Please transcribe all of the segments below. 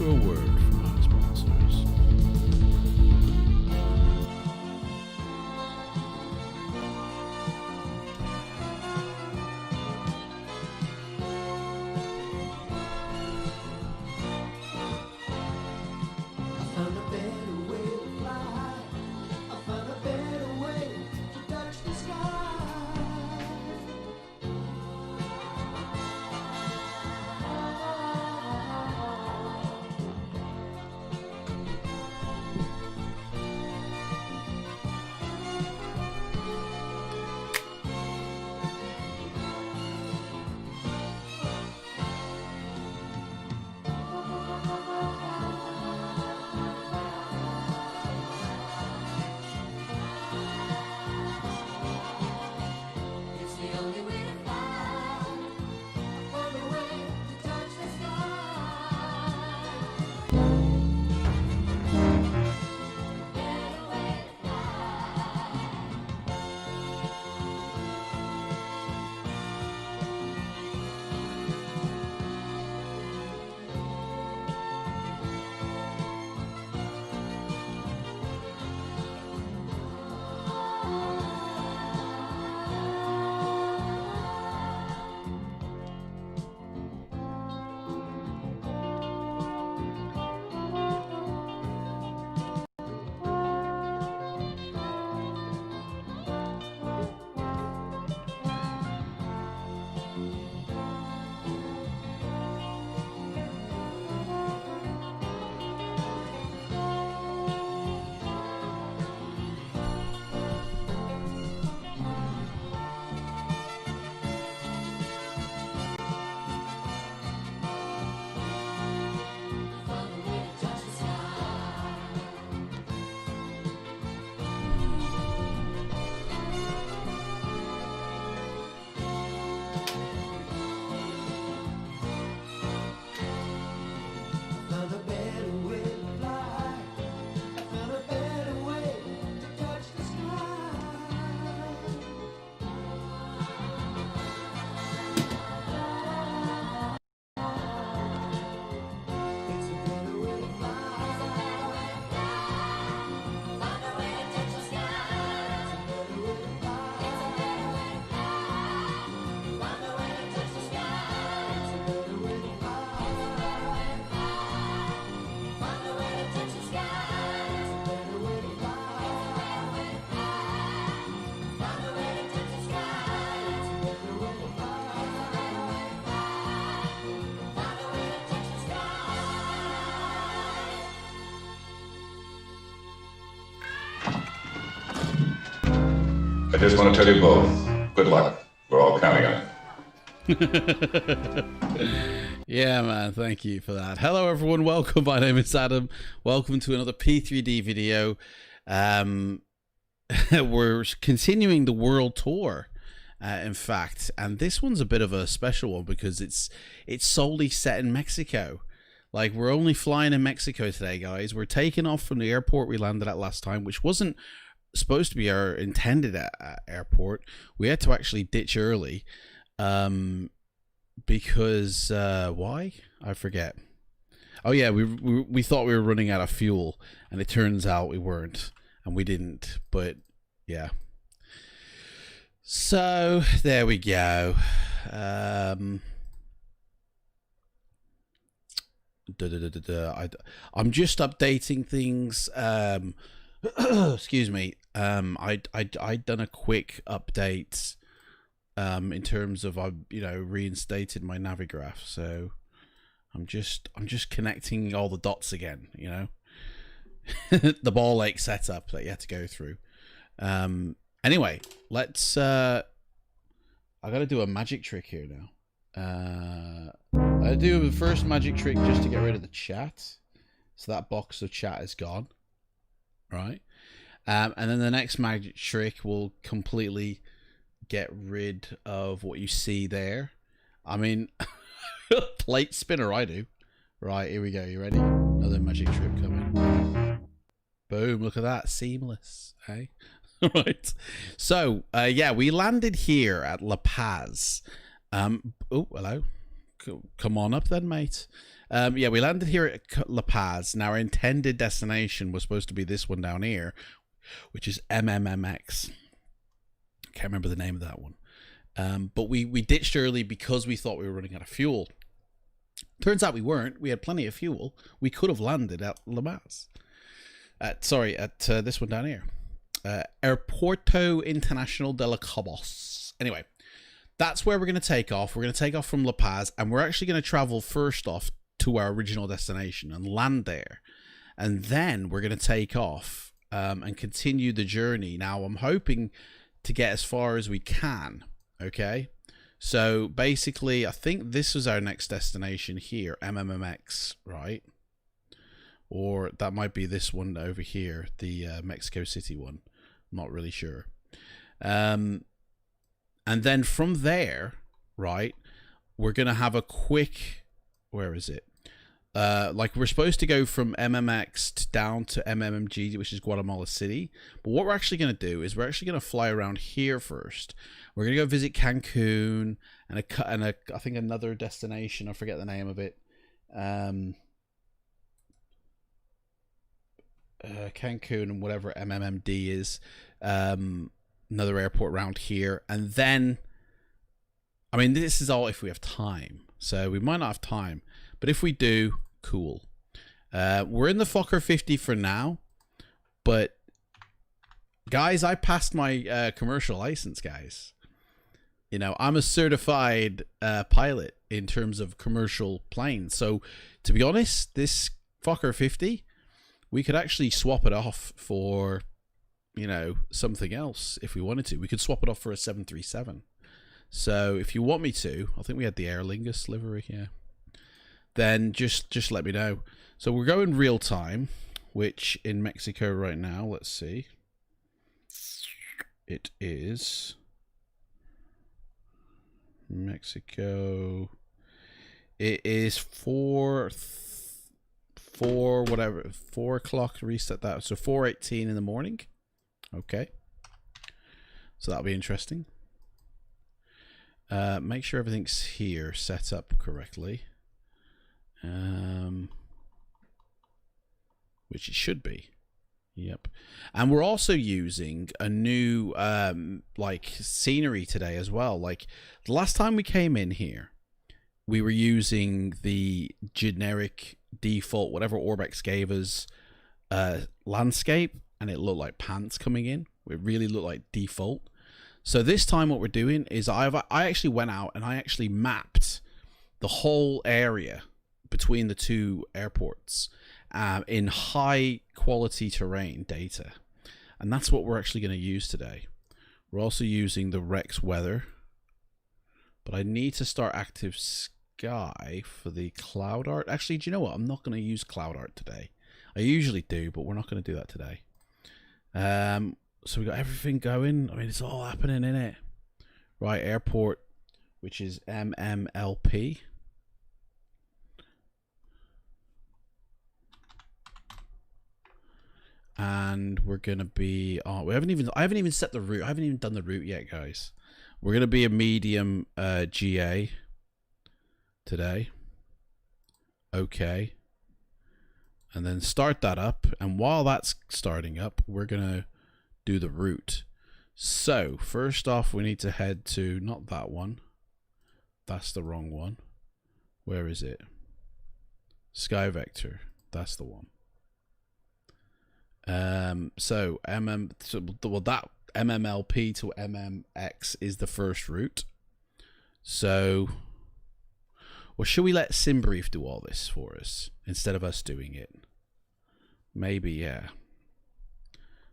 after a word from our sponsors. I just want to tell you both, good luck. We're all counting on it. Yeah, man, thank you for that. Hello, everyone. Welcome. My name is Adam. Welcome to another P3D video. We're continuing the world tour, in fact, and this one's a bit of a special one because it's solely set in Mexico. Like, we're only flying in Mexico today, guys. We're taking off from the airport we landed at last time, which wasn't supposed to be our intended airport. We had to actually ditch early because why? I forget. Oh yeah, we thought we were running out of fuel, and it turns out we weren't, and we didn't. But yeah, so there we go. I'm just updating things. Excuse me. I'd done a quick update in terms of reinstated my Navigraph, so I'm just connecting all the dots again, the ball lake setup that you had to go through. Anyway, let's I gotta do a magic trick here now. I do the first magic trick just to get rid of the chat, so that box of chat is gone, right? And then the next magic trick will completely get rid of what you see there. I mean, plate spinner, I do. Right, here we go. You ready? Another magic trick coming. Boom, look at that. Seamless, hey? Right. So, yeah, we landed here at La Paz. Oh, hello. come on up then, mate. Yeah, we landed here at La Paz. Now, our intended destination was supposed to be this one down here, which is MMMX. Can't remember the name of that one. But we ditched early because we thought we were running out of fuel. Turns out we weren't. We had plenty of fuel. We could have landed at La Paz. At this one down here. Aeropuerto Internacional de los Cabos. Anyway, that's where we're going to take off. We're going to take off from La Paz, and we're actually going to travel first off to our original destination and land there. And then we're going to take off and continue the journey. Now, I'm hoping to get as far as we can, okay? So, basically, I think this is our next destination here, MMMX, right? Or that might be this one over here, the Mexico City one. I'm not really sure. And then from there, right, we're going to have a quick... Where is it? Like, we're supposed to go from MMX down to MMMG, which is Guatemala City. But what we're actually going to do is we're actually going to fly around here first. We're going to go visit Cancun and I think another destination. I forget the name of it. Cancun and whatever MMMD is. Another airport around here. And then, I mean, this is all if we have time. So we might not have time. But if we do, cool. We're in the Fokker 50 for now. But, guys, I passed my commercial license, guys. You know, I'm a certified pilot in terms of commercial planes. So, to be honest, this Fokker 50, we could actually swap it off for, you know, something else if we wanted to. We could swap it off for a 737. So, if you want me to, I think we had the Aer Lingus livery, yeah. Then just let me know. So, we're going real time, which in Mexico right now, let's see. It is... Mexico. It is 4 o'clock to reset that. So 4:18 in the morning. Okay. So that'll be interesting. Make sure everything's here set up correctly. Which it should be. Yep. And we're also using a new like scenery today as well. Like the last time we came in here, we were using the generic default, whatever Orbex gave us, landscape, and it looked like pants coming in. It really looked like default. So this time what we're doing is I actually went out and I actually mapped the whole area between the two airports in high quality terrain data. And that's what we're actually going to use today. We're also using the Rex weather. But I need to start active sky for the cloud art. Actually, do you know what? I'm not going to use cloud art today. I usually do, but we're not going to do that today. So we got everything going. I mean, it's all happening, in it. Right, airport, which is MMLP. And we're gonna be. Oh, I haven't even set the route. I haven't even done the route yet, guys. We're gonna be a medium GA today. Okay. And then start that up. And while that's starting up, we're gonna do the route. So first off, we need to head to not that one. That's the wrong one. Where is it? Sky Vector. That's the one. So that MMLP to MMX is the first route. So, or should we let SimBrief do all this for us instead of us doing it? Maybe, yeah.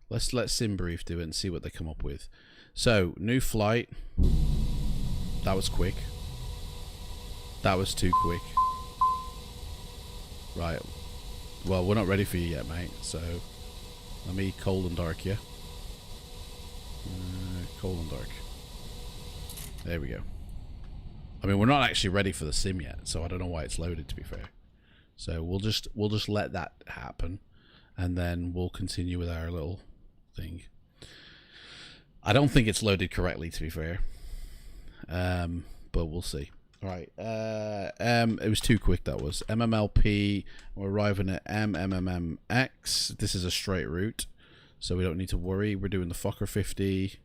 Let's let SimBrief do it and see what they come up with. So, new flight. That was quick. That was too quick. Right. Well, we're not ready for you yet, mate. So, let me cold and dark you. Cold and dark. There we go. I mean, we're not actually ready for the sim yet, so I don't know why it's loaded, to be fair. So we'll just let that happen, and then we'll continue with our little thing. I don't think it's loaded correctly, to be fair. But we'll see. All right. It was too quick. That was MMLP. We're arriving at MMMX. This is a straight route, so we don't need to worry. We're doing the Fokker 50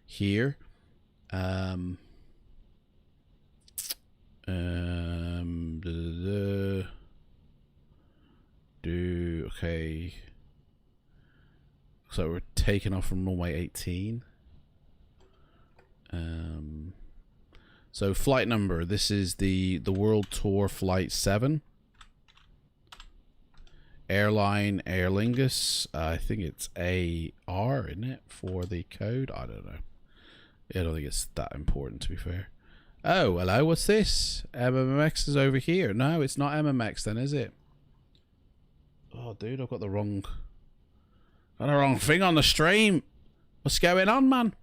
here. Okay. So we're taking off from runway 18. So flight number. This is the World Tour Flight 7. Airline Aer Lingus. I think it's AR, isn't it, for the code? I don't know. I don't think it's that important, to be fair. Oh, hello. What's this? MMMX is over here. No, it's not MMX then, is it? Oh, dude, I've got the wrong thing on the stream. What's going on, man?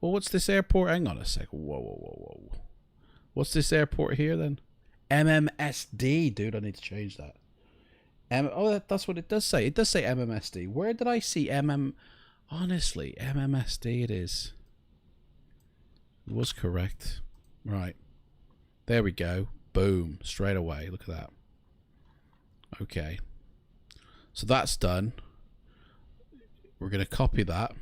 Well, what's this airport? Hang on a sec. Whoa. What's this airport here then? MMSD, dude. I need to change that. That's what it does say. It does say MMSD. Where did I see MM? Honestly, MMSD it is. It was correct. Right. There we go. Boom. Straight away. Look at that. Okay. So that's done. We're going to copy that,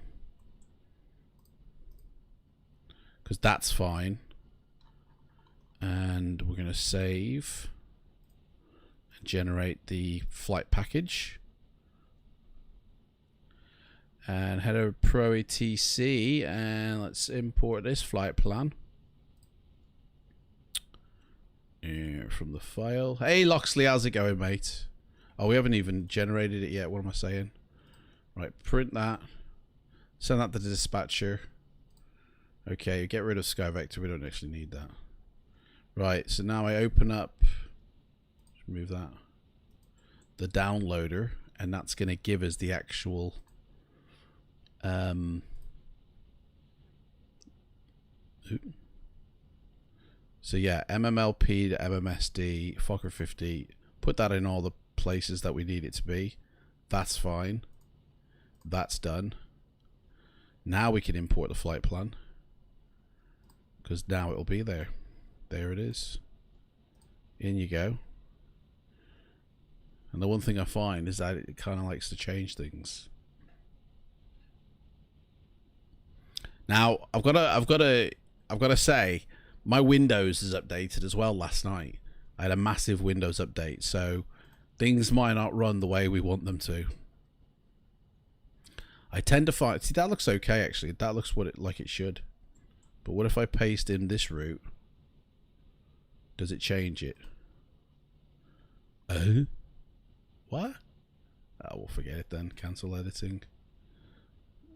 because that's fine. And we're going to save and generate the flight package. And head over to Pro ATC and let's import this flight plan. Here from the file. Hey Loxley, how's it going, mate? Oh, we haven't even generated it yet. What am I saying? Right, print that. Send that to the dispatcher. Okay, get rid of SkyVector. We don't actually need that. Right, so now I open up, remove that, the downloader, and that's going to give us the actual so yeah, MMLP to MMSD, Fokker 50, put that in all the places that we need it to be. That's fine. That's done. Now we can import the flight plan, because now it'll be there. There it is. In you go. And the one thing I find is that it kind of likes to change things. Now I've got to say, my Windows is updated as well last night. I had a massive Windows update, so things might not run the way we want them to. I tend to find, see, that looks okay actually. That looks like it should. But what if I paste in this route? Does it change it? Oh? What? Oh, we'll forget it then. Cancel editing.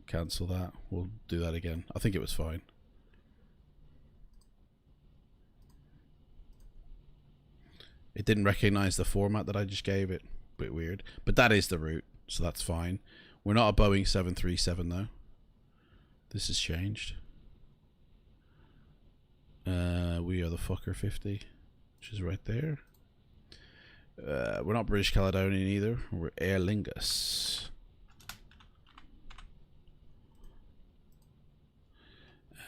Cancel that. We'll do that again. I think it was fine. It didn't recognize the format that I just gave it. Bit weird. But that is the route, so that's fine. We're not a Boeing 737 though. This has changed. We are the Fokker 50, which is right there. We're not British Caledonian either. We're Aer Lingus.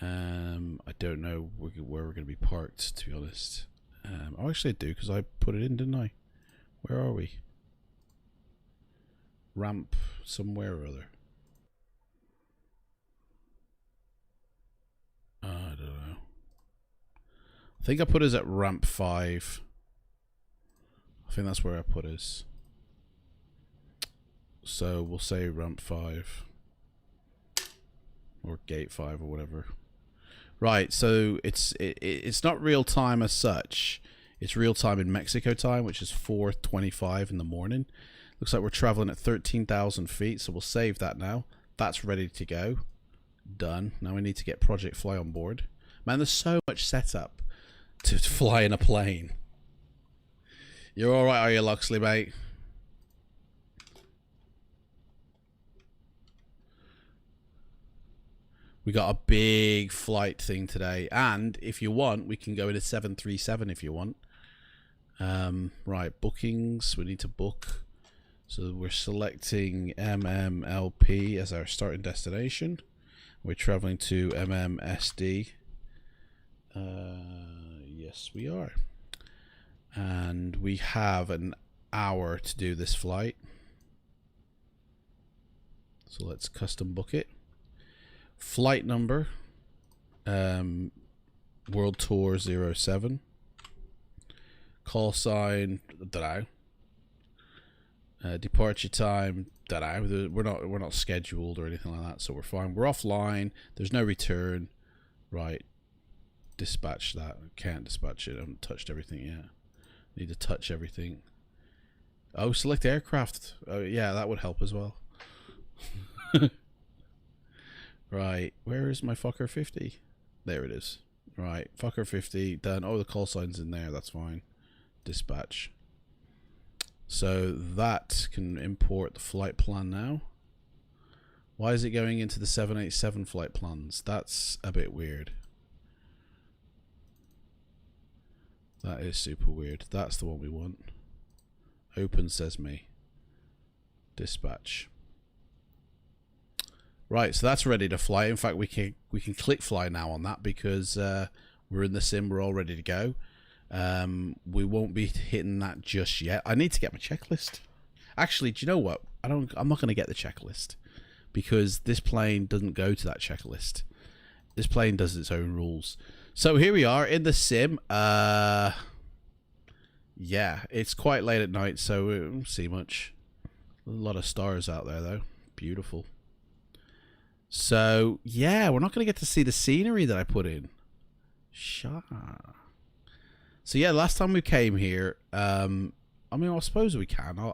I don't know where we're going to be parked, to be honest. Oh, actually I do, because I put it in, didn't I? Where are we? Ramp somewhere or other. I don't know. I think I put us at ramp 5. I think that's where I put us. So we'll say ramp 5. Or gate 5 or whatever. Right, so it's not real time as such. It's real time in Mexico time, which is 4:25 in the morning. Looks like we're traveling at 13,000 feet, so we'll save that now. That's ready to go. Done. Now we need to get Project Fly on board. Man, there's so much setup to fly in a plane. You're alright, are you, Loxley, mate? We got a big flight thing today, and if you want, we can go in a 737 if you want. Right, bookings. We need to book. So we're selecting MMLP as our starting destination. We're traveling to MMSD. Yes, we are. And we have an hour to do this flight. So let's custom book it. Flight number, World Tour 07. Call sign, dunno. Departure time, dunno. We're not scheduled or anything like that, so we're fine. We're offline. There's no return. Right. Dispatch that. Can't dispatch it. I haven't touched everything yet. Need to touch everything. Oh, select aircraft. Oh, yeah, that would help as well. Right. Where is my Fokker 50? There it is. Right. Fokker 50 done. Oh, the call sign's in there. That's fine. Dispatch. So that can import the flight plan now. Why is it going into the 787 flight plans? That's a bit weird. That is super weird. That's the one we want. Open Sesame. Dispatch. Right, so that's ready to fly. In fact, we can click fly now on that because we're in the sim. We're all ready to go. We won't be hitting that just yet. I need to get my checklist. Actually, do you know what? I'm not going to get the checklist because this plane doesn't go to that checklist. This plane does its own rules. So here we are in the sim. Yeah, it's quite late at night, so we don't see much. A lot of stars out there, though. Beautiful. So, yeah, we're not going to get to see the scenery that I put in. So, yeah, last time we came here, I mean, I suppose we can.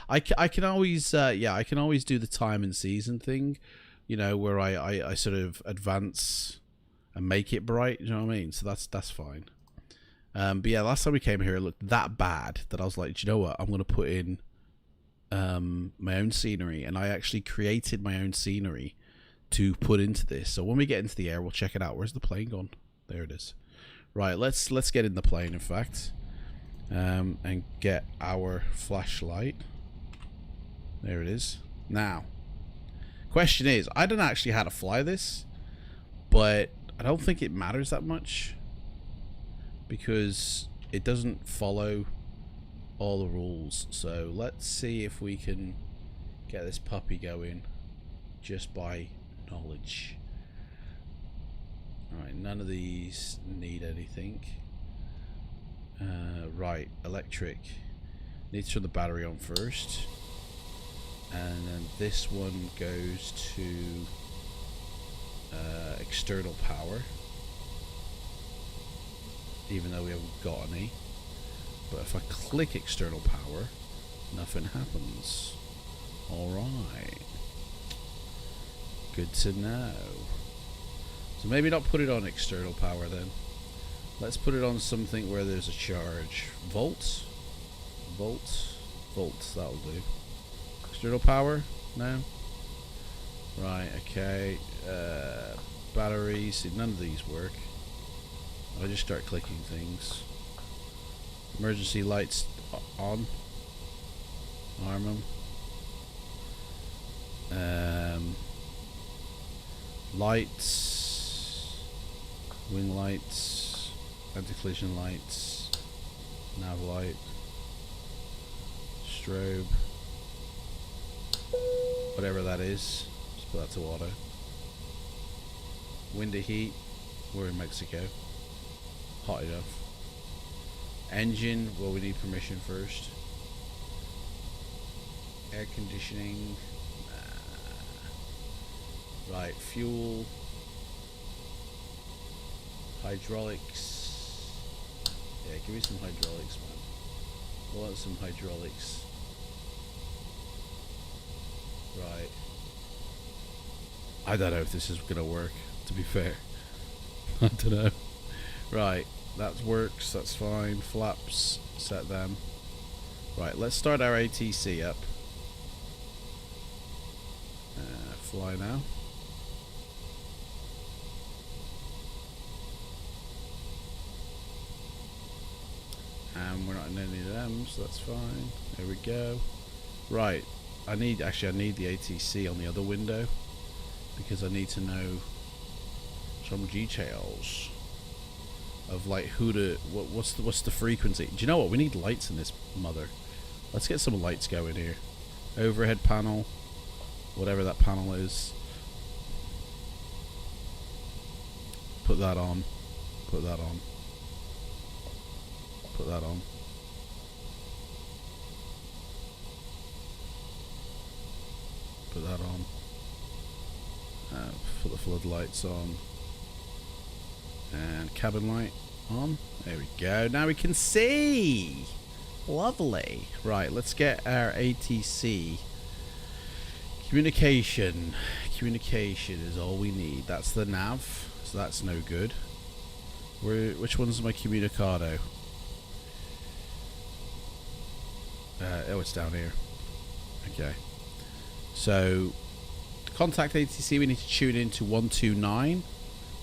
I can always, yeah, I can always do the time and season thing, you know, where I sort of advance and make it bright, you know what I mean? So that's fine. But yeah, last time we came here, it looked that bad that I was like, do you know what? I'm going to put in my own scenery, and I actually created my own scenery to put into this. So when we get into the air, we'll check it out. Where's the plane gone? There it is. Right, let's get in the plane, in fact, and get our flashlight. There it is. Now, question is, I don't actually know how to fly this, but I don't think it matters that much because it doesn't follow all the rules. So let's see if we can get this puppy going just by knowledge. Alright, none of these need anything. Right, electric. Needs to turn the battery on first. And then this one goes to external power. Even though we haven't got any. But if I click external power, nothing happens. Alright. Good to know. So maybe not put it on external power then. Let's put it on something where there's a charge. Volts? Volts? Volts, that'll do. External power? No? Right, okay. Batteries. None of these work. I'll just start clicking things. Emergency lights on. Arm them. Lights. Wing lights. Anti-collision lights. Nav light. Strobe. Whatever that is. Just put that to auto. Window heat. We're in Mexico. Hot enough. Engine, well, we need permission first. Air conditioning. Right, fuel. Hydraulics. Yeah, give me some hydraulics, man. I want some hydraulics. Right. I don't know if this is going to work, to be fair. I don't know. Right, that works, that's fine. Flaps, set them. Right, let's start our ATC up. Fly now. And we're not in any of them, so that's fine. There we go. Right, I need the ATC on the other window because I need to know some details. of like what's the frequency. Do you know what? We need lights in this mother. Let's get some lights going here. Overhead panel, whatever that panel is. Put that on. Put that on. Put that on. Put that on. Put the floodlights on. And cabin light on. There we go. Now we can see. Lovely. Right, let's get our ATC. Communication. Communication is all we need. That's the nav. So that's no good. Which one's my communicado? Oh, it's down here. Okay. So, to contact ATC, we need to tune in to 129,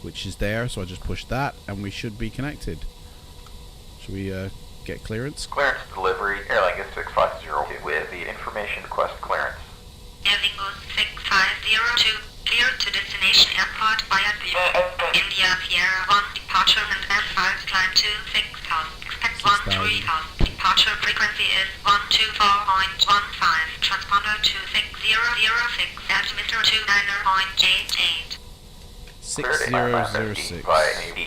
which is there. So I just push that, and we should be connected. Should we get clearance? Clearance delivery, airline is 650 with the information request clearance. Airlingus 6502, clear to destination airport via the India Sierra 1 departure and F5 climb to 6000. Expect 13,000. Departure frequency is 124.15. Transponder to 6006. Altimeter 29.88. 6006.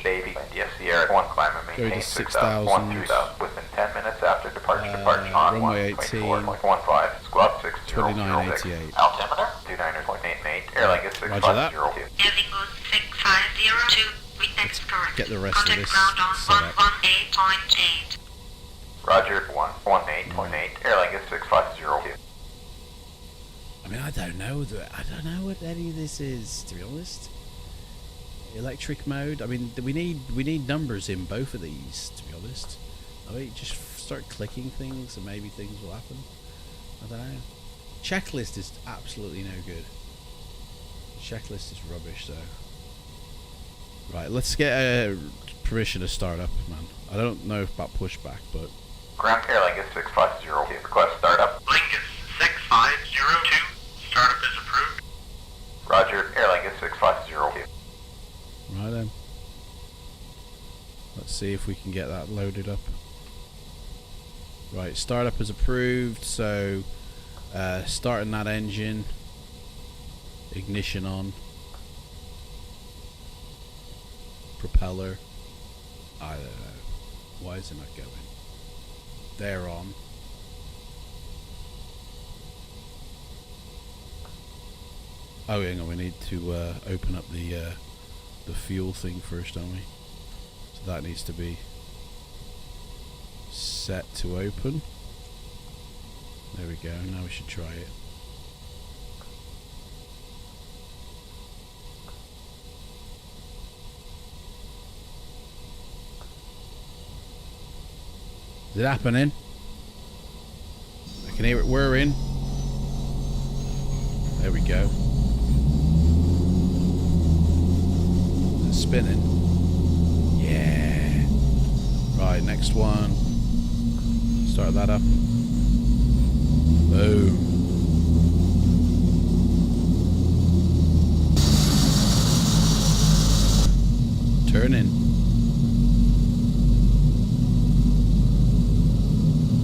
Baby, India Sierra 1 climb and maintain 6,000. 1,000 within 10 minutes after departure. Departure on runway 124.15. Squawk 2988. Altimeter 29.88. Airline is 6502. Airlingus 6502. Retext current. Get the rest of Contact this ground on set up. 118.8. Roger, 118.8. Airline is 6502. I mean, I don't know what any of this is, to be honest. Electric mode. I mean, we need numbers in both of these, to be honest. I mean, just start clicking things and maybe things will happen. I don't know. Checklist is absolutely no good. Checklist is rubbish, though. Right, let's get permission to start up, man. I don't know about pushback, but Ground Airline is 6502. Request startup. Lingus 6502. Startup is approved. Roger, Airline is 6502. right then. Let's see if we can get that loaded up. Right, startup is approved, so starting that engine, ignition on, propeller, I don't know, why is it not going? They're on. Oh, hang on, we need to open up the fuel thing first, don't we? So that needs to be set to open. There we go, now we should try it. Is it happening? I can hear it whirring. There we go. Is it spinning? Yeah. Right, next one. Start that up. Boom. Turning.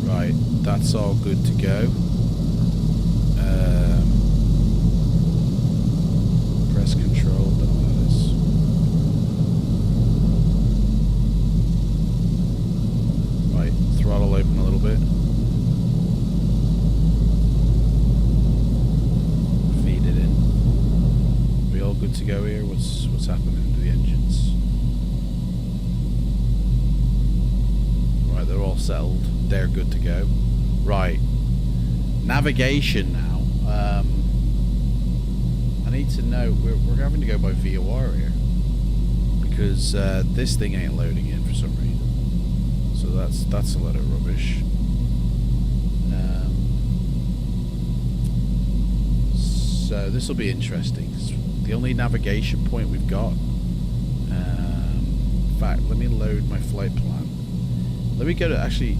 Right, that's all good to go. Press control, don't know what that is. Right, throttle open a little bit. Feed it in. We all good to go here? What's happening to the engines? Right, they're all settled. They're good to go. Right, navigation now. I need to know, we're having to go by VOR here because this thing ain't loading in for some reason. So that's a lot of rubbish. So this will be interesting. It's the only navigation point we've got. In fact, let me load my flight plan. Let me go to actually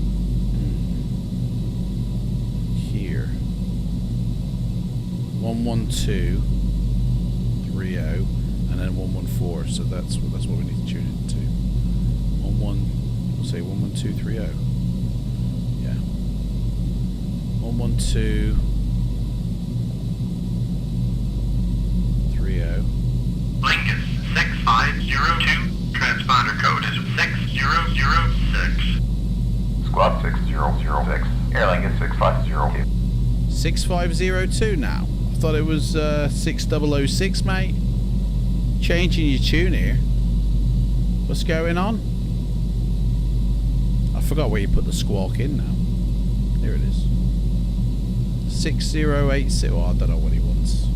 here. 11230 and then 114. So that's what we need to tune into. We'll say 11230. Yeah. 11230. Lingus 6502. Transponder code is 6006. Squad 6006. Air Lingus 6502. 6502 now. I thought it was 6006, mate. Changing your tune here. What's going on? I forgot where you put the squawk in now. Here it is. 6086. Well, I don't know what he wants.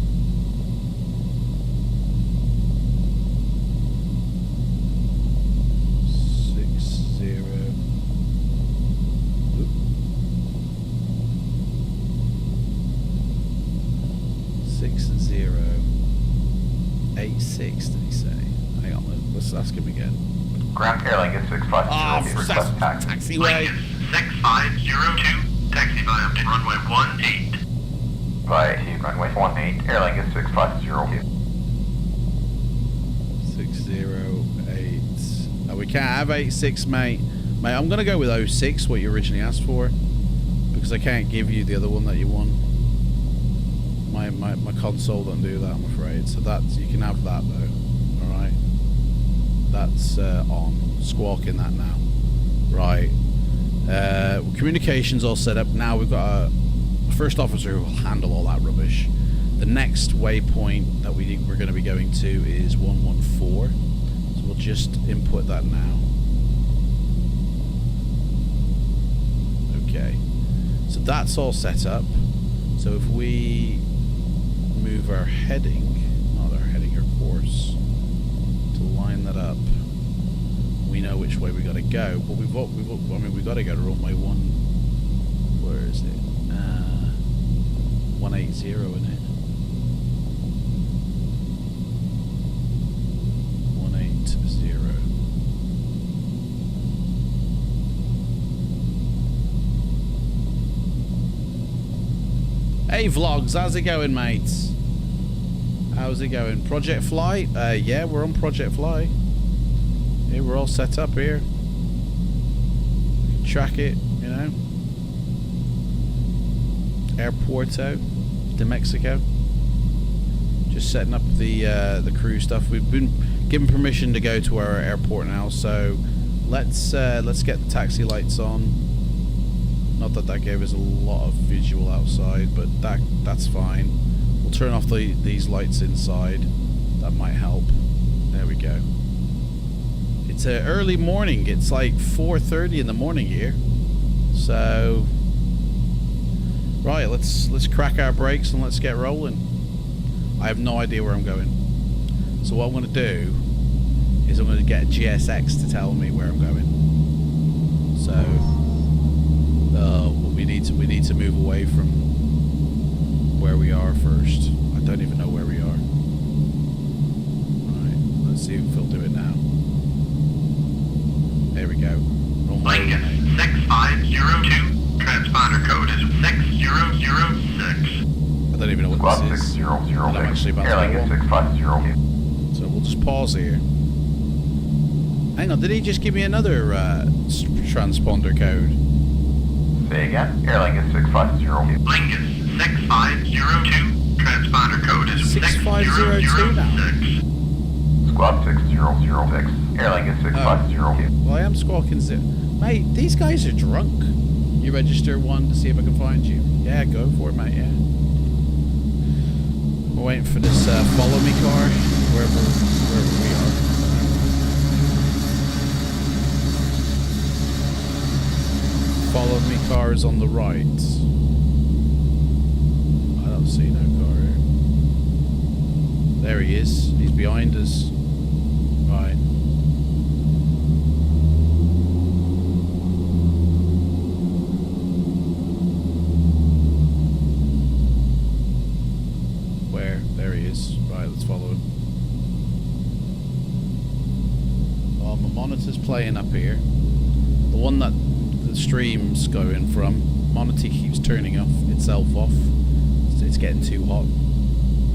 Did he say? Hang on, let's ask him again. Ground Air Lingus 6502. Request taxi. Taxiway. Lingus 6502. Taxi via runway 18. Via runway 18. Air Lingus 6502. 608. Oh, we can't have 86, mate. Mate, I'm gonna go with 06, what you originally asked for, because I can't give you the other one that you want. My console don't do that, I'm afraid. So that's, you can have that though. Alright. That's on. Squawking that now. Right. Communications all set up. Now we've got a first officer who will handle all that rubbish. The next waypoint that we're going to be going to is 114. So we'll just input that now. Okay. So that's all set up. So if we move our heading, not our heading, our course, to line that up, we know which way we got to go. But we got to go to runway 1. Where is it? 180, isn't it? 180. Hey Vlogs, how's it going, mates? How's it going? Project Fly? Yeah, we're on Project Fly. Yeah, we're all set up here. We can track it, you know. Airporto de Mexico. Just setting up the crew stuff. We've been given permission to go to our airport now, so let's get the taxi lights on. Not that gave us a lot of visual outside, but that's fine. We'll turn off these lights inside. That might help. There we go. It's early morning. It's like 4:30 in the morning here. So, right, let's crack our brakes and let's get rolling. I have no idea where I'm going. So what I'm going to do is I'm going to get a GSX to tell me where I'm going. So. We need to move away from where we are first. I don't even know where we are. Alright, let's see if he'll do it now. There we go. Lingus 6502. Transponder code is 6006. I don't even know what this is. Squad 6006. I'm actually about Air to Lingus 6502. So we'll just pause here. Hang on, did he just give me another transponder code? Say again. Air Lingus 6502. Lingus 6502. Transponder code is 6502 now. 6006. Squad 6006. Air Lingus 6502. Well, I am squawking zip. Mate, these guys are drunk. You register one to see if I can find you. Yeah, go for it, mate, yeah. We're waiting for this follow me car, wherever we are. Follow me car is on the right. I don't see no car here. There he is. He's behind us. Right. Where? There he is. Right, let's follow him. Oh, my monitor's playing up here. The one that the stream's going from, monitor keeps turning itself off. It's getting too hot.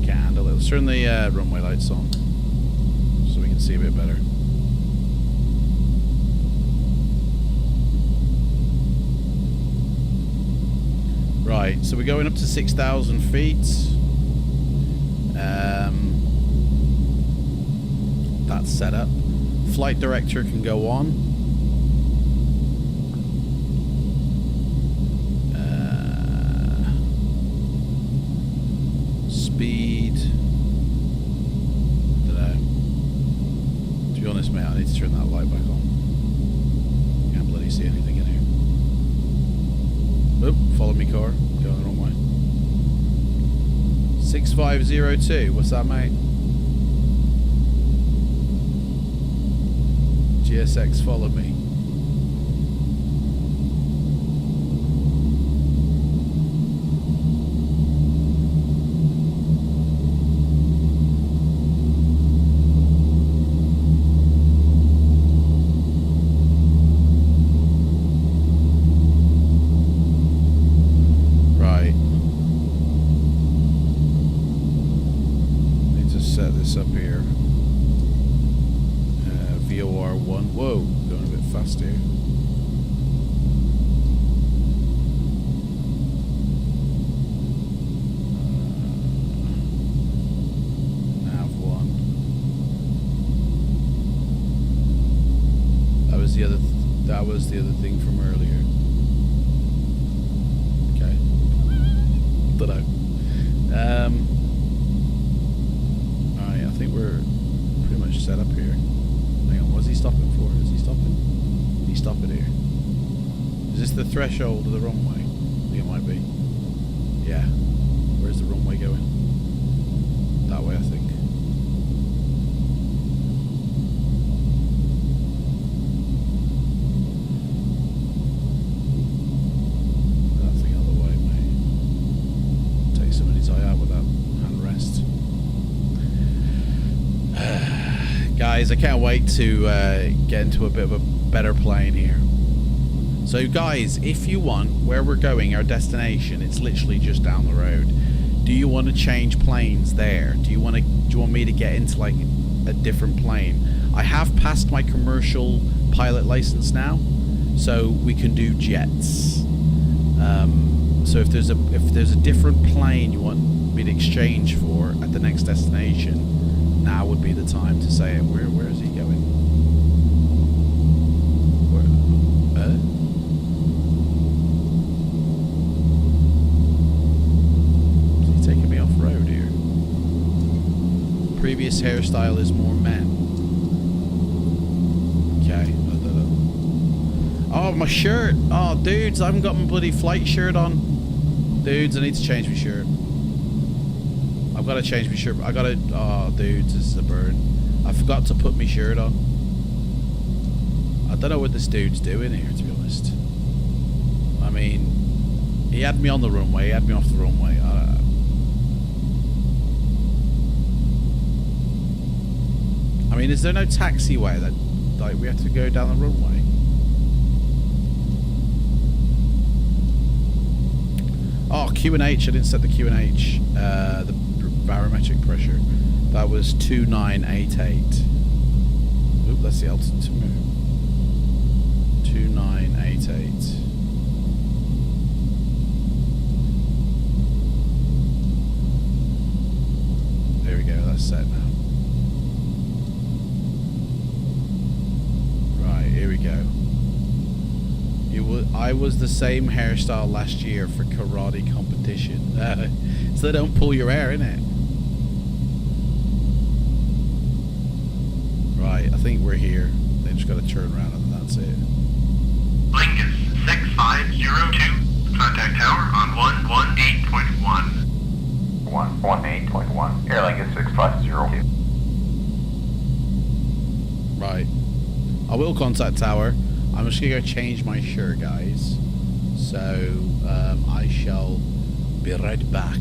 Can't handle it. Let's turn the runway lights on so we can see a bit better. Right, so we're going up to 6,000 feet. That's set up. Flight director can go on. Speed. Dunno. To be honest, mate, I need to turn that light back on. Can't bloody see anything in here. Oop, follow me, car. Going the wrong way. 6502. What's that, mate? GSX, follow me. Right. Need to set this up here. VOR1. Whoa, going a bit fast here. Nav1. That was the other. That was the other thing from earlier. Okay. Dunno. Alright, I think we're pretty much set up here. What's he stopping for? Is he stopping? He's stopping here. Is this the threshold of the runway? I think it might be. Yeah. Where's the runway going? That way, I think. That thing other way, mate. Take somebody's eye out with that handrest. Guys, I can't wait to get into a bit of a better plane here. So guys, if you want, where we're going, our destination, it's literally just down the road. Do you want to change planes there? Do you want me to get into like a different plane? I have passed my commercial pilot license now, so we can do jets. So if there's a different plane you want me to exchange for at the next destination, now would be the time to say it. Where is he going? Where? Is he taking me off road here? Previous hairstyle is more men. Okay. Oh, my shirt. Oh, dudes, I haven't got my bloody flight shirt on. Dudes, I need to change my shirt. I've got to change my shirt. I got to... Oh, dudes, this is a burn. I forgot to put my shirt on. I don't know what this dude's doing here, to be honest. I mean, he had me on the runway. He had me off the runway. I mean, is there no taxiway that, like, we have to go down the runway? Oh, Q&H. I didn't set the Q&H. The barometric pressure. That was 2988. Oop, that's the altitude to move. 2988. There we go, that's set now. Right, here we go. I was the same hairstyle last year for karate competition. So they don't pull your hair, innit? Right, I think we're here. They just got to turn around and that's it. Lingus 6502. Contact tower on 118.1. 118.1. Air Lingus 6502. Right. I will contact tower. I'm just going to go change my shirt, guys. So, I shall be right back.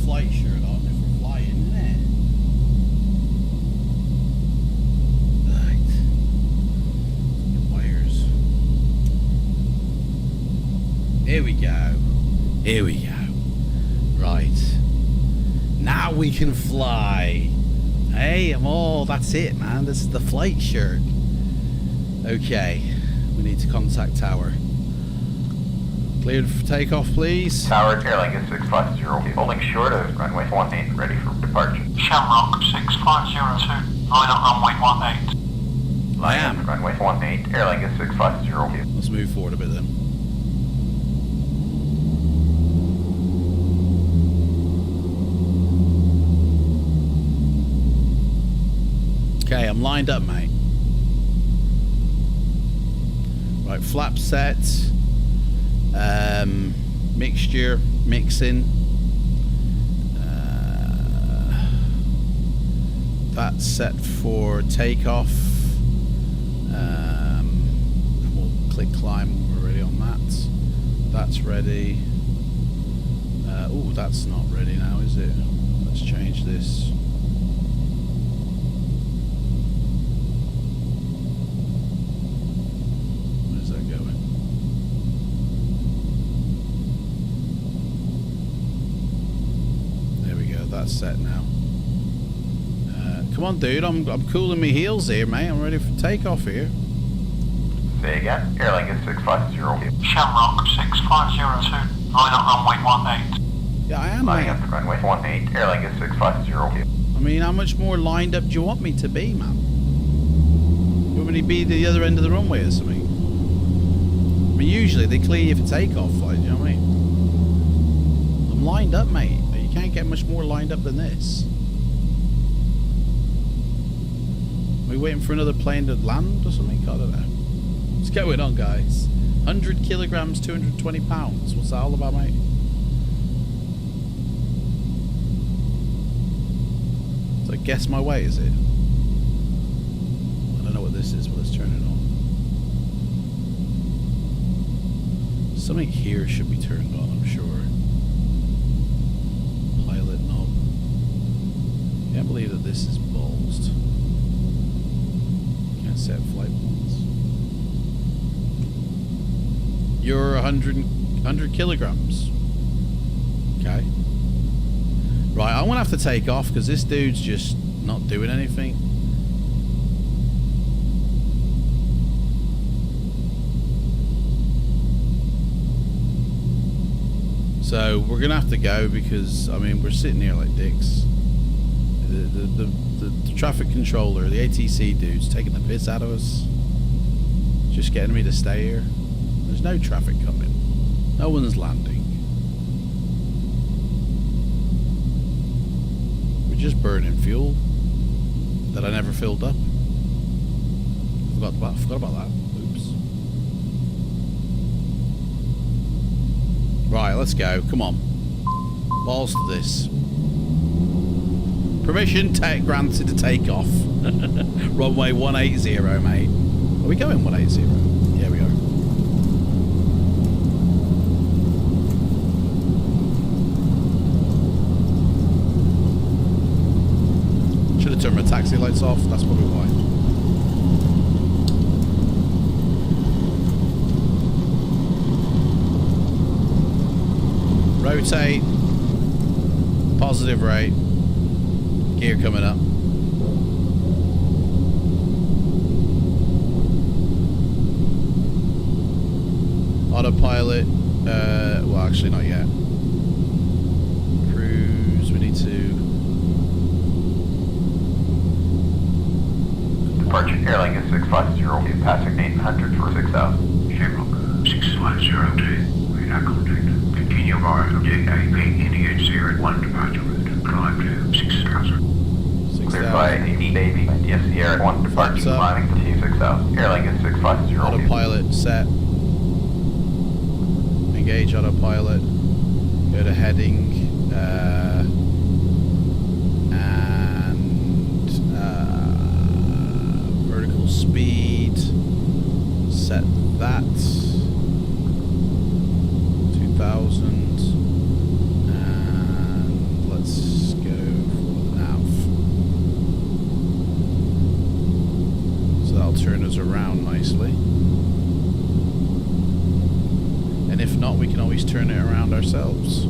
flight shirt on if we're flying, isn't it? Right. Wires. Here we go. Here we go. Right. Now we can fly. Hey, that's it, man. This is the flight shirt. Okay. We need to contact tower. Cleared for takeoff, please. Tower, airline is 650, holding short of runway 18, ready for departure. Shamrock 6502, line up runway 18. I am. Runway 18, airline is 650. Let's move forward a bit then. Okay, I'm lined up, mate. Right, flap set. Mixture, mixing. That's set for takeoff. And we'll click climb when we're ready on that. That's ready. Oh, that's not ready now, is it? Let's change this. Where's that going? There we go, that's set now. Come on, dude, I'm cooling my heels here, mate. I'm ready for takeoff here. Say again, airline is 650. Shamrock 6502, line up runway 18. Yeah, I am, Lining mate. up to runway 18, airline is 650. I mean, how much more lined up do you want me to be, man? You want me to be the other end of the runway or something? I mean, usually they clear you for takeoff, like, you know what I mean? I'm lined up, mate. You can't get much more lined up than this. Are we waiting for another plane to land or something? I don't know. What's going on, guys? 100 kilograms, 220 pounds. What's that all about, mate? So guess my weight, is it? I don't know what this is, but let's turn it on. Something here should be turned on, I'm sure. Pilot knob. Can't believe that this is bulged. Can't set flight points. You're 100 kilograms. Okay. Right, I'm gonna have to take off because this dude's just not doing anything. So we're gonna have to go because I mean we're sitting here like dicks. The traffic controller, the ATC dude's taking the piss out of us. Just getting me to stay here. There's no traffic coming. No one's landing. We're just burning fuel that I never filled up. Forgot about that. Oops. Right, let's go. Come on. Balls to this. Permission granted to take off. Runway 180, mate. Are we going 180? Yeah, we are. Should have turned my taxi lights off. That's probably why. Rotate. Positive rate. Gear coming up. Autopilot. Well, actually, not yet. Cruise. We need to. Departure airline is 650, passing 800 for 6,000. Shamrock 6502, radar contact. Continue via JAP India 01 departure route. Climb to 6,000. Cleared by Navy, India Sierra 1 departure, climbing to T6000. Airline is 650. Autopilot set. Engage autopilot. Go to heading. And vertical speed. Set that. 2,000. And let's if not, we can always turn it around ourselves.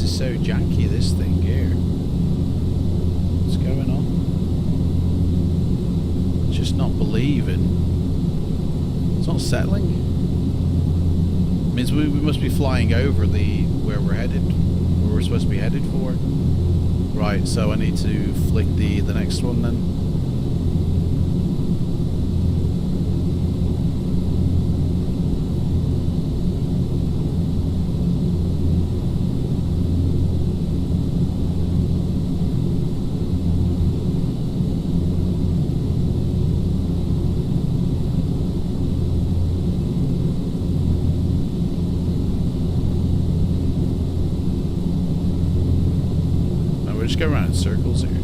So janky, this thing here. What's going on? It's just not believing. It's not settling. It means we must be flying over where we're headed, where we're supposed to be headed for. Right, so I need to flick the next one then. Go around in circles here.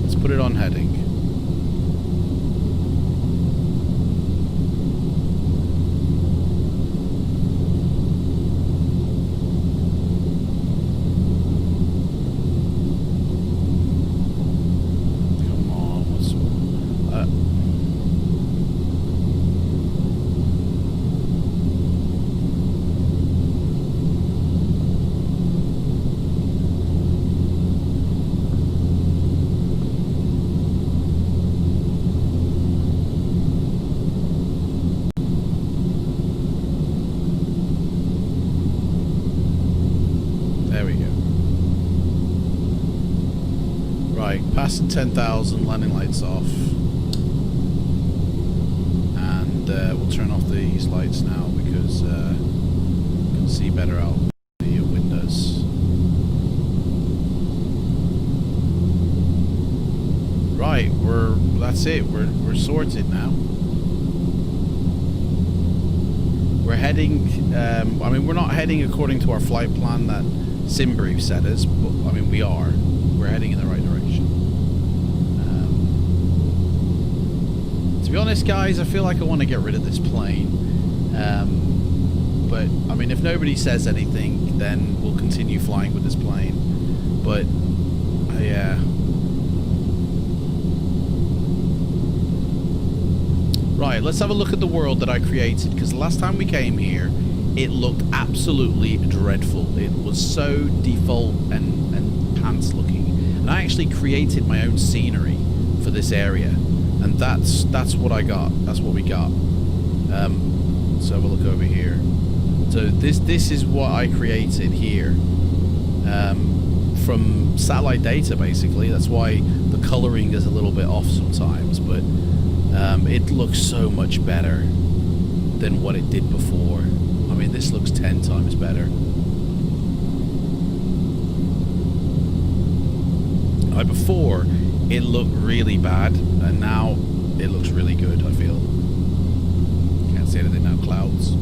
Let's put it on heading. Come on, what's passing 10,000, landing lights off, and we'll turn off these lights now because we can see better out the windows. Right, that's it. We're sorted now. We're heading. I mean, we're not heading according to our flight plan that SimBrief set us, but I mean we are. We're heading in the right direction. To be honest, guys, I feel like I want to get rid of this plane. But, I mean, if nobody says anything, then we'll continue flying with this plane. But, yeah. Right, let's have a look at the world that I created, because the last time we came here, it looked absolutely dreadful. It was so default and pants looking. And I actually created my own scenery for this area. And that's what I got. That's what we got. Let's have a look over here. So this is what I created here from satellite data, basically. That's why the coloring is a little bit off sometimes, but it looks so much better than what it did before. I mean, this looks 10 times better. Before, it looked really bad, and now it looks really good, I feel. Can't see anything now, clouds.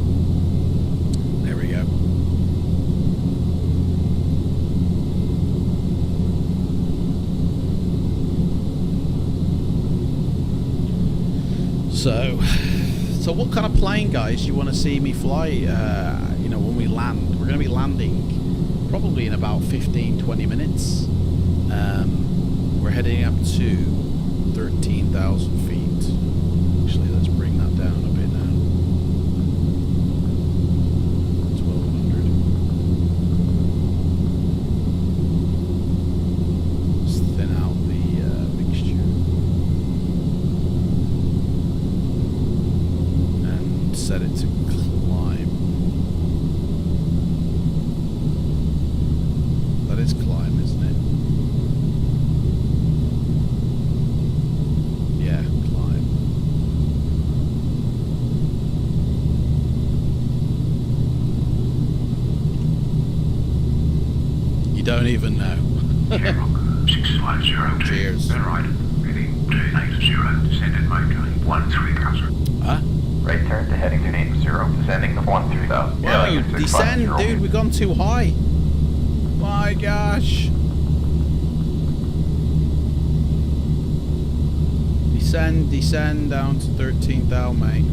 There we go. So, So what kind of plane, guys, do you want to see me fly, you know, when we land? We're going to be landing probably in about 15-20 minutes. We're heading up to 13,000 feet. Actually, let's bring that down a bit now. 1,200. Let's thin out the mixture. And set it to climb. That is climb, isn't it? Yeah, climb. You don't even know. Shamrock 650. Cheers. Turn right. Heading 280. Descended maintain 13,000. Huh? Right turn to heading 280, descending to 13,000. Whoa, descend, dude, we've gone too high. My gosh. Descend down to 13,000, mate.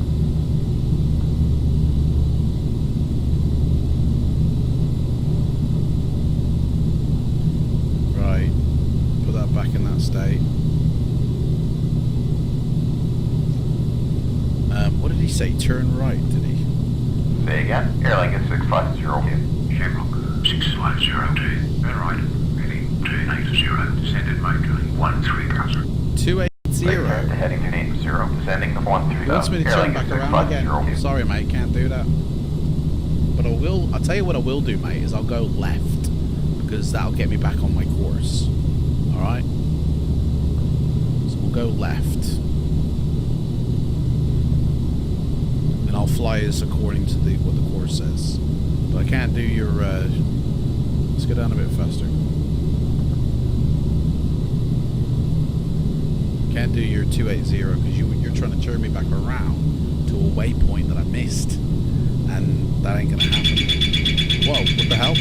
Right. Put that back in that state. What did he say? Turn right, did he? Say again. Airlink is 6502. Shamrock 650. Turn right. Heading 280. Descended maintain 13,000. 280. Right turn to heading 280, descending to 13,000. He wants me to turn back around again. Sorry, mate, can't do that. But I'll tell you what I will do, mate, is I'll go left. Because that'll get me back on my course. Alright? So we'll go left. And I'll fly us according to what the course says. But I can't do your... let's go down a bit faster. Can't do your 280 because you're trying to turn me back around to a waypoint that I missed, and that ain't gonna happen. Whoa, what the hell?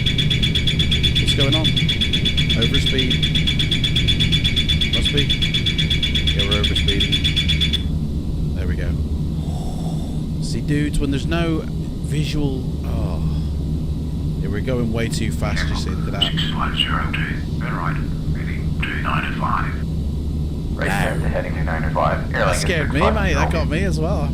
What's going on? Overspeed. Must be. Yeah, we're overspeeding. There we go. See, dudes, when there's no visual... Oh. Yeah, we're going way too fast, you see, look at that. 650. Turn right. Heading 295. Right turn to heading 295. That scared me, mate. That got me as well.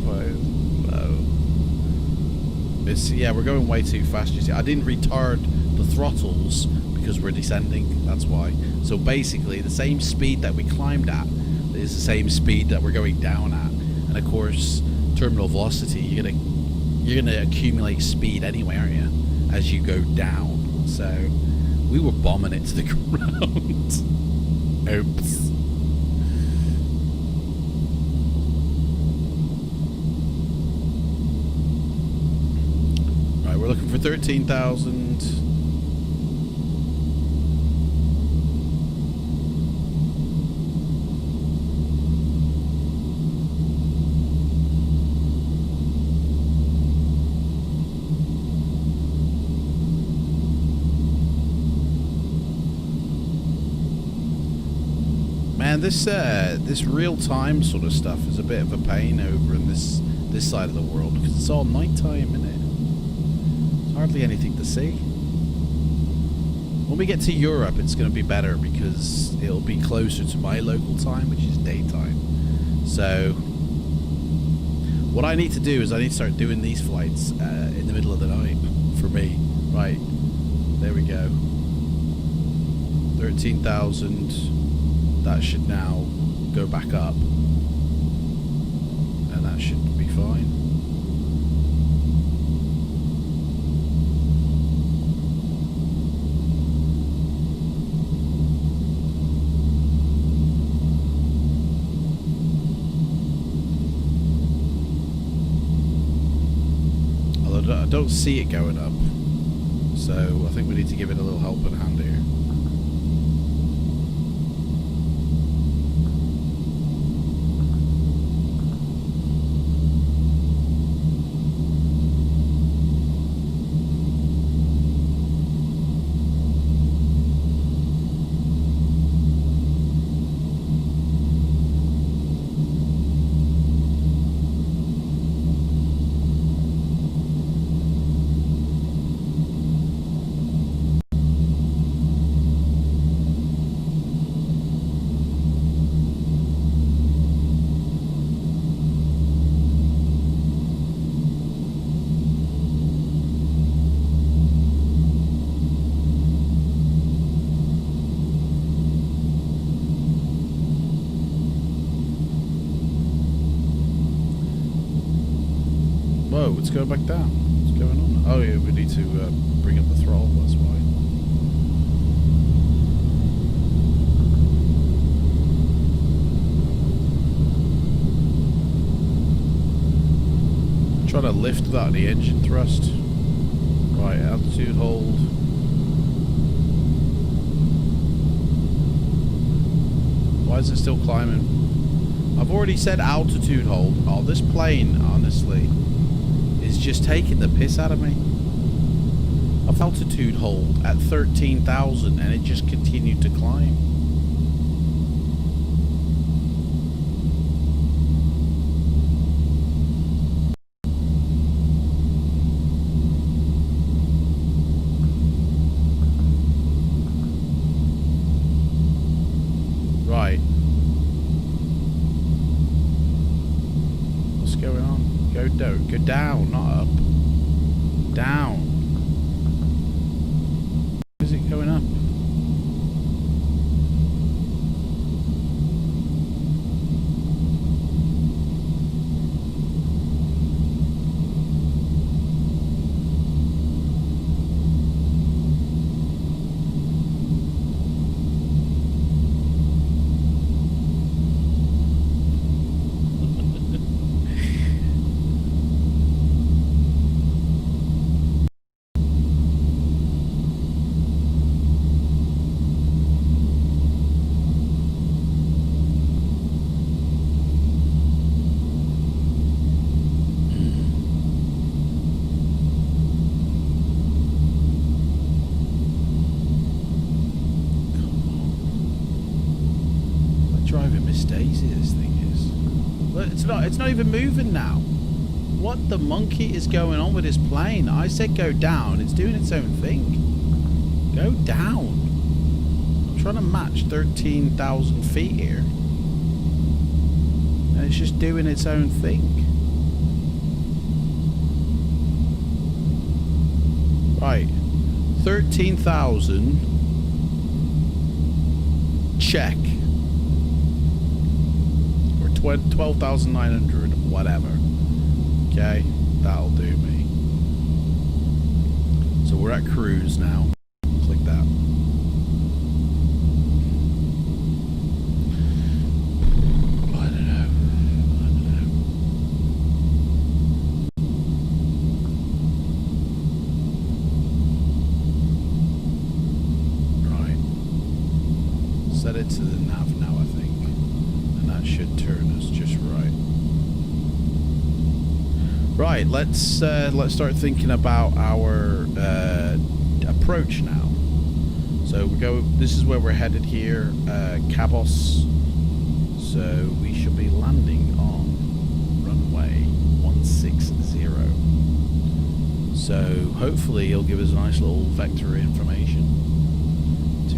Yeah, we're going way too fast, you see. I didn't retard the throttles because we're descending. That's why. So basically, the same speed that we climbed at is the same speed that we're going down at. And of course, terminal velocity, you're gonna accumulate speed anyway, aren't you? As you go down. So we were bombing it to the ground. Oops. We're looking for 13,000. Man, this real-time sort of stuff is a bit of a pain over in this side of the world because it's all nighttime, isn't it? Hardly anything to see. When we get to Europe, it's going to be better because it'll be closer to my local time, which is daytime. So what I need to do is I need to start doing these flights in the middle of the night for me. Right, there we go. 13,000. That should now go back up, and that should be fine. I don't see it going up, so I think we need to give it a little helping hand here. Whoa, it's going back down. What's going on? Oh yeah, we need to bring up the throttle, that's why. Try to lift without the engine thrust. Right, altitude hold. Why is it still climbing? I've already said altitude hold. Oh, this plane, honestly, is just taking the piss out of me. I've altitude hold at 13,000 and it just continued to climb. Right. What's going on? Go down, not up. Down. Is it going up? It's not even moving now. What the monkey is going on with this plane? I said go down. It's doing its own thing. Go down. I'm trying to match 13,000 feet here. And it's just doing its own thing. Right. 13,000. Check. 12,900, whatever. Okay, that'll do me. So we're at cruise now. Click that. I don't know. Right. Set it to the nav now, I think. And that should turn us just right. Right, let's start thinking about our approach now. So we go. This is where we're headed here, Cabos. So we should be landing on runway 160. So hopefully it'll give us a nice little vector information to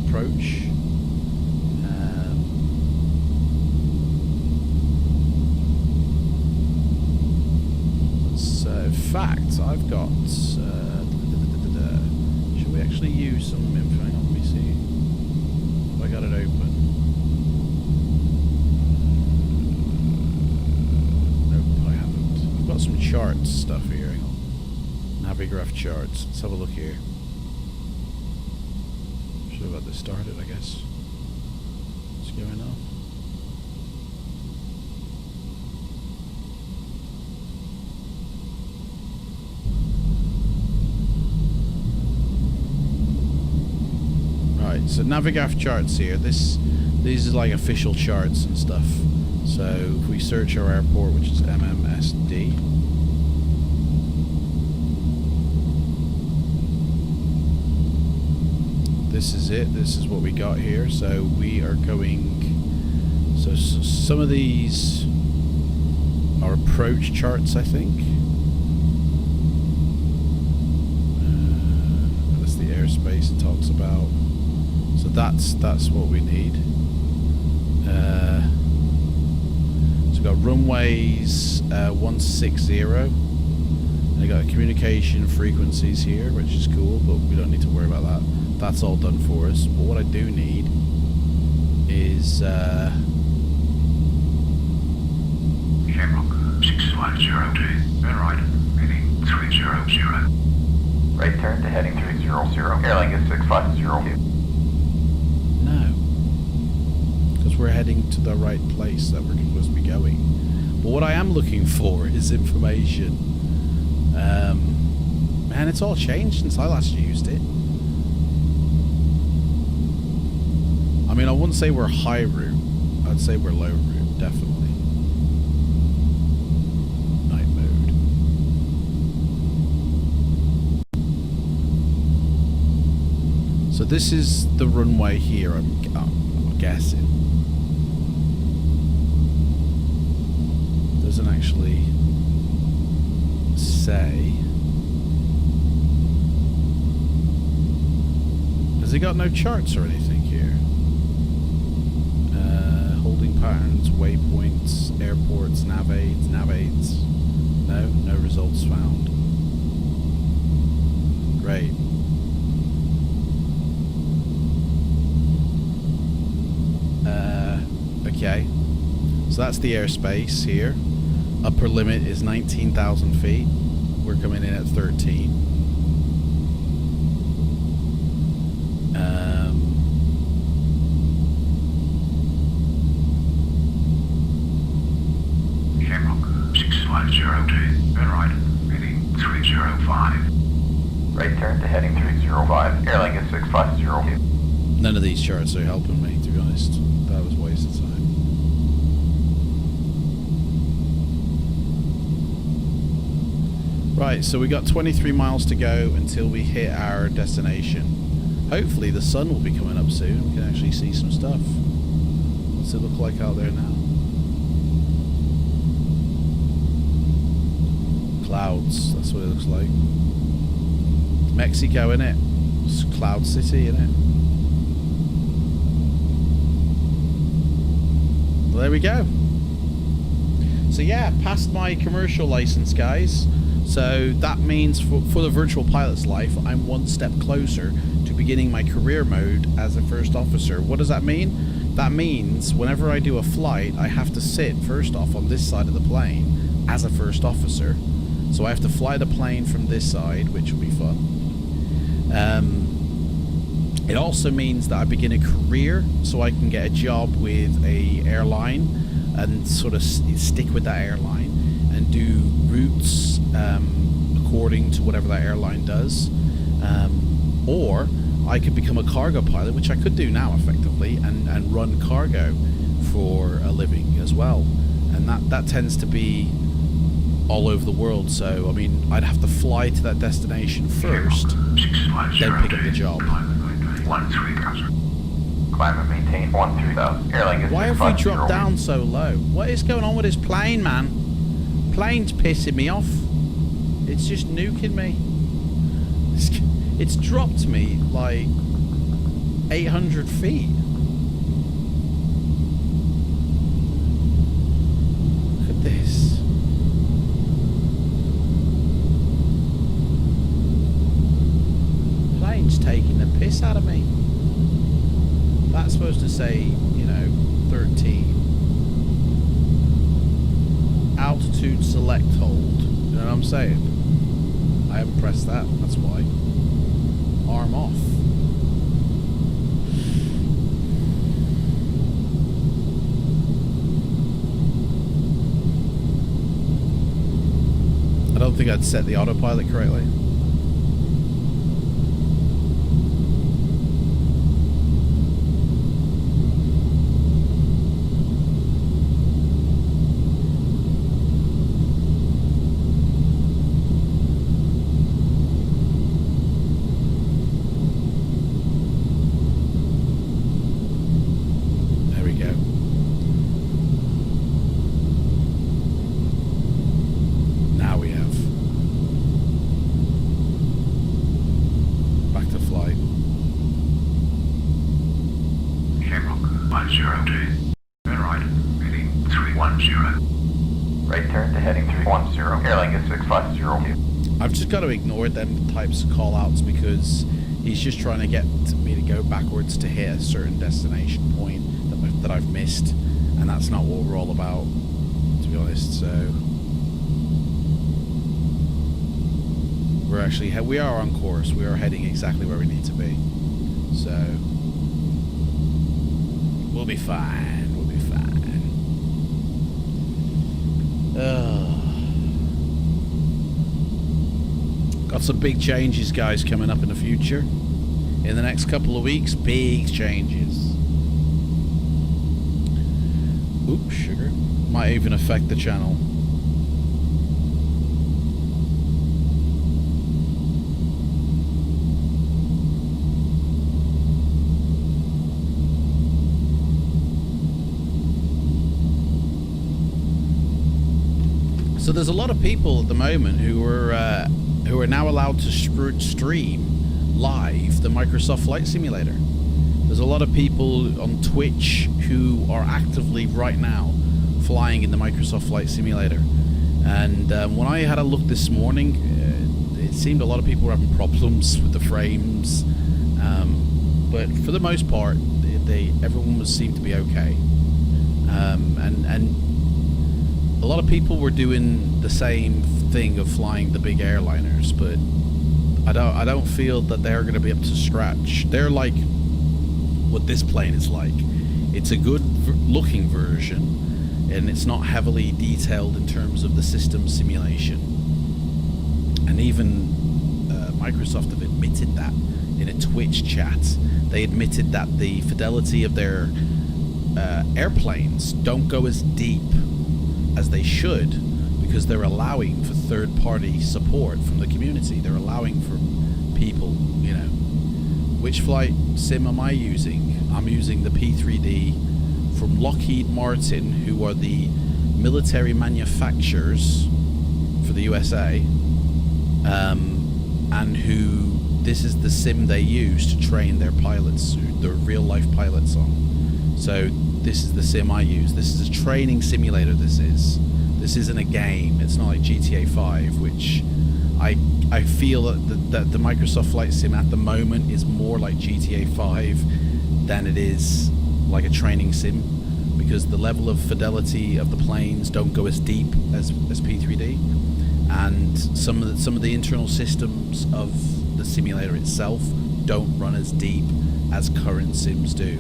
approach. In fact, I've got. Should we actually use some info? Hang on, let me see. Have I got it open? Nope, I haven't. I've got some charts stuff here. Hang on. Navigraph charts. Let's have a look here. Should have got this started, I guess. What's going on? So Navigraph charts here. These are like official charts and stuff. So if we search our airport, which is MMSD, this is it. This is what we got here. So we are going. So some of these are approach charts, I think. That's the airspace it talks about. So that's what we need. So we've got runways 160, and I got communication frequencies here, which is cool, but we don't need to worry about that. That's all done for us. But what I do need is 610T. Turn right, heading 300. Right turn to heading 300. Airline is 6502. No. Because we're heading to the right place that we're supposed to be going. But what I am looking for is information. Man, it's all changed since I last used it. I mean, I wouldn't say we're high route. I'd say we're low route, definitely. Night mode. So this is the runway here, I'm guessing. Doesn't actually say. Has it got no charts or anything here? Holding patterns, waypoints, airports, nav aids. No results found. Great. Okay. So that's the airspace here. Upper limit is 19,000 feet. We're coming in at 13. Shamrock, 610T. Turn right, heading 305. Right turn to heading 305. Airline is 6502. None of these charts are helping me, to be honest. That was a waste of time. Right, so we got 23 miles to go until we hit our destination. Hopefully the sun will be coming up soon. We can actually see some stuff. What's it look like out there now? Clouds, that's what it looks like. Mexico, innit? It's Cloud City, innit? Well, there we go. So yeah, passed my commercial license, guys. So that means for the virtual pilot's life, I'm one step closer to beginning my career mode as a first officer. What does that mean? That means whenever I do a flight, I have to sit first off on this side of the plane as a first officer. So I have to fly the plane from this side, which will be fun. It also means that I begin a career, so I can get a job with a airline and sort of stick with that airline and do routes according to whatever that airline does. Or I could become a cargo pilot, which I could do now effectively, and run cargo for a living as well. And that tends to be all over the world. So, I mean, I'd have to fly to that destination first, then pick up the job. Climb and maintain 13,000. Airline is Why have we dropped down so low? What is going on with this plane, man? Plane's pissing me off. It's just nuking me. It's dropped me like 800 feet. Look at this. Plane's taking the piss out of me. That's supposed to say, you know, 13. Altitude select hold. You know what I'm saying? I haven't pressed that, that's why. Arm off. I don't think I'd set the autopilot correctly. Got to ignore them types of call outs because he's just trying to get me to go backwards to hit a certain destination point that I've missed, and that's not what we're all about, to be honest. So we're actually we are on course. We are heading exactly where we need to be. So we'll be fine. We'll be fine. Got some big changes, guys, coming up in the future. In the next couple of weeks, big changes. Oops, sugar. Might even affect the channel. So there's a lot of people at the moment who are now allowed to stream live the Microsoft Flight Simulator. There's a lot of people on Twitch who are actively right now flying in the Microsoft Flight Simulator. And when I had a look this morning, it seemed a lot of people were having problems with the frames. But for the most part, everyone seemed to be okay. And a lot of people were doing the same thing of flying the big airliners, but I don't feel that they're going to be up to scratch. They're like what this plane is like. It's a good looking version, and it's not heavily detailed in terms of the system simulation. And even Microsoft have admitted that in a Twitch chat. They admitted that the fidelity of their airplanes don't go as deep as they should, because they're allowing for third-party support from the community. They're allowing for people, you know. Which flight sim am I using? I'm using the P3D from Lockheed Martin, who are the military manufacturers for the USA, and who this is the sim they use to train their pilots, their real-life pilots on. So this is the sim I use. This is a training simulator. This isn't a game. It's not like GTA 5, which I feel that the Microsoft Flight Sim at the moment is more like GTA 5 than it is like a training sim, because the level of fidelity of the planes don't go as deep as P3D, and some of the internal systems of the simulator itself don't run as deep as current sims do.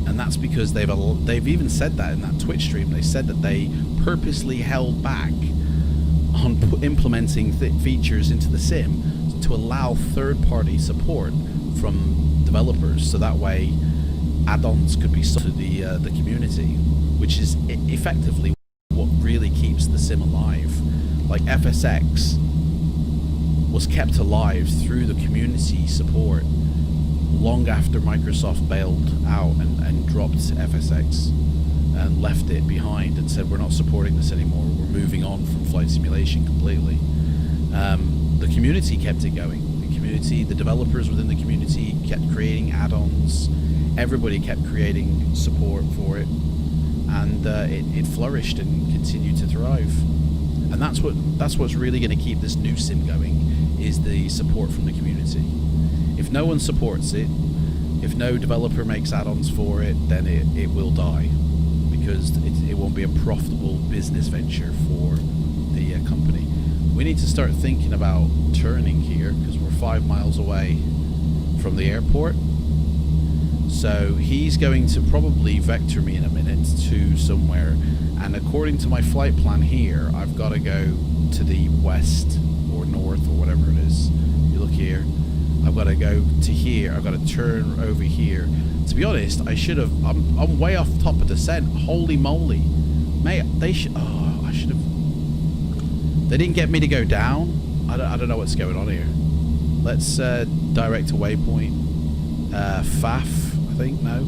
And that's because they've even said that in that Twitch stream. They said that they purposely held back on implementing features into the sim to allow third-party support from developers, so that way add-ons could be sold to the community, which is effectively what really keeps the sim alive. Like FSX was kept alive through the community support long after Microsoft bailed out and dropped FSX and left it behind and said, we're not supporting this anymore, we're moving on from flight simulation completely. The community kept it going. The developers within the community kept creating add-ons. Everybody kept creating support for it, and it flourished and continued to thrive. And that's what's really going to keep this new sim going, is the support from the community. If no one supports it, if no developer makes add-ons for it, then it will die, because it won't be a profitable business venture for the company. We need to start thinking about turning here, because we're 5 miles away from the airport. So he's going to probably vector me in a minute to somewhere, and according to my flight plan here, I've got to go to the west or north or whatever it is. You look here, I've got to go to here, I've got to turn over here. To be honest, I should have, I'm way off the top of descent. Holy moly. Mate, they should, oh, I should have, they didn't get me to go down. I don't know what's going on here. Let's direct a waypoint. FAF, I think, no.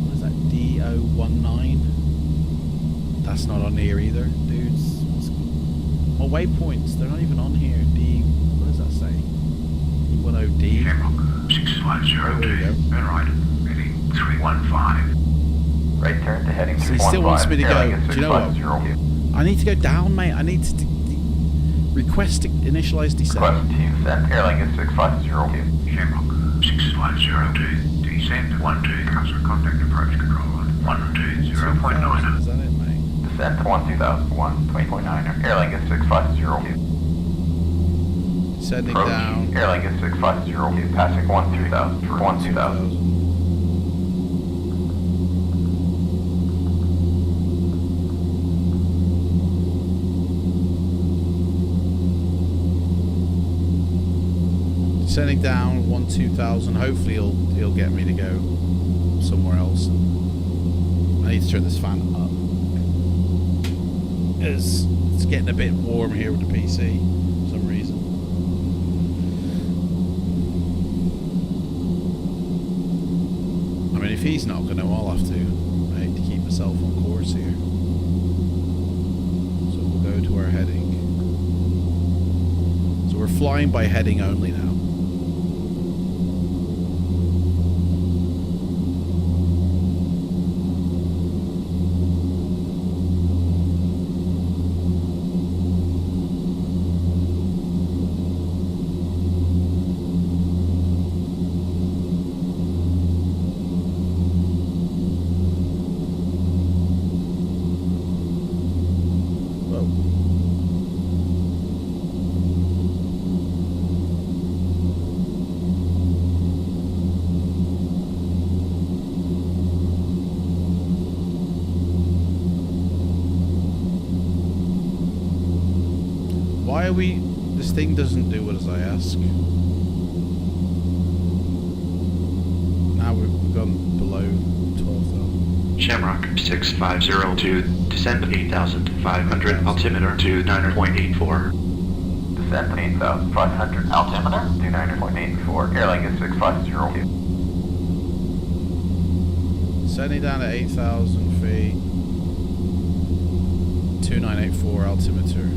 What is that, D019? That's not on here either, dudes. Oh, waypoints, they're not even on here. What does that say? D10D. Shamrock 6102. Turn right, heading 315. Right turn to heading 315. So he still wants me to go. Do you know what? I need to go down, mate. I need to request to initialize descent. Request to descend. Airline is 6502. Shamrock 6102. Descend 12. Customer contact approach control on 120.9. Is that it, mate? Descent 12001, 20.9. Airline is 6502. Descending Approach. down. Airline is 6502. Passing 13000 for 12000. Descending down 2000. Hopefully he'll get me to go somewhere else. I need to turn this fan up. It's getting a bit warm here with the PC for some reason. I mean, if he's not going to, I'll have to. I hate to keep myself on course here. So we'll go to our heading. So we're flying by heading only now. Why are we... This thing doesn't do what as I ask. Now we've gone below 12,000. Shamrock 6502, descend 8,500, altimeter to 9.84. Descent 8,500. Altimeter to 9.84. Airline is 6502. Descending down to 8,000 feet. 2984 altimeter.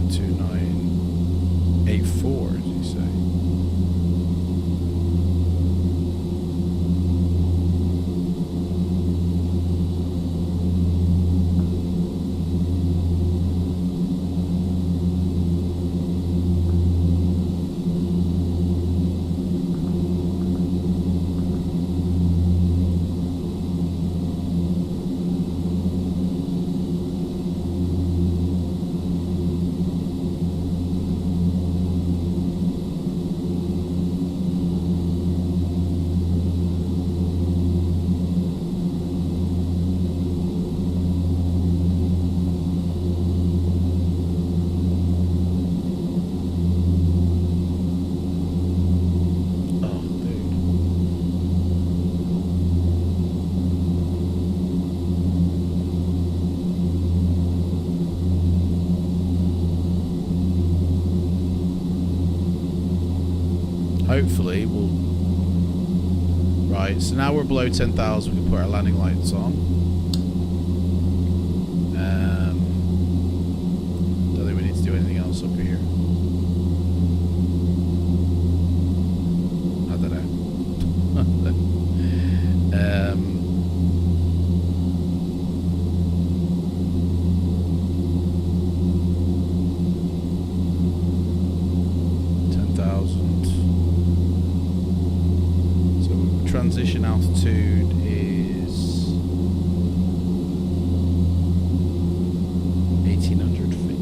2984, did you say? Hopefully we'll... Right, so now we're below 10,000, we can put our landing lights on. Don't think we need to do anything else up here. I don't know. 10,000. Transition altitude is 1,800 feet.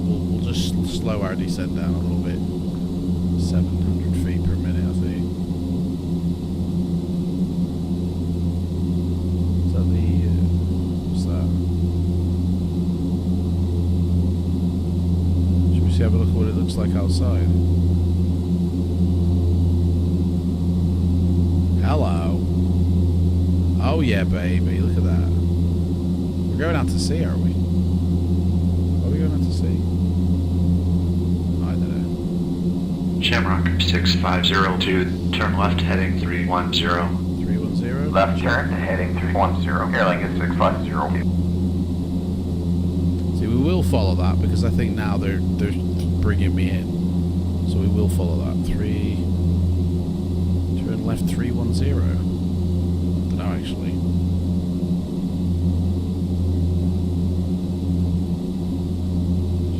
We'll just slow our descent down a little bit. 700 feet per minute, I think. Is that the... what's that? Should we see, have a look at what it looks like outside? Hello. Oh yeah, baby. Look at that. We're going out to sea, are we? Are we going out to sea? I don't know. Shamrock 6502, turn left heading 310. 310? Left turn to heading 310. Airline is 6502. See, we will follow that because I think now they're bringing me in. So we will follow that. Turn left 310. I don't know actually.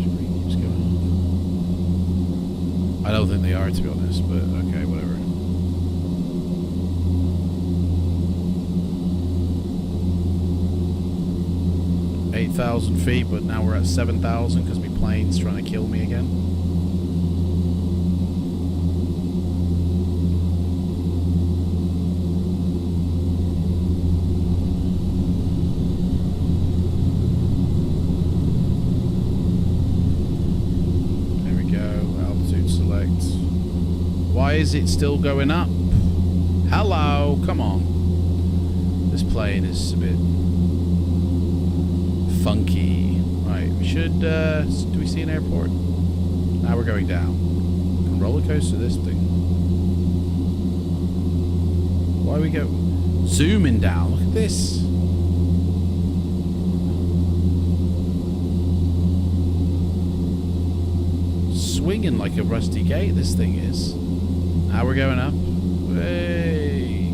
Screen keeps going off. I don't think they are, to be honest, but okay, whatever. 8,000 feet, but now we're at 7,000 because my plane's trying to kill me again. There we go, altitude select. Why is it still going up? Hello, come on. This plane is a bit funky. Right, we should, do we see an airport? Now we're going down. Can roller coaster this thing. Why we go zooming down? Look at this. Swinging like a rusty gate, this thing is. Now we're going up. Hey.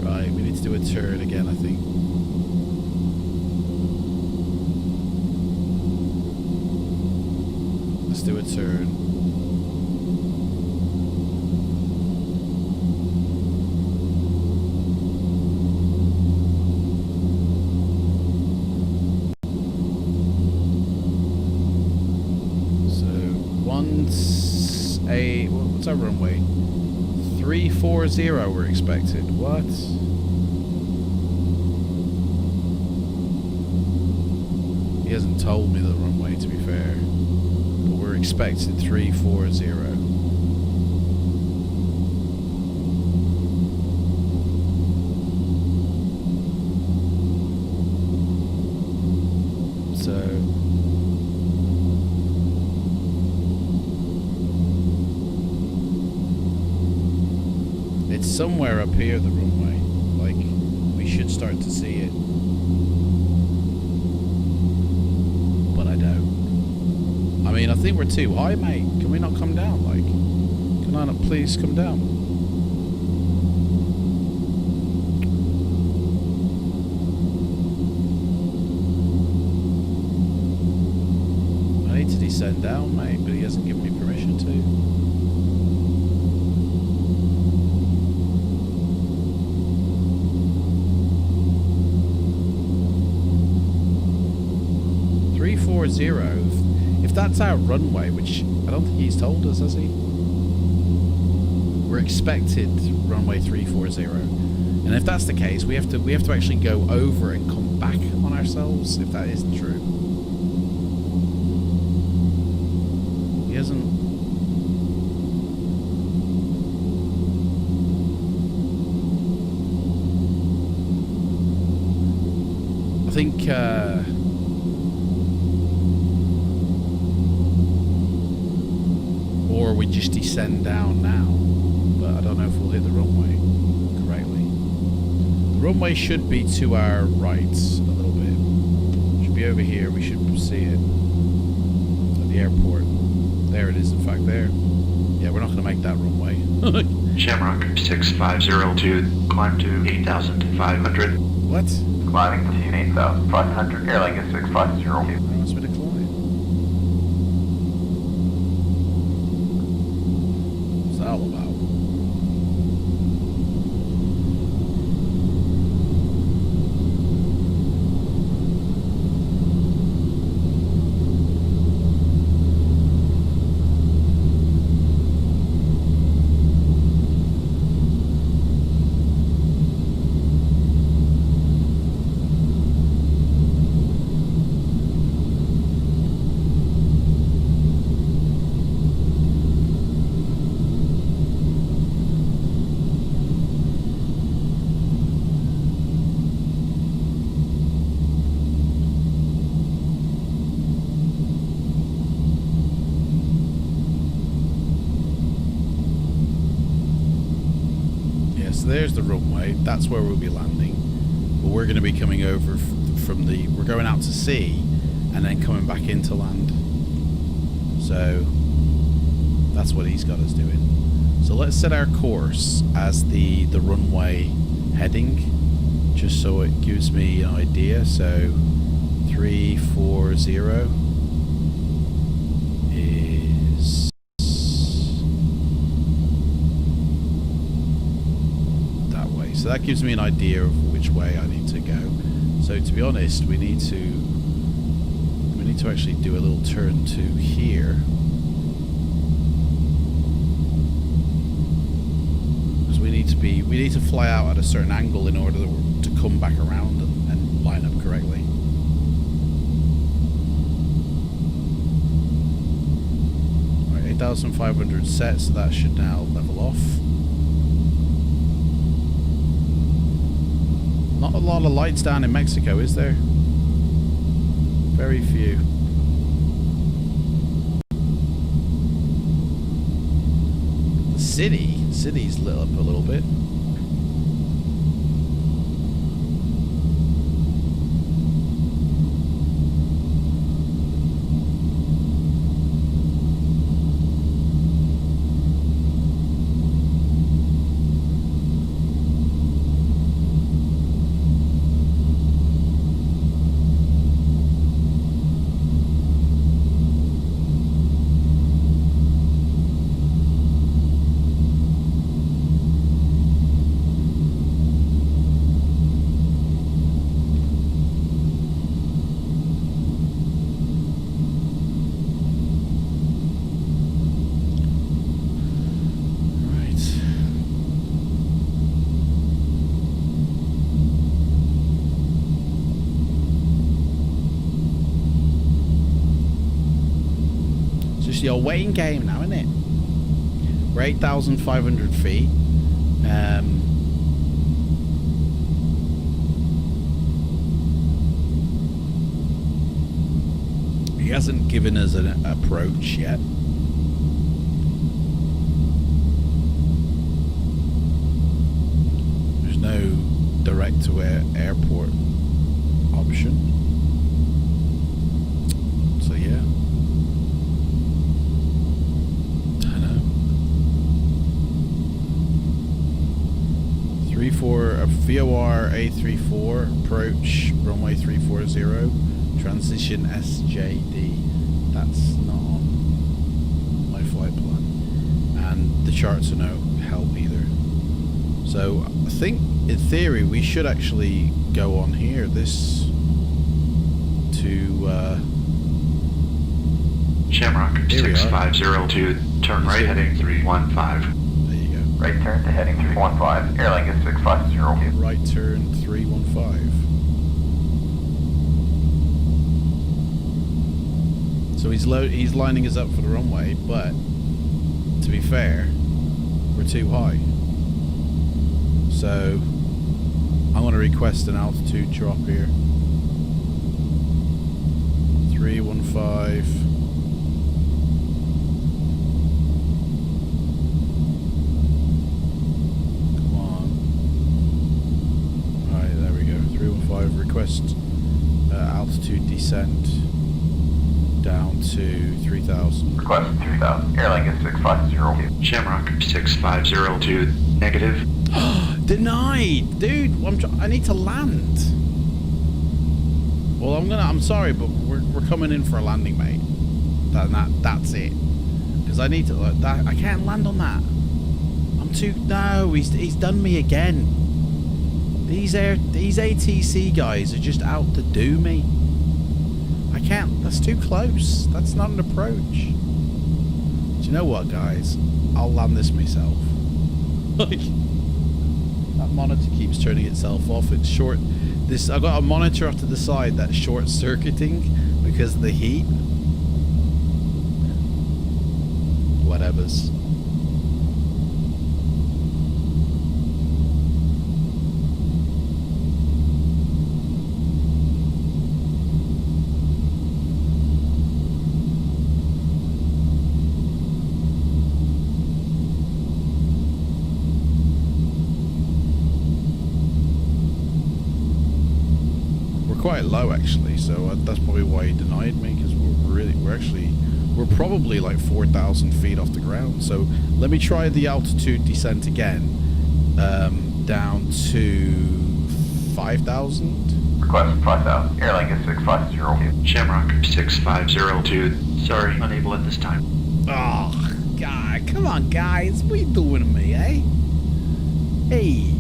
Right, we need to do a turn again, I think. Let's do a turn. What's our runway? 340 we're expected. What? He hasn't told me the runway, to be fair. But we're expected 340. Somewhere up here, the runway. Like, we should start to see it. But I don't. I mean, I think we're too high, mate. Can we not come down? Like, can I not please come down? I need to descend down, mate, but he hasn't given me permission to. 340. If that's our runway, which I don't think he's told us, has he? We're expected runway 340, and if that's the case, we have to actually go over and come back on ourselves. If that isn't true, he hasn't. I think. Or we just descend down now, but I don't know if we'll hit the runway correctly. The runway should be to our right a little bit. Should be over here. We should see it at the airport. There it is. In fact, there. Yeah, we're not going to make that runway. Shamrock 6502, climb to 8,500. What? Climbing to 8,500. Airline is 6502. What's with a climb? All about. There's the runway. That's where we'll be landing. But we're going to be coming over from the... We're going out to sea and then coming back into land. So that's what he's got us doing. So let's set our course as the runway heading, just so it gives me an idea. So 340 is... so that gives me an idea of which way I need to go. So to be honest, we need to actually do a little turn to here. Because we need to fly out at a certain angle in order to come back around and line up correctly. Right, 8,500 set, so that should now level off. Not a lot of lights down in Mexico, is there? Very few. The city's lit up a little bit. Your waiting game now, isn't it? We're 8,500 feet. He hasn't given us an approach yet. There's no direct to airport option. So yeah. 34 VOR A34 approach runway 340 transition SJD. That's not on my flight plan, and the charts are no help either. So I think in theory we should actually go on here. This to Shamrock 6502. Turn right heading 315. Right turn to heading 315. Airline is 650. Right turn 315. So he's lining us up for the runway, but to be fair, we're too high. So I'm going to request an altitude drop here. 315. Request altitude descent down to 3,000. Request 3,000. Airline is 650. Shamrock 6502. Negative. Denied, dude. I need to land. Well, I'm sorry, but we're coming in for a landing, mate. That's it. Because I need to. I can't land on that. I'm too. No, he's done me again. These ATC guys are just out to do me. I can't. That's too close. That's not an approach. Do you know what, guys? I'll land this myself. Like, that monitor keeps turning itself off. It's short. I've got a monitor off to the side that's short circuiting because of the heat. Whatevers. Quite low actually, so that's probably why he denied me, because we're probably like 4,000 feet off the ground. So let me try the altitude descent again, down to 5,000. Request 5,000. Airline is 650. Shamrock 6502. Sorry, unable at this time. Oh God, come on guys, what are you doing to me, eh? Hey.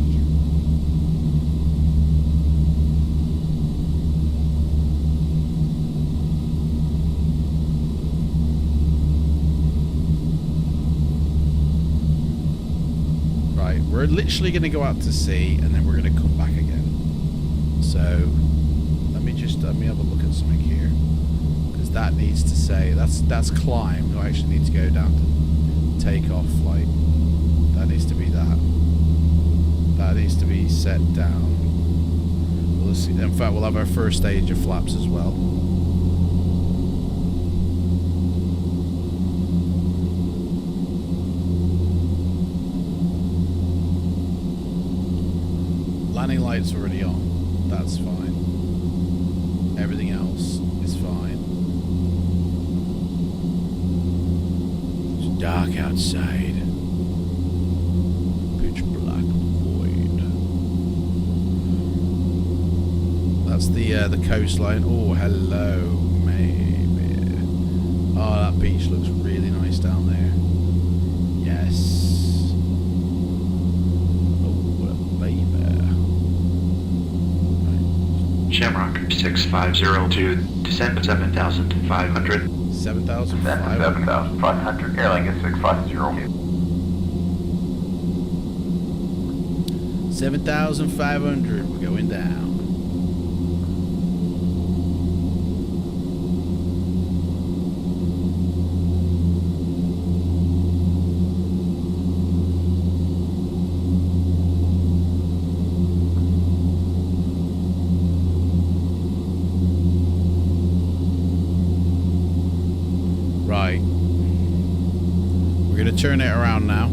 Right, we're literally going to go out to sea and then we're going to come back again. So let me have a look at something here, because that needs to say that's climb. I actually need to go down to takeoff flight. That needs to be that. That needs to be set down. We'll see. In fact, we'll have our first stage of flaps as well. Landing lights already on. That's fine. Everything else is fine. It's dark outside. Pitch black void. That's the coastline. Oh, hello, maybe. Oh, that beach looks really nice down there. Yes. Shamrock 6502, descend 7,500. 7,500. 7,500. Airline is 6502. 7,500. We're going down. Right. We're going to turn it around now.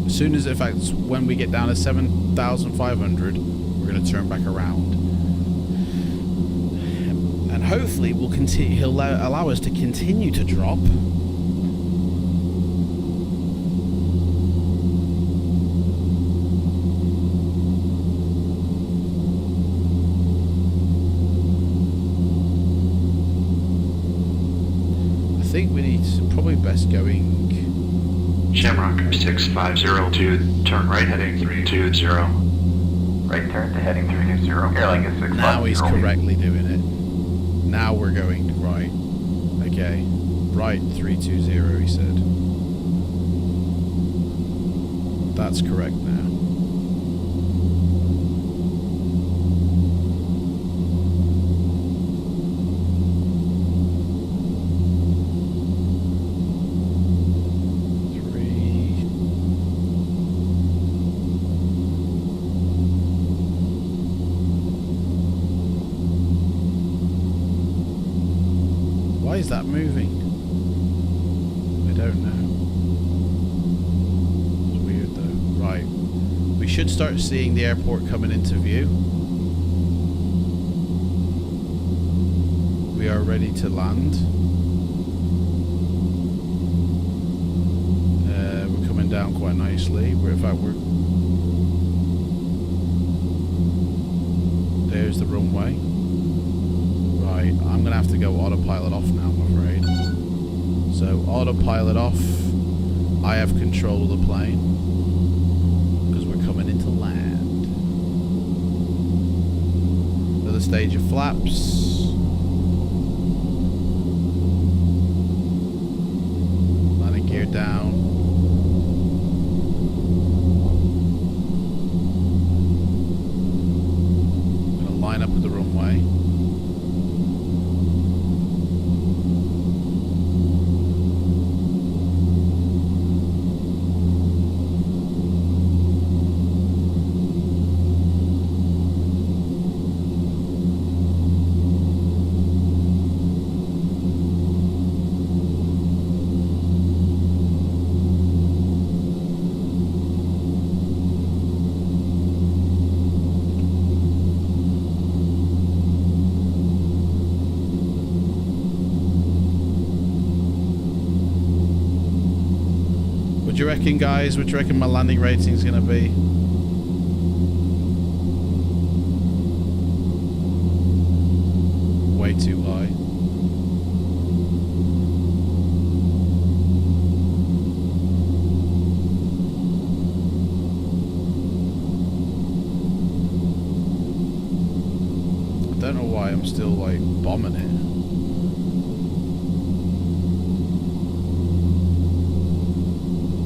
As soon as, in fact, when we get down to 7,500, we're going to turn back around. And hopefully we'll continue, he'll allow us to continue to drop. I think we need to probably best going. Shamrock 6502, turn right heading 320. Right turn to heading 320. Airline is 6502. Now he's correctly doing it. Now we're going right. Okay. Right 320, he said. That's correct now. Why is that moving? I don't know. It's weird though. Right. We should start seeing the airport coming into view. We are ready to land. We're coming down quite nicely. In fact, there's the runway. Right, I'm going to have to go autopilot off now, I'm afraid. So, autopilot off. I have control of the plane. Because we're coming into land. Another stage of flaps. Landing gear down. I'm going to line up with the runway. What do you reckon, guys? What do you reckon my landing rating is going to be? Way too high. don't know why I'm still like bombing it.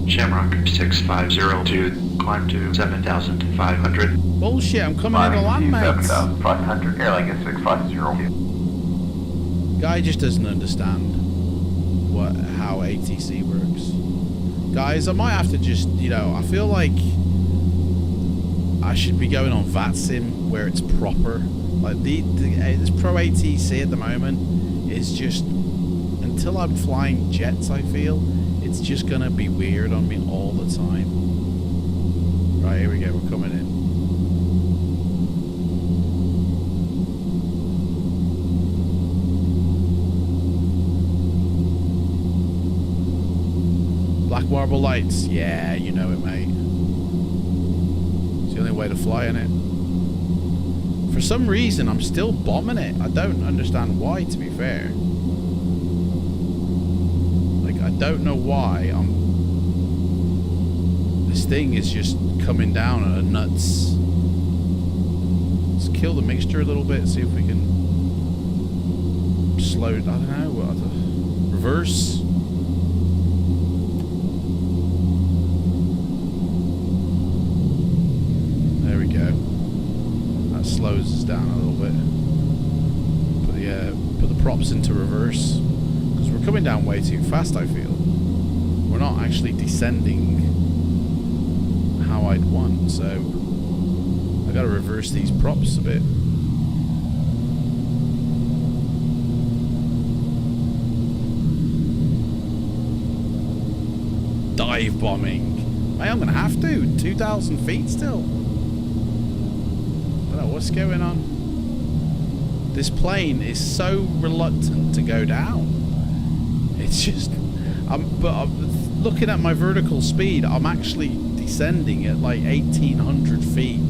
Shamrock 6502, climb to 7,500. Bullshit, I'm coming in to land, mates. 7,500, airline is 6502. Guy just doesn't understand how ATC works. Guys, I might have to just, you know, I feel like I should be going on VATSIM where it's proper. Like this Pro ATC at the moment is just, until I'm flying jets, I feel it's just gonna be weird on me all the time. Right, here we go, we're coming in. Black marble lights, yeah, you know it, mate. It's the only way to fly in it. For some reason, I'm still bombing it. I don't understand why, to be fair. Like, I don't know why this thing is just coming down at a nuts. Let's kill the mixture a little bit, see if we can slow it. I don't know, reverse. There we go. That slows us down a little bit. Put the props into reverse, because we're coming down way too fast, I feel. We're not actually descending how I'd want, so I gotta reverse these props a bit. Dive bombing. Hey, I'm gonna have to. 2,000 feet still. I don't know what's going on. This plane is so reluctant to go down. It's just, I'm looking at my vertical speed. I'm actually descending at like 1,800 feet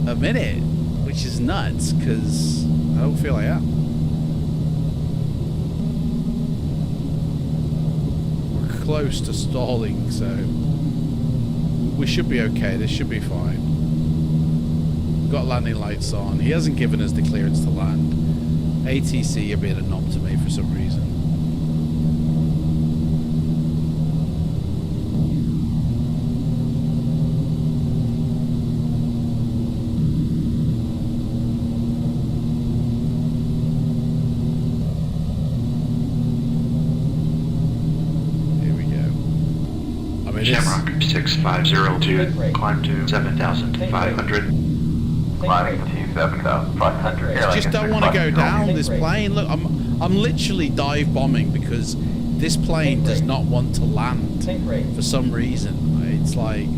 a minute, which is nuts because I don't feel I am. We're close to stalling, so we should be okay. This should be fine. Got landing lights on. He hasn't given us the clearance to land. ATC are being a knob to me for some reason. Here we go. I mean, Shamrock 6502, climb to 7,500. Climbing to 7,500. I just don't want to go down this plane. Look, I'm literally dive bombing because this plane does not want to land for some reason. It's like,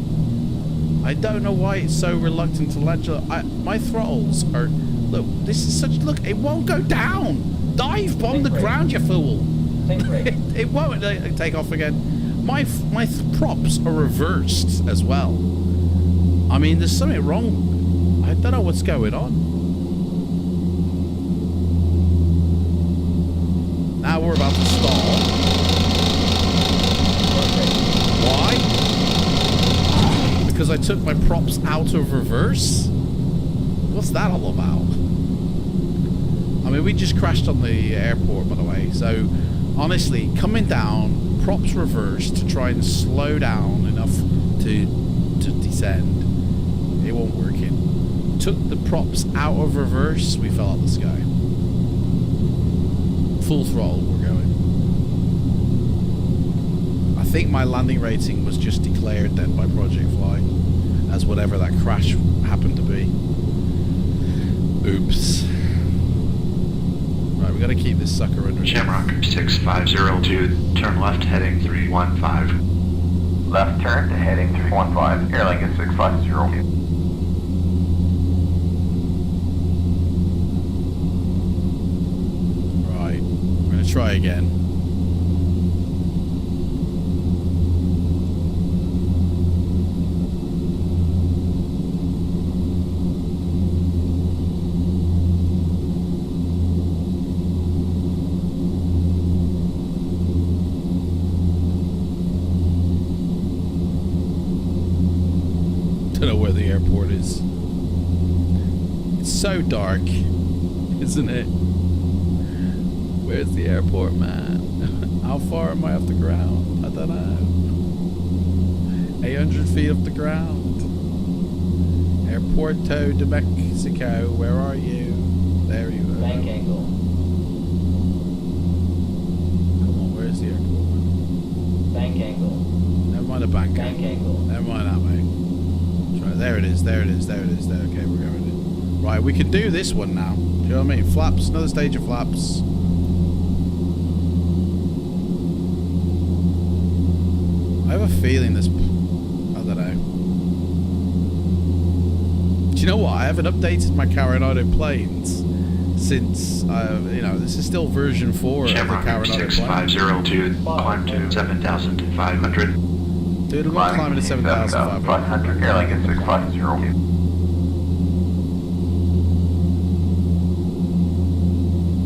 I don't know why it's so reluctant to land. My throttles are, look, this is such, look, it won't go down. Dive bomb the ground, you fool. It won't take off again. My props are reversed as well. I mean, there's something wrong. I don't know what's going on. Now we're about to stall. Why? Because I took my props out of reverse? What's that all about? I mean, we just crashed on the airport, by the way. So, honestly, coming down, props reversed to try and slow down enough to descend. It won't work in. Took the props out of reverse, we fell out the sky. Full throttle, we're going. I think my landing rating was just declared then by Project Fly as whatever that crash happened to be. Oops. Right, we gotta keep this sucker under. Shamrock 6502, turn left heading 315. Left turn to heading 315. Airline is 6502. Try again. Don't know where the airport is. It's so dark. isn't it? Where's the airport, man? How far am I off the ground? I don't know. 800 feet off the ground. Airporto de Mexico, where are you? There you are. Bank angle. Come on, where's the airport? Bank angle. Never mind the bank angle. Never mind that, mate. Right, there it is, there it is, there it is. There. Okay, we're going in. Right, we can do this one now. Do you know what I mean? Flaps, another stage of flaps. I have a feeling this... I don't know. Do you know what? I haven't updated my Coronado planes since, you know, this is still version 4 of the Coronado plane. 6502, climb to 7,500. Dude, I'm not climbing to 7,500. Airlink at 6502.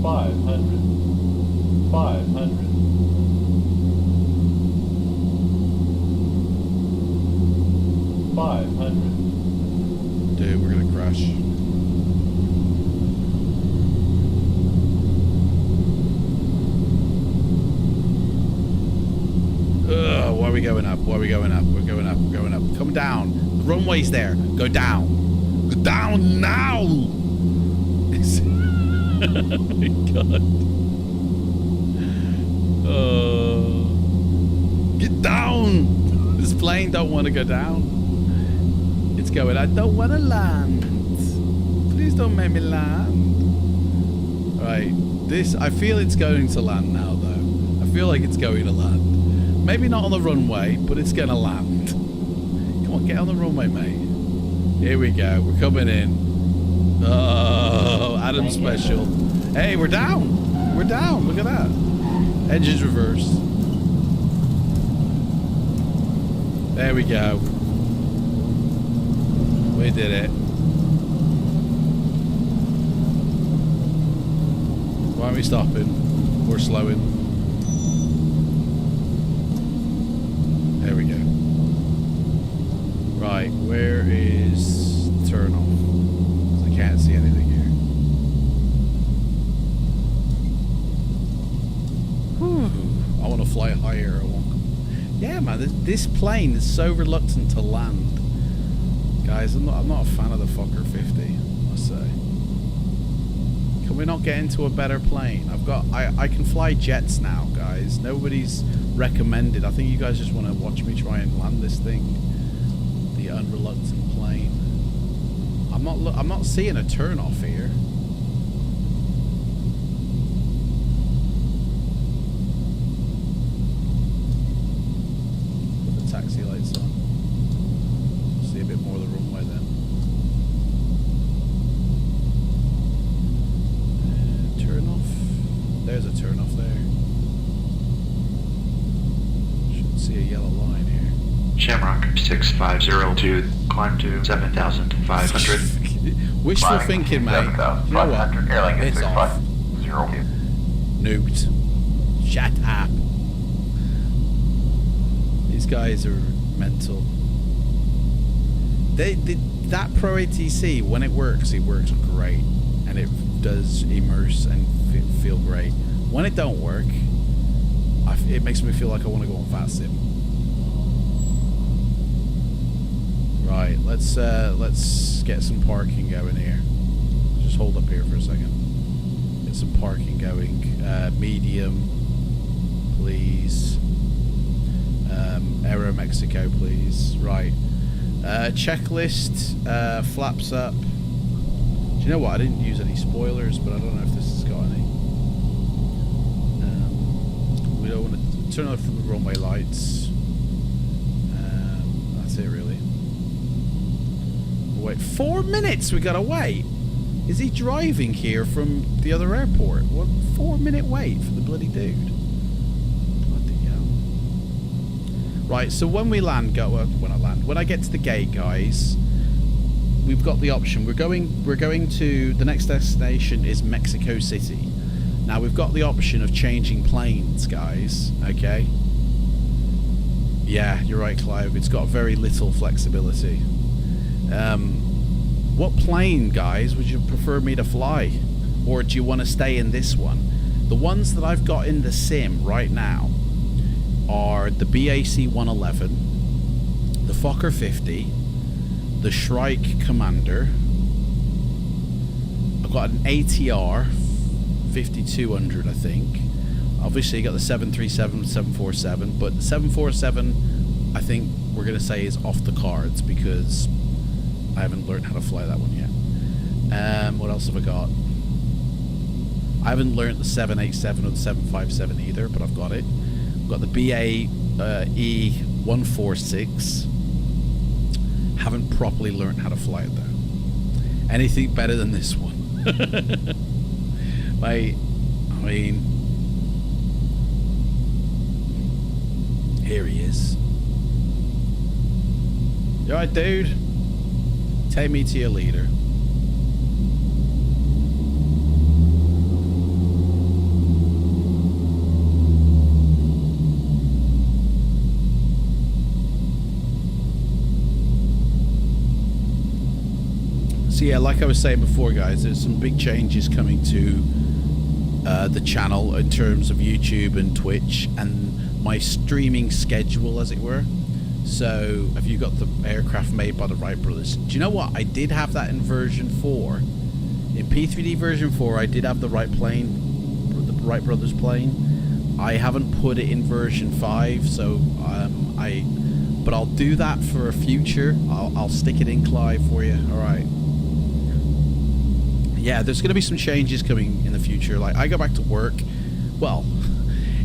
500. 500. 500. Dude, we're gonna crash. Ugh, why are we going up? Why are we going up? We're going up, we're going up. Come down. The runway's there. Go down. Go down now! Oh my god. Get down! This plane don't want to go down. It's going, I don't want to land. Please don't make me land. Right, this, I feel it's going to land now though. I feel like it's going to land. Maybe not on the runway, but it's going to land. Come on, get on the runway, mate. Here we go, we're coming in. Oh, Adam special. Hey, we're down. We're down, look at that. Engines reversed. There we go. We did it. Why aren't we stopping? We're slowing. There we go. Right, where is turn off? I can't see anything here. Whew. I want to fly higher. I want. Yeah, man, this plane is so reluctant to land. Guys, I'm not a fan of the Fokker 50, I must say. Can we not get into a better plane? I can fly jets now, guys. Nobody's recommended. I think you guys just want to watch me try and land this thing. The unreluctant plane. I'm not seeing a turn off here. Put the taxi lights on. See a bit more of the runway then. Turn off. There's a turn off there. Should see a yellow line here. Shamrock 6502, climb to 7,500. Wishful thinking, mate. You know what? Airlink at It's off. 6502. Nuked. Shut up. These guys are mental. That Pro ATC, when it works great, and it does immerse and feel great. When it don't work, it makes me feel like I want to go on Fat Sim. Right, let's get some parking going here. Just hold up here for a second. Get some parking going. Medium, please. Aero Mexico, please. Right. Checklist, flaps up. Do you know what? I didn't use any spoilers, but I don't know if this has got any. We don't want to turn off the runway lights. That's it, really. Wait, 4 minutes we gotta wait. Is he driving here from the other airport? What 4-minute wait for the bloody dude? Bloody hell. Right, so when we land, when I get to the gate, guys, we've got the option. We're going to the next destination is Mexico City. Now we've got the option of changing planes, guys. Okay. Yeah, you're right, Clive. It's got very little flexibility. What plane, guys, would you prefer me to fly? or do you want to stay in this one? The ones that I've got in the sim right now are the BAC 111, the Fokker 50, the Shrike Commander. I've got an ATR 5200, I think. Obviously, you got the 737, 747, but the 747, I think we're going to say is off the cards because I haven't learned how to fly that one yet. What else have I got? I haven't learned the 787 or the 757 either, but I've got it. I've got the BAE 146. Haven't properly learned how to fly it though. Anything better than this one? I mean, here he is. You alright, dude? Take me to your leader. So yeah, like I was saying before, guys, there's some big changes coming to the channel in terms of YouTube and Twitch and my streaming schedule, as it were. So, have you got the aircraft made by the Wright brothers? Do you know what? I did have that in version 4. In P3D version 4, I did have the Wright Wright brothers plane. I haven't put it in version 5, so but I'll do that for a future. I'll stick it in, Clive, for you. All right. Yeah, there's going to be some changes coming in the future. Like, I go back to work. Well,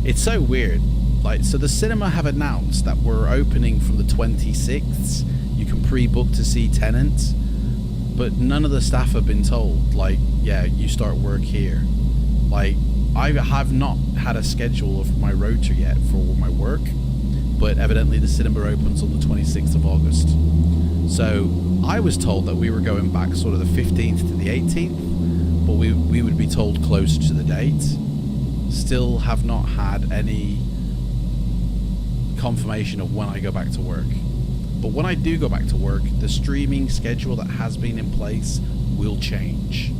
it's so weird. Like, so the cinema have announced that we're opening from the 26th. You can pre-book to see Tenet, but none of the staff have been told, like, yeah, you start work here. Like, I have not had a schedule of my rota yet for my work, but evidently the cinema opens on the 26th of August. So I was told that we were going back sort of the 15th to the 18th, but we would be told closer to the date. Still have not had any confirmation of when I go back to work. But when I do go back to work, the streaming schedule that has been in place will change.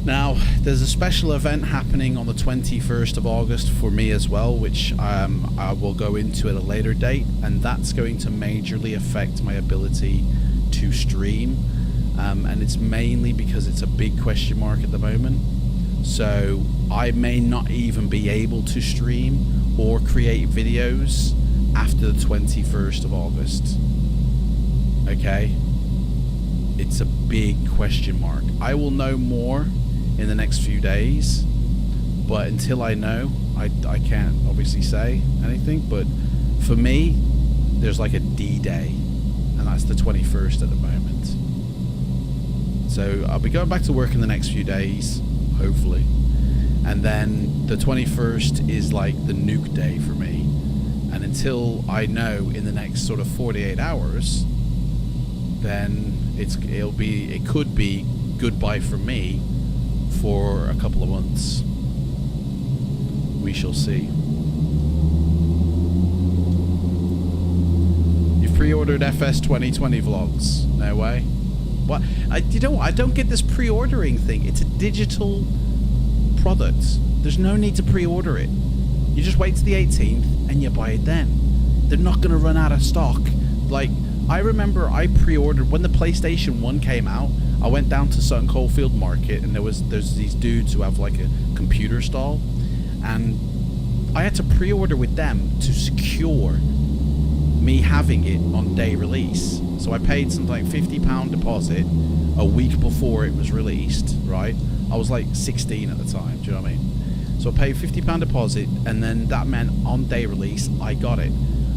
Now, there's a special event happening on the 21st of August for me as well, which I will go into at a later date, and that's going to majorly affect my ability to stream, and it's mainly because it's a big question mark at the moment. So I may not even be able to stream or create videos after the 21st of August. Okay? It's a big question mark. I will know more in the next few days, but until I know, I can't obviously say anything. But for me, there's like a D-Day, and that's the 21st at the moment. So I'll be going back to work in the next few days, hopefully, and then the 21st is like the nuke day for me. And until I know in the next sort of 48 hours, then it could be goodbye from me for a couple of months. We shall see. You've pre-ordered FS 2020 vlogs? No way. What? I don't get this pre-ordering thing. It's a digital product. There's no need to pre-order it. You just wait to the 18th and you buy it then. They're not going to run out of stock. Like, I remember I pre-ordered when the PlayStation 1 came out. I went down to Sutton Coldfield Market, and there's these dudes who have like a computer stall, and I had to pre-order with them to secure me having it on day release. So I paid something like £50 deposit a week before it was released, right? I was like 16 at the time, do you know what I mean? So I paid £50 deposit, and then that meant on day release I got it.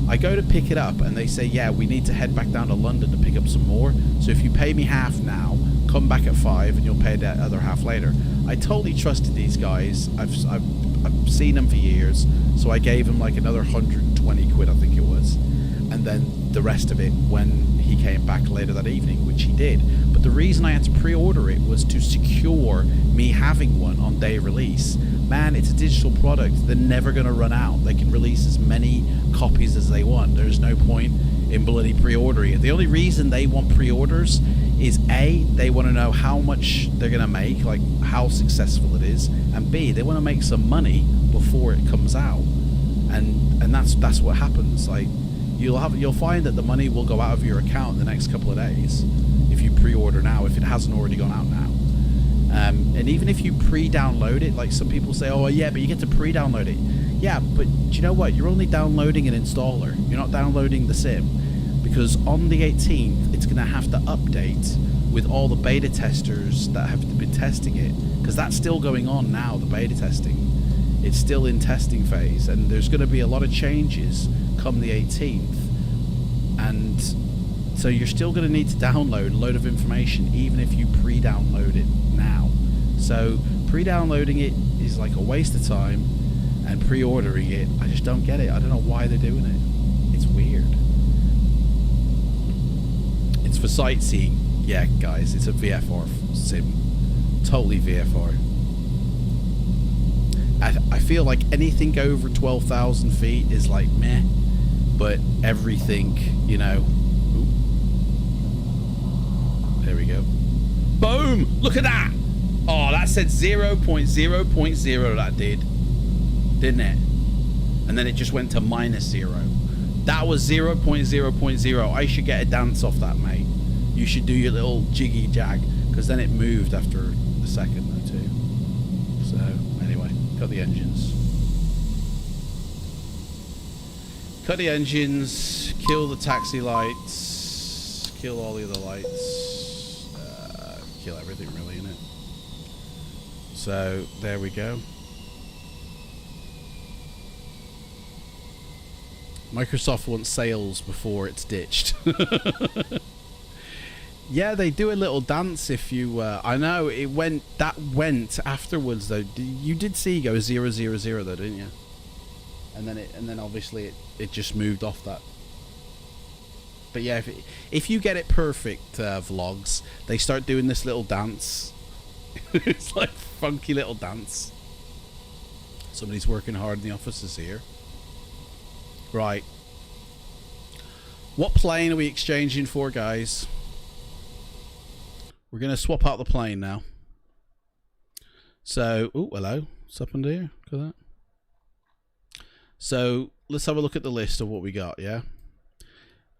I go to pick it up and they say, yeah, we need to head back down to London to pick up some more. So if you pay me half now, come back at 5 and you'll pay the other half later. I totally trusted these guys. I've seen them for years. So I gave him like another 120 quid, I think it was. And then the rest of it when he came back later that evening, which he did. But the reason I had to pre-order it was to secure me having one on day release. Man, it's a digital product. They're never going to run out. They can release as many copies as they want. There's no point in bloody pre-ordering it. The only reason they want pre-orders is A, they want to know how much they're going to make, like how successful it is, and B, they want to make some money before it comes out. And that's what happens. Like you'll find that the money will go out of your account in the next couple of days if you pre-order now, if it hasn't already gone out now. And even if you pre-download it, like some people say, oh yeah, but you get to pre-download it. Yeah, but do you know what? You're only downloading an installer. You're not downloading the sim, because on the 18th, it's going to have to update with all the beta testers that have been testing it, because that's still going on now, the beta testing. It's still in testing phase, and there's going to be a lot of changes come the 18th. And so you're still going to need to download a load of information, even if you pre-download it now. So pre-downloading it is like a waste of time, and pre-ordering it, I just don't get it. I don't know why they're doing it. It's weird. It's for sightseeing. Yeah, guys, it's a VFR sim. Totally VFR. I feel like anything over 12,000 feet is like meh, but everything, you know. Ooh. There we go. Boom! Look at that! Oh, that said 0.0.0, that did. Didn't it? And then it just went to -0. That was 0.0.0. I should get a dance off that, mate. You should do your little jiggy jag, because then it moved after a second or two. So, anyway, cut the engines. Cut the engines, kill the taxi lights, kill all the other lights, kill everything really in it. So, there we go. Microsoft wants sales before it's ditched. Yeah, they do a little dance if you... I know, that went afterwards, though. You did see it go 000, though, didn't you? And then obviously it just moved off that. But yeah, if you get it perfect, vlogs, they start doing this little dance. It's like funky little dance. Somebody's working hard in the offices here. Right. What plane are we exchanging for, guys? We're going to swap out the plane now. So, oh, hello. What's up under here? Look at that. So, let's have a look at the list of what we got, yeah?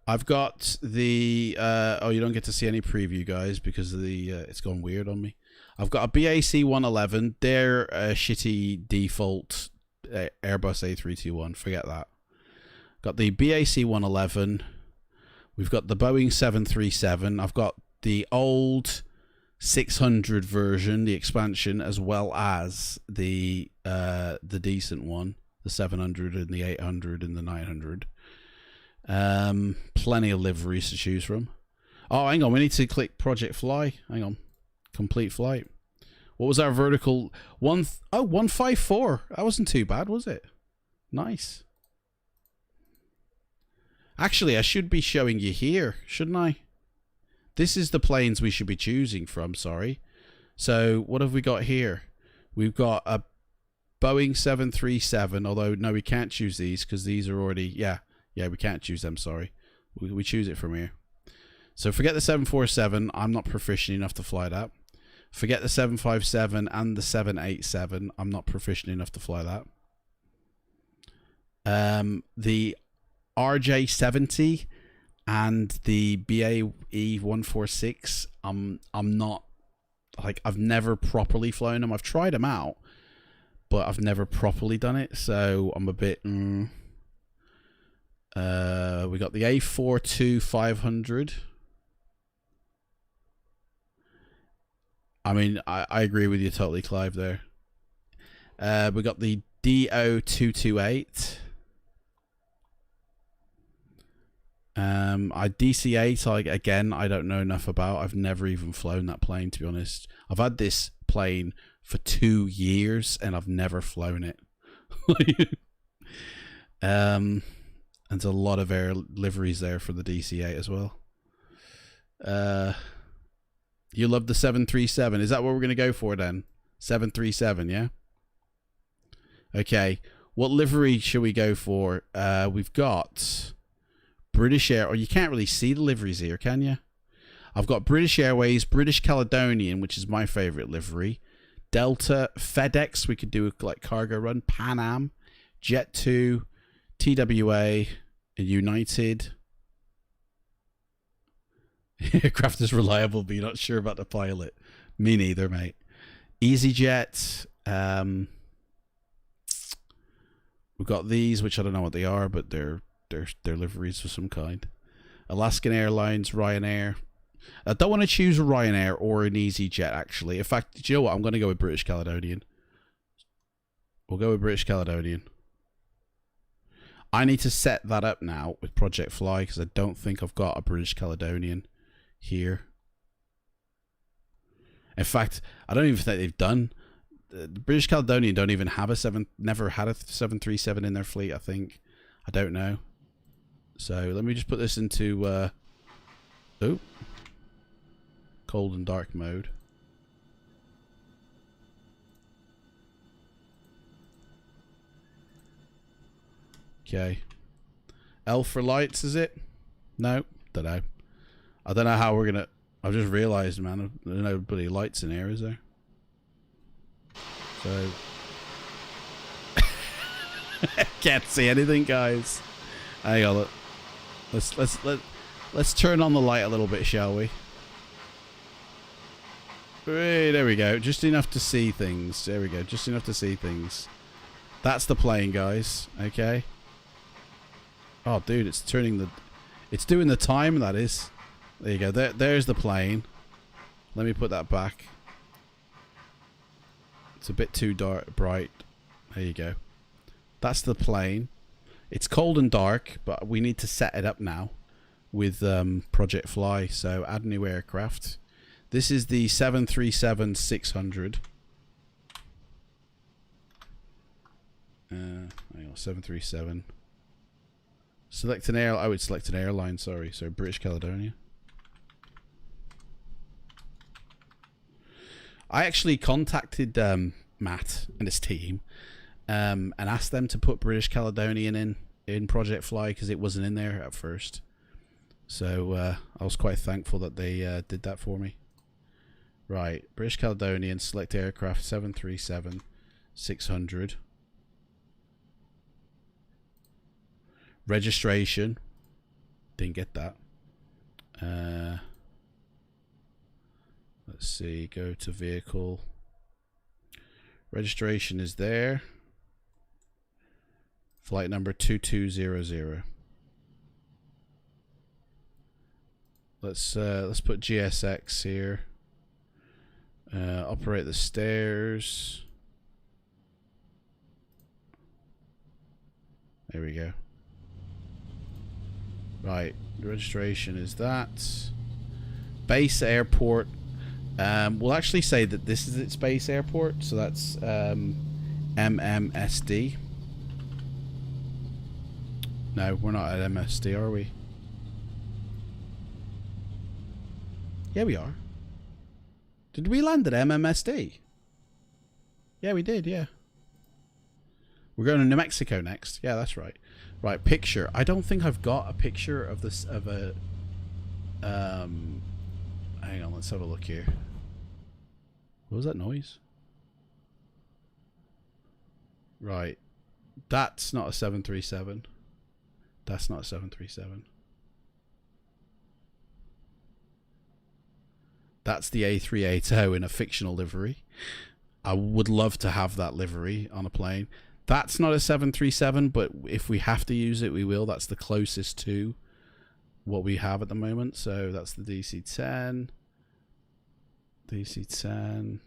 I've got the... oh, you don't get to see any preview, guys, because of the... it's gone weird on me. I've got a BAC 111. They're a shitty default Airbus A321. Forget that. Got the BAC 111. We've got the Boeing 737. I've got the old 600 version, the expansion, as well as the decent one, the 700 and the 800 and the 900. Plenty of liveries to choose from. Oh, hang on, we need to click Project Fly. Hang on, complete flight. What was our vertical? 154. That wasn't too bad, was it? Nice. Actually, I should be showing you here, shouldn't I? This is the planes we should be choosing from, sorry. So, what have we got here? We've got a Boeing 737, although, no, we can't choose these because these are already... Yeah, we can't choose them, sorry. We choose it from here. So, forget the 747. I'm not proficient enough to fly that. Forget the 757 and the 787. I'm not proficient enough to fly that. The RJ70 and the BAE 146, I'm not, like, I've never properly flown them. I've tried them out, but I've never properly done it, so I'm a bit we got the A42500. I mean, I agree with you totally, Clive, there. We got the DO228. DC-8, again, I don't know enough about. I've never even flown that plane, to be honest. I've had this plane for 2 years and I've never flown it. And there's a lot of air liveries there for the DC-8 as well. You love the 737. Is that what we're going to go for then? 737, yeah? Okay. What livery should we go for? We've got British Air, or you can't really see the liveries here, can you? I've got British Airways, British Caledonian, which is my favorite livery, Delta, FedEx, we could do a like cargo run, Pan Am, Jet2, TWA, and United. Aircraft is reliable, but you're not sure about the pilot. Me neither, mate. EasyJet. We've got these, which I don't know what they are, but they're liveries of some kind. Alaskan Airlines, Ryanair. I don't want to choose a Ryanair or an EasyJet, actually. In fact, do you know what? I'm going to go with British Caledonian. We'll go with British Caledonian. I need to set that up now with Project Fly because I don't think I've got a British Caledonian here. In fact, I don't even think they've done. The British Caledonian don't even have never had a 737 in their fleet, I think. I don't know. So let me just put this into cold and dark mode. Okay. L for lights, is it? No, don't know. I don't know how we're gonna. I've just realised, man. There's no bloody lights in here, is there? So can't see anything, guys. Hang on. Let's turn on the light a little bit, shall we? Hey, there we go. Just enough to see things. There we go. Just enough to see things. That's the plane, guys. Okay. Oh, dude, it's turning the. It's doing the time. That is. There you go. There's the plane. Let me put that back. It's a bit too bright. There you go. That's the plane. It's cold and dark, but we need to set it up now with Project Fly. So add new aircraft. This is the 737-600. Hang on, 737. Select an air. I would select an airline. Sorry, so British Caledonia. I actually contacted Matt and his team and asked them to put British Caledonian in Project Fly because it wasn't in there at first. So I was quite thankful that they did that for me. Right, British Caledonian, select aircraft 737-600. Registration. Didn't get that. Let's see, go to vehicle. Registration is there. Flight number 2200. Let's put GSX here. Operate the stairs. There we go. Right, the registration is that. Base airport. We'll actually say that this is its base airport, so that's MMSD. No, we're not at MSD, are we? Yeah, we are. Did we land at MMSD? Yeah, we did, yeah. We're going to New Mexico next. Yeah, that's right. Right, picture. I don't think I've got a picture of this, of a... hang on, let's have a look here. What was that noise? Right. That's not a 737. That's not a 737. That's the A380 in a fictional livery. I would love to have that livery on a plane. That's not a 737, but if we have to use it, we will. That's the closest to what we have at the moment. So that's the DC-10. DC-10.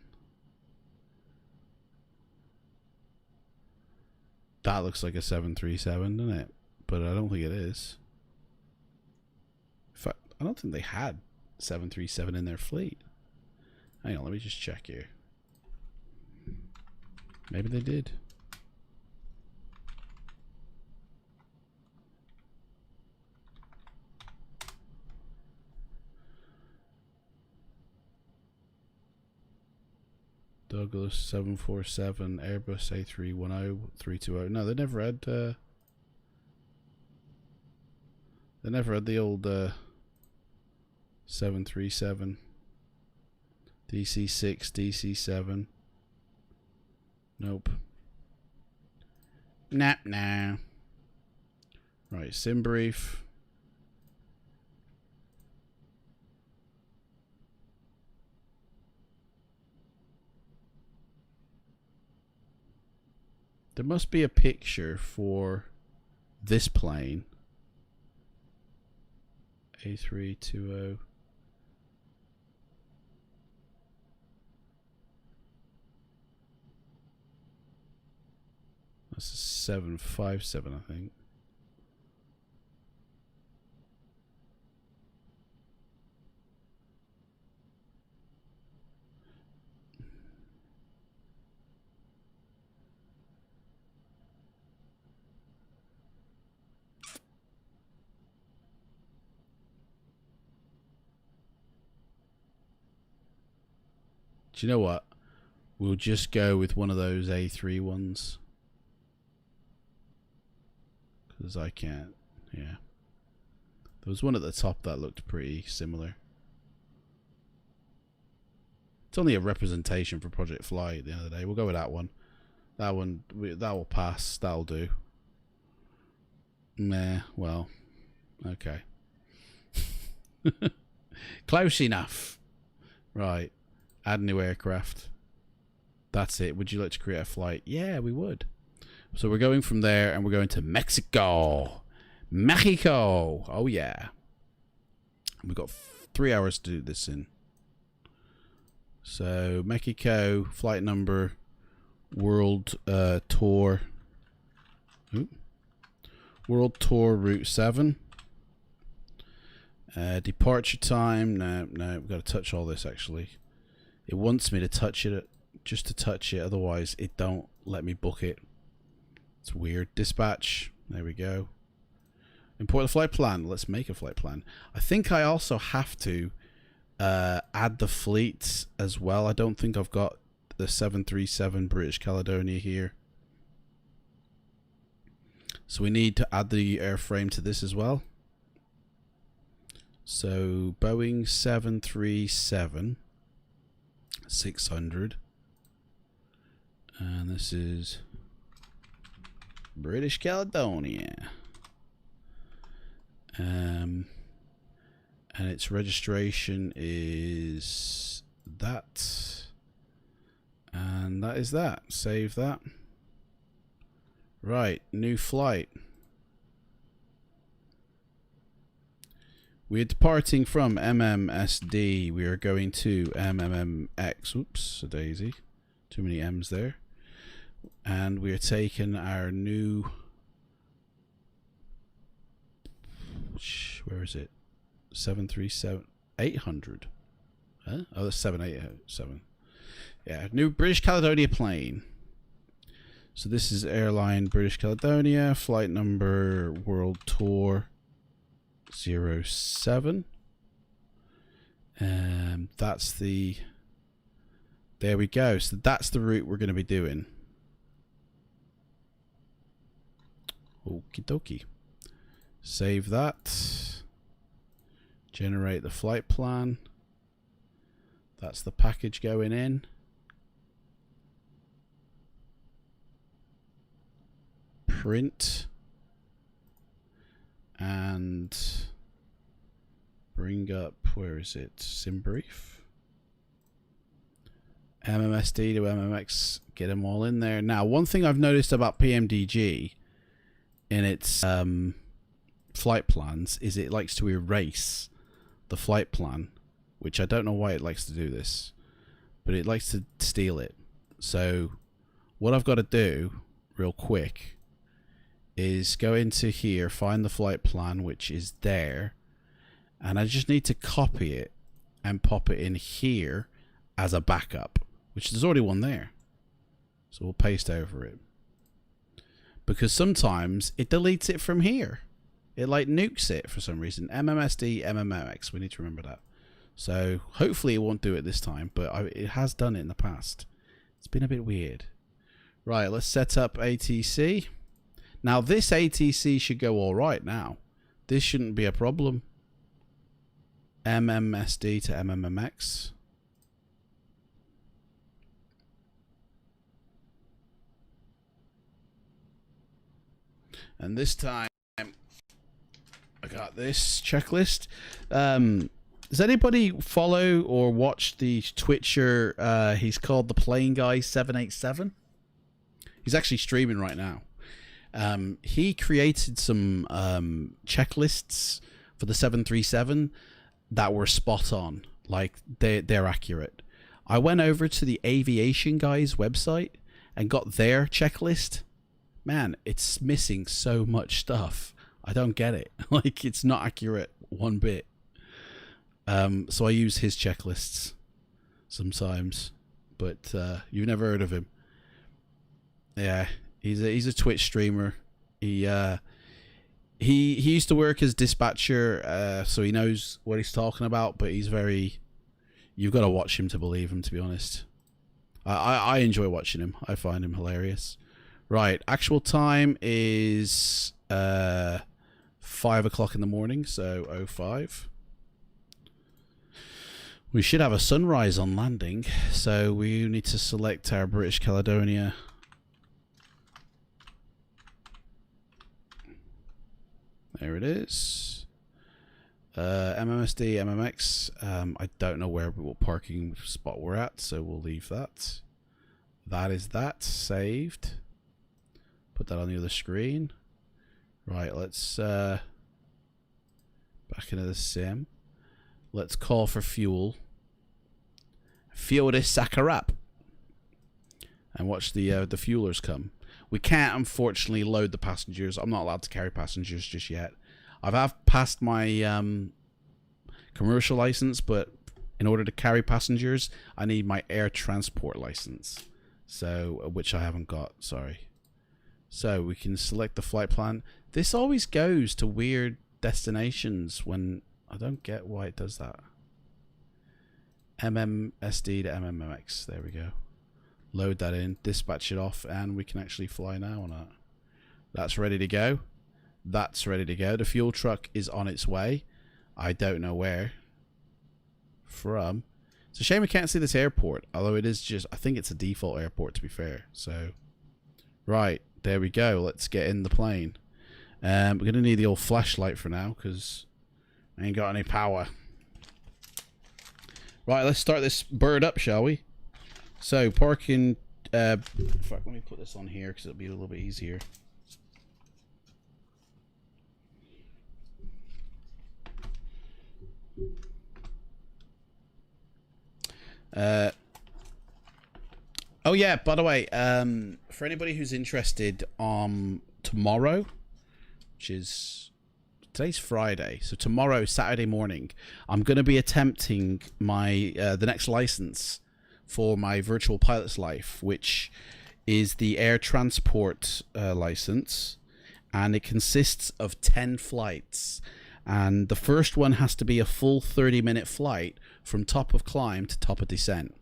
That looks like a 737, doesn't it? But I don't think it is. In fact, I don't think they had 737 in their fleet. Hang on, let me just check here. Maybe they did. Douglas 747, Airbus A310, 320. No, they never had. They never had the old 737. DC6, DC7. Nope. Nah. Right, sim brief. There must be a picture for this plane. A320. That's a 757, I think. Do you know what? We'll just go with one of those A3 ones. Because I can't. Yeah. There was one at the top that looked pretty similar. It's only a representation for Project Fly at the end of the day. We'll go with that one. That one, that will pass. That'll do. Meh. Well. Okay. Close enough. Right. Add new aircraft. That's it. Would you like to create a flight? Yeah, we would. So we're going from there and we're going to Mexico. Mexico. Oh, yeah. We've got 3 hours to do this in. So, Mexico, flight number, world tour. Ooh. World tour route 7. Departure time. No, we've got to touch all this actually. It wants me to touch it, just to touch it, otherwise it don't let me book it. It's weird. Dispatch. There we go. Import the flight plan. Let's make a flight plan. I think I also have to add the fleets as well. I don't think I've got the 737 British Caledonia here. So we need to add the airframe to this as well. So Boeing 737 600, and this is British Caledonia, and its registration is that, and that is that. Save that. Right, new flight. We are departing from MMSD. We are going to MMMX. Oops, a daisy. Too many M's there. And we are taking our new... Where is it? 737... 800. Huh? Oh, that's 787. Yeah, new British Caledonia plane. So this is airline British Caledonia. Flight number World Tour 07. That's the... There we go. So that's the route we're going to be doing. Okie dokie. Save that. Generate the flight plan. That's the package going in. Print. And bring up, where is it? Sim brief. MMSD to MMX, get them all in there. Now, one thing I've noticed about PMDG in its flight plans is it likes to erase the flight plan, which I don't know why it likes to do this, but it likes to steal it. So what I've got to do real quick is go into here, find the flight plan, which is there, and I just need to copy it and pop it in here as a backup, which there's already one there. So we'll paste over it. Because sometimes it deletes it from here. It like nukes it for some reason. MMSD, MMMX, we need to remember that. So hopefully it won't do it this time, but it has done it in the past. It's been a bit weird. Right, let's set up ATC. Now this ATC should go all right now. This shouldn't be a problem. MMSD to MMMX. And this time, I got this checklist. Does anybody follow or watch the Twitcher? He's called the Plane Guy 787. He's actually streaming right now. He created some checklists for the 737 that were spot on. Like they're accurate. I went over to the Aviation Guy's website and got their checklist. Man, it's missing so much stuff. I don't get it. Like, it's not accurate one bit. So I use his checklists sometimes, but you've never heard of him. Yeah, he's a Twitch streamer. He used to work as dispatcher, so he knows what he's talking about. But he's very. You've got to watch him to believe him. To be honest, I enjoy watching him. I find him hilarious. Right, actual time is 5 o'clock in the morning, so 05. We should have a sunrise on landing, so we need to select our British Caledonia. There it is. MMSD, MMX. I don't know what parking spot we're at, so we'll leave that. That is that. Saved. Put that on the other screen. Right, let's back into the sim. Let's call for fuel. Fuel this sucker up. And watch the fuelers come. We can't, unfortunately, load the passengers. I'm not allowed to carry passengers just yet. I've passed my commercial license, but in order to carry passengers, I need my air transport license. So, which I haven't got, sorry. So we can select the flight plan. This always goes to weird destinations when I don't get why it does that. MMSD to MMMX. There we go. Load that in, dispatch it off, and we can actually fly now on that. That's ready to go. That's ready to go. The fuel truck is on its way. I don't know where. From. It's a shame we can't see this airport, although it is just, I think it's a default airport to be fair. So, right. There we go. Let's get in the plane. We're going to need the old flashlight for now because I ain't got any power. Right, let's start this bird up, shall we? So, parking... fuck, let me put this on here because it'll be a little bit easier. Oh yeah, by the way, for anybody who's interested, tomorrow, which is, today's Friday, so tomorrow, Saturday morning, I'm going to be attempting my, the next license for my virtual pilot's life, which is the air transport license, and it consists of 10 flights, and the first one has to be a full 30-minute flight from top of climb to top of descent.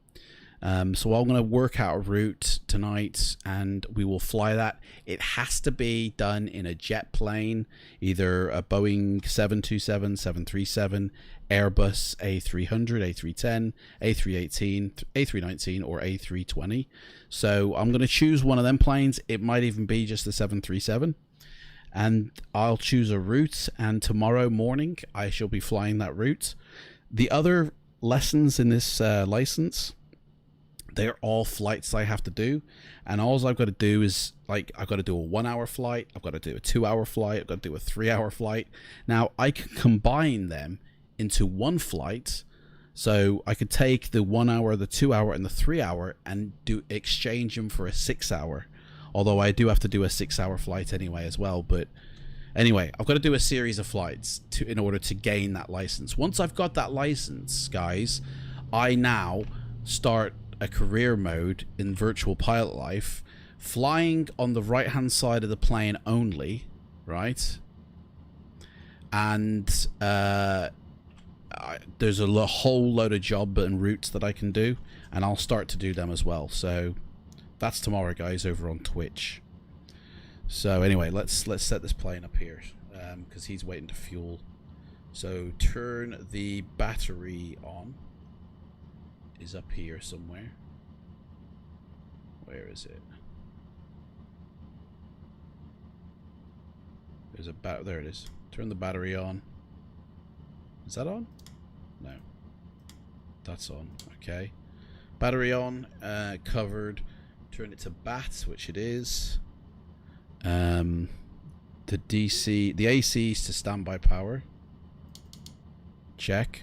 So I'm going to work out a route tonight and we will fly that. It has to be done in a jet plane, either a Boeing 727, 737, Airbus A300, A310, A318, A319 or A320. So I'm going to choose one of them planes. It might even be just the 737. And I'll choose a route, and tomorrow morning I shall be flying that route. The other lessons in this license, they're all flights I have to do, and all I've got to do is, like, I've got to do a 1 hour flight, I've got to do a 2 hour flight, I've got to do a 3 hour flight. Now I can combine them into one flight, so I could take the 1 hour, the 2 hour, and the 3 hour and exchange them for a 6 hour. Although I do have to do a 6 hour flight anyway as well. But anyway, I've got to do a series of flights in order to gain that license. Once I've got that license, guys, I now start a career mode in virtual pilot life, flying on the right hand side of the plane only, right? And there's a whole load of job and routes that I can do, and I'll start to do them as well. So that's tomorrow, guys, over on Twitch. So anyway, let's set this plane up here. because he's waiting to fuel. So turn the battery on. Is up here somewhere. Where is it? There's a there it is. Turn the battery on. Is that on? No. That's on. Okay. Battery on. Covered. Turn it to bat, which it is. The DC, the AC is to standby power. Check.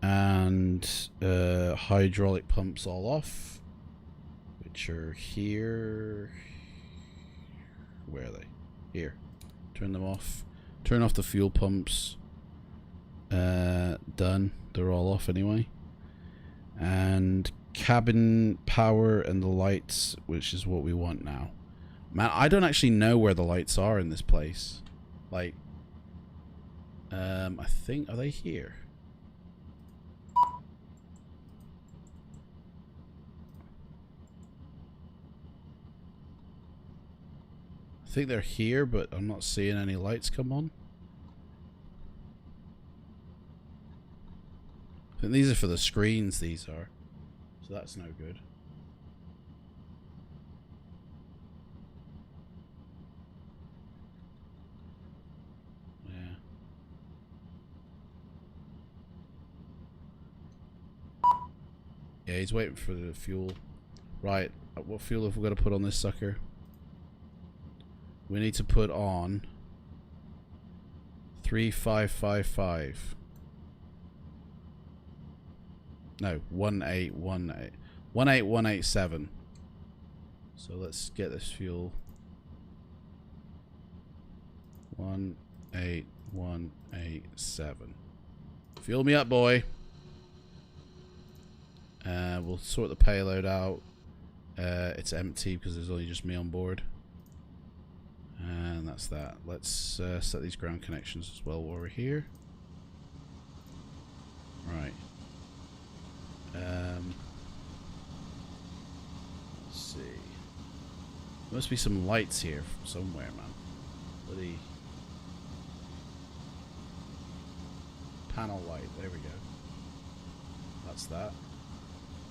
And hydraulic pumps all off, which are here. Where are they? Here. Turn them off. Turn off the fuel pumps. Done. They're all off anyway. And cabin power and the lights, which is what we want now. Man, I don't actually know where the lights are in this place. Like, I think, are they here? I think they're here, but I'm not seeing any lights come on. I think these are for the screens, these are. So that's no good. Yeah. Yeah, he's waiting for the fuel. Right, what fuel have we got to put on this sucker? We need to put on 3555. No, 18187. So let's get this fuel. 18187. Fuel me up, boy. We'll sort the payload out. It's empty because there's only just me on board. And that's that. Let's set these ground connections as well while we're here. Right. Let's see. There must be some lights here somewhere, man. Bloody panel light. There we go. That's that.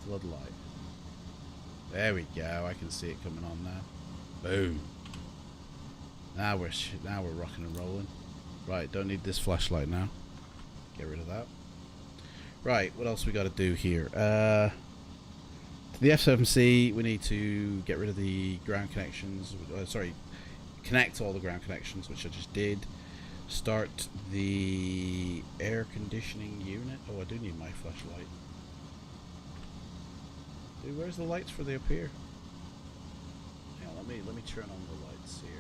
Floodlight. There we go. I can see it coming on now. Boom. Now we're rocking and rolling. Right, don't need this flashlight now. Get rid of that. Right, what else we got to do here? To the F7C, we need to get rid of the ground connections. Sorry, connect all the ground connections, which I just did. Start the air conditioning unit. Oh, I do need my flashlight. Dude, where's the lights for the up here? Hang on, let me turn on the lights here.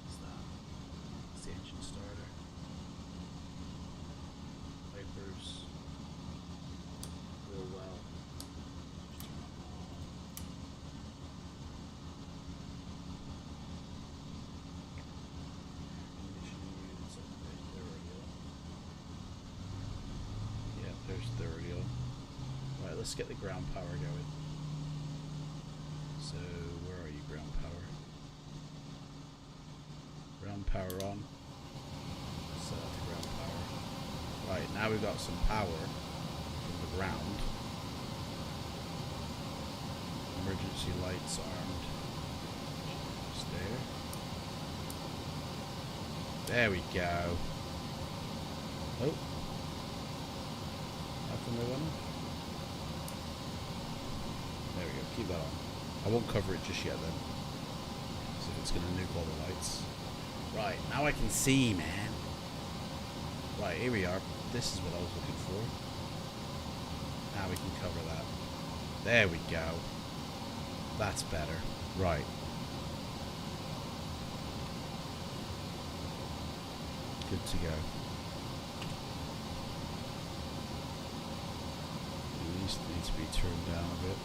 What's that? It's the engine starter. Wipers. Real well. Just turn it on. Conditioning units up there. There we go. Yeah, there's 30 on. Right, let's get the ground power going. So, where are you, ground power? Ground power on. Set up the ground power. Right, now we've got some power from the ground. Emergency lights armed. Just there. There we go. Oh. How come they went off? There we go, keep that on. I won't cover it just yet then. So it's going to nuke all the lights. Right, now I can see, man. Right, here we are. This is what I was looking for. Now we can cover that. There we go. That's better. Right. Good to go. These need to be turned down a bit.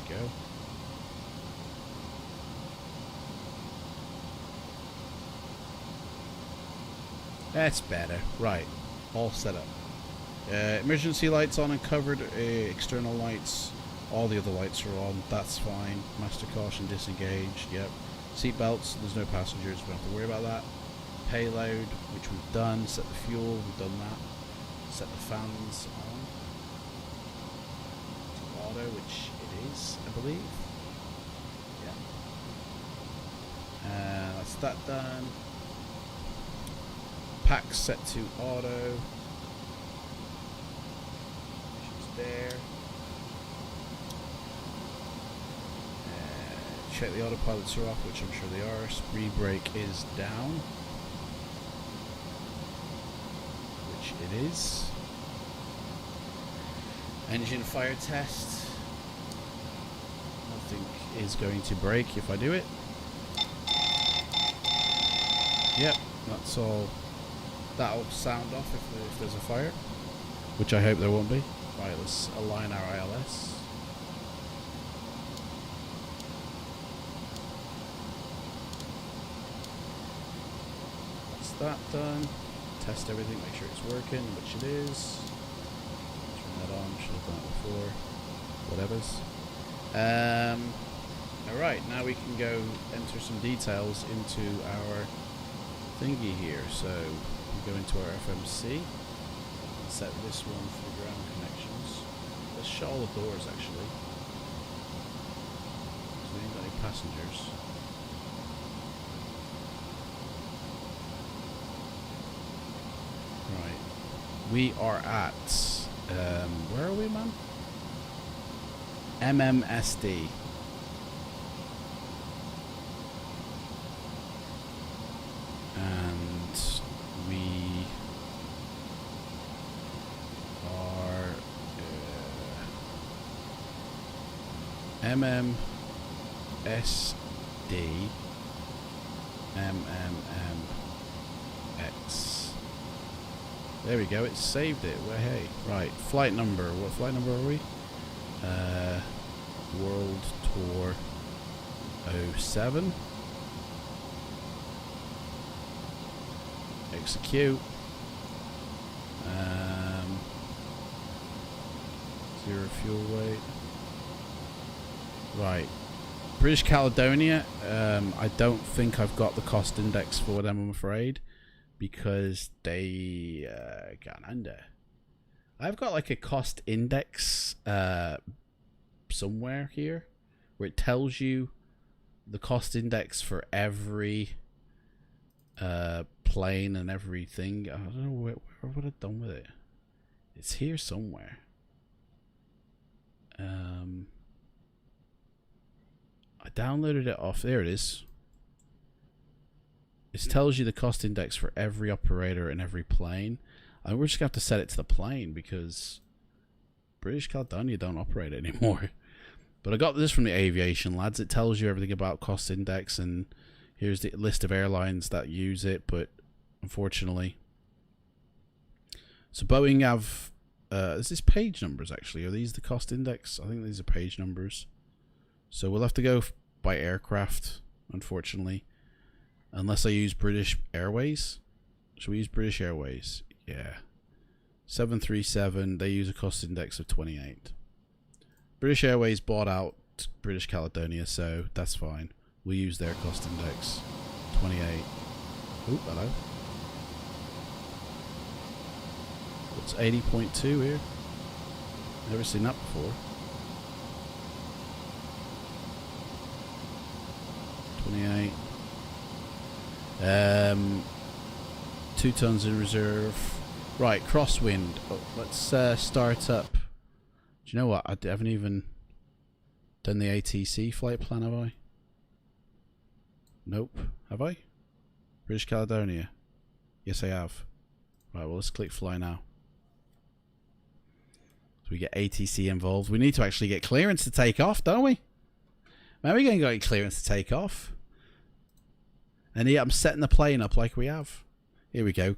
we go. That's better. Right. All set up. Emergency lights on and covered. External lights. All the other lights are on. That's fine. Master caution disengaged. Yep. Seat belts. There's no passengers. We don't have to worry about that. Payload, which we've done. Set the fuel. We've done that. Set the fans on. To auto, which it is, I believe. Yeah. That's that done. Pack set to auto. She's there. Check the autopilots are off, which I'm sure they are. Speed brake is down, which it is. Engine fire test. Nothing is going to break if I do it. Yep, that's all. That'll sound off if there's a fire, which I hope there won't be. Right, let's align our ILS. That's that done. Test everything, make sure it's working, which it is. Turn that on, should have done it before. Whatever's. Alright, now we can go enter some details into our thingy here. So we go into our FMC and set this one for ground connections. Let's shut all the doors actually, so we ain't got any passengers. Right, we are at where are we, man? MMSD. And we are MMSD, MMMX. There we go, it saved it. Well, hey, right, flight number. What flight number are we? World Tour 07. Execute. Zero fuel weight. Right. British Caledonia. I don't think I've got the cost index for them, I'm afraid, because they got under. I've got like a cost index somewhere here where it tells you the cost index for every plane and everything. I don't know where would I have done with it. It's here somewhere. I downloaded it off. There it is. It tells you the cost index for every operator and every plane. And we're just gonna have to set it to the plane because British Caledonia don't operate it anymore. But I got this from the aviation lads. It tells you everything about cost index, and here's the list of airlines that use it, but unfortunately. So Boeing have is this page numbers actually? Are these the cost index? I think these are page numbers. So we'll have to go by aircraft, unfortunately. Unless I use British Airways. Should we use British Airways? Yeah. 737, they use a cost index of 28. British Airways bought out British Caledonia, so that's fine. We'll use their cost index. 28. Oop, hello. What's 80.2 here? Never seen that before. 28. 2 tons in reserve. Right, crosswind. Oh, let's start up. Do you know what? I haven't even done the ATC flight plan, have I? Nope. Have I? British Caledonia. Yes, I have. Right, well, let's click fly now. So we get ATC involved. We need to actually get clearance to take off, don't we? Man, we're going to get clearance to take off. And yeah, I'm setting the plane up like we have. Here we go.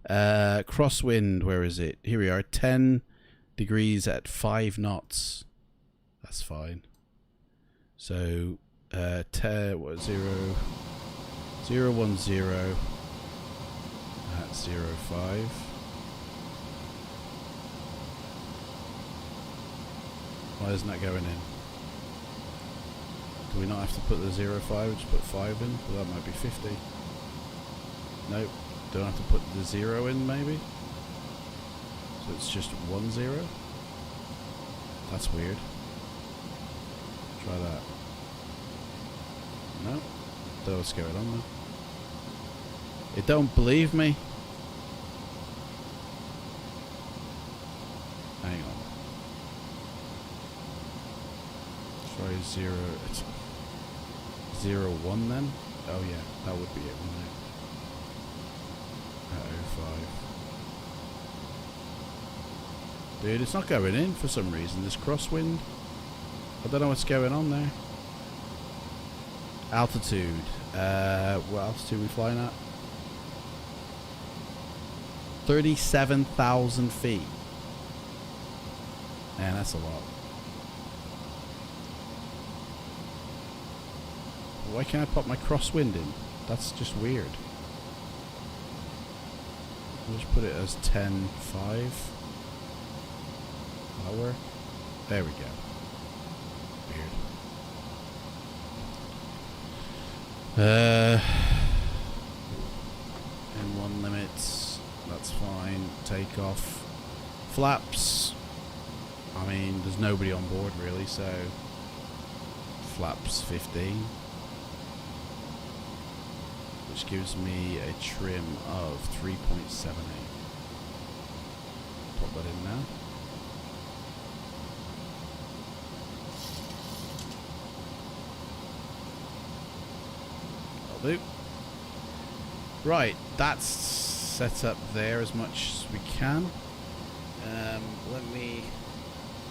Crosswind, where is it? Here we are. 10 degrees at 5 knots. That's fine. So, 0, 0, 1, 0 at 0, 5. Why isn't that going in? Do we not have to put the 0, 5? Just put 5 in? Well, that might be 50. Nope. Don't have to put the 0 in, maybe? So it's just 1, 0? That's weird. Try that. No. Don't know what's going on though. It don't believe me. Hang on. Try 0. It's 0, 1 then? Oh yeah, that would be it, wouldn't it? At 05. Dude, it's not going in for some reason. This crosswind. I don't know what's going on there. Altitude. What altitude are we flying at? 37,000 feet. Man, that's a lot. Why can't I pop my crosswind in? That's just weird. I'll just put it as 10.5. That'll work. There we go. Weird. N1 limits. That's fine. Takeoff. Flaps. I mean, there's nobody on board really, so flaps 15. Which gives me a trim of 3.78. Put that in now. That'll do. Right, that's set up there as much as we can. Let me...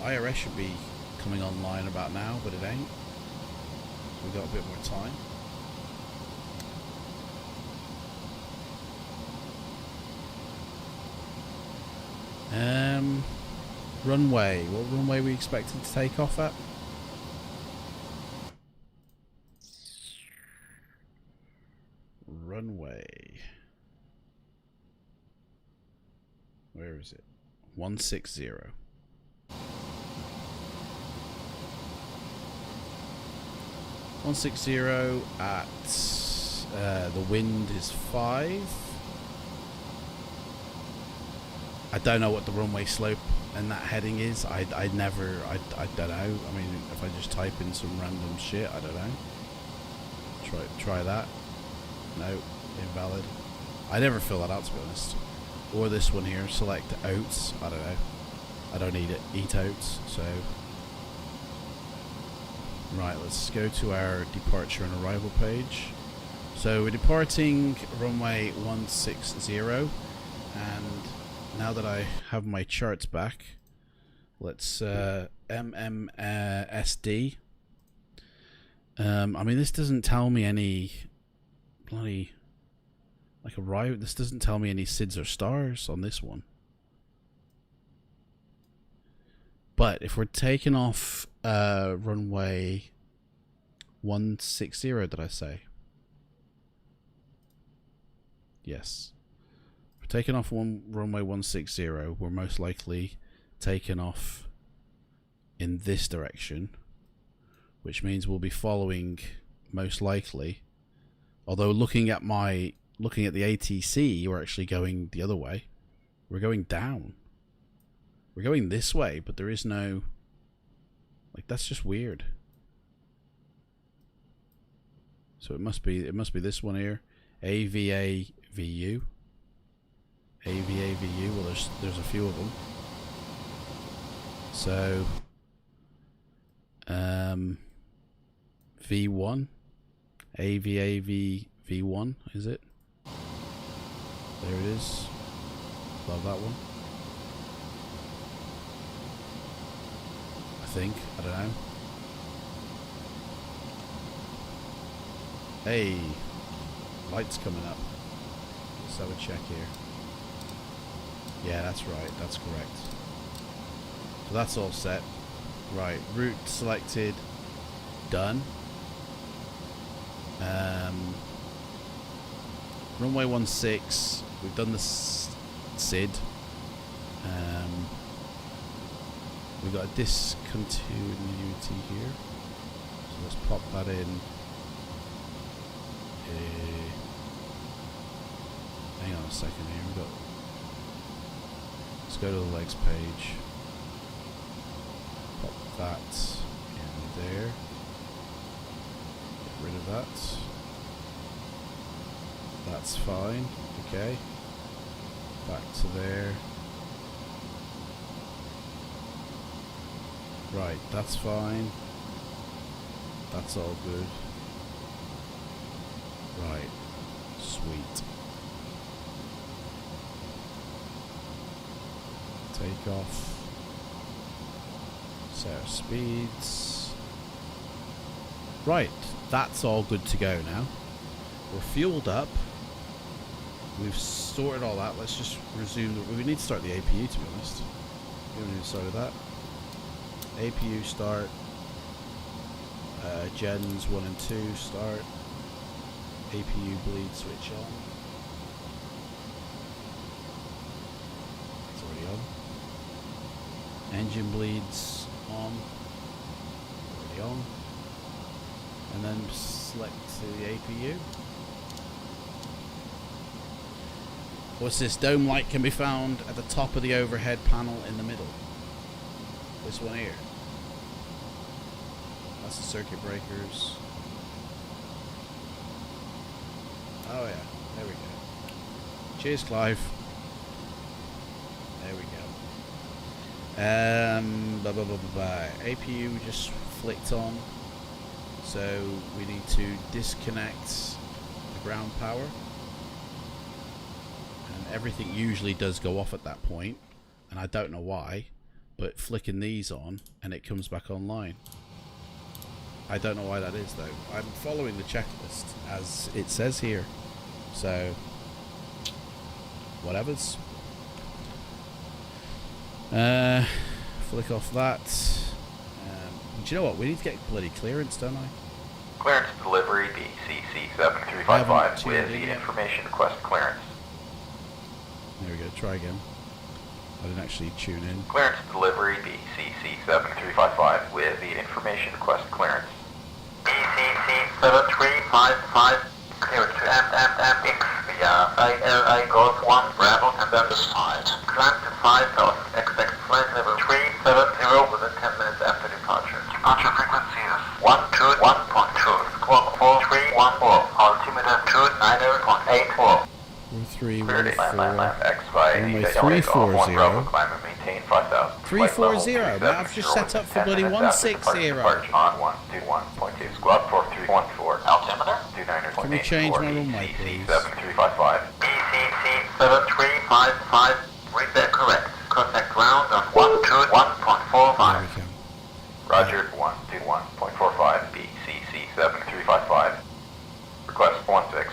IRS should be coming online about now, but it ain't. So we've got a bit more time. Runway. What runway are we expected to take off at? Runway. Where is it? 160. 160 at the wind is 5. I don't know what the runway slope and that heading is. I don't know. I mean, if I just type in some random shit, I don't know. Try that. No, invalid. I never fill that out, to be honest. Or this one here, select oats. I don't know. I don't eat oats, so. Right, let's go to our departure and arrival page. So we're departing runway 160, and now that I have my charts back, let's MMSD. I mean, this doesn't tell me any bloody this doesn't tell me any SIDS or stars on this one. But if we're taking off runway 160, did I say? Yes. If we're taking off runway 160, we're most likely taking off in this direction, which means we'll be following most likely. Although looking at the ATC, we're actually going the other way. We're going down. We're going this way, but there is no... Like, that's just weird. So it must be this one here. AVAVU. AVAVU. Well, there's a few of them. So V1. AVAVV1, is it? There it is. Love that one. I think. I don't know. Hey, lights coming up. Let's have a check here. Yeah, that's right. That's correct. So that's all set. Right, route selected. done. Runway 16, we've done the SID. We've got a discontinuity here, so let's pop that in. Hang on a second here. Let's go to the legs page. Pop that in there. Get rid of that. That's fine. Okay. Back to there. Right, that's fine. That's all good. Right. Sweet. Take off. Set our speeds. Right, that's all good to go now. We're fueled up. We've sorted all that. Let's just resume. We need to start the APU, to be honest. We haven't even started that. APU start. Gens 1 and 2 start. APU bleed switch on. It's already on. Engine bleeds on. Already on. And then select the APU. What's this? Dome light can be found at the top of the overhead panel in the middle. This one here. That's the circuit breakers. Oh yeah, there we go. Cheers, Clive. There we go. APU just flicked on. So we need to disconnect the ground power. And everything usually does go off at that point. And I don't know why. But flicking these on and it comes back online. I don't know why that is though. I'm following the checklist as it says here. So, whatevers. Flick off that. Do you know what? We need to get bloody clearance, don't I? Clearance delivery BCC7355 with the information request clearance. There we go, try again. I didn't actually tune in. Clearance delivery BCC7355 with the information request clearance. BCC7355 clearance to MMMX via ILI Golf 1 Bravo and then the side. Climb to 5,000, expect flight level 370 within 10 minutes after departure. Departure frequency is 121.2, squawk 4314, altimeter 290.84. 340. Runway 340. Climb and maintain 5,000. 340. Now I've just set up for bloody 160. On 121.2. Squawk 4314. Altimeter 290.84. Can we change my runway, please? BCC7355. BCC7355. Read that correct. Contact ground on 121.45. Roger 121.45. BCC7355. Request 16.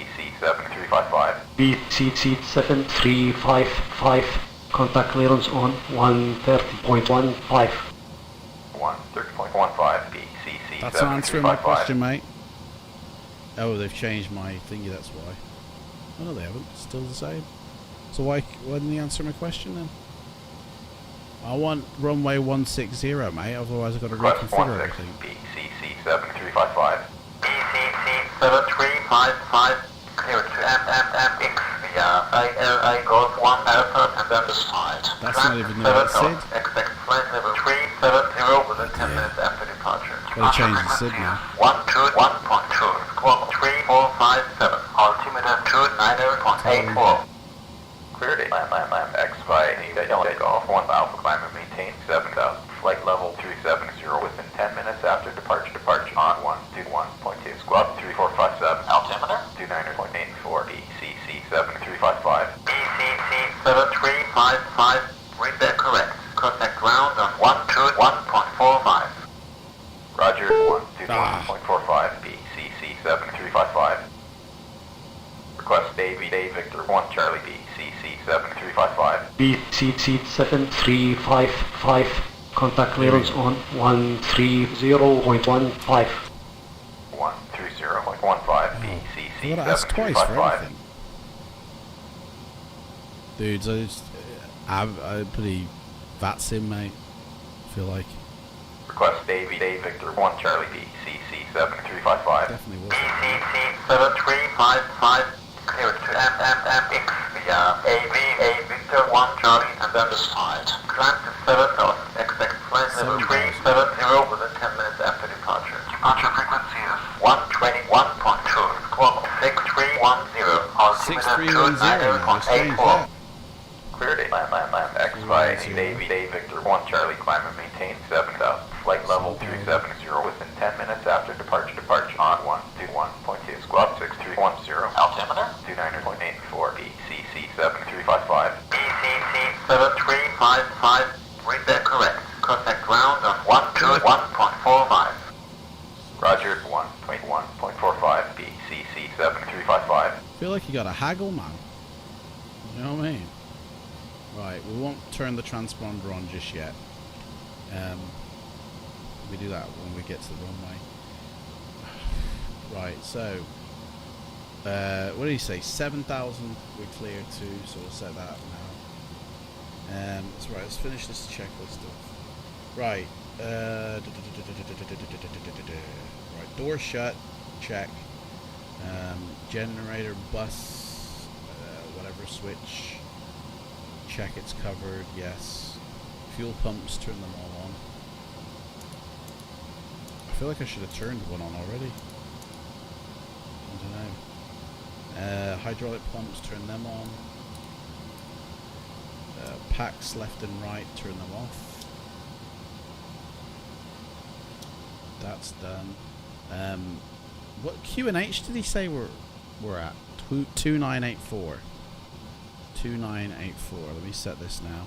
BCC7355. BCC7355. Contact clearance on 130.15. 130.15. BCC7355. That's answering my question, mate. Oh, they've changed my thingy, that's why. Oh, no, they haven't. It's still the same. So why didn't he answer my question then? I want runway 160, mate. Otherwise I've got to reconfigure everything. BCC7355. BCC7355. Clearance to MMMX via ILI Golf 1 Alpha and then the side. That's not even the right SID. Expect flight level 370 within 10 minutes after departure. Gotta change the SID now. 121.2. Squawk 3457. Altimeter 290.84. Clear to MMMX by ILI Golf 1 Alpha. Climb and maintain 7,000. Flight level 370 within 10 minutes after departure. Departure on 121.2. Squawk 3457. Altimeter 290.84. BCC7355. BCC7355. Read that correct. Contact ground on 121.45. Roger 121.45. BCC7355. Request Davy Day Victor 1 Charlie BCC7355. BCC7355. Contact clearance on 130.15. 130.15 BCC. You gotta ask twice for everything. Dudes, I'm pretty VATSIM, mate. I feel like. Request Dave Victor 1 Charlie BCC 7355. Definitely was. BCC 7355. Clear to MMMX via AV Victor 1 Charlie and then the side. Climb to 7000. Expect flight level 370 within 10 minutes after departure. Departure frequency is 121.2. Squawk 6310. Altimeter 290.84. Clear to MMMX by Dave Victor 1 Charlie. Climb and maintain 7000. Flight level 370 within 10 minutes after departure. Departure on 121.2. Squawk 6310. Altimeter 29.84. BCC 7355. BCC 7355. Read that correct. Contact ground on 121.45. Roger 1.1.45. BCC 7355. I feel like you got a haggle, man. You know what I mean? Right, we won't turn the transponder on just yet. We do that when we get to the runway. Right, so what did he say? 7,000 we're clear to, so we'll set that up now. That's right. Let's finish this checklist off. Right. Right. Door shut. Check. Generator, bus, whatever switch. Check it's covered. Yes. Fuel pumps. Turn them all on. I feel like I should have turned one on already. I don't know. Hydraulic pumps. Turn them on. Packs left and right, turn them off. That's done. What QNH did he say we're at? 2984. 2984. Let me set this now.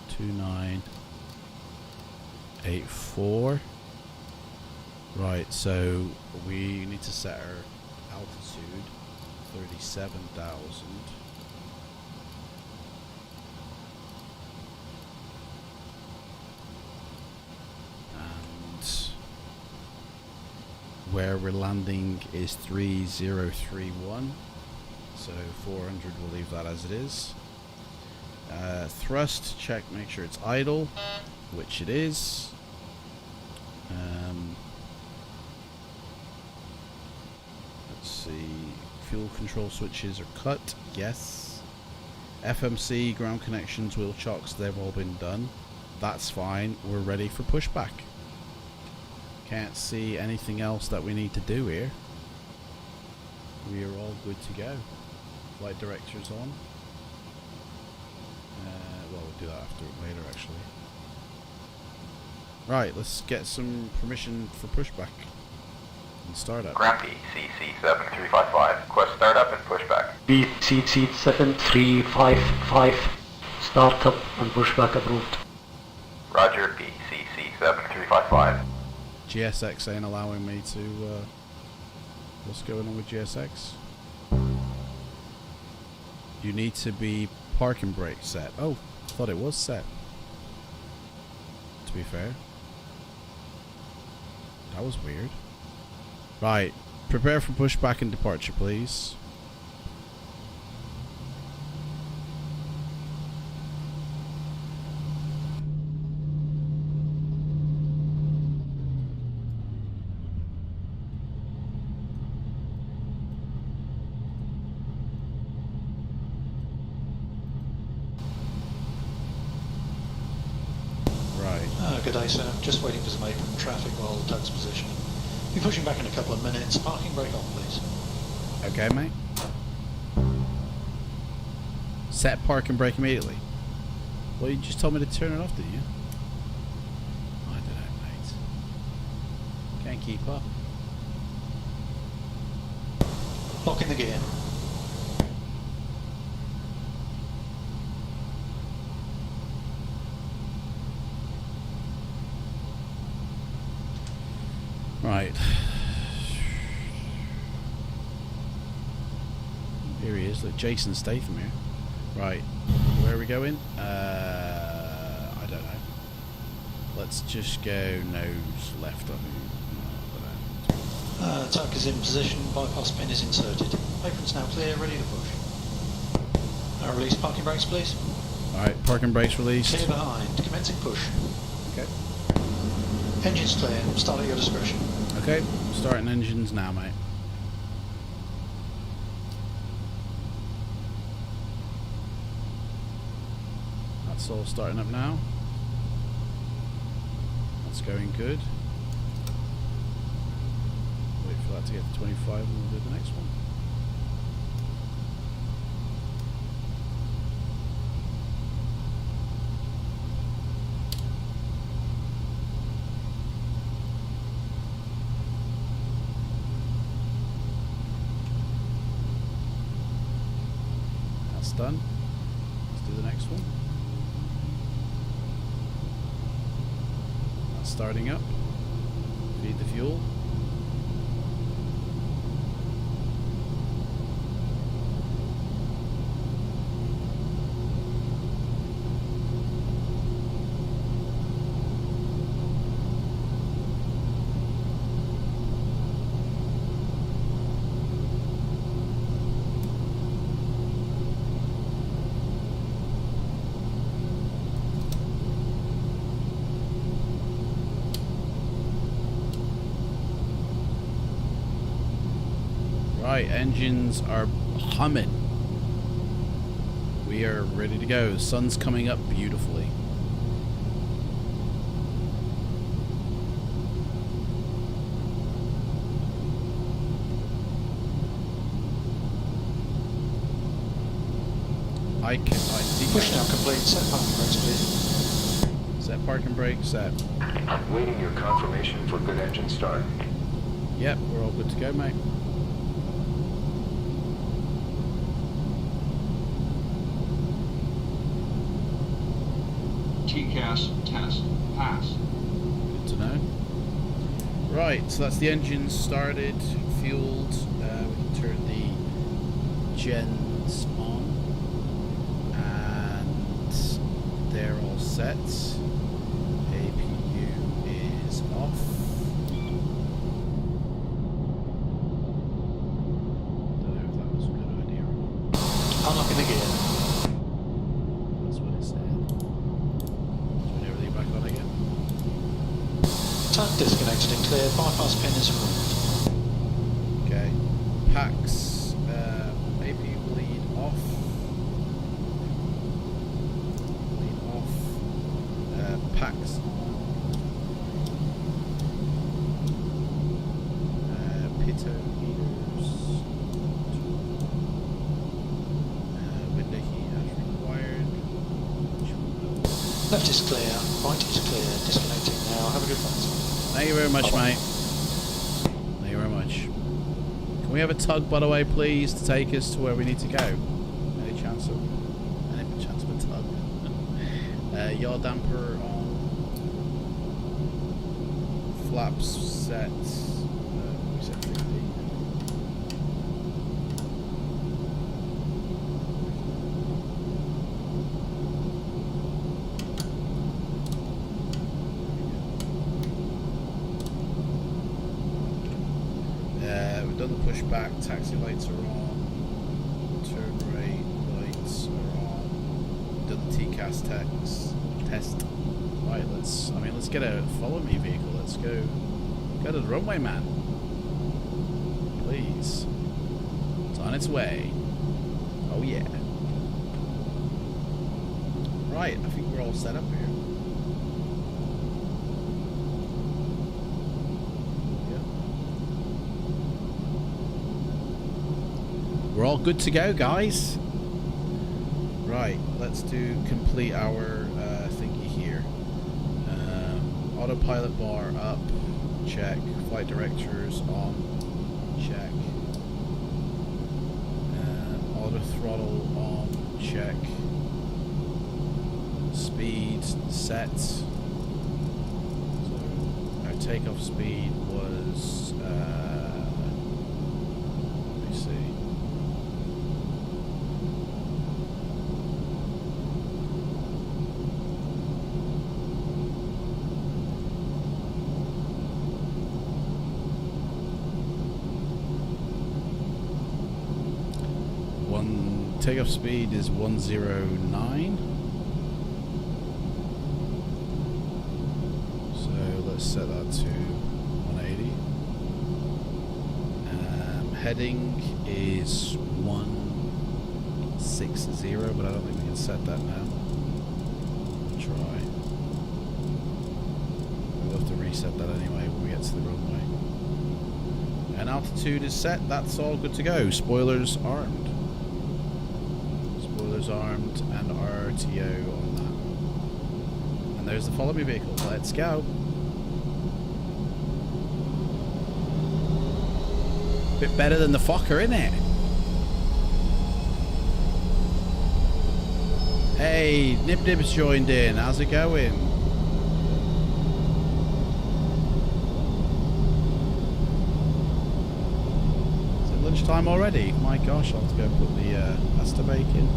2984. Right, so we need to set our altitude 37,000. Where we're landing is 3031, so 400, we'll leave that as it is. Thrust check, make sure it's idle, which it is. Let's see, fuel control switches are cut, yes. FMC, ground connections, wheel chocks, they've all been done. That's fine, we're ready for pushback. Can't see anything else that we need to do here. We are all good to go. Flight director's on. Well, we'll do that after later, actually. Right, let's get some permission for pushback and startup. Ground BCC 7355. Request startup and pushback. BCC 7355. Startup and pushback approved. Roger, BCC 7355. GSX ain't allowing me to, what's going on with GSX? You need to be parking brake set. Oh, I thought it was set. To be fair. That was weird. Right, prepare for pushback and departure, please. Good day, sir. Just waiting for some apron traffic while Doug's positioning. Be pushing back in a couple of minutes. Parking brake on, please. Okay, mate. Set park and brake immediately. Well, you just told me to turn it off, didn't you? I don't know, mate. Can't keep up. Lock in the gear. Right. Here he is. Look, Jason Statham here. Right. Where are we going? I don't know. let's just go nose left. I think. Tug is in position, bypass pin is inserted. Apron's now clear, ready to push. Now release parking brakes, please. Alright, parking brakes released. Clear behind, commencing push. Okay. Engine's clear, start at your discretion. Okay, starting engines now, mate. That's all starting up now. That's going good. Wait for that to get to 25 and we'll do the next one. That's done. Let's do the next one. That's starting up. Feed the fuel. Right, engines are humming. We are ready to go. Sun's coming up beautifully. I think Push now complete, set parking brakes, please. Set parking brake, set. I'm waiting your confirmation for good engine start. Yep, we're all good to go, mate. TCAS test pass. Good to know. Right, so that's the engine started, fueled. We can turn the gens on, and they're all set. APU is off. Don't know if that was a good idea or not. Unlocking the gear. That's what it said. Turn everything back on again. Tug disconnected and clear, bypass pin is removed. Okay. Packs, APU bleed off. Bleed off. Packs on. Pitot heaters. Window heat as required. Left is clear, right is clear, disconnecting now. Have a good flight. Thank you very much, mate. Thank you very much. Can we have a tug, by the way, please, to take us to where we need to go? Any chance of a tug? Yaw damper on. Flaps set. We set 50. We've done the pushback, taxi lights are on, turn rate lights are on, we've done the TCAS test. Right, let's get a follow me vehicle, let's go to the runway, man. Please. It's on its way. Oh yeah. Right, I think we're all set up here. We're all good to go, guys. Right, let's complete our thingy here. Autopilot bar up, check. Flight directors on, check. Auto throttle on, check. Speed set. So our takeoff speed was, let me see. takeoff speed is 109. So let's set that to 180. Heading is 160, but I don't think we can set that now. We'll try. We'll have to reset that anyway when we get to the runway. And altitude is set. That's all good to go. Spoilers armed. Spoilers armed and RTO on that. And there's the follow me vehicle. Let's go. Bit better than the Fokker, isn't it? Hey, Nib Nib's joined in. How's it going? Is it lunchtime already? My gosh, I'll have to go put the pasta bacon.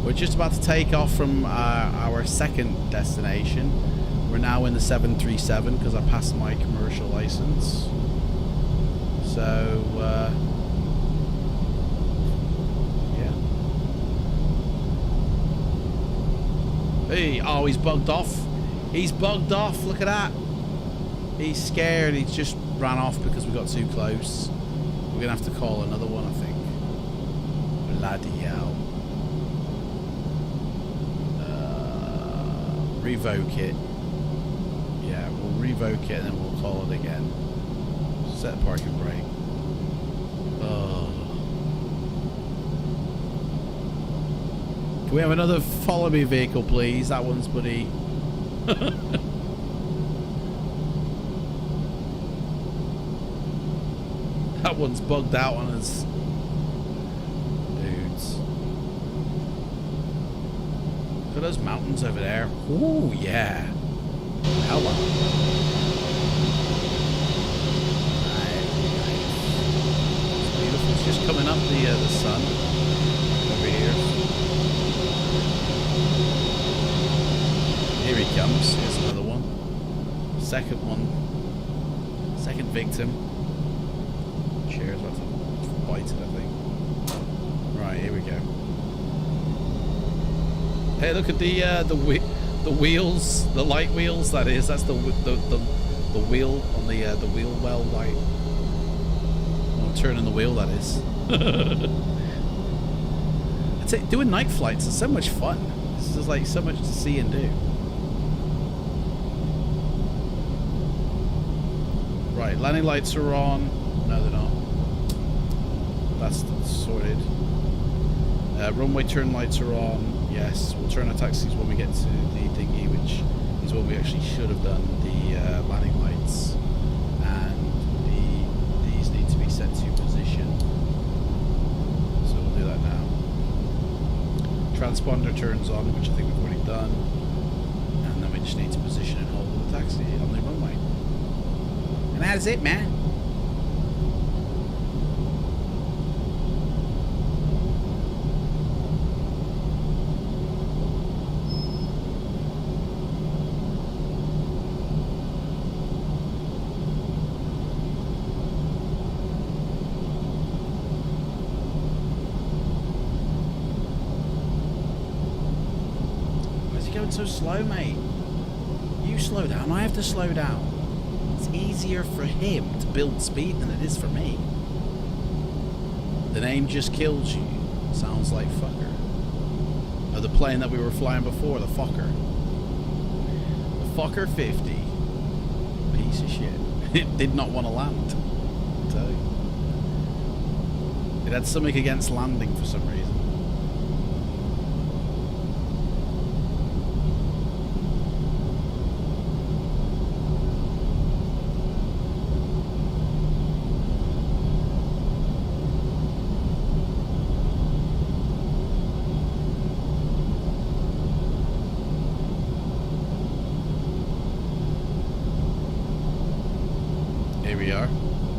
We're just about to take off from our second destination. We're now in the 737 because I passed my commercial license. So, yeah. Hey, oh, he's bugged off. He's bugged off. Look at that. He's scared. He's just ran off because we got too close. We're going to have to call another one, I think. Bloody hell. Revoke it. Yeah, we'll revoke it and then we'll call it again. Set parking brake. Oh. Can we have another follow me vehicle, please? That one's bloody. That one's bugged out on us. Dudes. Look at those mountains over there. Ooh, yeah. Hello. It's just coming up the sun over here. Here he comes. Here's another one. Second one. Second victim. Cheers. That's a bite it, I think. Right, here we go. Hey, look at the wheels, the light wheels. That is. That's the wheel on the wheel well light. Turning the wheel, that is. I'd say doing night flights is so much fun. This is like so much to see and do. Right, landing lights are on. No, they're not. That's sorted. Runway turn lights are on. Yes, we'll turn our taxis when we get to the dinghy, which is what we actually should have done. The landing lights. Set to position, so we'll do that now. Transponder turns on, which I think we've already done, and then we just need to position and hold the taxi on the runway, and that's it, man. So slow, mate. You slow down, I have to slow down. It's easier for him to build speed than it is for me. The name just kills you. Sounds like Fokker. Or the plane that we were flying before, the Fokker. The Fokker 50. Piece of shit. It did not want to land. I'll tell you. It had something against landing for some reason.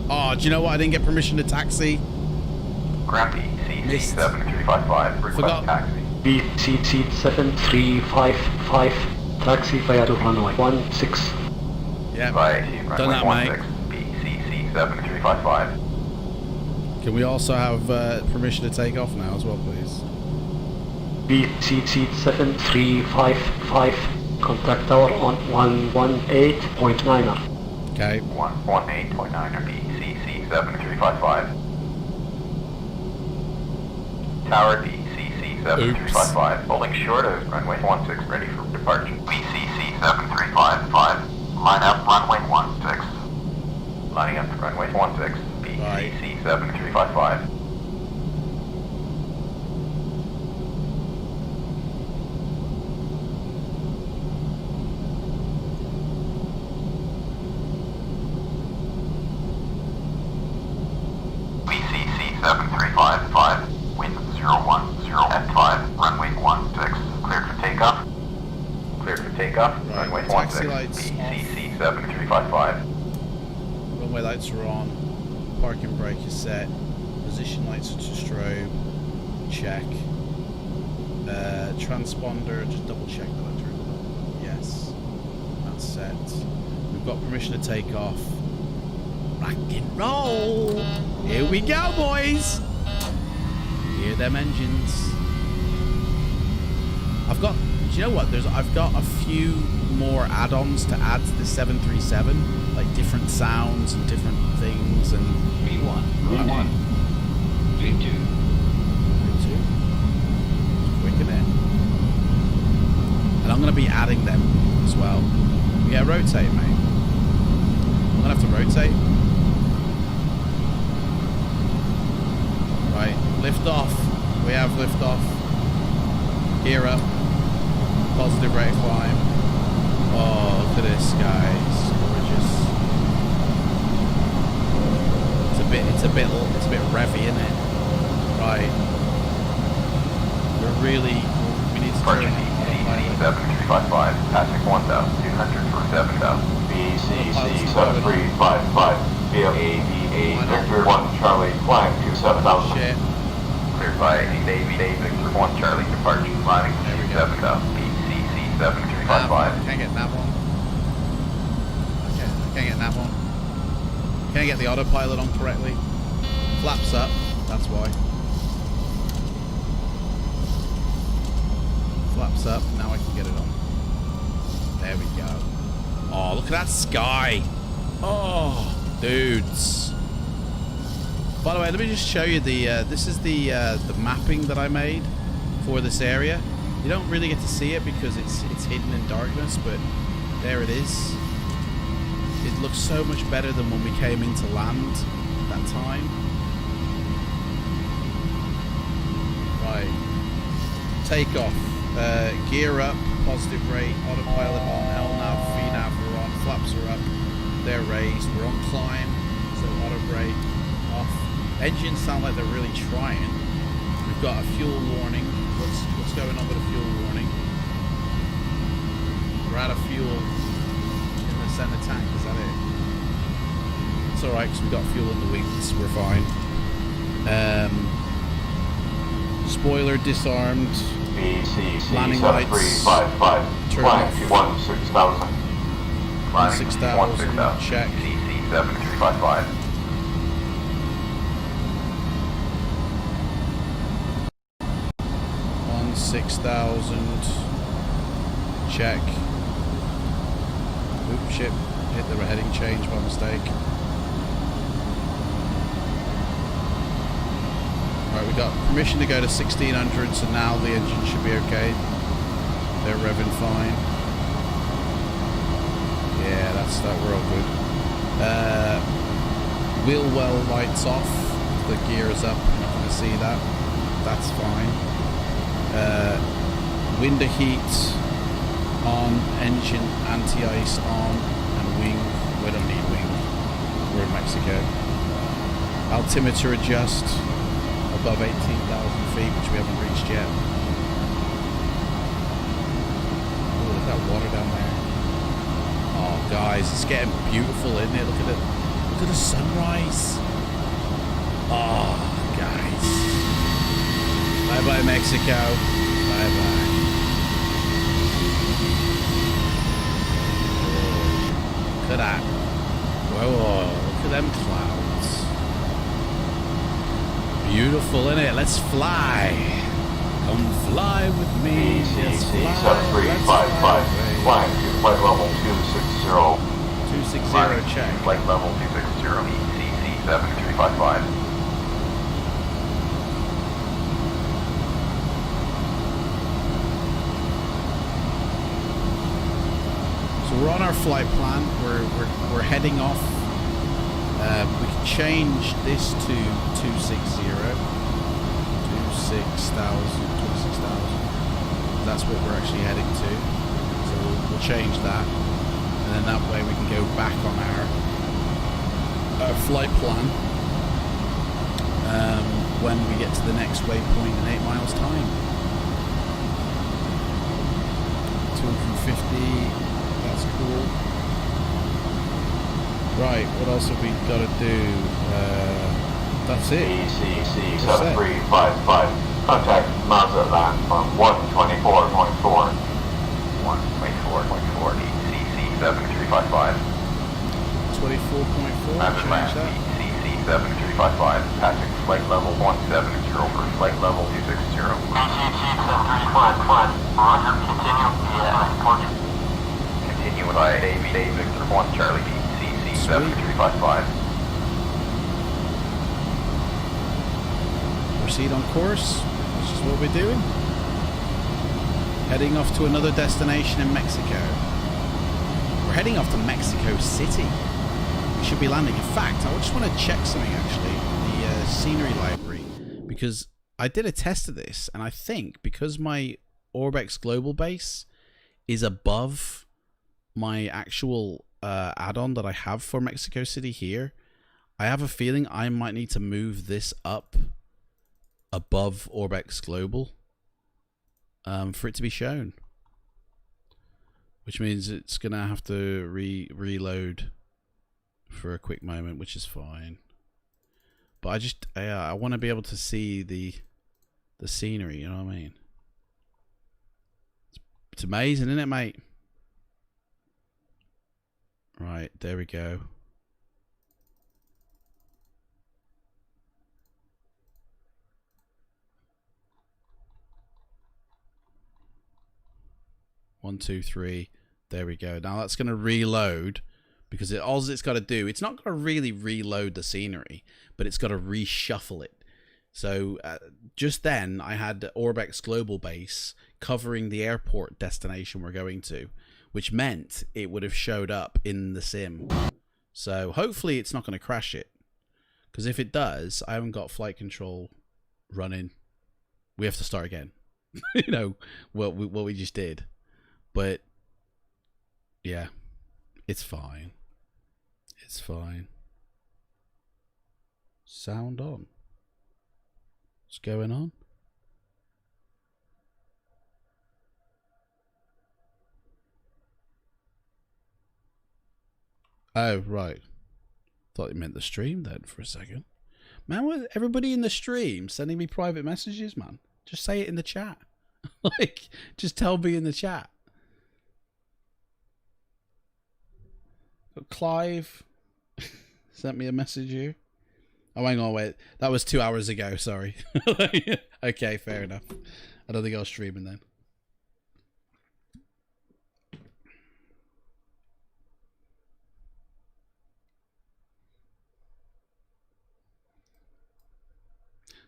Oh, do you know what? I didn't get permission to taxi. Grumpy, CC7355, request taxi. BCC7355, taxi via to runway 16. Yeah, done that, mate. BCC7355. Can we also have permission to take off now as well, please? BCC7355, contact tower on 118.9. Okay. 118.9 BCC7355. Tower BCC7355. Holding short of runway 16, ready for departure. BCC7355. Line up runway 16. Lining up runway 16. BCC7355. BCC7355. Wind 010 at 5. Runway 16. Cleared for takeoff. Cleared for takeoff. Right, Runway taxi 16. lights BCC7355. Runway lights are on. Parking brake is set. Position lights to strobe. Check. Transponder, just double check that I turned it on. Yes. That's set. We've got permission to take off. Rock and roll! Here we go, boys! Hear them engines. I've got, do you know what? I've got a few more add-ons to add to the 737, like different sounds and different things and V1, V1, V2. Quick, isn't it? And I'm going to be adding them as well. Yeah, rotate, mate. I'm going to have to rotate. Right, lift off. We have lift off. Gear up. Positive rate of climb. Oh, look at this, guys. Gorgeous. It's a bit revvy, isn't it? Right. We're really, we need to turn BCC7355, passing 1,200 for 7,000. BCC7355, VAVA, Victor 1 Charlie, flying to 7,000. Shit. Cleared by Navy, Victor 1 Charlie, departure, climbing to 7,000. BCC7355. Can't get that one. Okay, I can't get that one. Can't get the autopilot on correctly. Flaps up, that's why. Flaps up, now I can get it on. There we go. Oh, look at that sky. Oh, dudes. By the way, let me just show you the, this is the mapping that I made for this area. You don't really get to see it because it's hidden in darkness, but there it is. It looks so much better than when we came into land that time. Right. Take off. Gear up. Positive rate. Autopilot on. LNAV. VNAV are on. Flaps are up. They're raised. We're on climb. So auto brake off. Engines sound like they're really trying. We've got a fuel warning. What's going on with a fuel warning? We're out of fuel in the center tank, is that it? It's alright because we've got fuel in the wings, we're fine. Spoiler disarmed. Landing lights. Turn off. 16,000. 16,000, check. BCC7355. 6,000. Check. Oops, shit. Hit the heading change by mistake. Right, we got permission to go to 1600, so now the engine should be okay. They're revving fine. Yeah, we're all good. Wheel well lights off. The gear is up. You're not going to see that. That's fine. Window heat on, engine anti-ice on, and wing. We don't need wing. We're in Mexico. Altimeter adjust above 18,000 feet, which we haven't reached yet. Oh, look at that water down there. Oh, guys, it's getting beautiful, isn't it? Look at it. Look at the sunrise. Oh, guys. Bye-bye, Mexico. Bye-bye. Look at that. Whoa, look at them clouds. beautiful, isn't it? Let's fly. Come fly with me. Let's fly. 7355, flying to flight level 260. 260 check. Flight level 260, ECC 7355. So we're on our flight plan. We're heading off. We can change this to 260. 26,000. That's what we're actually heading to. So we'll change that, and then that way we can go back on our flight plan when we get to the next waypoint in 8 miles time. 250. That's cool. Right. What else have we got to do? That's it. ECC 7355. Contact Mazatlan on 124.4. 124.4, ECC 7355. 24.4. Mazatlan, ECC 7355. Passing flight level 170 for flight level 260. ECC 7355. Roger, continue. Continue with IAV Victor 1 Charlie, ECC 7355. Proceed on course, which is what we're doing. Heading off to another destination in Mexico. We're heading off to Mexico City. We should be landing. In fact, I just want to check something actually, the scenery library, because I did a test of this, and I think because my Orbex global base is above my actual add-on that I have for Mexico City here, I have a feeling I might need to move this up above Orbex Global for it to be shown, which means it's gonna have to reload for a quick moment, which is fine. But I want to be able to see the scenery, you know what I mean? It's amazing, isn't it, mate? Right, there we go. One, two, three. There we go. Now that's going to reload, because all it's got to do, it's not going to really reload the scenery, but it's got to reshuffle it. So just then I had Orbex Global Base covering the airport destination we're going to, which meant it would have showed up in the sim. So hopefully it's not going to crash it, because if it does, I haven't got flight control running. We have to start again. You know what we just did. But yeah, it's fine. It's fine. Sound on. What's going on? Oh, right. Thought it meant the stream then for a second. Man, was everybody in the stream sending me private messages, man? Just say it in the chat. Like, just tell me in the chat. Clive sent me a message here. Oh, hang on, wait. That was 2 hours ago, sorry. Okay, fair enough. I don't think I was streaming then.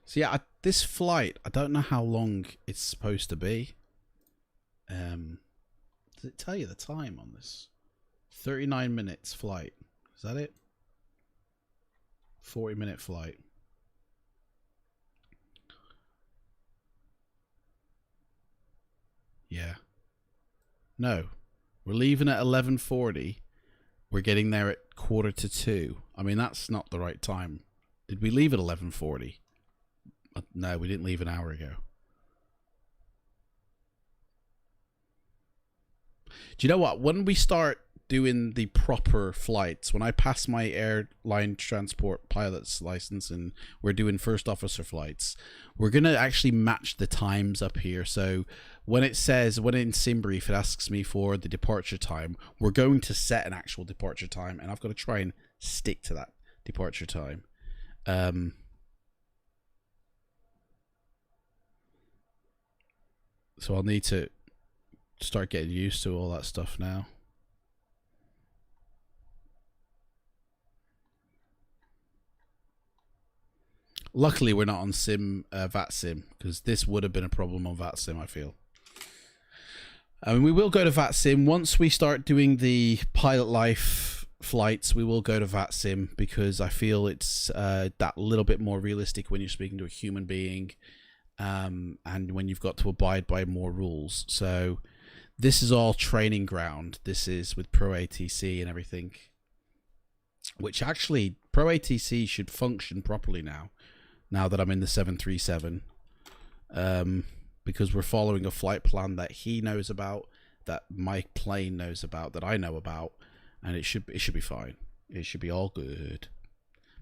So yeah, this flight, I don't know how long it's supposed to be. Does it tell you the time on this? 39 minutes flight. Is that it? 40-minute flight. Yeah. No. We're leaving at 11:40. We're getting there at 1:45. I mean, that's not the right time. Did we leave at 11:40? No, we didn't leave an hour ago. Do you know what? When we start doing the proper flights, when I pass my airline transport pilot's license and we're doing first officer flights, we're going to actually match the times up here. So when it says, when in SimBrief it asks me for the departure time, we're going to set an actual departure time, and I've got to try and stick to that departure time. So I'll need to start getting used to all that stuff now. Luckily, we're not on VATSIM, because this would have been a problem on VATSIM, I feel. I mean, we will go to VATSIM. Once we start doing the pilot life flights, we will go to VATSIM, because I feel it's that little bit more realistic when you're speaking to a human being, and when you've got to abide by more rules. So this is all training ground. This is with Pro ATC and everything, which actually Pro ATC should function properly now that I'm in the 737, because we're following a flight plan that he knows about, that my plane knows about, that I know about, and it should be fine. It should be all good.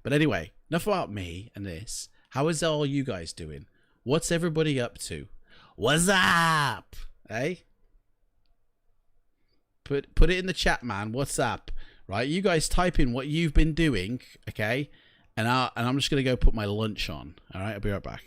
But anyway, enough about me and this. How is all you guys doing? What's everybody up to? What's up? Hey? Put it in the chat, man. What's up? Right? You guys type in what you've been doing, okay? And I'm just going to go put my lunch on. All right? I'll be right back.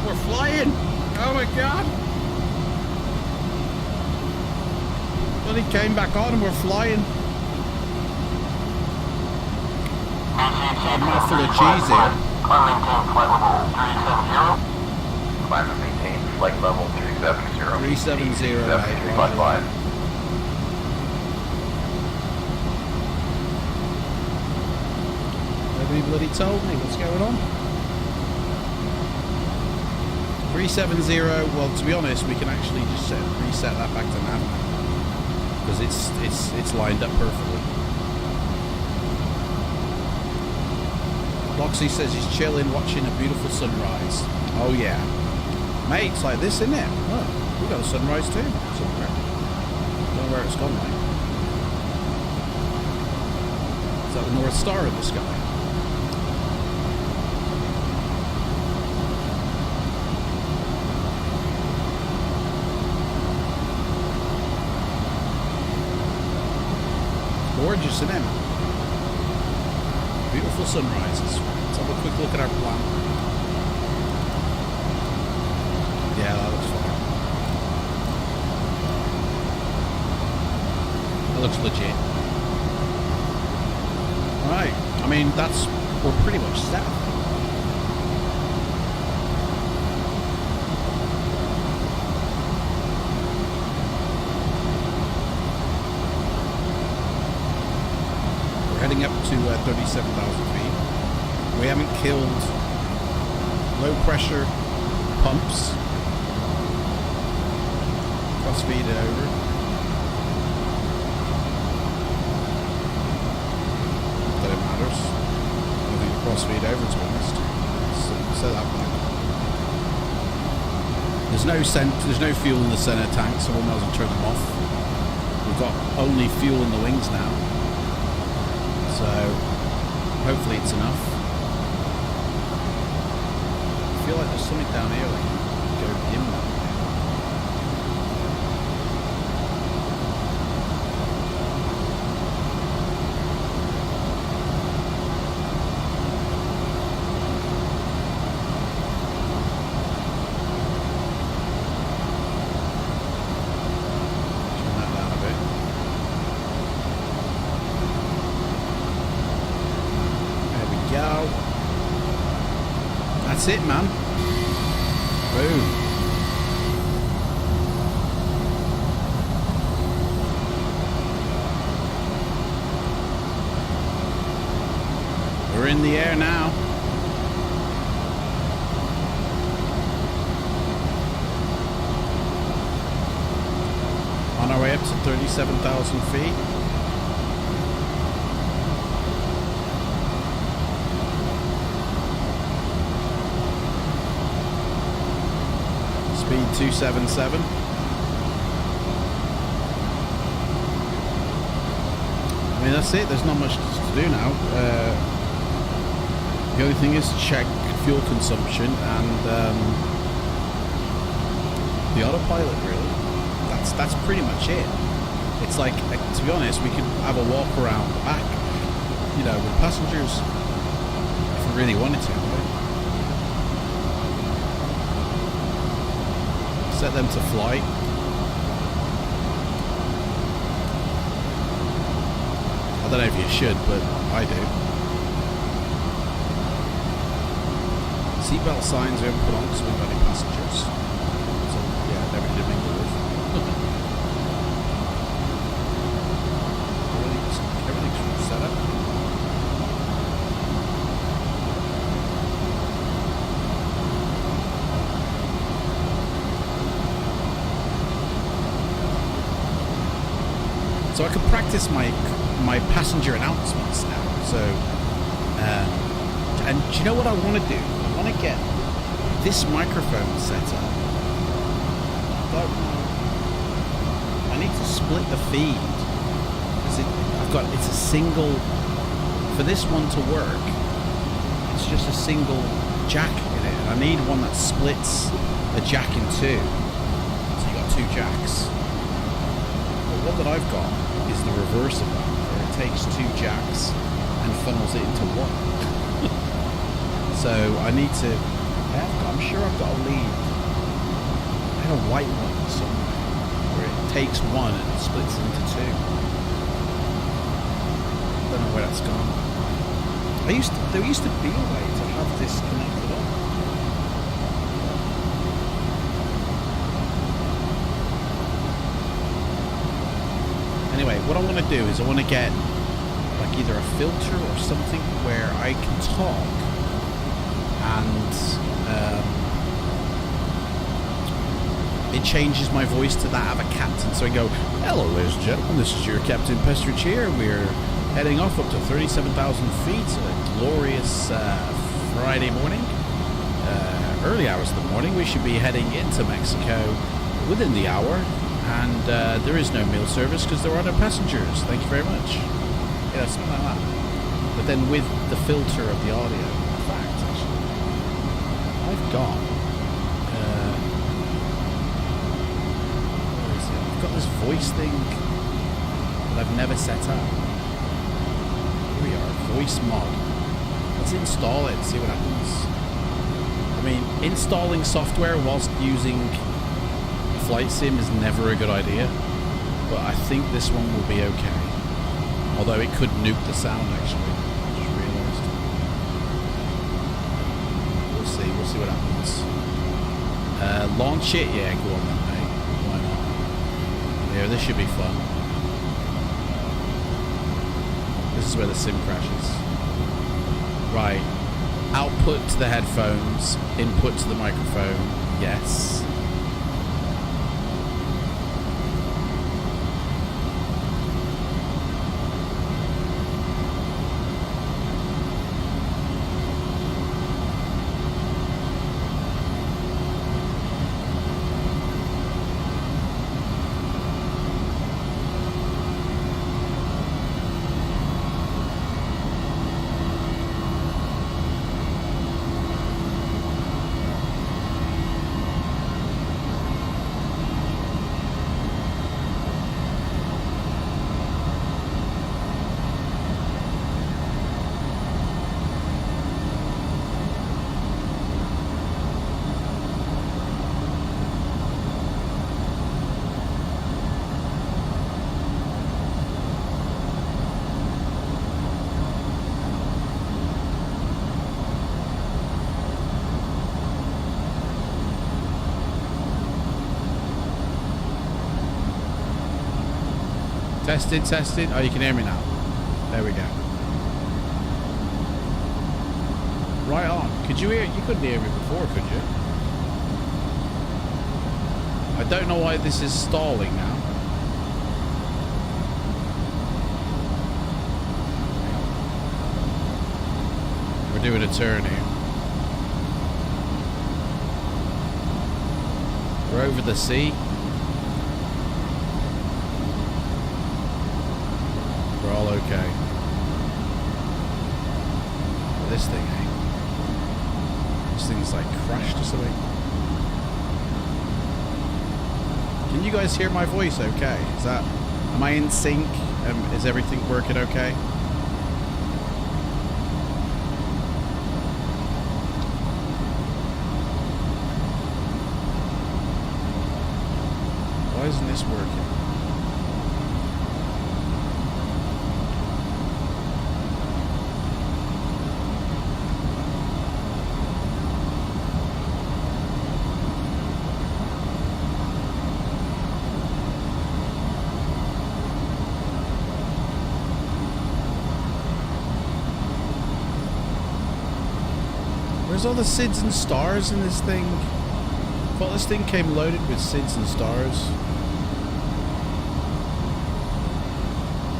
We're flying! Oh my god! Well, he came back on and we're flying. I'm not full of cheese here. Climb and maintain flight level 370. 370, mate. Nobody bloody told me what's going on. 370, well, to be honest, we can actually just reset that back to nav, because it's lined up perfectly. Loxy says he's chilling, watching a beautiful sunrise. Oh yeah. Mate, it's like this, isn't it? Oh, we got a sunrise too, somewhere. Don't know where it's gone, mate. Is that the North Star in the sky? Gorgeous, isn't it? Beautiful sunrises. Let's have a quick look at our plan. Yeah, that looks fine. That looks legit. Right. I mean, we're pretty much set. Heading up to 37,000 feet. We haven't killed low pressure pumps. Cross feed it over. That it matters. I think cross feed over, to be honest. So that back. There's no fuel in the center tank, so we might as well turn them off. We've got only fuel in the wings now. So, hopefully it's enough. I feel like there's something down here, like That's it, man. Boom. We're in the air now. On our way up to 37,000 feet. Speed 277. I mean, that's it. There's not much to do now. The only thing is to check fuel consumption and the autopilot, really. That's pretty much it. It's like, to be honest, we could have a walk around the back, you know, with passengers if we really wanted to. Right? Set them to flight. I don't know if you should, but I do. Seatbelt signs we haven't put on because we've got any passengers. So, yeah, they're ready to mingle with. Everything's set up. So I can practice my passenger announcements now. So, and do you know what I want to do? I want to get this microphone set up. But I need to split the feed because it's a single. For this one to work, it's just a single jack in it, and I need one that splits a jack in two. So you got two jacks. The one that I've got is the reverse of that, where it takes two jacks and funnels it into one. So I need to. I'm sure I've got a lead. I have a white one somewhere where it takes one and it splits into two. Don't know where that's gone. There used to be a way to have this connected up. Anyway, what I want to do is I want to get like either a filter or something where I can talk and it changes my voice to that of a captain. So I go, hello ladies and gentlemen, this is your Captain Pestridge here. We're heading off up to 37,000 feet, a glorious Friday morning, early hours of the morning. We should be heading into Mexico within the hour, and there is no meal service because there are no passengers. Thank you very much. Yeah, something like that. But then with the filter of the audio, in fact, actually, I've got where is it? I've got this voice thing that I've never set up. Here we are, voice mod. Let's install it and see what happens. I mean, installing software whilst using flight sim is never a good idea, but I think this one will be okay. Although it could nuke the sound, actually. I just realised. We'll see what happens. Launch it? Yeah, go on then, mate. Why not? Yeah, this should be fun. This is where the sim crashes. Right. Output to the headphones, input to the microphone. Yes. Tested, tested. Oh, you can hear me now. There we go. Right on. Could you hear? You couldn't hear me before, could you? I don't know why this is stalling now. We're doing a turn here. We're over the sea. We're all okay. This thing, eh? This thing's like crashed or something. Can you guys hear my voice okay? Is that... Am I in sync? Is everything working okay? Why isn't this working? Where's all the SIDS and stars in this thing? I thought this thing came loaded with SIDS and stars.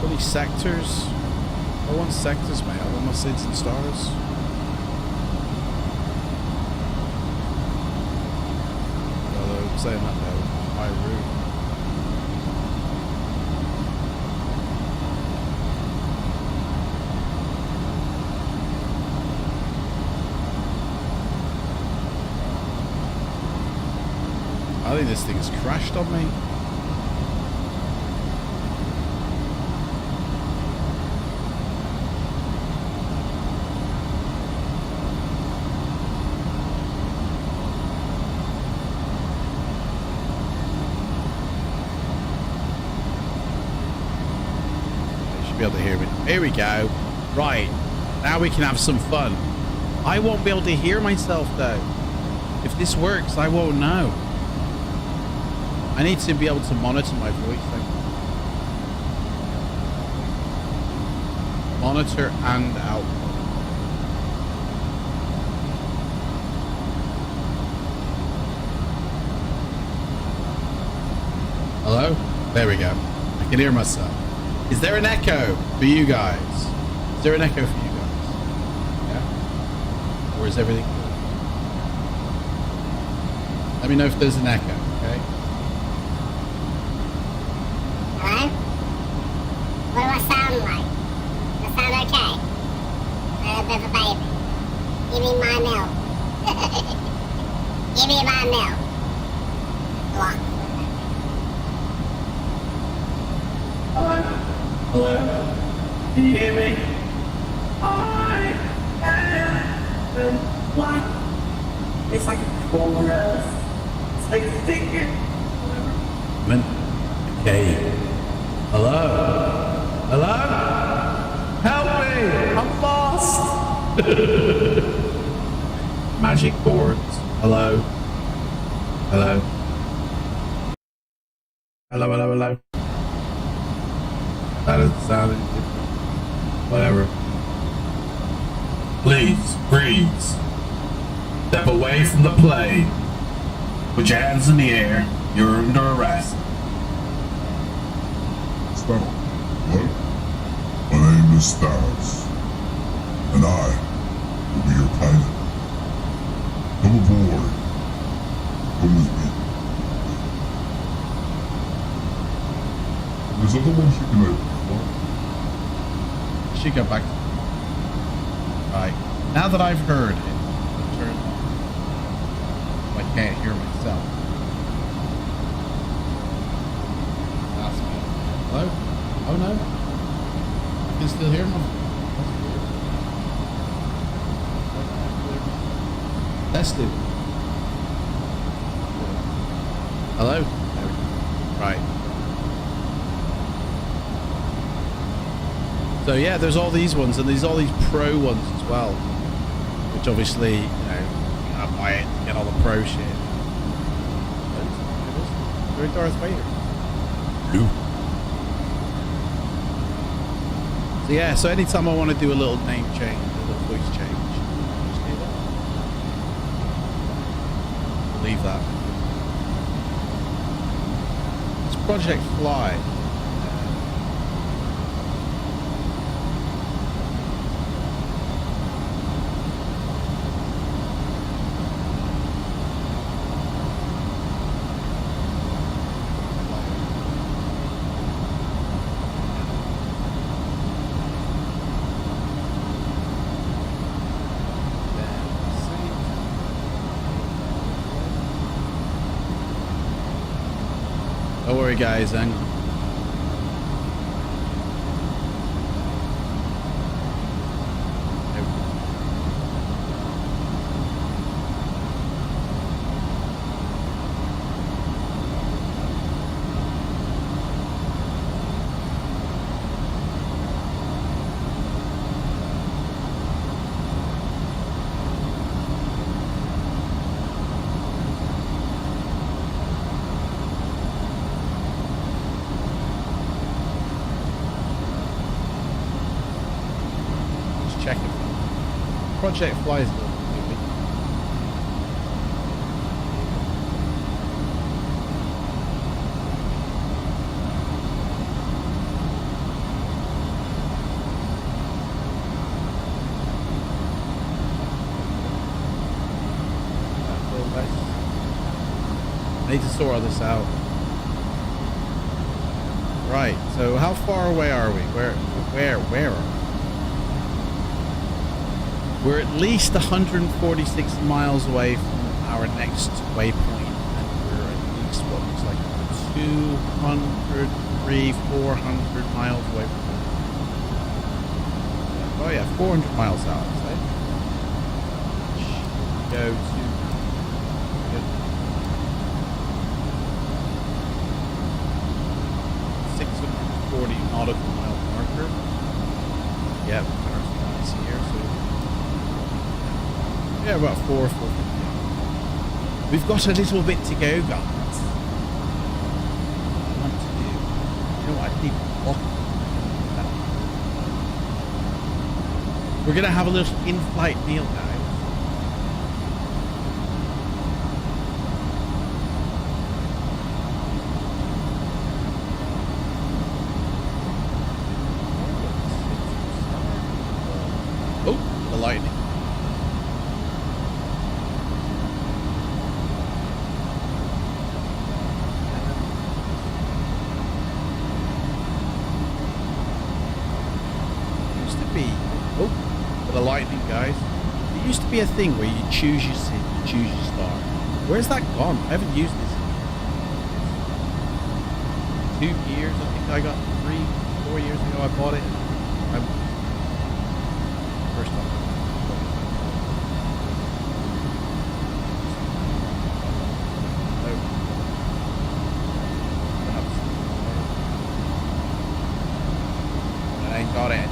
Really sectors? I want sectors, mate. I want my SIDS and stars. Although I'm saying that though, high route. I think this thing has crashed on me. You should be able to hear me. Here we go. Right. Now we can have some fun. I won't be able to hear myself though. If this works, I won't know. I need to be able to monitor my voice though. Monitor and output. Hello? There we go. I can hear myself. Is there an echo for you guys? Is there an echo for you guys? Yeah? Or is everything good? Let me know if there's an echo, okay? Hello? What do I sound like? Do I sound okay? I'm a bit of a baby. Give me my milk. Give me my milk. Block. Hello? Hello? Can you hear me? I am black. It's like a chorus. It's like a sticker. Okay. Hello? Hello? Help me! I'm lost! Magic boards. Hello? Hello? Hello, hello, hello? That doesn't sound any different. Whatever. Please, freeze. Step away from the plane. Put your hands in the air. You're under arrest. Stop. What? My name is Styles, and I will be your pilot. Come aboard. Come with me. There's other ones you can open. She go back. Right. Now that I've heard it, turn on. I can't hear myself. That's me. Hello? Oh no. I can still hear my voice. Tested. Hello? There we go. Right. So yeah, there's all these ones, and there's all these pro ones as well, which obviously, you know, I buy it to get all the pro shit. They're Darth Vader. Blue. Yeah, so anytime I want to do a little name change, a little voice change, just do that. Leave that. It's Project Fly. Don't worry, guys. Hang on. Project Flies a little bit. I need to sort all this out. Right, so how far away are we? Where are we? We're at least 146 miles away from our next waypoint, and we're at least what looks like 200, 400 miles away from it. Oh yeah, 400 miles out, I'd say. Go to 640 nautical mile marker. Yep, there's here, so yeah, about 450. We've got a little bit to go, guys. What I want to do, you know what, I need to we're gonna have a little in-flight meal, guys. Oh, the lightning. Lightning, guys. There used to be a thing where you choose your city, you choose your star. Where's that gone? I haven't used this in 2 years. I think I got 3-4 years ago I bought it. First time. I ain't got it.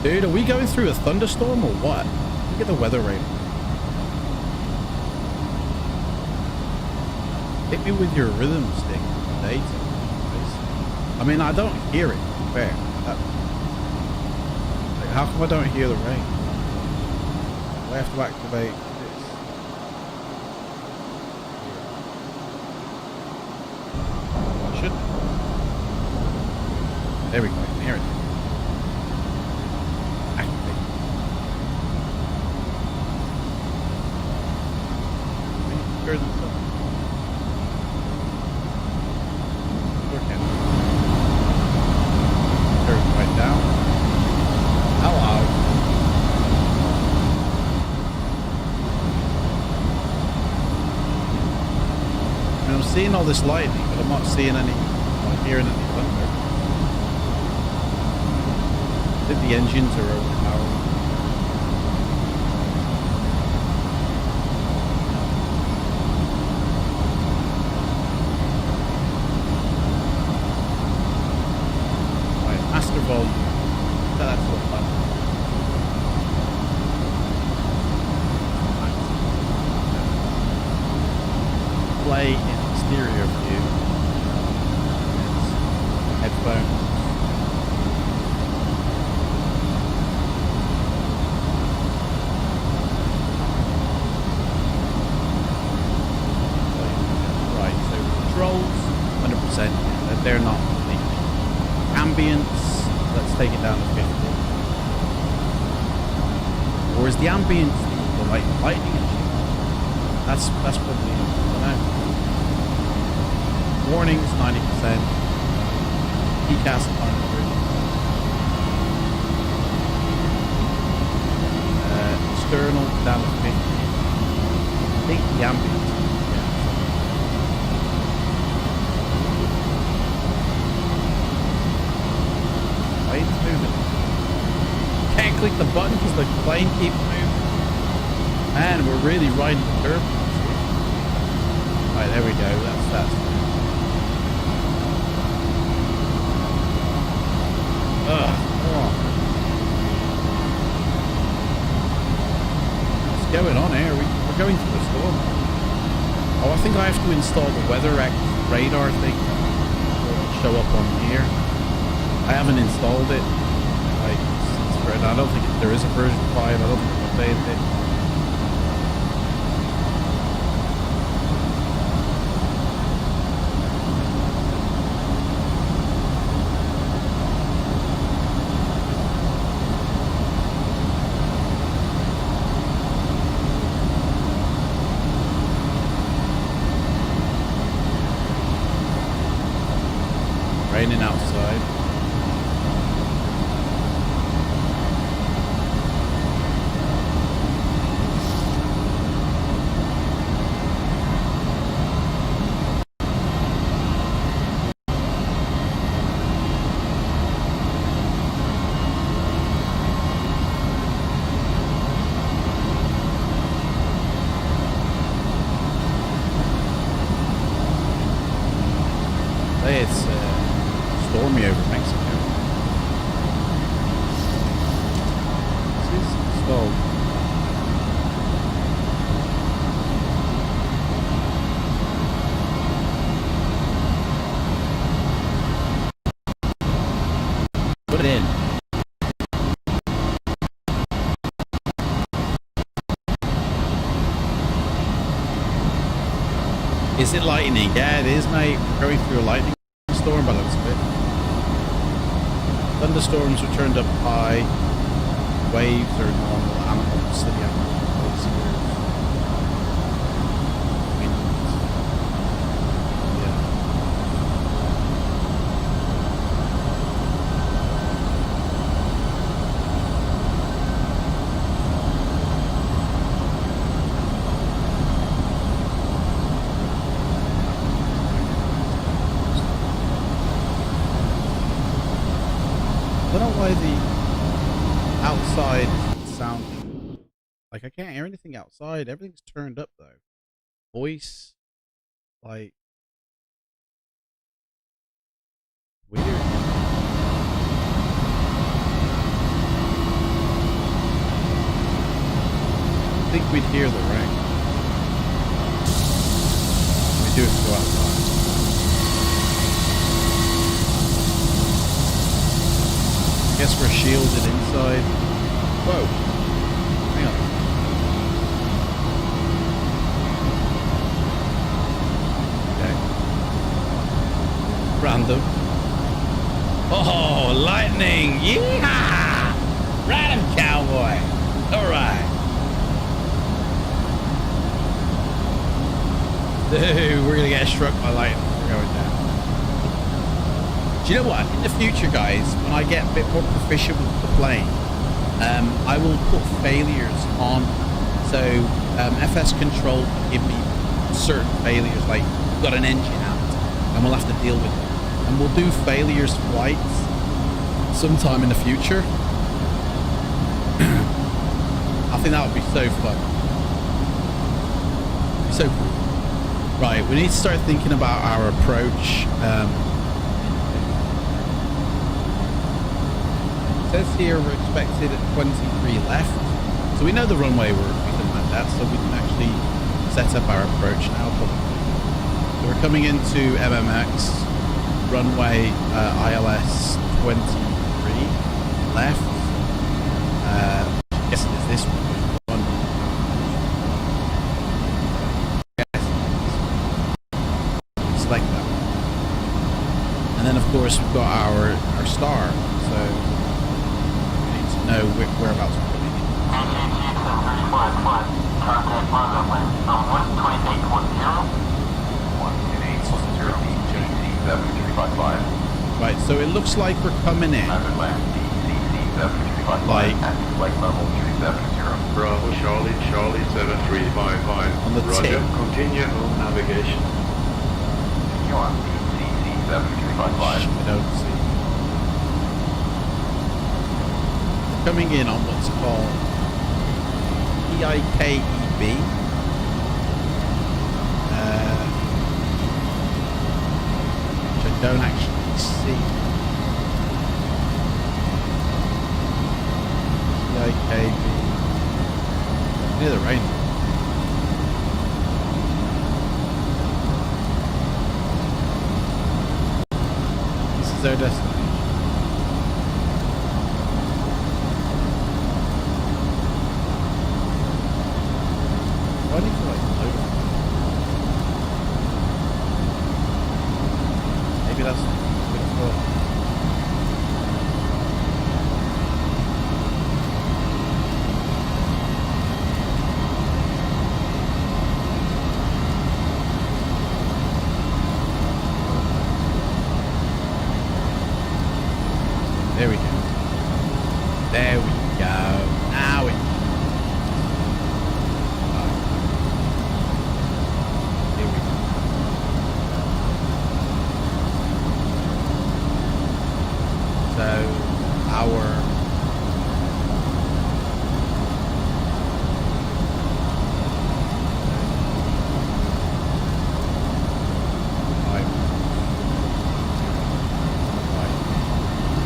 Dude, are we going through a thunderstorm or what? Look at the weather radar. Hit me with your rhythm stick. I mean, I don't hear it. Fair. Like, how come I don't hear the rain? Do I have to activate this? I should. There we go. I can hear it. Right down. Hello. And I'm seeing all this lightning, but I'm not seeing any, I'm not hearing any thunder. I think the engines are overpowered. volume. That's what fun. Play in exterior view. Headphones. Right, so controls, 100%. They're not completely. Ambience, let's take it down to 50. Or is the ambience the lightning and shit? That's probably, I don't know. Warnings, 90%. PCAS, 100. External, down to 50. I think the ambience. Plane's moving. Can't click the button because the plane keeps moving. Man, we're really riding the turbulence. Right, there we go. That's. Ugh, come on. What's going on here? We're going through a storm. Oh, I think I have to install the WeatherX radar thing. It'll show up on here. I haven't installed it. I don't think there is a version 5. I don't think it's updated it. Raining outside. It's stormy over Mexico. This is installed. Put it in. Is it lightning? Yeah, it is, mate. We're going through a lightning storm by the looks of it. Thunderstorms are turned up high. Waves are normal. Animals, city animals. Yeah. I don't know why the outside isn't sounding like I can't hear anything outside. Everything's turned up though. Voice, like weird. I think we'd hear the rain. We do have to go outside. Guess we're shielded inside. Whoa. Hang on. Okay. Random. Oh, lightning! Yeehaw! Ride him, cowboy! Alright. Dude, we're gonna get struck by lightning. We're going down. Do you know what? In the future, guys, when I get a bit more proficient with the plane, I will put failures on. So FS Control will give me certain failures, like we've got an engine out, and we'll have to deal with it. And we'll do failures flights sometime in the future. I think that would be so fun. So cool. Right, we need to start thinking about our approach. says here we're expected at 23 left. So we know the runway we can land at, so we can actually set up our approach now. So we're coming into MMX, runway ILS 23 left. Yes, it's this one. Yes. Select that. And then of course we've got our star, so we need to know whereabouts we're coming in. Right, so it looks like we're coming in. Like Bravo, Charlie, 7355. On the Roger, tip. continue home navigation. You on CC 7355. I don't see. Coming in on what's called PIKEB. Which I don't actually see. PIKEB. Near the rain. This is our destination. Why do you feel like load? Maybe that's good for. There we go. There we go. Now it. Here we go. So our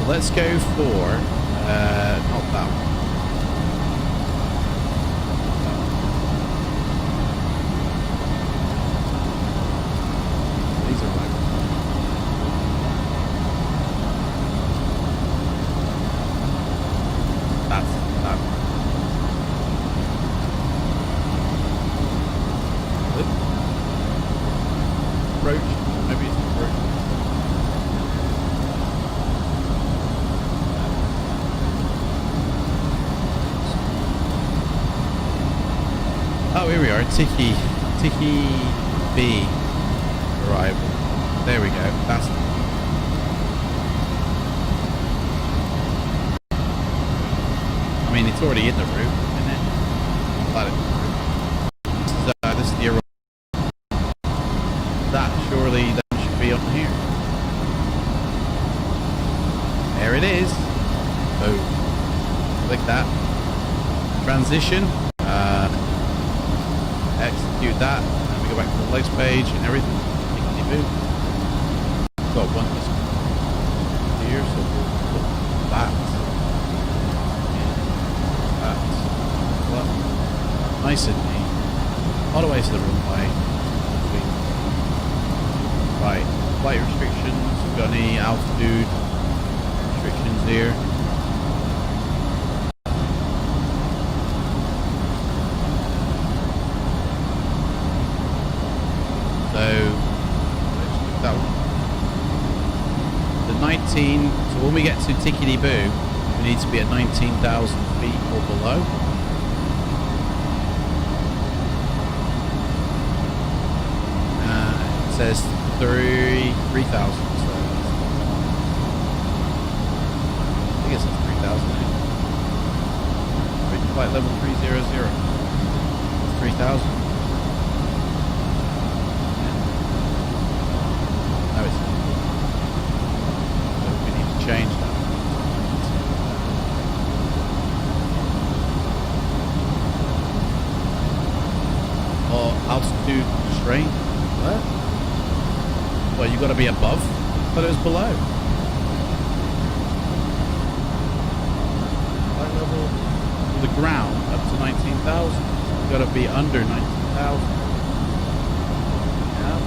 let's go for not that one. These are right. That's that one. Roach. Maybe it's roach. Oh, here we are, Tiki B arrival. There we go. That's. I mean, it's already in the room, isn't it? Let it. This is the arrival. That surely then should be on here. There it is. Boom. Click that. Transition. Execute that, and we go back to the legs page and everything. We've got one here, so we'll put that nice and neat, all the way to the runway. Right, flight restrictions. We've got any altitude restrictions here? So, let's do that one. The 19, so when we get to Tickety-Boo, we need to be at 19,000 feet or below. It says 3,000, so I think it's 3,000. Flight level 300. 3,000. Change that. Or altitude constraint. What? Well, you got to be above, but it was below. level from the ground up to 19,000. You've got to be under 19,000. Yeah.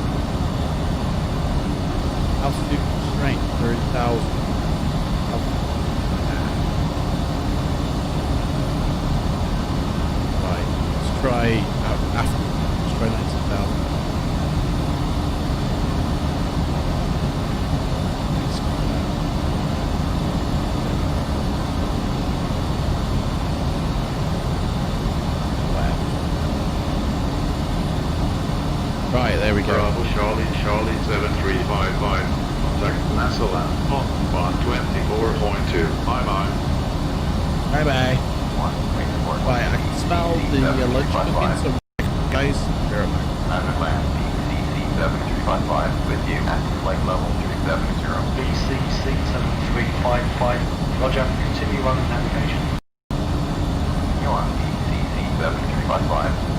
Altitude constraint 30,000. Right, let's try after. Let's try 19,000. Right, there we go. Bravo Charlie 7355. Contact NASA land on 124.2. Bye-bye. Bye-bye. Right, I can smell the lunch cooking, so guys, bear in mind. Land BCC 7355 with you at flight level 370. BCC 7355. Roger, continue on navigation. You're on BCC 7355.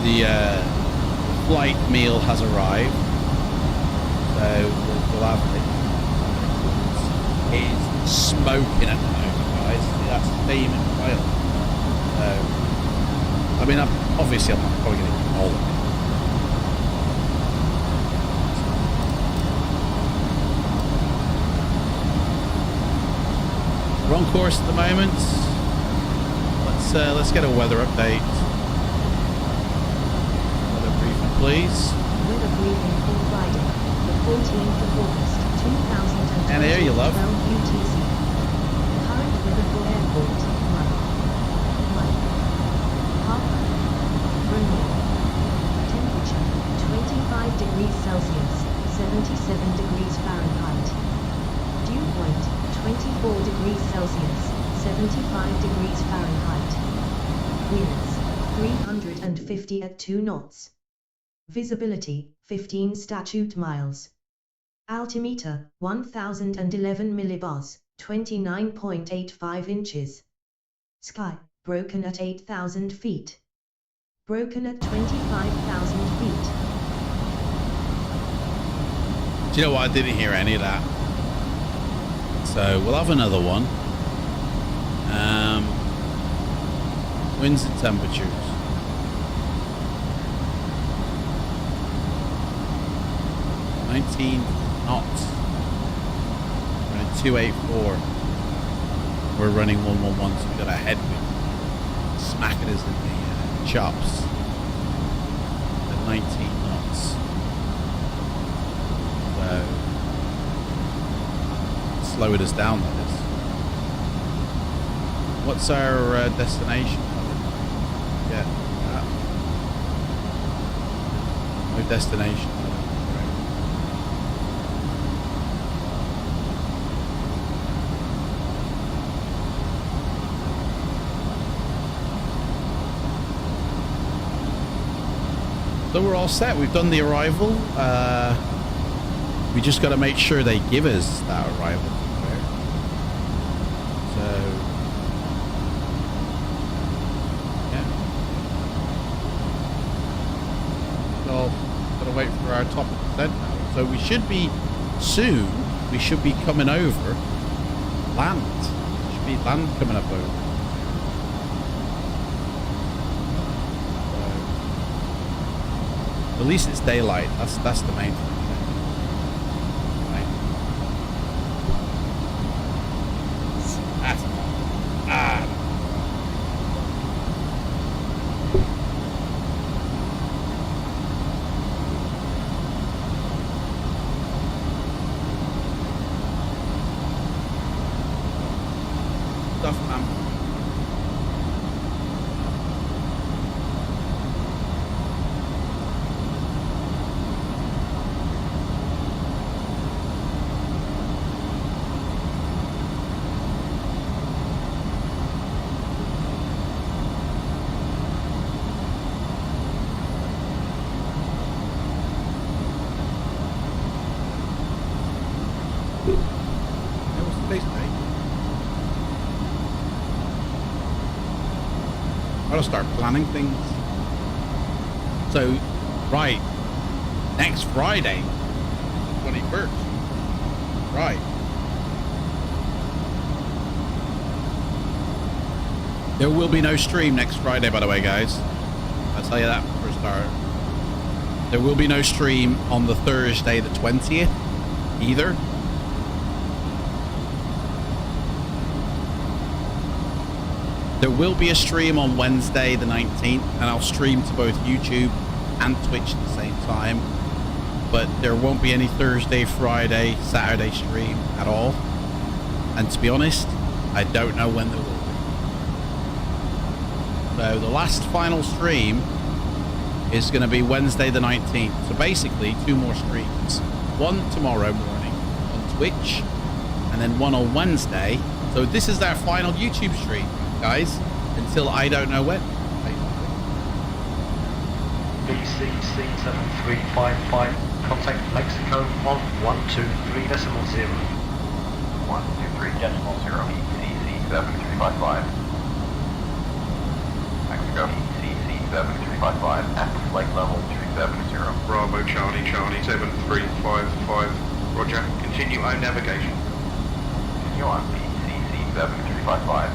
The flight meal has arrived, so we'll have it. It's smoking at the moment, guys. See, that's steaming oil. So, I mean, obviously I'm not probably going to eat all of it. We're on course at the moment. Let's get a weather update. Please. Weather briefing for Friday, the 14th of August, 2020. And here you love. UTC. Current weather for airport, 1. Harbour. Romeo. Temperature, 25 degrees Celsius, 77 degrees Fahrenheit. Dew point, 24 degrees Celsius, 75 degrees Fahrenheit. Winds, 350 at 2 knots. Visibility, 15 statute miles. Altimeter, 1011 millibars, 29.85 inches. Sky, broken at 8,000 feet. Broken at 25,000 feet. Do you know what? I didn't hear any of that. So we'll have another one. Winds and temperatures. 19 knots. We're running 284. We're running 111, so we've got a headwind smacking us in the chops. At 19 knots. So, slowing us down, that is. What's our destination? Yeah, no destination. So we're all set. We've done the arrival. We just got to make sure they give us that arrival. So, yeah. So, gotta wait for our top percent now. So we should be soon. We should be coming over land. Should be land coming up over. So, at least it's daylight. That's the main thing. Start planning things. So, right, next Friday, 21st. Right. There will be no stream next Friday, by the way, guys. I'll tell you that for a start. There will be no stream on the Thursday, the 20th, either. There will be a stream on Wednesday the 19th, and I'll stream to both YouTube and Twitch at the same time. But there won't be any Thursday, Friday, Saturday stream at all. And to be honest, I don't know when there will be. So the last final stream is going to be Wednesday the 19th. So basically 2 more streams. One tomorrow morning on Twitch, and then one on Wednesday. So this is our final YouTube stream, guys, until I don't know when. BCC7355, contact Mexico 1123.0. 123.0, BCC7355. Mexico, BCC7355, at flight level 270. Bravo Charlie, Charlie 7355, roger. Continue on navigation. Continue on BCC7355.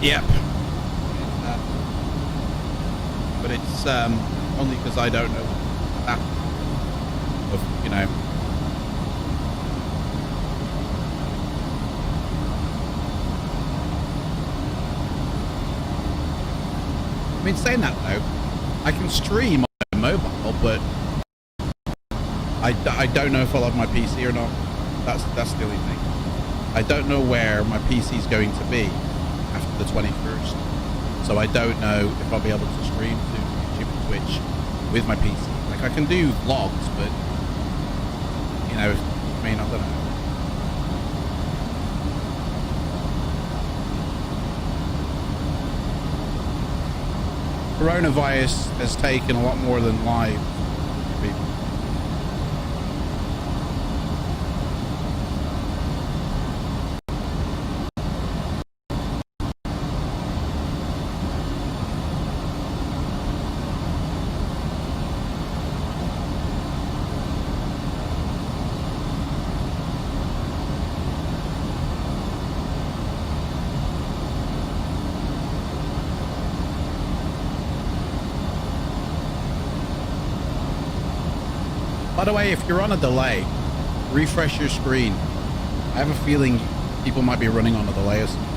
Yep. But it's only because I don't know that of, you know. I mean, saying that though, I can stream on my mobile, but I don't know if I'll have my PC or not. That's the only thing. I don't know where my PC is going to be after the 21st. So I don't know if I'll be able to stream to YouTube and Twitch with my PC. Like, I can do vlogs, but, you know, I mean, I don't know. Coronavirus has taken a lot more than lives for people. By the way, if you're on a delay, refresh your screen. I have a feeling people might be running on a delay or something.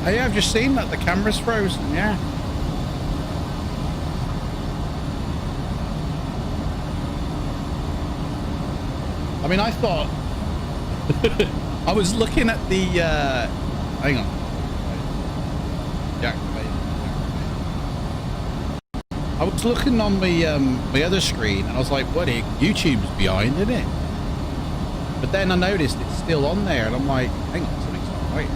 Oh yeah, I've just seen that the camera's frozen, yeah. I mean, I thought... I was looking at the... hang on. Deactivate. I was looking on my other screen, and I was like, what, YouTube's behind, isn't it? But then I noticed it's still on there, and I'm like, hang on, something's not right.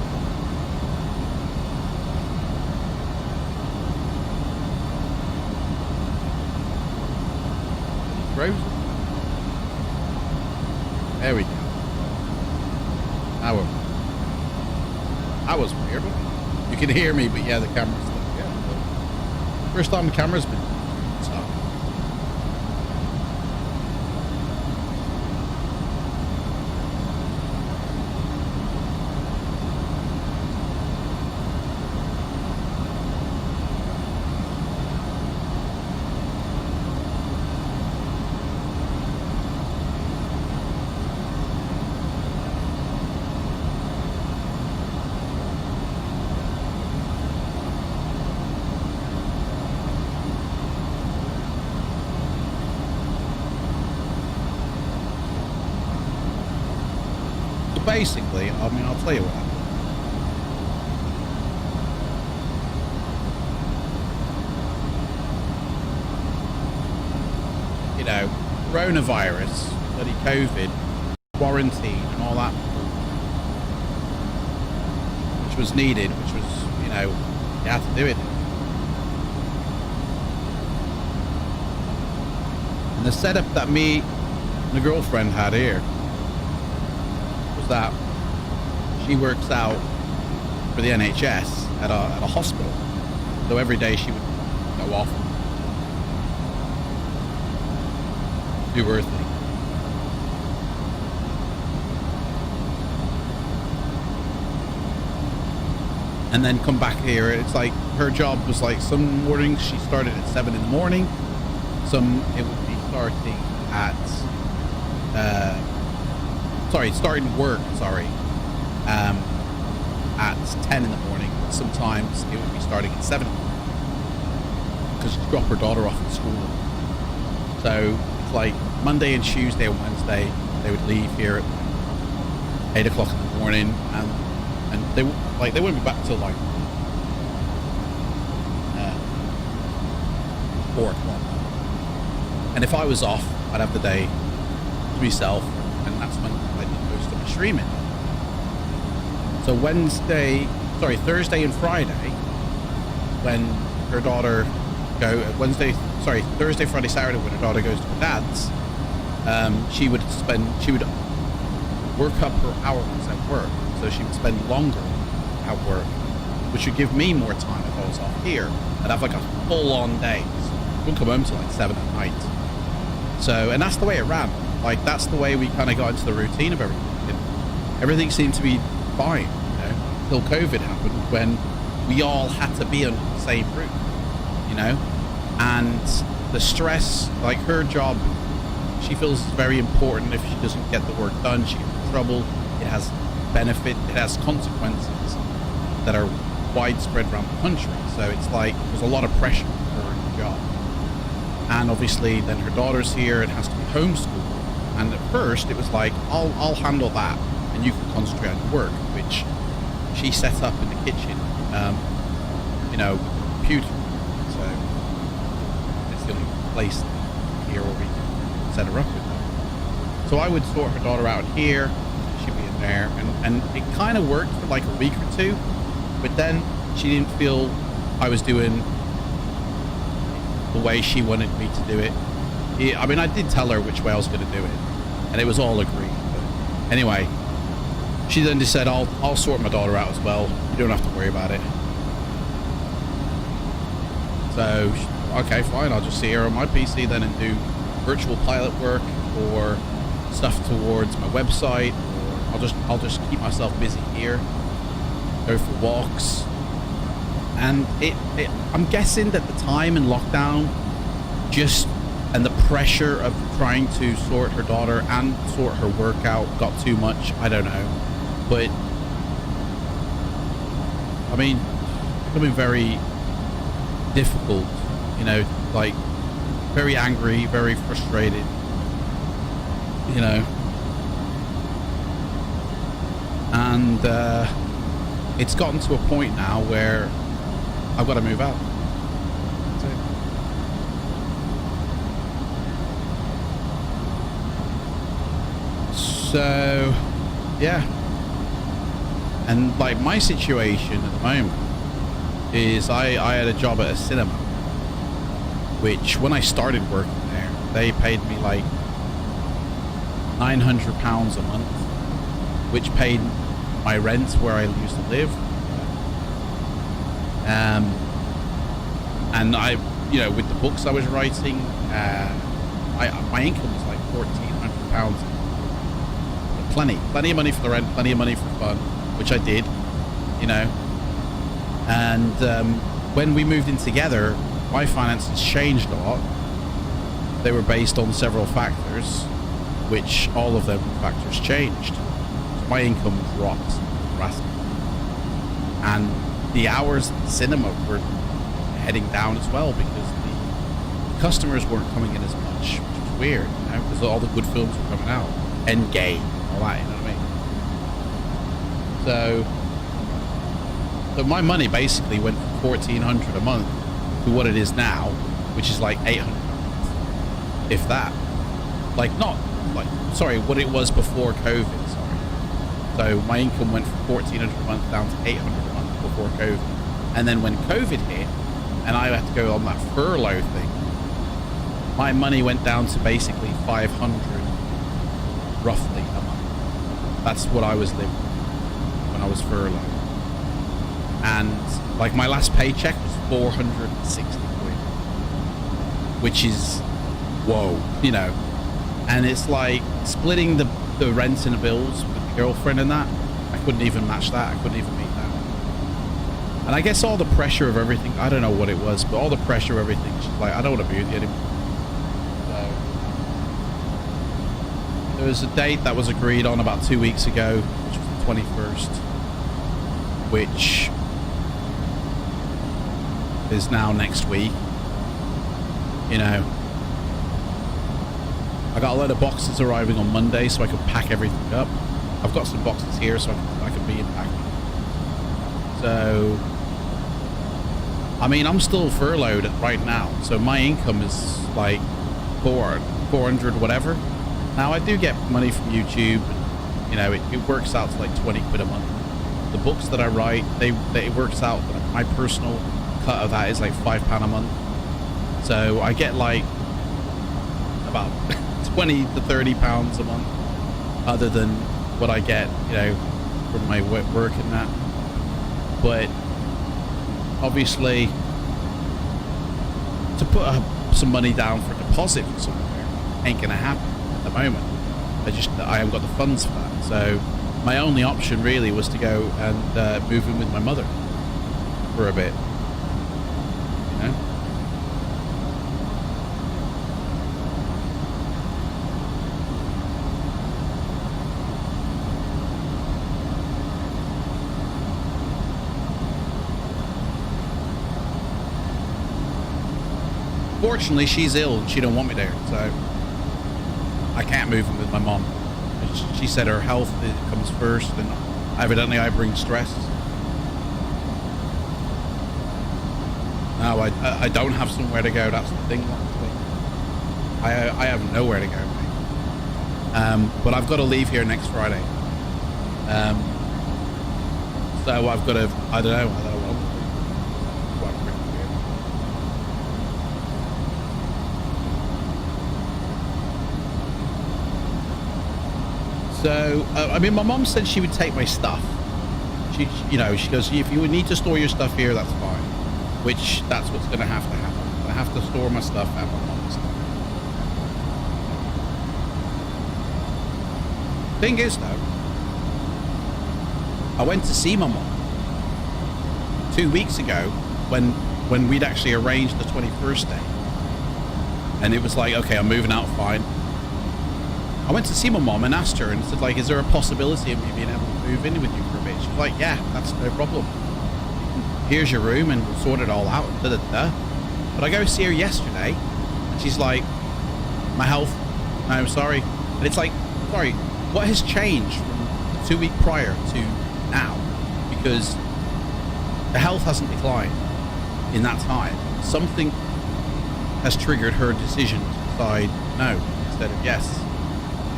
Frozen. There we go. Now we're... That was weird. You can hear me, but yeah, the camera's still... Yeah. First time the camera's been stuck. Basically, I mean, I'll tell you what happened. You know, coronavirus, bloody COVID, quarantine and all that, which was needed, which was, you know, you had to do it. And the setup that me and the girlfriend had here was that she works out for the NHS at a hospital. So every day she would go off, do her thing. And then come back here. It's like her job was like some mornings she started at 7 in the morning. Some it would be starting at starting work at 10 in the morning. Sometimes it would be starting at 7 in the morning because she'd drop her daughter off at school. So it's like Monday and Tuesday and Wednesday they would leave here at 8 o'clock in the morning, and they wouldn't be back till like 4 o'clock. And if I was off, I'd have the day to myself, and that's when I did most of my streaming. So Thursday and Friday, when her daughter Thursday, Friday, Saturday, when her daughter goes to her dad's, she would work up her hours at work, so she would spend longer at work, which would give me more time if I was off here. I'd have like a full-on day. I wouldn't come home till like 7 at night. So, and that's the way it ran. Like, that's the way we kind of got into the routine of everything. And everything seemed to be fine, you know, until COVID happened, when we all had to be on the same route, you know. And the stress, like her job, she feels is very important. If she doesn't get the work done, she gets in trouble. It has benefit, it has consequences that are widespread around the country. So it's like there's a lot of pressure on her in the job. And obviously then her daughter's here, it has to be homeschooled. And at first it was like, I'll handle that and you can concentrate on your work, which she set up in the kitchen, you know, with the computer. So it's the only place here where we can set her up with that. So I would sort her daughter out here, she'd be in there, and it kind of worked for like a week or two, but then she didn't feel I was doing the way she wanted me to do it. I mean, I did tell her which way I was going to do it, and it was all agreed. But anyway, she then just said, I'll sort my daughter out as well. You don't have to worry about it. So, okay, fine. I'll just see her on my PC then and do virtual pilot work or stuff towards my website. Or I'll just keep myself busy here. Go for walks. And I'm guessing that the time in lockdown, and the pressure of trying to sort her daughter and sort her work out got too much. I don't know. But, I mean, it's becoming very difficult, you know, like, very angry, very frustrated, you know. And it's gotten to a point now where I've got to move out. So, yeah. And like my situation at the moment is I had a job at a cinema, which when I started working there, they paid me like £900 a month, which paid my rent where I used to live. And I, you know, with the books I was writing, my income was like £1,400. Plenty of money for the rent, plenty of money for fun, which I did, you know. And when we moved in together, my finances changed a lot. They were based on several factors, which all of them factors changed. So my income dropped drastically, and the hours at the cinema were heading down as well because the customers weren't coming in as much, which was weird, you know, because all the good films were coming out, Endgame, all that, you know what I mean? So my money basically went from $1,400 a month to what it is now, which is like $800, if that. What it was before COVID. Sorry. So my income went from $1,400 a month down to $800 a month before COVID, and then when COVID hit, and I had to go on that furlough thing, my money went down to basically $500 roughly a month. That's what I was living when I was furloughed. And like my last paycheck was 460 quid, which is whoa, you know. And it's like splitting the rent and the bills with the girlfriend and that. I couldn't even match that. I couldn't even meet that. And I guess all the pressure of everything, I don't know what it was, but all the pressure of everything, she's like, I don't want to be with you anymore. So there was a date that was agreed on about 2 weeks ago, which was the 21st, which is now next week. You know, I got a load of boxes arriving on Monday so I can pack everything up. I've got some boxes here so I can be in packing. So, I mean, I'm still furloughed right now, so my income is like 400 whatever. Now I do get money from YouTube, and, you know, it works out to like 20 quid a month. The books that I write, it works out, my personal cut of that is like £5 a month. So I get like about 20 to 30 pounds a month, other than what I get, you know, from my work and that. But obviously, to put some money down for deposit for somewhere ain't gonna happen at the moment. I haven't got the funds for that. So my only option really was to go and move in with my mother for a bit. You know? Fortunately, she's ill and she don't want me there, so I can't move in with my mom. She said her health comes first, and evidently I bring stress. No, I don't have somewhere to go. That's the thing. I have nowhere to go, mate. But I've got to leave here next Friday. So I've got to. I don't know what I'm doing. So, I mean, my mom said she would take my stuff. She goes, if you would need to store your stuff here, that's fine. Which, that's what's going to happen. I have to store my stuff at my mom's. Thing is, though, I went to see my mom 2 weeks ago when we'd actually arranged the 21st day. And it was like, okay, I'm moving out, fine. I went to see my mom and asked her and said, like, is there a possibility of me being able to move in with you for a bit? She's like, yeah, that's no problem. Here's your room and we'll sort it all out. Da, da, da. But I go see her yesterday and she's like, my health, no, I'm sorry. And it's like, sorry, what has changed from the 2 week prior to now? Because the health hasn't declined in that time. Something has triggered her decision to decide no instead of yes.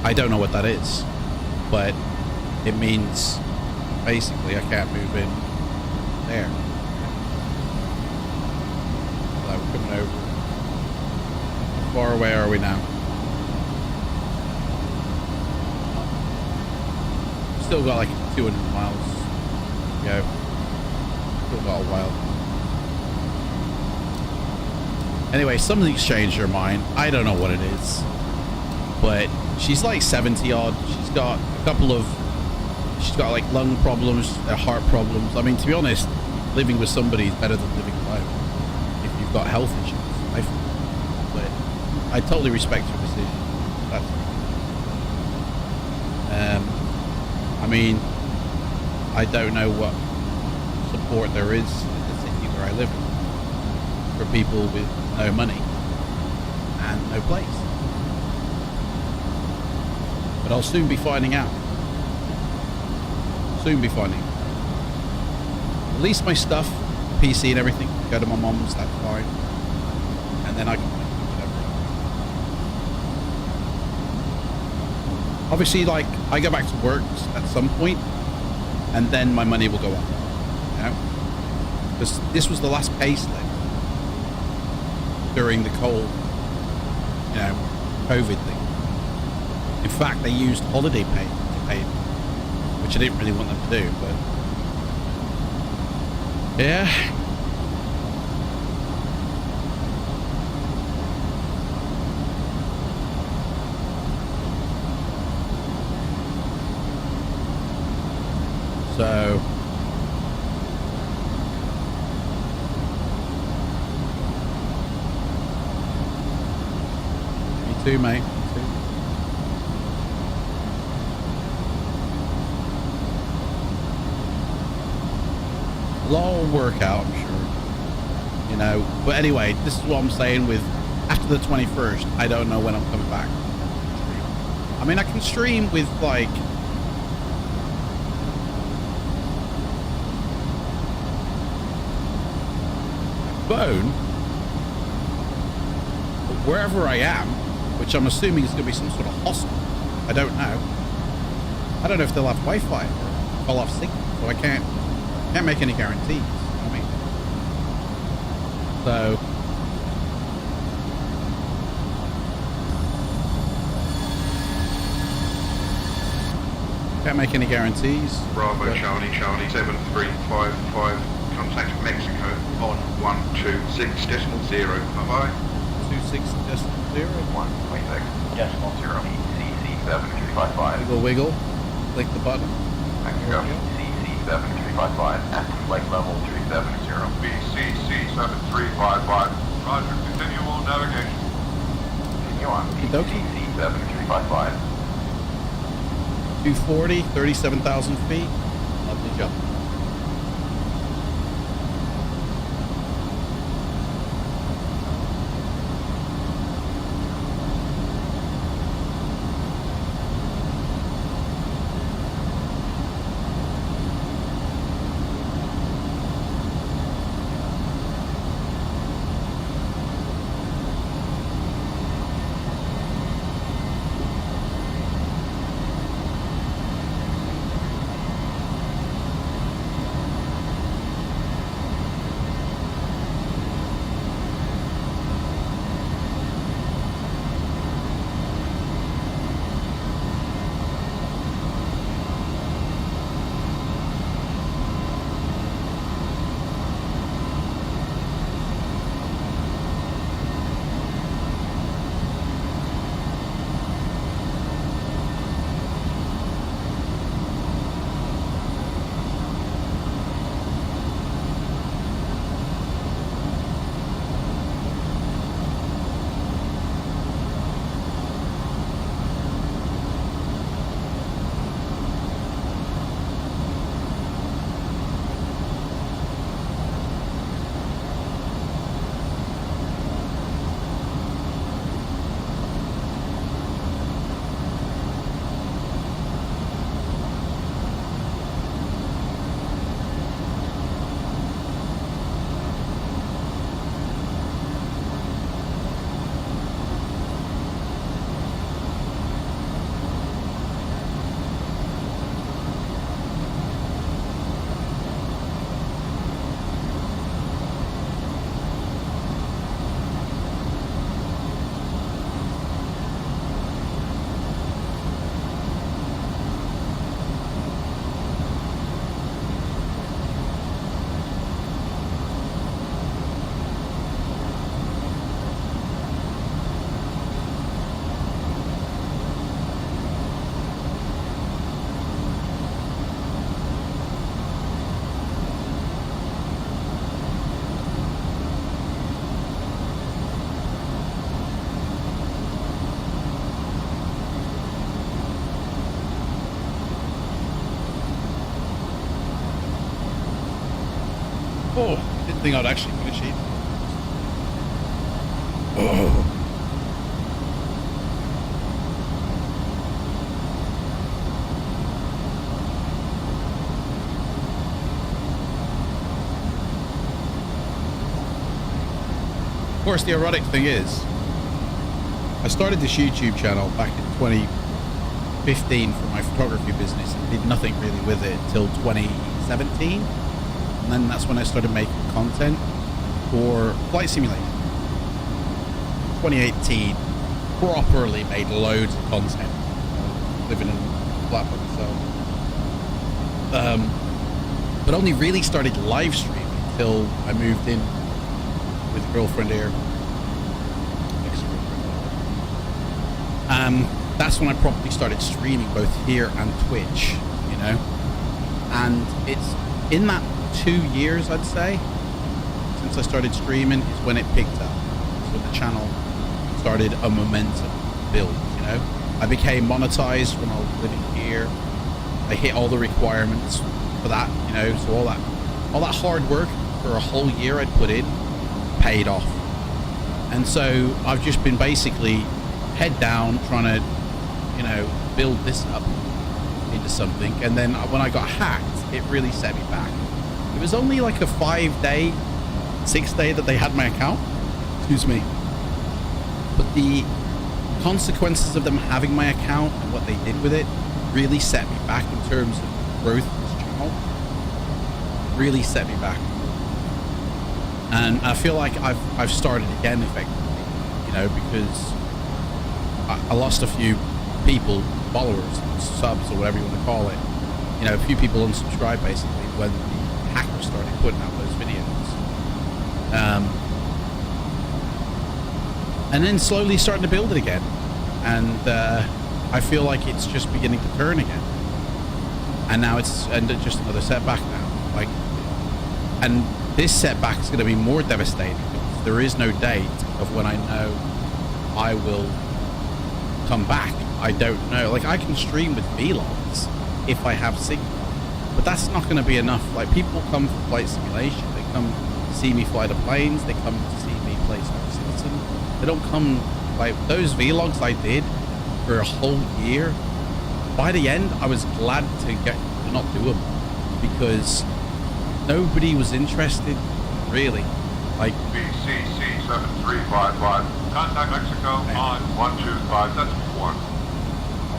I don't know what that is, but it means basically I can't move in there. So we're coming over. How far away are we now? Still got like 200 miles to go. Still got a while. Anyway, something's changed her mind. I don't know what it is, but she's like 70 odd. She's got like lung problems, heart problems. I mean, to be honest, living with somebody is better than living alone if you've got health issues. But I totally respect her decision. I mean, I don't know what support there is in the city where I live in for people with no money and no place. But I'll soon be finding out. At least my stuff, PC and everything, go to my mom's, that's fine. And then I can do whatever. Obviously, like, I go back to work at some point, and then my money will go up. You know? Because this was the last pay slip during the cold, COVID thing. In fact, they used holiday pay to pay me. which I didn't really want them to do, but yeah. So me too, mate. Me too. It'll all work out, I'm sure. You know. But anyway, this is what I'm saying with after the 21st, I don't know when I'm coming back. I mean, I can stream with like phone, but wherever I am, which I'm assuming is going to be some sort of hostel, I don't know. I don't know if they'll have Wi-Fi or if I'll have signal, so I can't make any guarantees. I mean, so can't make any guarantees. Bravo Charlie 7355. Contact Mexico on 126.0. Bye-bye. 26.0. 126.0. CC7355. Wiggle, wiggle. Click the button. Mexico. CC7355. At flight level 370. BCC7355. Roger, continue on navigation. Continue on. CC7355. 240, 37,000 feet. Lovely jump. Oh, didn't think I'd actually finish it. Oh. Of course, the ironic thing is, I started this YouTube channel back in 2015 for my photography business and did nothing really with it until 2017. And then that's when I started making content for Flight Simulator. 2018, properly made loads of content, living in Blackburn. So but only really started live streaming until I moved in with a girlfriend here. That's when I properly started streaming both here and Twitch, you know. And it's in that 2 years, I'd say, since I started streaming, is when it picked up. So the channel started a momentum build, you know. I became monetized when I was living here. I hit all the requirements for that, you know. So all that hard work for a whole year I'd put in paid off. And so I've just been basically head down trying to, you know, build this up into something. And then when I got hacked, it really set me back. It was only like a 5-day, 6-day that they had my account. Excuse me. But the consequences of them having my account and what they did with it really set me back in terms of growth of this channel. Really set me back. And I feel like I've started again effectively, you know, because I lost a few people, followers, subs, or whatever you want to call it. You know, a few people unsubscribed basically when the hackers started putting out those videos. And then slowly starting to build it again. And I feel like it's just beginning to turn again. And now it's just another setback now. Like, and this setback is going to be more devastating because there is no date of when I know I will come back. I don't know. Like, I can stream with vlogs if I have signal, but that's not going to be enough. Like, people come for flight simulation. They come to see me fly the planes. They come to see me play Star Citizen. They don't come, like, those vlogs I did for a whole year. By the end, I was glad to not do them because nobody was interested, really. Like, BCC 7355. Contact Mexico on 125. That's 1.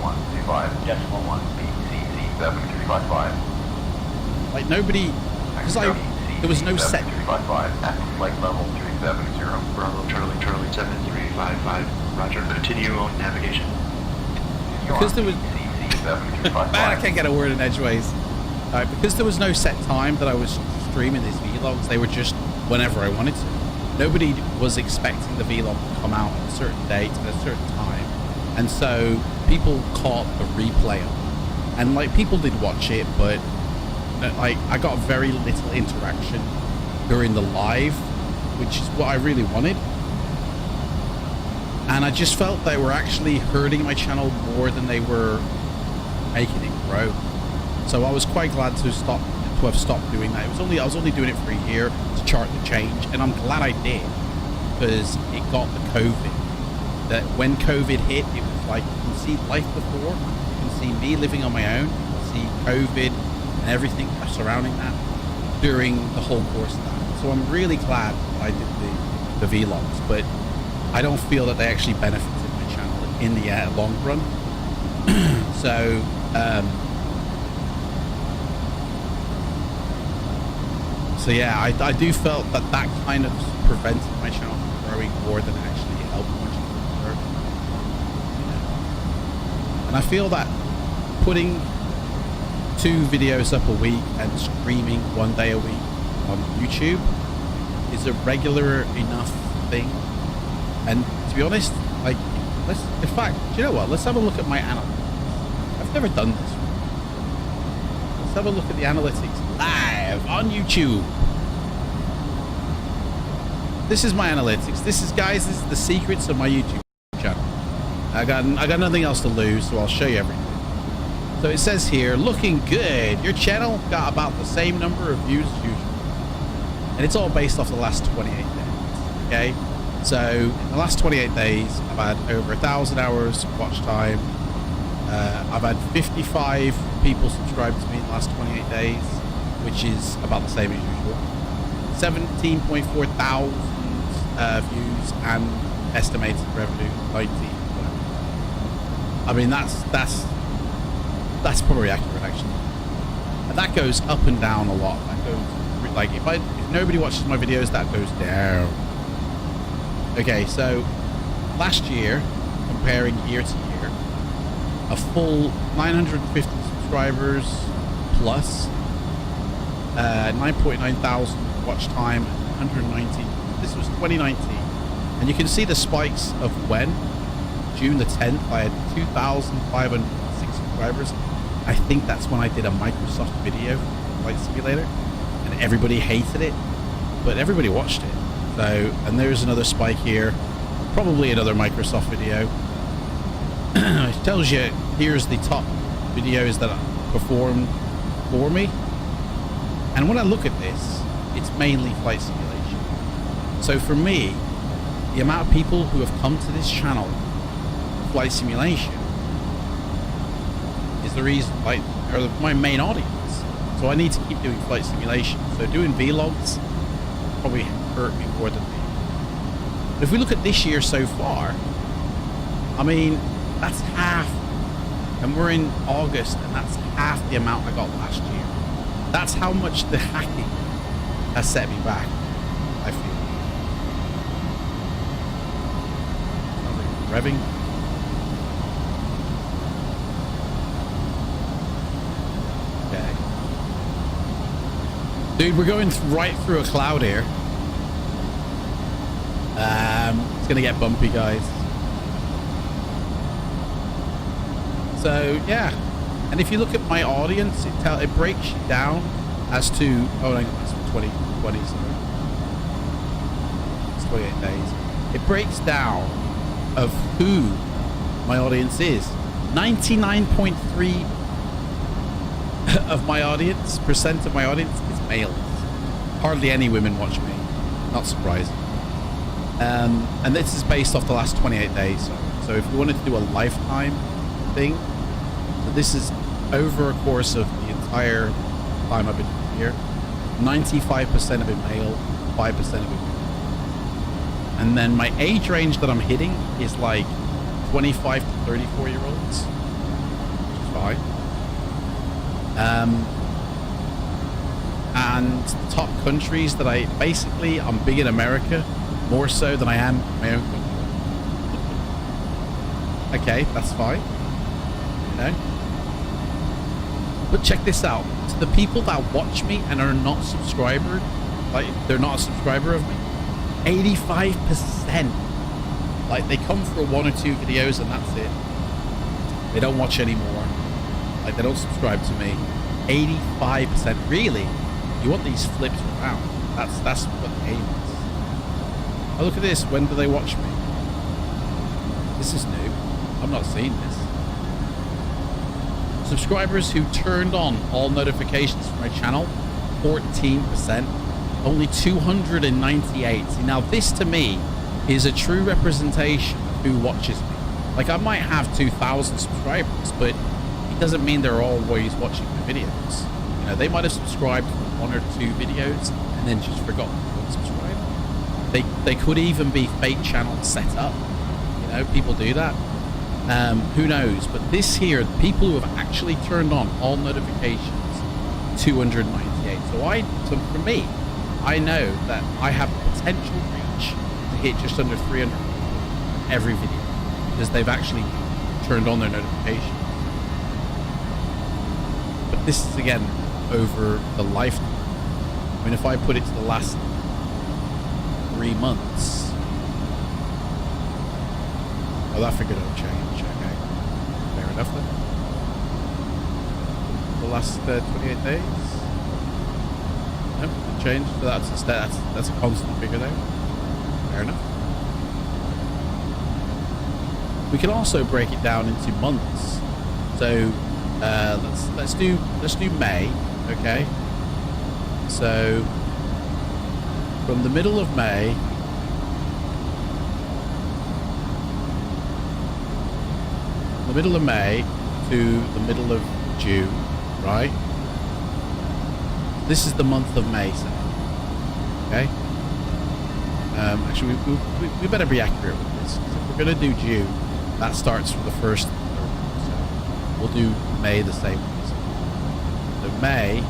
125, decimal 1, BCC 7355. Like, nobody, because there was no set. 7355, active flight level 370. Bravo Charlie 7355. Roger. Continue on navigation. Because there was... Man, I can't get a word in edgeways. Because there was no set time that I was streaming these vlogs, they were just whenever I wanted to. Nobody was expecting the vlog to come out at a certain date at a certain time, and so people caught the replay of it. And like, people did watch it, but like, I got very little interaction during the live, which is what I really wanted. And I just felt they were actually hurting my channel more than they were making it grow. So I was quite glad to have stopped doing that. I was only doing it for a year to chart the change, and I'm glad I did, because it got the COVID. That when COVID hit, it was like, you can see life before, you can see me living on my own, you can see COVID and everything surrounding that during the whole course of that. So I'm really glad that I did the vlogs, but I don't feel that they actually benefited my channel in the long run. So so yeah, I do felt that kind of prevented my channel from growing more than actually helped my channel grow. And I feel that putting 2 videos up a week and streaming 1 day a week on YouTube is a regular enough thing. And to be honest, like, in fact, do you know what? Let's have a look at my analytics. I've never done this before. Let's have a look at the analytics live on YouTube. This is my analytics. This is the secrets of my YouTube channel. I got nothing else to lose, so I'll show you everything. So it says here, looking good. Your channel got about the same number of views as usual. And it's all based off the last 28 days. Okay? So in the last 28 days, I've had over 1,000 hours watch time. I've had 55 people subscribe to me in the last 28 days, which is about the same as usual. 17.4 thousand views and estimated revenue 19. I mean, that's probably accurate actually. And that goes up and down a lot. That goes, like, if nobody watches my videos, that goes down. Okay, so last year, comparing year to year, a full 950 subscribers plus, 9.9 thousand watch time, 190. This was 2019, and you can see the spikes of when June the 10th I had 2,506 subscribers. I think that's when I did a Microsoft video, Flight Simulator, and everybody hated it, but everybody watched it. So, and there's another spike here, probably another Microsoft video. It tells you here's the top videos that performed for me, and when I look at this, it's mainly flight simulation. So for me, the amount of people who have come to this channel, flight simulation, is the reason, like, or my main audience. So I need to keep doing flight simulation. So doing vlogs probably hurt me more than me. But if we look at this year so far, I mean, that's half, and we're in August, and that's half the amount I got last year. That's how much the hacking has set me back, I feel. Sounds like revving. Okay. Dude, we're going right through a cloud here. It's gonna get bumpy, guys. So yeah, and if you look at my audience, it breaks you down as to, oh, hang on, that's for 2020, sorry. It's 28 days. It breaks down of who my audience is. 99.3% of my audience is males. Hardly any women watch me. Not surprising. And this is based off the last 28 days. So if you wanted to do a lifetime thing, so this is over a course of the entire time I've been here, 95% of it male, 5% of it female. And then my age range that I'm hitting is like 25 to 34 year olds, which is fine. And the top countries that I'm big in America, more so than I am in my own country. Okay, that's fine. You know? But check this out. To the people that watch me and are not subscribers, like they're not a subscriber of me, 85%. Like they come for 1 or 2 videos and that's it. They don't watch anymore. Like they don't subscribe to me. 85%. Really? You want these flips around? That's what the aim is. Oh, look at this. When do they watch me? This is new. I'm not seeing this. Subscribers who turned on all notifications for my channel, 14%. Only 298. See, now this to me is a true representation of who watches me. Like I might have 2,000 subscribers, but it doesn't mean they're always watching my videos. You know, they might have subscribed for 1 or 2 videos and then just forgotten to unsubscribe. They could even be fake channels set up. You know, people do that. Who knows? But this here, people who have actually turned on all notifications, 298. So for me, I know that I have the potential reach to hit just under 300 every video because they've actually turned on their notifications. But this is again over the lifetime. I mean, if I put it to the last 3 months, oh, that figure don't change. Okay, fair enough then. The last 28 days. Nope, it changed. So that's a constant figure there. Fair enough. We can also break it down into months. So let's do May. Okay. So from the middle of May to the middle of June, right? This is the month of May, so. Okay. Actually, we better be accurate with this. If we're gonna do June, that starts from the 1st to the 3rd. So we'll do May the same way. So May,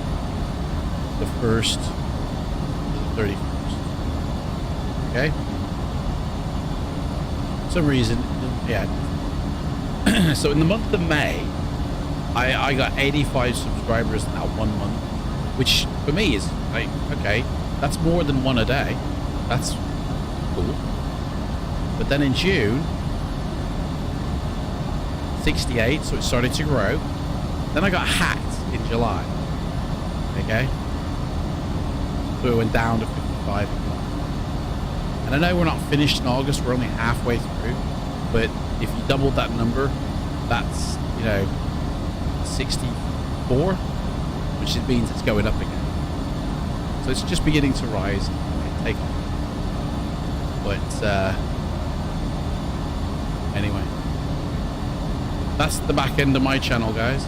the 1st to the 31st. Okay. For some reason, yeah. So in the month of May, I got 85 subscribers in that 1 month, which for me is like, okay, that's more than one a day. That's cool. But then in June, 68, so it started to grow. Then I got hacked in July. Okay? So it went down to 55. And I know we're not finished in August, we're only halfway through. But if you doubled that number, that's, you know, 64, which means it's going up again. So it's just beginning to rise and take off. But anyway, that's the back end of my channel, guys.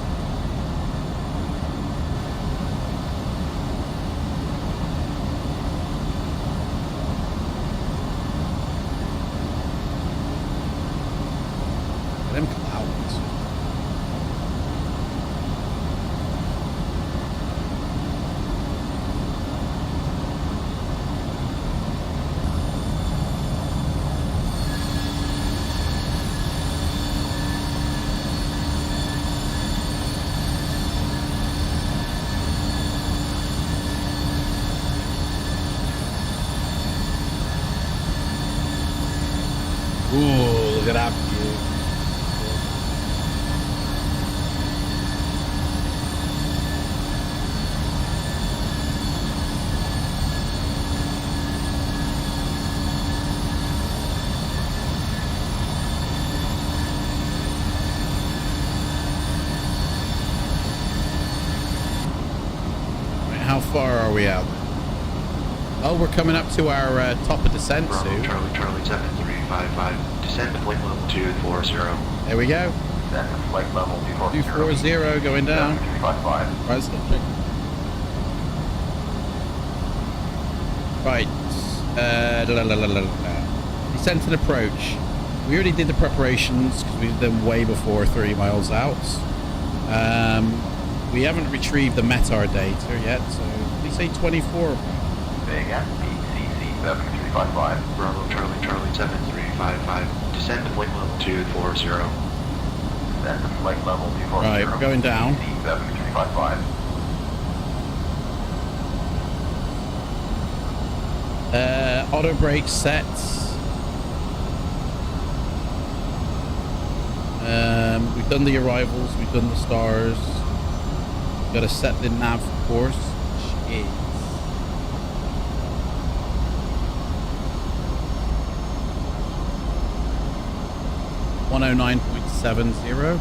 Them clouds. Ooh, look at that view. Right, how far are we out? Oh, we're coming up to our top of descent soon. Charlie 7355. Descend to flight level 240. There we go. Descend to flight level 240. 240 going down. 355. Right, let's check. Right. Descent and approach. We already did the preparations because we did them way before 30 miles out. We haven't retrieved the METAR data yet, so we say 24. Say again. PCC 7355. Bravo Charlie 7355. Descend to flight level 240. Descend to flight level 240. Right, we're going down. PCC 7355. Auto brake set. We've done the arrivals, we've done the stars. We've got to set the nav course, which is 109.70.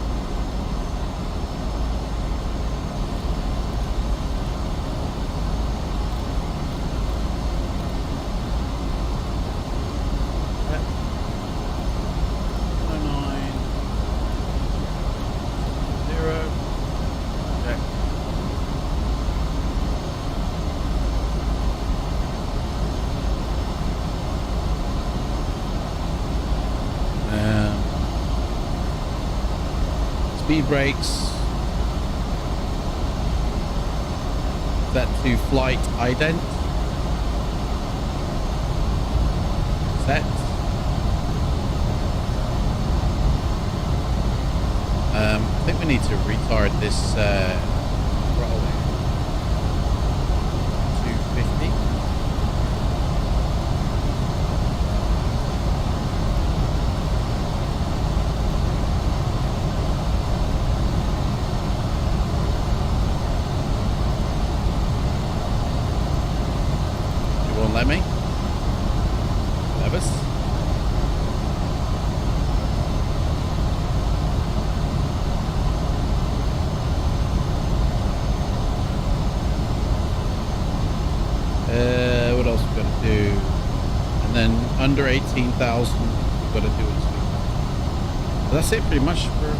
Speed brakes set to flight ident. Set. I think we need to retard this throttle 250. Let me. Levis. What else we got to do? And then under 18,000, we've got to do it. That's it pretty much for.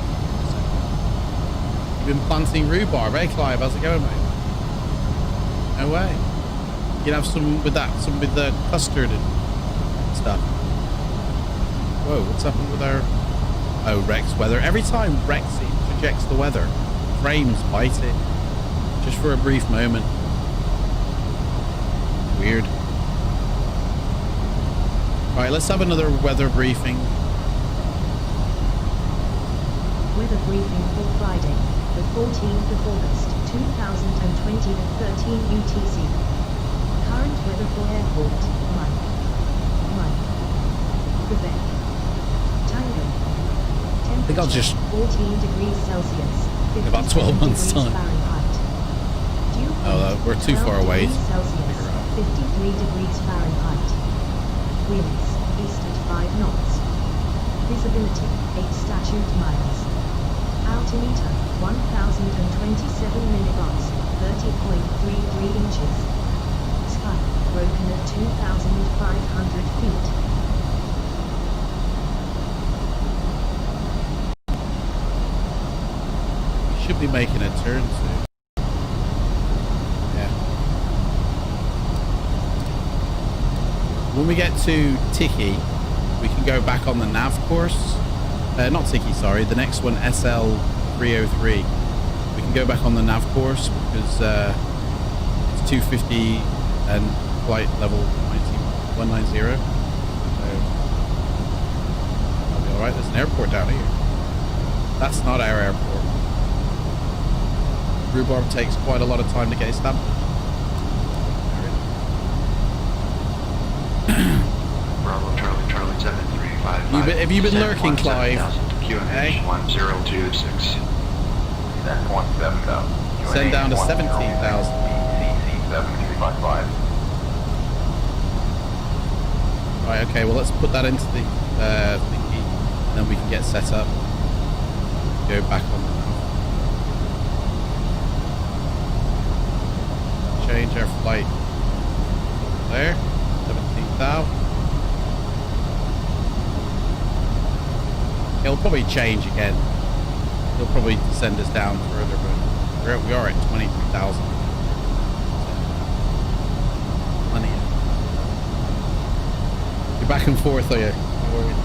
You've been planting rhubarb, eh, Clive? How's it going, mate? No way. You can have some with that, some with the custard and stuff. Whoa, what's happened with our... Oh, Rex weather. Every time Rex interjects the weather, frames bite it. Just for a brief moment. Weird. Alright, let's have another weather briefing. Weather briefing for Friday, the 14th of August 2020 at 13 UTC. Current weather for airport, 1. Quebec. Tango. I think I'll just 14 degrees Celsius. in about 12 months' time. Oh, we're too far away. Celsius, 53 degrees Fahrenheit. Winds, east at 5 knots. Visibility, 8 statute miles. Altimeter, 1027 millibars, 30.33 inches. Sky, broken at 2,500 feet. Should be making a turn soon. Yeah. When we get to Tiki, we can go back on the nav course. Not Tiki, sorry. The next one, SL303. We can go back on the nav course because it's 250 and flight level 190. So that'll be alright. There's an airport down here. That's not our airport. Rhubarb takes quite a lot of time to get established. Bravo Charlie Charlie 7355. Have you been lurking, Clive? QNH 1026. That's 17,000. Send down to 17,000. CC 7355. Right, okay, well let's put that into the thingy, and then we can get set up. Go back on the change our flight there, 17,000. It'll probably change again. He'll probably send us down further, but we are at 23,000. Money. You're back and forth, are you? No worries.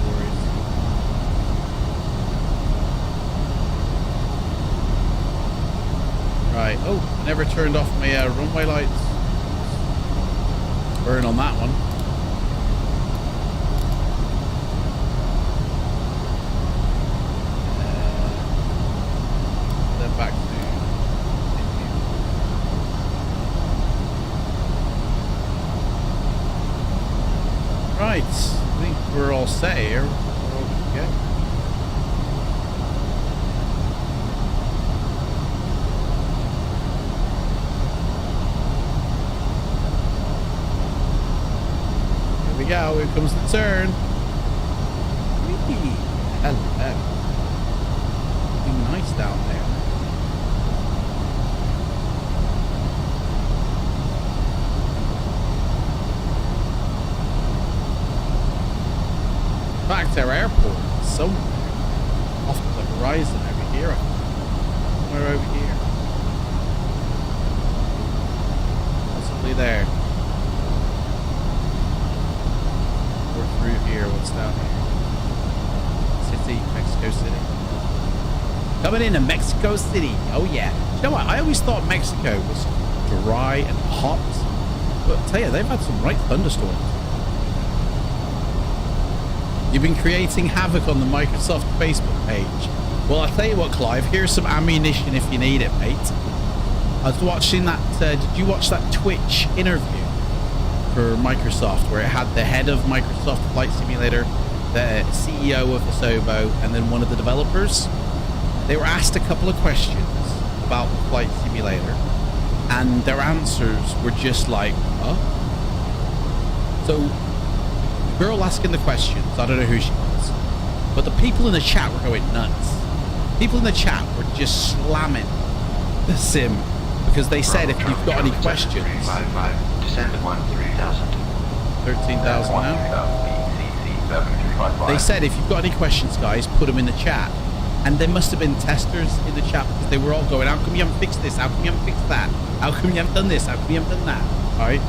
No worries. Right. Oh, I never turned off my runway lights. Burn on that one. Then back to right. I think we're all set here. We're all good to go. Go, here comes the turn. Whee! Hello. Looking nice down there. Back to our airport. Somewhere off to the horizon over here. Somewhere over here. Possibly there. Through here, what's down here? City, Mexico City. Coming into Mexico City. Oh yeah. You know what? I always thought Mexico was dry and hot, but I tell you, they've had some right thunderstorms. You've been creating havoc on the Microsoft Facebook page. Well, I tell you what, Clive. Here's some ammunition if you need it, mate. I was watching that. Did you watch that Twitch interview for Microsoft, where it had the head of Microsoft Flight Simulator, the CEO of Asobo, and then one of the developers? They were asked a couple of questions about the Flight Simulator, and their answers were just like, huh? So, the girl asking the questions, I don't know who she was, but the people in the chat were going nuts. People in the chat were just slamming the sim, because they said if you've got any questions... Descend 13,000. 13,000 now? They said if you've got any questions, guys, put them in the chat. And there must have been testers in the chat because they were all going, how come you haven't fixed this? How come you haven't fixed that? How come you haven't done this? How come you haven't done that? Alright?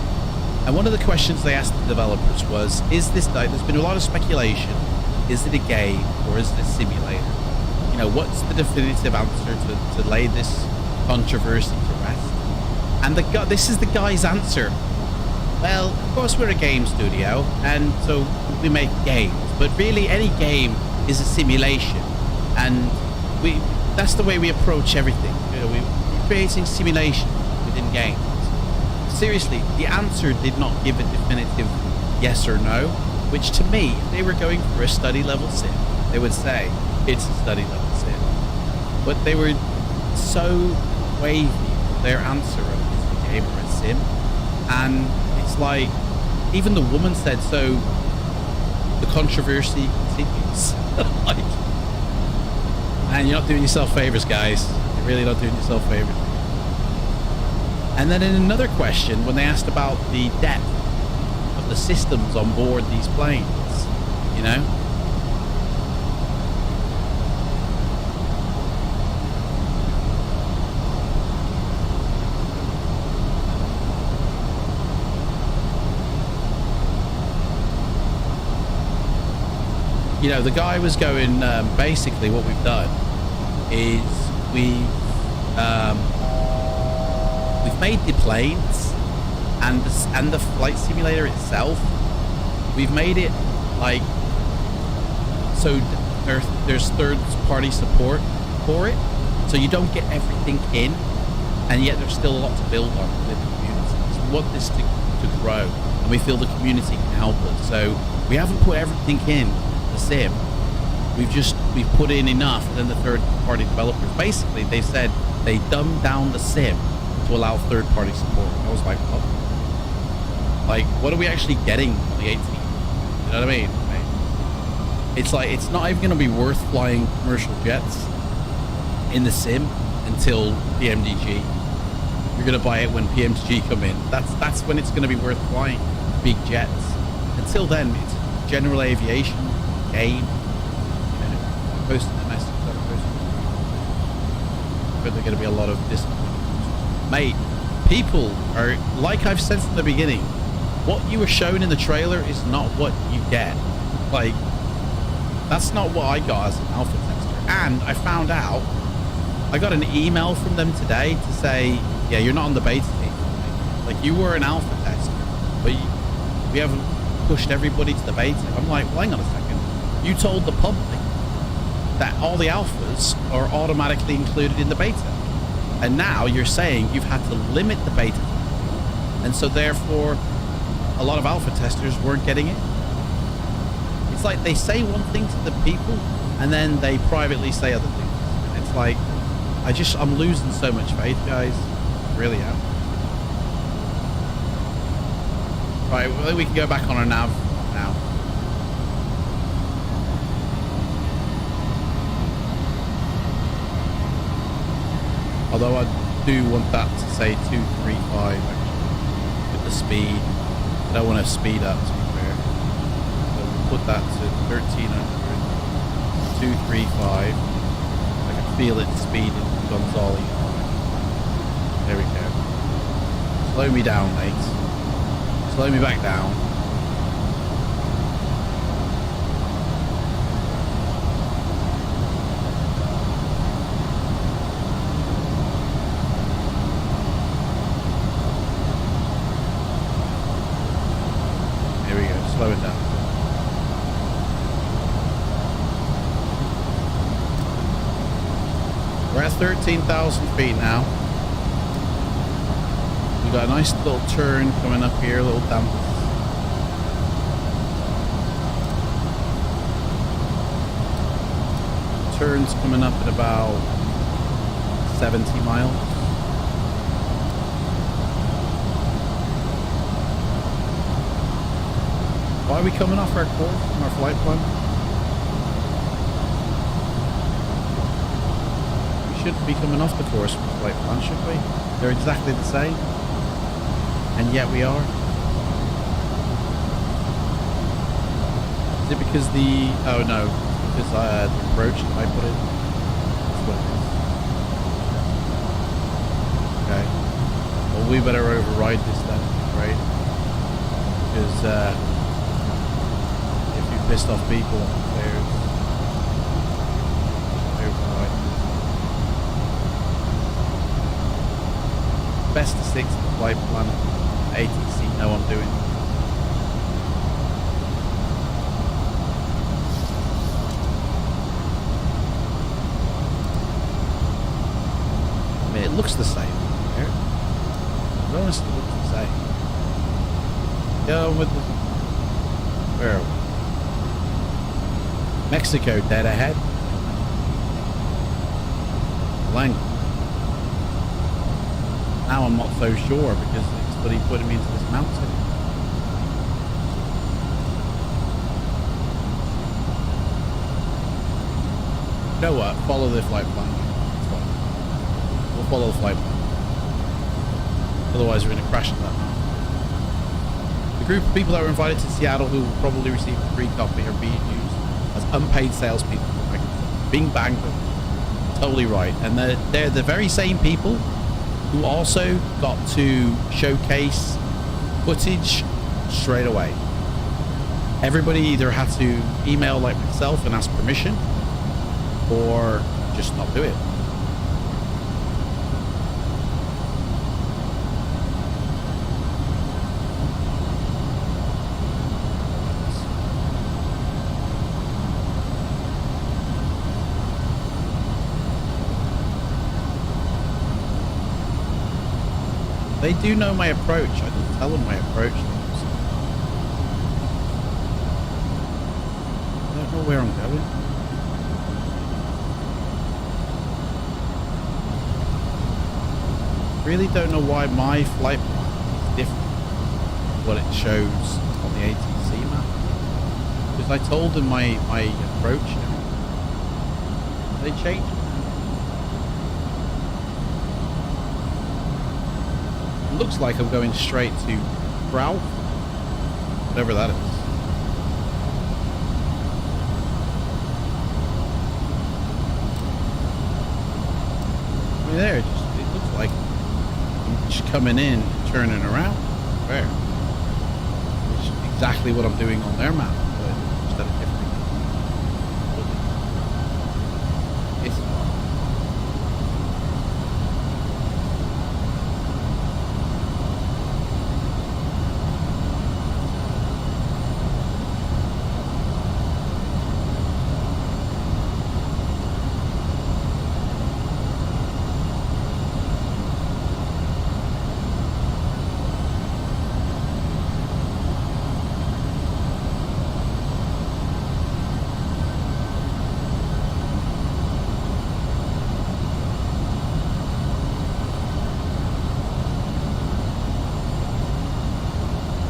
And one of the questions they asked the developers was, is this, there's been a lot of speculation, is it a game or is it a simulator? You know, what's the definitive answer to lay this controversy to rest? And this is the guy's answer. Well, of course we're a game studio, and so we make games. But really, any game is a simulation. And that's the way we approach everything. You know, we're creating simulation within games. Seriously, the answer did not give a definitive yes or no, which to me, if they were going for a study level sim, they would say it's a study level sim. But they were so wavy with their answer of is the game or a sim, and it's like, even the woman said, so the controversy continues. Like, man, you're not doing yourself favors, guys. You're really not doing yourself favors. And then in another question, when they asked about the depth of the systems on board these planes, you know? You know, the guy was going, basically what we've done is we've made the planes and the flight simulator itself, we've made it like, so there's third-party support for it, so you don't get everything in, and yet there's still a lot to build on within the community. So we want this to grow, and we feel the community can help us. So we haven't put everything in the sim, we've put in enough, and then the third-party developers, basically they said they dumbed down the sim to allow third-party support. I was like, what? Like, what are we actually getting on the 18? You know what I mean? It's like, it's not even going to be worth flying commercial jets in the sim until PMDG. You're going to buy it when PMDG come in. That's when it's going to be worth flying big jets. Until then, it's general aviation game. Posting the message that I'm posting. But there's going to be a lot of disappointment. Mate, people are, like I've said from the beginning, what you were shown in the trailer is not what you get. Like, that's not what I got as an alpha tester. And I found out, I got an email from them today to say, yeah, you're not on the beta team. Like, you were an alpha tester, but we haven't pushed everybody to the beta. I'm like, well, hang on a second. You told the public that all the alphas are automatically included in the beta. And now you're saying you've had to limit the beta. And so therefore, a lot of alpha testers weren't getting it. It's like they say one thing to the people and then they privately say other things. And it's like, I'm losing so much faith, guys. I really am. Right, well, we can go back on our nav now. Although I do want that to say 235 actually, with the speed. I don't want to speed up, to be fair. So we'll put that to 1300, 235. I can feel it speeding Gonzales. There we go. Slow me down, mate. Slow me back down. Slow it down. We're at 13,000 feet now. We've got a nice little turn coming up here, a little dump. Turn's coming up at about 70 miles. Why are we coming off our course from our flight plan? We shouldn't be coming off the course from the flight plan, should we? They're exactly the same. And yet we are. Is it because the... Oh no, because the approach that I put in? That's what it is. Okay. Well, we better override this then, right? Because... pissed off people on the stairs. Best of 6 flight plan. ATC, know I'm doing. looks the same. It honestly looks the same. Go with the... Where are we? Mexico, dead ahead. Lang. Now I'm not so sure because it's bloody putting me into this mountain. You know what? Follow the flight plan. We'll follow the flight plan. Otherwise, we're going to crash at that mountain. The group of people that were invited to Seattle who will probably receive a free copy are being used as unpaid salespeople. Bing bang boom. Totally right. And they're the very same people who also got to showcase footage straight away. Everybody either had to email like myself and ask permission or just not do it. They do know my approach. I didn't tell them my approach. I don't know where I'm going. Really don't know why my flight plan is different from what it shows on the ATC map. Because I told them my approach. They changed it. Looks like I'm going straight to Ralph, whatever that is. I mean, there, it looks like I'm just coming in, turning around. Where? Which is exactly what I'm doing on their map, but just at a different. It's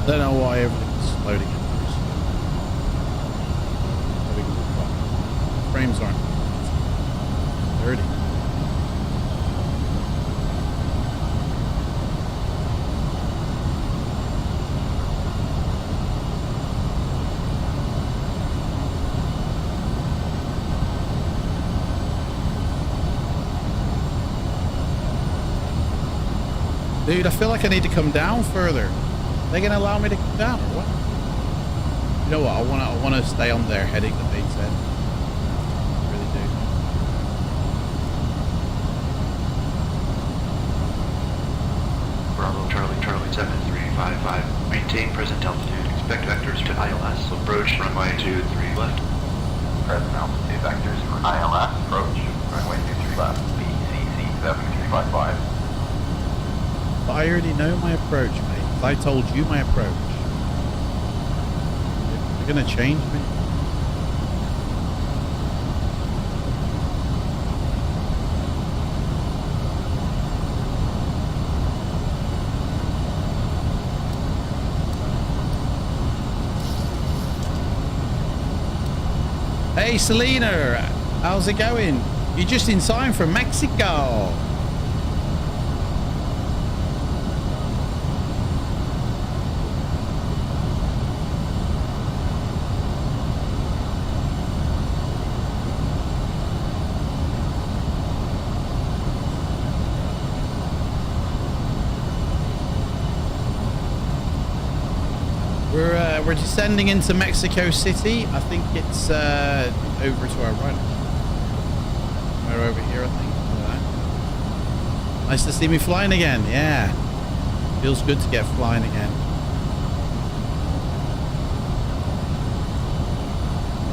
I don't know why everything's loading in. Frames aren't 30. Dude, I feel like I need to come down further. They gonna allow me to come down or what? You know what? I wanna stay on their heading that they said. I really do. Bravo Charlie 7355. Maintain present altitude. Expect vectors to ILS. Approach runway 23 left. Present altitude vectors for ILS. Approach runway 23 left. BCC 7355. But I already know my approach, mate. I told you my approach. They're gonna change me. Hey Selena, how's it going? You're just in time from Mexico. We're descending into Mexico City. I think it's over to our right. We're over here, I think. Nice to see me flying again. Yeah, feels good to get flying again.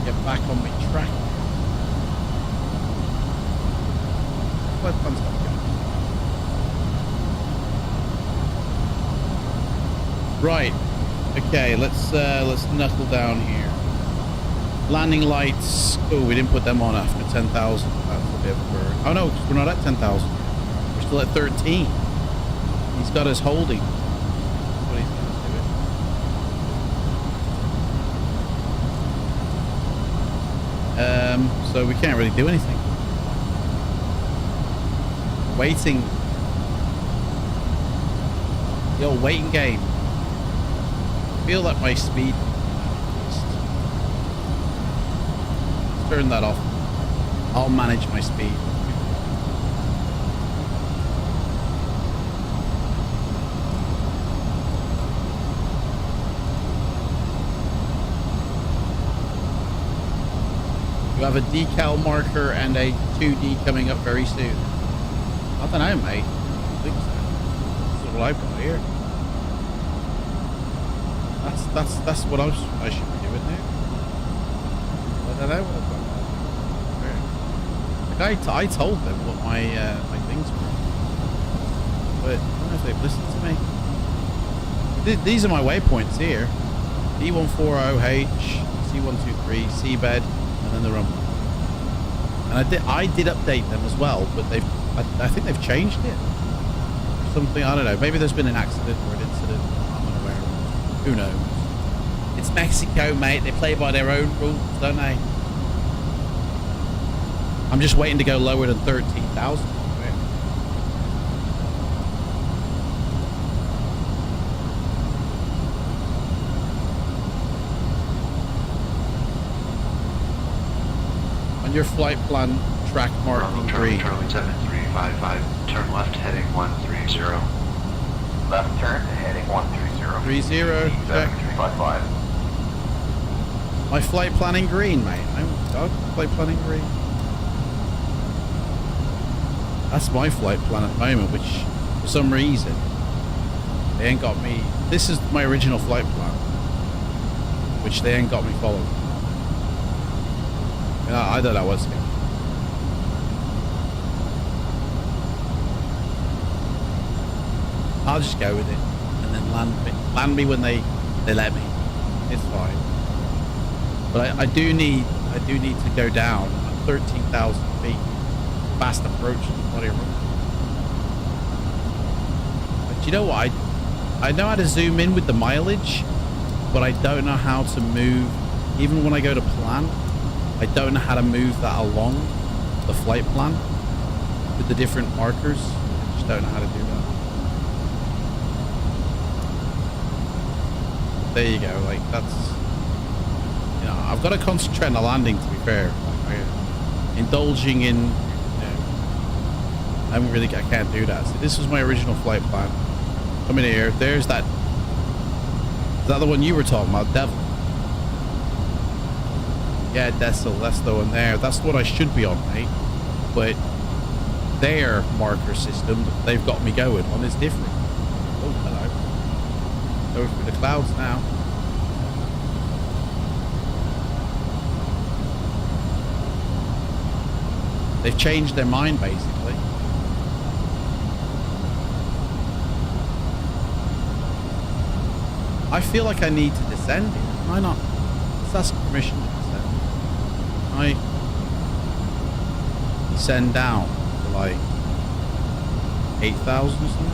Get back on my track. Where the fun's gonna go? Right. Okay, let's knuckle down here. Landing lights. Oh, we didn't put them on after 10,000. That's a bit of a burn. Oh no, we're not at 10,000. We're still at 13. He's got us holding. That's what he's going to do. So we can't really do anything. Waiting. The old waiting game. I feel like my speed. Turn that off. I'll manage my speed. You have a decal marker and a 2D coming up very soon. I don't know, mate. I think so. That's what I've got here. That's what I should be doing now. I don't know what I've got. Like I told them what my my things were, but I don't know if they've listened to me. These are my waypoints here: E140H, C123, seabed, and then the rumble. And I did update them as well, but I think they've changed it. Something, I don't know. Maybe there's been an accident or an incident I'm unaware of. Who knows? It's Mexico, mate. They play by their own rules, don't they? I'm just waiting to go lower than 13,000. On your flight plan, track marking green. Charlie 7355, turn left heading 130. Left turn to heading 130. 30, check. 7355. My flight planning green, mate. I'm flight planning green. That's my flight plan at the moment, which for some reason they ain't got me. This is my original flight plan, which they ain't got me following. And I don't know what's going on. I'll just go with it and then land me when they let me. It's fine. But I do need to go down at 13,000 feet. Fast approach to the bloody room. But you know what? I know how to zoom in with the mileage, but I don't know how to move. Even when I go to plan, I don't know how to move that along the flight plan with the different markers. I just don't know how to do that. There you go. Like that's, you know, I've got to concentrate on the landing. To be fair, indulging in. I can't do that. So this was my original flight plan. Come in here. There's that. Is that the one you were talking about, Devil? Yeah, that's the one there. That's what I should be on, mate. But their marker system that they've got me going on is different. Oh, hello. Going through the clouds now. They've changed their mind, basically. I feel like I need to descend here. Can I not? Let's ask permission to descend. Can I descend down to like 8,000 or something?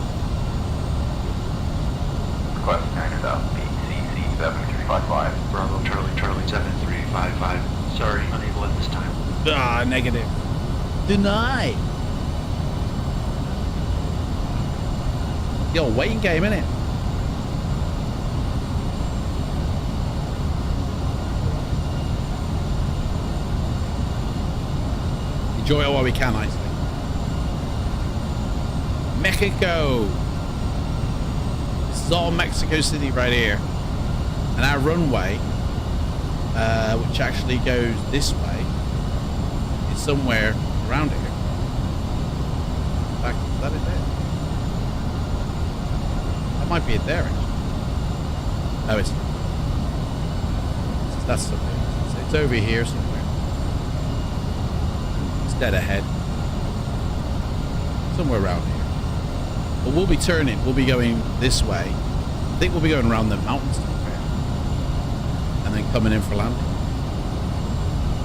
Request 9,000 BCC 7355. Bravo Charlie 7355. Sorry, unable at this time. Ah, negative. Deny. Yo, waiting game, innit? Enjoy it while we can, I say. Mexico. This is all Mexico City right here. And our runway, which actually goes this way, is somewhere around here. In fact, is that it there? That might be it there, actually. No, it's not. That's something. It's over here somewhere. Dead ahead, somewhere around here. But we'll be turning. We'll be going this way I think we'll be going around the mountains and then coming in for landing.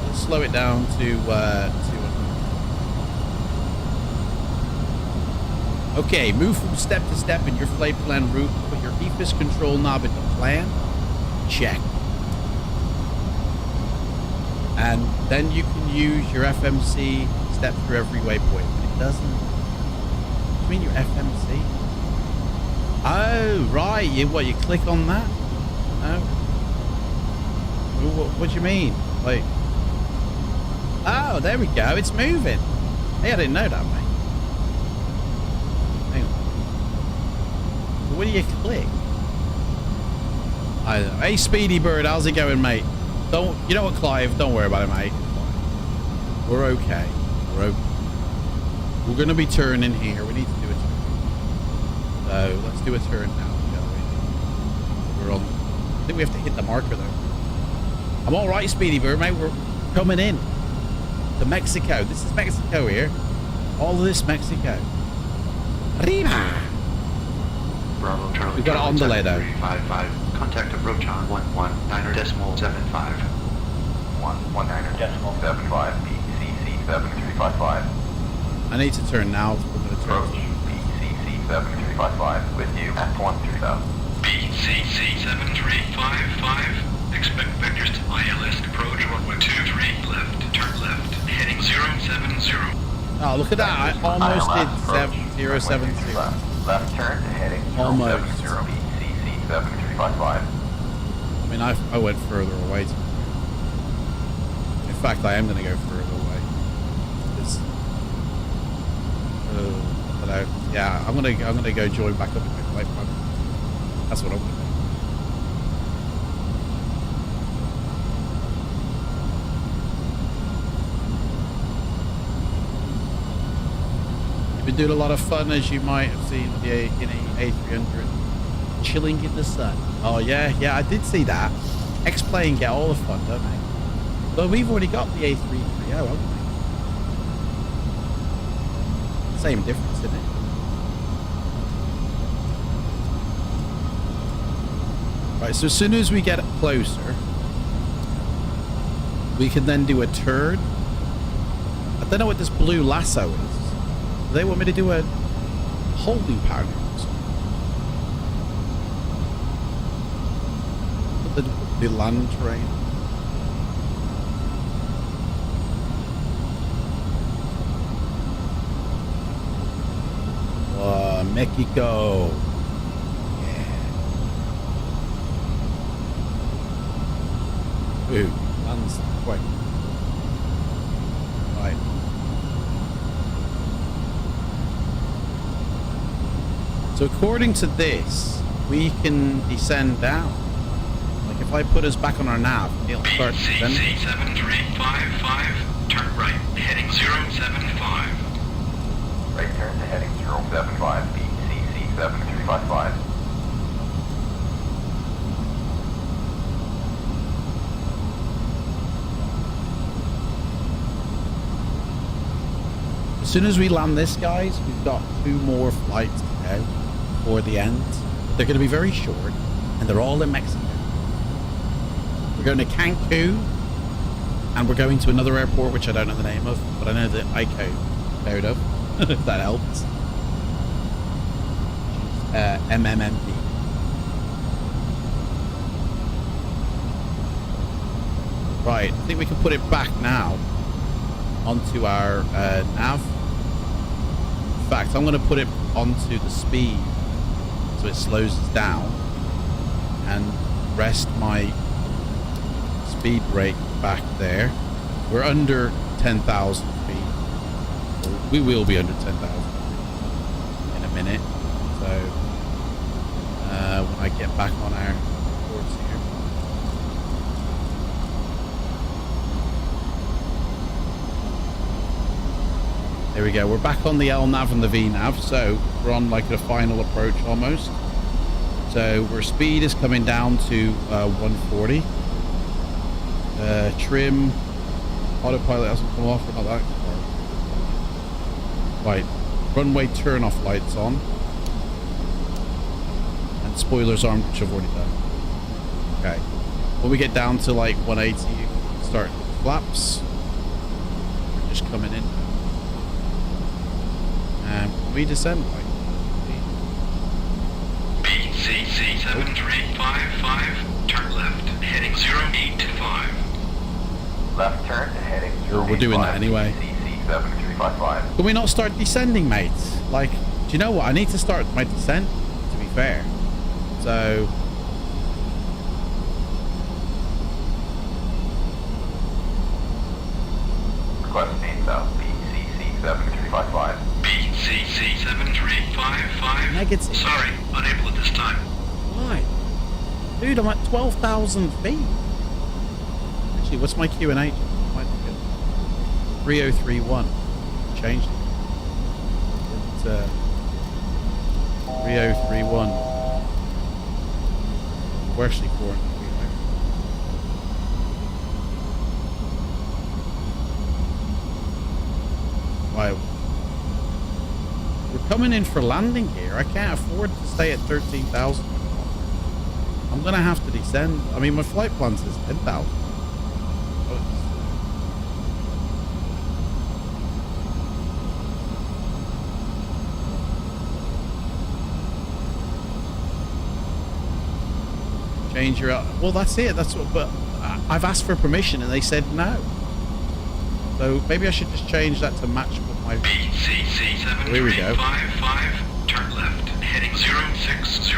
Let's slow it down to okay, move from step to step in your flight plan route. Put your EFIS control knob into plan. Check. And then you can use your FMC step through every waypoint. It doesn't. What do you mean your FMC? Oh, right. You click on that? Oh. What do you mean? Like. Oh, there we go. It's moving. Hey, I didn't know that, mate. Hang on. What do you click? I don't know. Hey, Speedy Bird, how's it going, mate? You know what, Clive? Don't worry about it, mate. We're okay. We're going to be turning here. We need to do a turn. So let's do a turn now, shall we? We're on. I think we have to hit the marker though. I'm all right, Speedy Bird, mate. We're coming in to Mexico. This is Mexico here. All of this Mexico. Arriba. Bravo, Charlie. We've got it on delay though. 355. Contact approach on 119.75. 119.75. BCC 7355. I need to turn now. Approach BCC 7355 with you at 13000. BCC 7355. Expect vectors to ILS approach runway 23 left. Turn left. Heading 070. Oh, look at that. I almost did 072. Left turn to heading 070. BCC 7355. I mean, I went further away. In fact, I am going to go further away. Yeah, I'm gonna go join back up in my flight plan. That's what I'm gonna do. You've been doing a lot of fun, as you might have seen with the A300, chilling in the sun. Oh yeah, I did see that. X-Plane get all the fun, don't they? But we've already got the A330, haven't we? Same difference, isn't it? Right, so as soon as we get closer, we can then do a turn. I don't know what this blue lasso is. Do they want me to do a holding pattern or something? The land terrain. Mexico. Yeah. Ooh, lands quick. Right. So according to this, we can descend down. Like if I put us back on our nav, it'll start descending. BCC 7355. Turn right. Heading 075. Right turn to heading 075, BCC 7355. As soon as we land this, guys, we've got 2 more flights to go before the end. They're going to be very short, and they're all in Mexico. We're going to Cancun, and we're going to another airport, which I don't know the name of, but I know the code of. If that helps. MMMD. Right, I think we can put it back now onto our nav. In fact, I'm going to put it onto the speed so it slows us down and rest my speed brake back there. We're under 10,000 feet. We will be under 10,000 in a minute. So when I get back on our course here. There we go. We're back on the LNAV and the VNAV. So we're on like a final approach almost. So our speed is coming down to 140. Trim. Autopilot hasn't come off. We're not that far. Right, runway turn off lights on. And spoilers aren't, which I've already done. Okay. When we get down to like 180, you can start flaps. We're just coming in. And we descend like BCC 7355, turn left, heading 085. Left turn to heading 085. We're doing that anyway. BCC 7355. Can we not start descending, mates? Like, do you know what? I need to start my descent, to be fair. So... Request speed south, BCC 7355. BCC 7355. Negative. Sorry, unable at this time. Why? Dude, I'm at 12,000 feet. Actually, what's my Q&H? 3031. Changed it. 3031. We're actually 400 feet higher. Wow. We're coming in for landing here. I can't afford to stay at 13,000. I'm gonna have to descend. I mean, my flight plan says 10,000. Change your... Well, that's it. That's what... But I've asked for permission and they said no. So maybe I should just change that to match what my... BCC 7355, turn left, heading 060.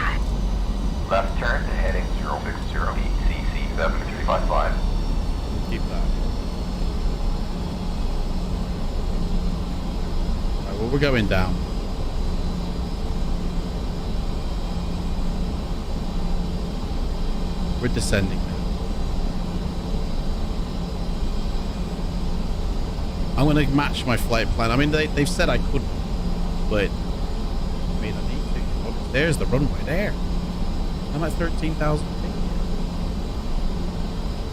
Left turn to heading 060, BCC 7355. Keep that. Alright, well, we're going down. We're descending now. I'm going to match my flight plan. I mean, they've said I couldn't, but I mean, I need to. Oh, there's the runway there. I'm at 13,000 feet.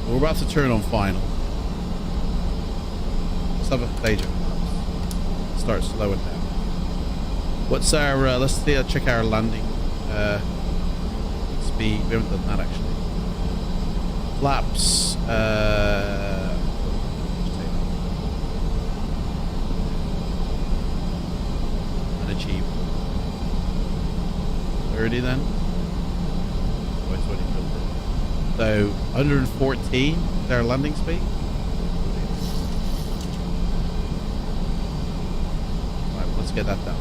We're about to turn on final. Let's have a stage of start slowing down. What's our, let's see, check our landing speed. We haven't done that actually. Flaps, unachieved. 30 then? Oh, it's already built it. So, 114 is our landing speed. Right, let's get that down.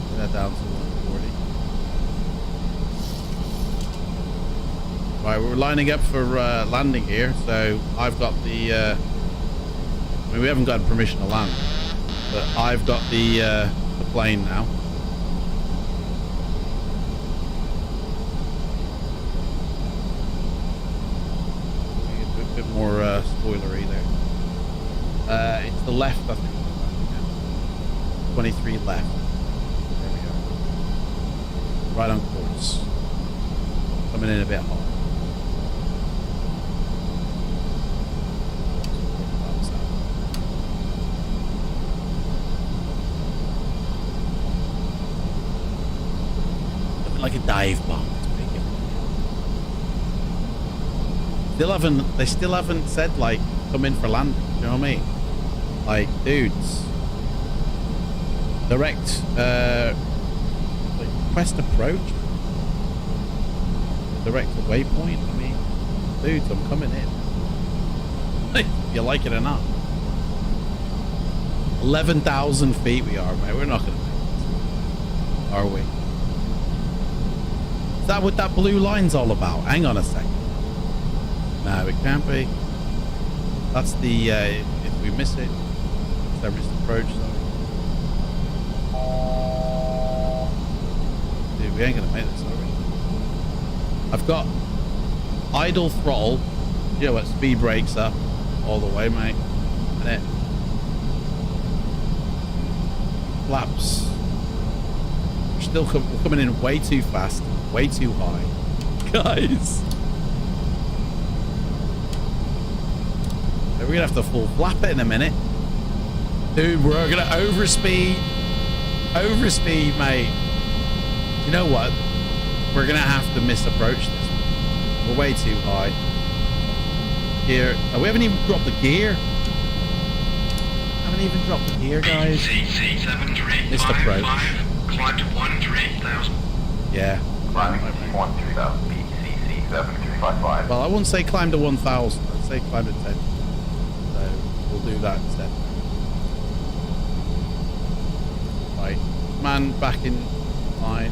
Get that down to 140. Right, we're lining up for landing here, so I've got the... I mean, we haven't got permission to land, but I've got the plane now. A bit more spoilery there. It's the left, I think. 23 left. There we go. Right on course. Coming in a bit hot. Like a dive bomb. They still haven't said like come in for landing. You know what I mean? Like, dudes, direct like quest approach, direct waypoint. I mean, dudes, I'm coming in. You like it or not? 11,000 feet we are, mate. We're not gonna make it, are we? Is that what that blue line's all about? Hang on a second. No, it can't be. That's the, if we miss it, it's our missed approach zone. Dude, we ain't gonna make this, are we? I've got idle throttle. You know what? Speed brakes up all the way, mate. And it. Flaps. We're coming in way too fast. Way too high. Guys. We're gonna have to full flap it in a minute. Dude, we're gonna overspeed. Overspeed, mate. You know what? We're gonna have to misapproach this one. We're way too high. Here. Oh, we haven't even dropped the gear. Haven't even dropped the gear, guys. Misapproach. Climb to 13,000. Yeah. Climbing to 13,000. BCC 7355. Well, I wouldn't say climb to 1,000. I'd say climb to 10. So we'll do that instead. Right. Man back in line.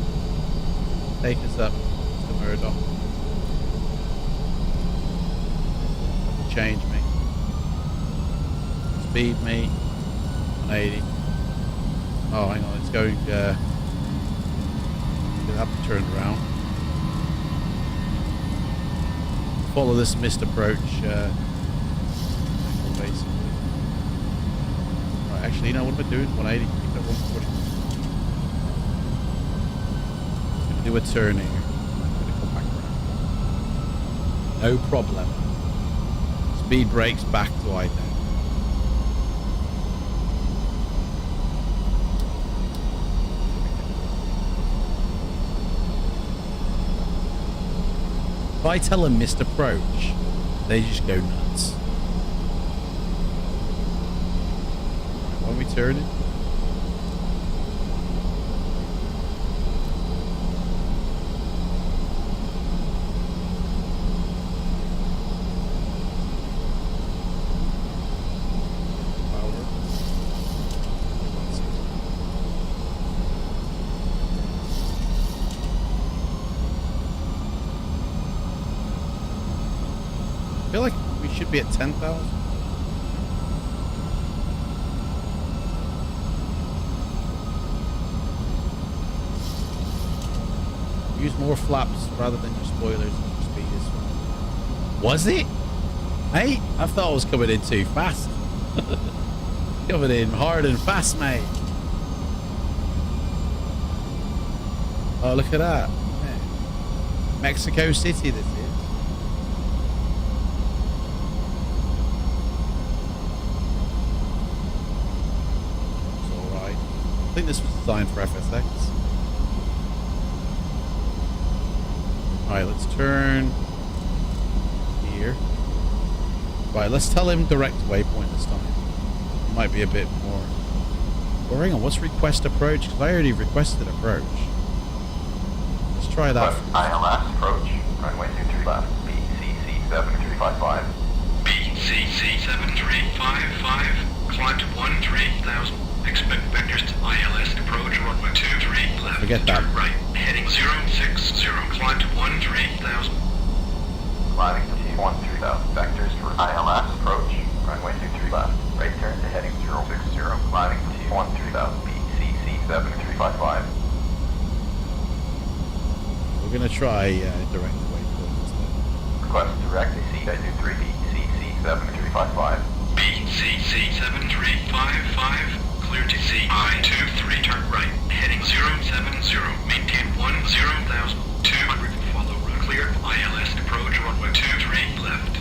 Take us up to Murdoch. Change me. Speed me. 180. Oh, hang on. It's going. Gonna have to turn around. Follow this missed approach. Basically. Right. Actually, you know what am I doing? 180. Keep it 140. Gonna do a turn here. I'm gonna come back around. No problem. Speed brakes back to I now. If I tell them missed approach, they just go nuts. Why are we turning? I feel like we should be at 10,000. Use more flaps rather than your spoilers and your speed is fine. Was it? Hey, I thought I was coming in too fast. Coming in hard and fast, mate. Oh, look at that. Yeah. Mexico City, this is. I think this was designed for FSX. Alright, let's turn here. Right, let's tell him direct waypoint this time. It might be a bit more. Oh, hang on, what's request approach? Because I already requested approach. Let's try that. ILS approach. Runway 23 left. BCC 7355. BCC 7355. Climb to 13,000. Expect vectors to ILS approach runway 23 left. Forget that. Turn right. Heading 060. Climb to 13,000. Climbing to 13,000. Vectors for ILS approach. Runway 23 left. Right turn to heading 060. Climbing to 13,000. BCC 7355. We're gonna try direct waypoint instead. Request direct CI23 BCC 7355. BCC 7355. Clear to CI23, turn right, heading 070, maintain 10,200, follow route clear, ILS approach, runway 23, left.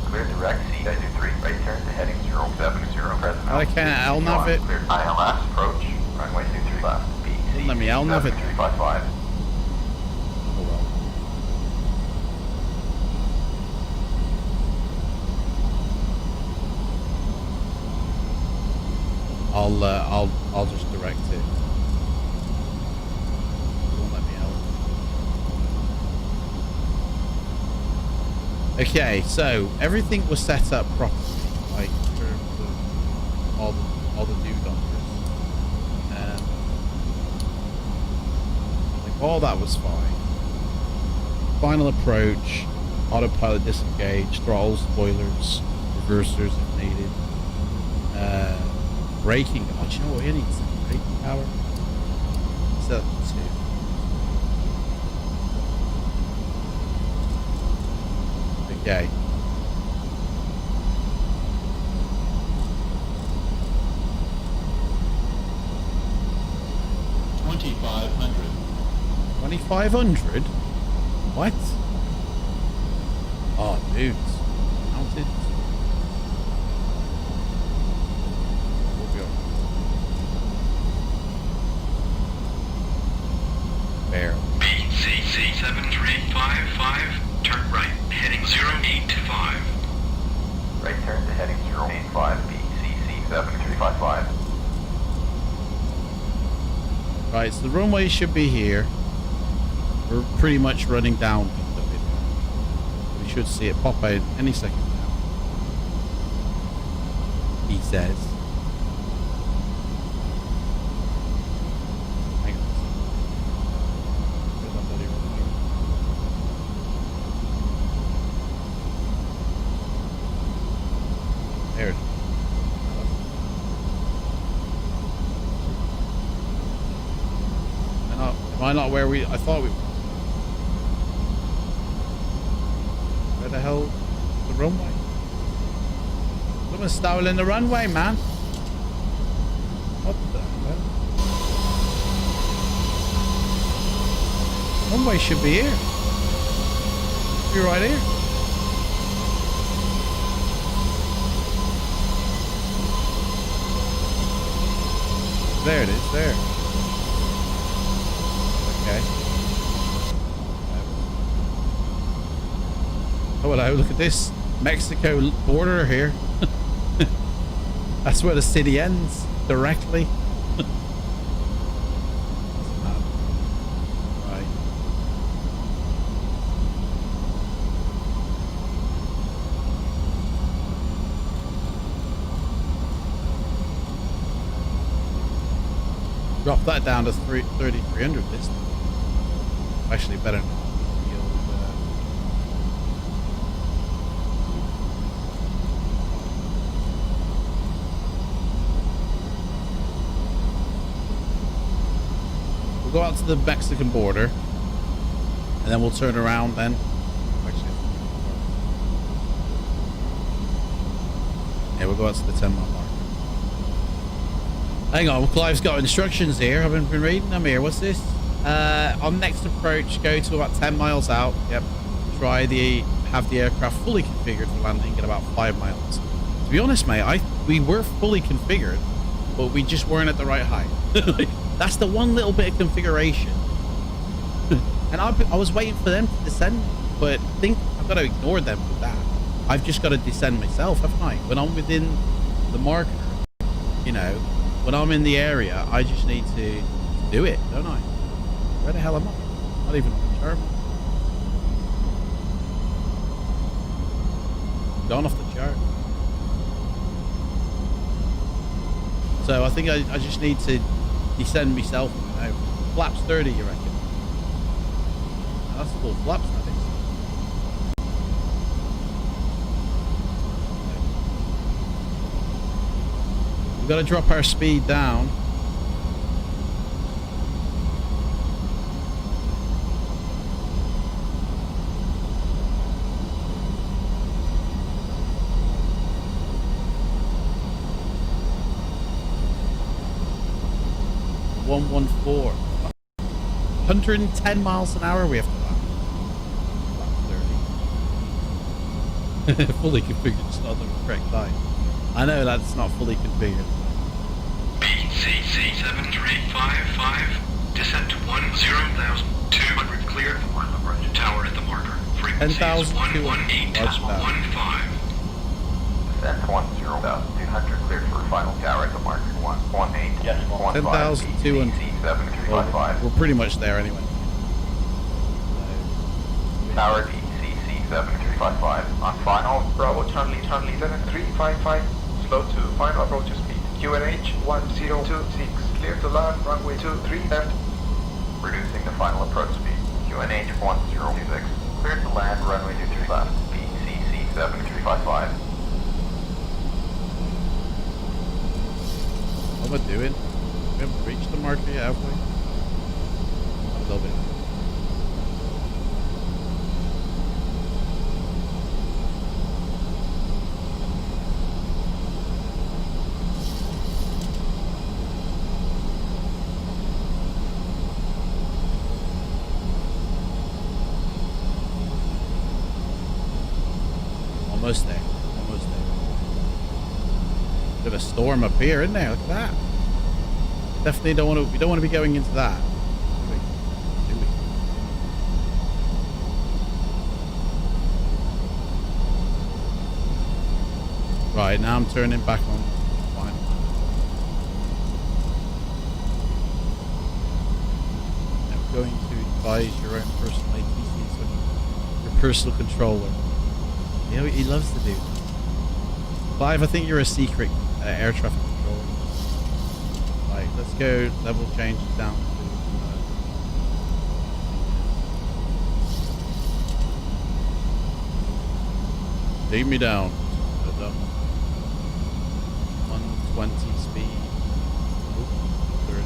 Clear direct CI23, right turn to heading 070, present. I can't LNAV it. Clear ILS approach, runway 23 left, BC Let me LNAV it. 7355. Oh well. I'll just direct it. It won't let me out. Okay, so everything was set up properly, like in terms of all the new numbers. Like all that was fine. Final approach, autopilot disengage, throttles, spoilers, reversers if needed. Braking. Oh, do you know what? We need some braking power. Set up to 2. Okay. $2,500. What? Oh, dudes. Mounted. So the runway should be here. We're pretty much running down. We should see it pop out any second now. He says. Hang on. Where's that bloody runway? There it is. Am I not where I thought we were? Where the hell is the runway? Someone's stolen the runway, man. What the hell? Runway should be here. Should be right here. There it is, there. Okay. Oh, hello, look at this. Mexico border here. That's where the city ends, directly. Right. Drop that down to 3,300 this time. Actually, better than the old, we'll go out to the Mexican border, and then we'll turn around then. Actually, yeah, we'll go out to the 10-mile mark. Hang on, Clive's got instructions here. I haven't been reading them here. What's this? On next approach, go to about 10 miles out. Yep. Have the aircraft fully configured for landing at about 5 miles. To be honest, mate, we were fully configured, but we just weren't at the right height. That's the one little bit of configuration. And I was waiting for them to descend, but I think I've got to ignore them with that. I've just got to descend myself, haven't I? When I'm within the marker, you know, when I'm in the area, I just need to do it, don't I? Where the hell am I? Not even on the chart. Gone off the chart. So I think I just need to descend myself. You know, flaps 30, you reckon? That's full flaps, that is. We've got to drop our speed down. .114. 110 miles an hour we have to land. 30. Fully configured, it's not the correct line. I know that's not fully configured. BCC 7355, descent to 10,200, clear the one approach tower at the marker. Frequency is 118.15. Descent 10,200, cleared for final tower at the marker. 118. 10,200. Well, we're pretty much there anyway. Tower DCC 7355 on final. Bravo Charlie 7355. Slow to final approach speed. QNH 1026. Clear to land runway 23 left. Reducing the final approach speed. QNH 1026. Clear to land runway 23 left. BCC 7355. What am I doing? We haven't reached the marker yet, have we? A little bit. Almost there. Almost there. Bit of a storm up here, isn't there? Look at that. Definitely don't want to. We don't want to be going into that. Do we? Right, now I'm turning back on. Fine. buys your own personal ATC, so your personal controller. You know, he loves to do that. Clive, I think you're a secret air traffic controller. Right, let's go level change down to lead me down. 120 speed. Oop, 30.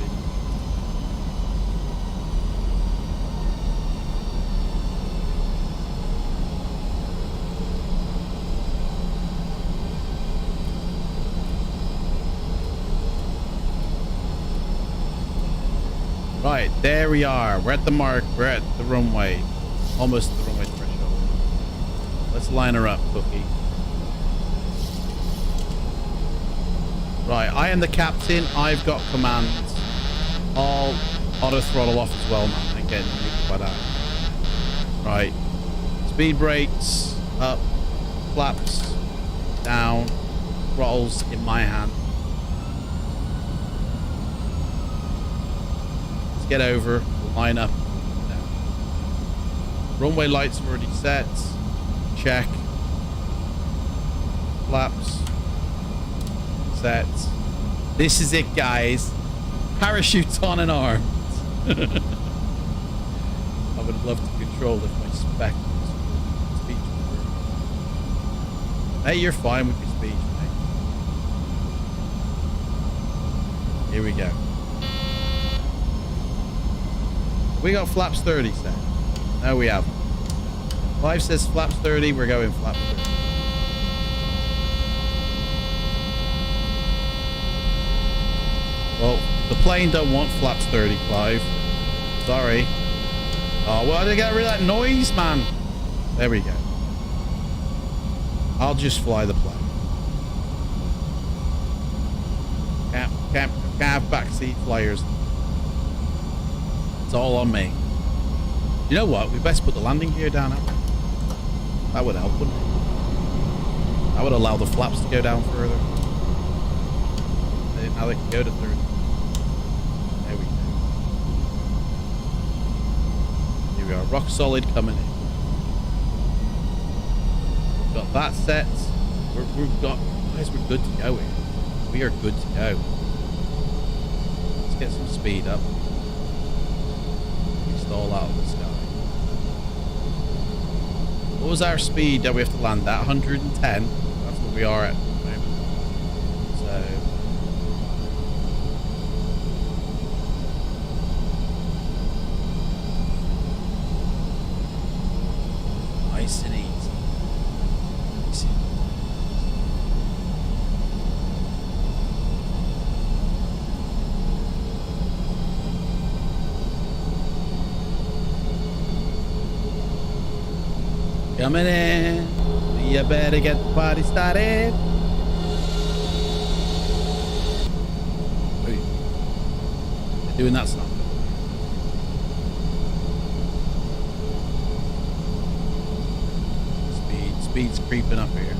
Right, there we are. We're at the mark. We're at the runway. Almost at the runway threshold. Let's line her up, Cookie. Right, I am the captain. I've got commands. I'll auto throttle off as well, man. I'm getting nuked by that. Right. Speed brakes up. Flaps down. Throttles in my hand. Let's get over. Line up. Down. Runway lights are already set. Check. Flaps. Set. This is it, guys. Parachutes on and armed. I would love to control if my spec speech would work. Hey, you're fine with your speech, mate. Here we go. We got flaps 30 set. No, we haven't. Clive says flaps 30. We're going flaps 30. Well, the plane don't want flaps 30, Clive. Sorry. Oh, well, they got rid of that noise, man. There we go. I'll just fly the plane. Can't have backseat flyers. It's all on me. You know what? We best put the landing gear down. That would help, wouldn't it? That would allow the flaps to go down further. Now they can go to 30. There we go. Here we are. Rock solid coming in. We've got that set. We've got... Guys, we're good to go here. We are good to go. Let's get some speed up. We stall out of the sky. What was our speed that we have to land at? 110. That's what we are at the moment. So... nice and easy. Coming in. You better get the party started. Hey. They're doing that stuff. Speed's creeping up here.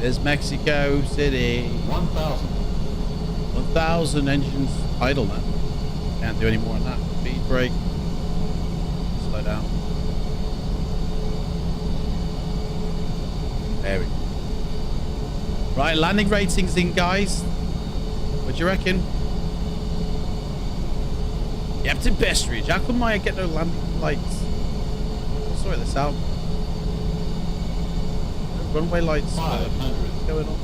There's Mexico City. 1,000. 1,000 engines idle now. Can't do any more than that. Speed brake. Slow down. There we go. Right, landing ratings in, guys. What do you reckon? Captain Bestridge, how come I get no landing lights? We'll sort this out. No runway lights. 500. What's going on?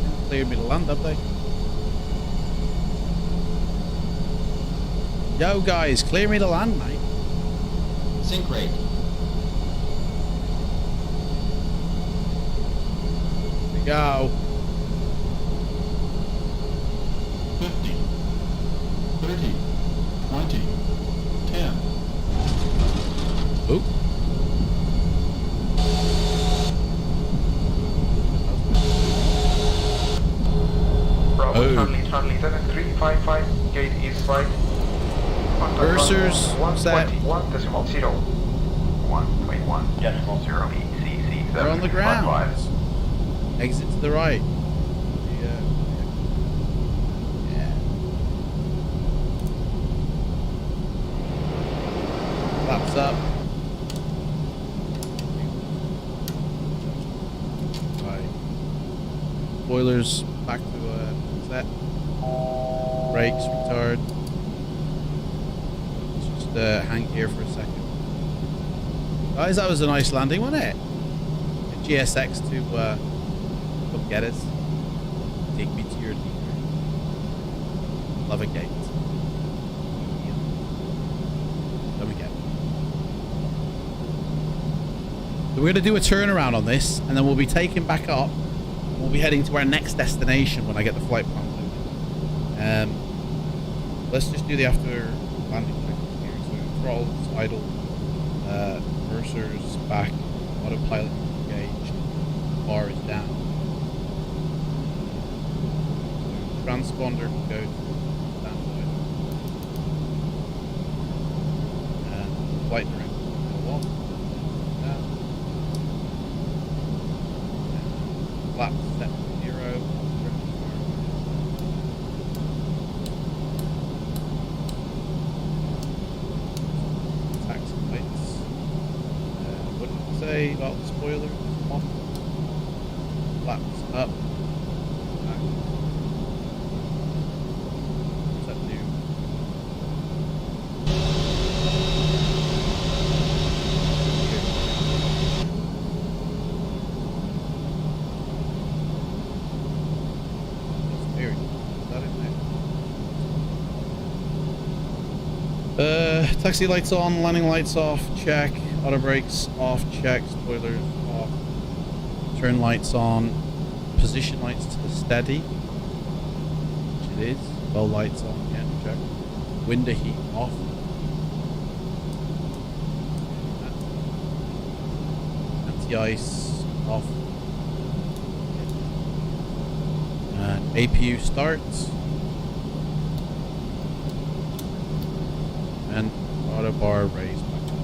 Didn't clear me to land, have they? Yo, guys, clear me to land, mate. Sync rate. Here we go. 50. 30, 20, 10. Oop. Bravo, Charlie 7355, gate is right. Cursors set. 1.1 decimal 0 BCC. We're on the ground. Exit to the right. spoilers back to set. Brakes, retard. Let's just hang here for a second. Guys, that was a nice landing, wasn't it? A GSX to come get us. Take me to your leader. Love a gate. There we go. So we're going to do a turnaround on this, and then we'll be taken back up. And we'll be heading to our next destination when I get the flight plan loaded. Let's just do the after landing check here. So throttles, idle, cursors back, autopilot engaged, bar is down. So transponder can go to standby. And flight director will go off. Down. Flaps set to 0. Taxi lights. What did it say about the spoilers? Off. Flaps up. Back. Set new. Taxi lights on, landing lights off, check. Auto brakes off, check. Spoilers off. Turn lights on. Position lights to the steady, which it is. Bell lights on, yeah, check. Window heat off. Anti-ice off. And APU starts. And auto bar raised back up.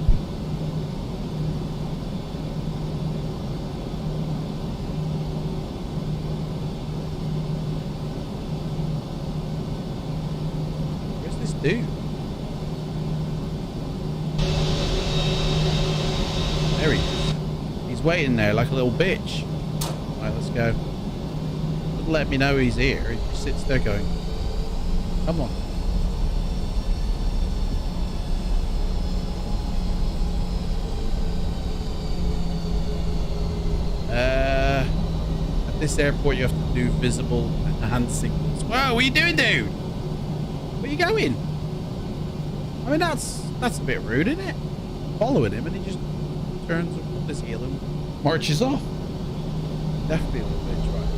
Where's this dude? There he is. He's waiting there like a little bitch. Alright, let's go. Doesn't let me know he's here. He just sits there going, come on. At this airport you have to do visible hand signals. Wow, what are you doing, dude? Where are you going? I mean, that's a bit rude, isn't it? Following him and he just turns up his heel and marches off. Definitely a little bit right.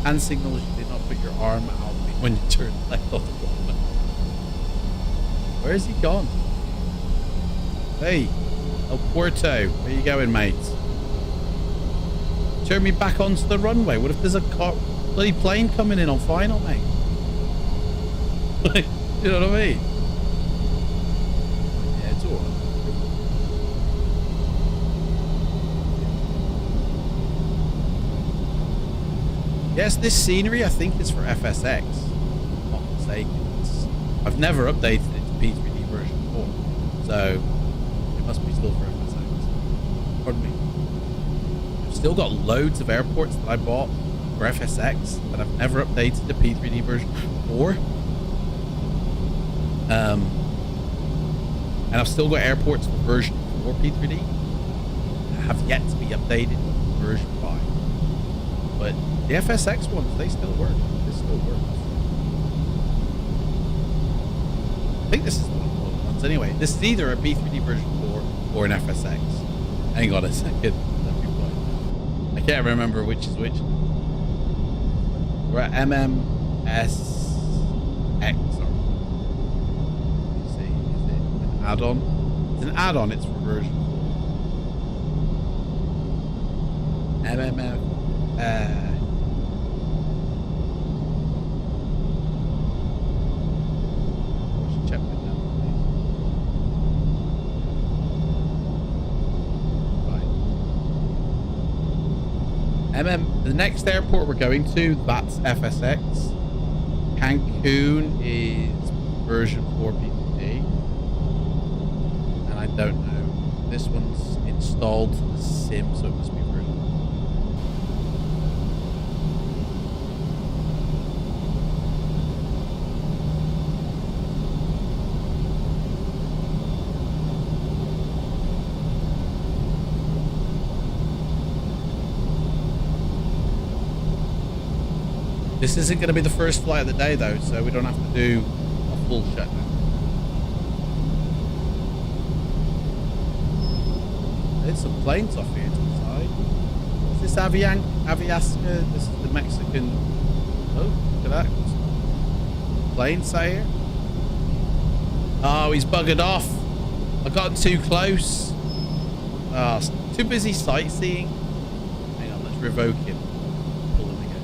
Hand signals, you did not put your arm out when you turn left off the road. Where's he gone? Hey, El Puerto, where you going, mate? Turn me back onto the runway. What if there's a bloody plane coming in on final, mate? You know what I mean? Yeah, it's alright. Yes, this scenery I think is for FSX. I'm not mistaken. I've never updated it to P3D version 4, so it must be still for FSX. Pardon me. Still got loads of airports that I bought for FSX that I've never updated to P3D version 4. And I've still got airports for version 4 P3D that have yet to be updated to version 5. But the FSX ones, they still work. They still work. I think this is one of the ones anyway. This is either a P3D version 4 or an FSX. Hang on a second. I can't remember which is which. We're at MMSX. Sorry. Let's see, is it an add-on? It's an add-on, it's for version 4. MMM. Check that down. The next airport we're going to, that's FSX. Cancun is version 4 PPD. And I don't know. This one's installed to the sim, so it must be version 4. This isn't going to be the first flight of the day though, so we don't have to do a full shutdown. There's some planes off here to the side. Is this Aviasca? This is the Mexican. Oh, look at that. Plane sat here. Oh, he's buggered off. I got too close. Oh, too busy sightseeing. Hang on, let's revoke him. Pull him again.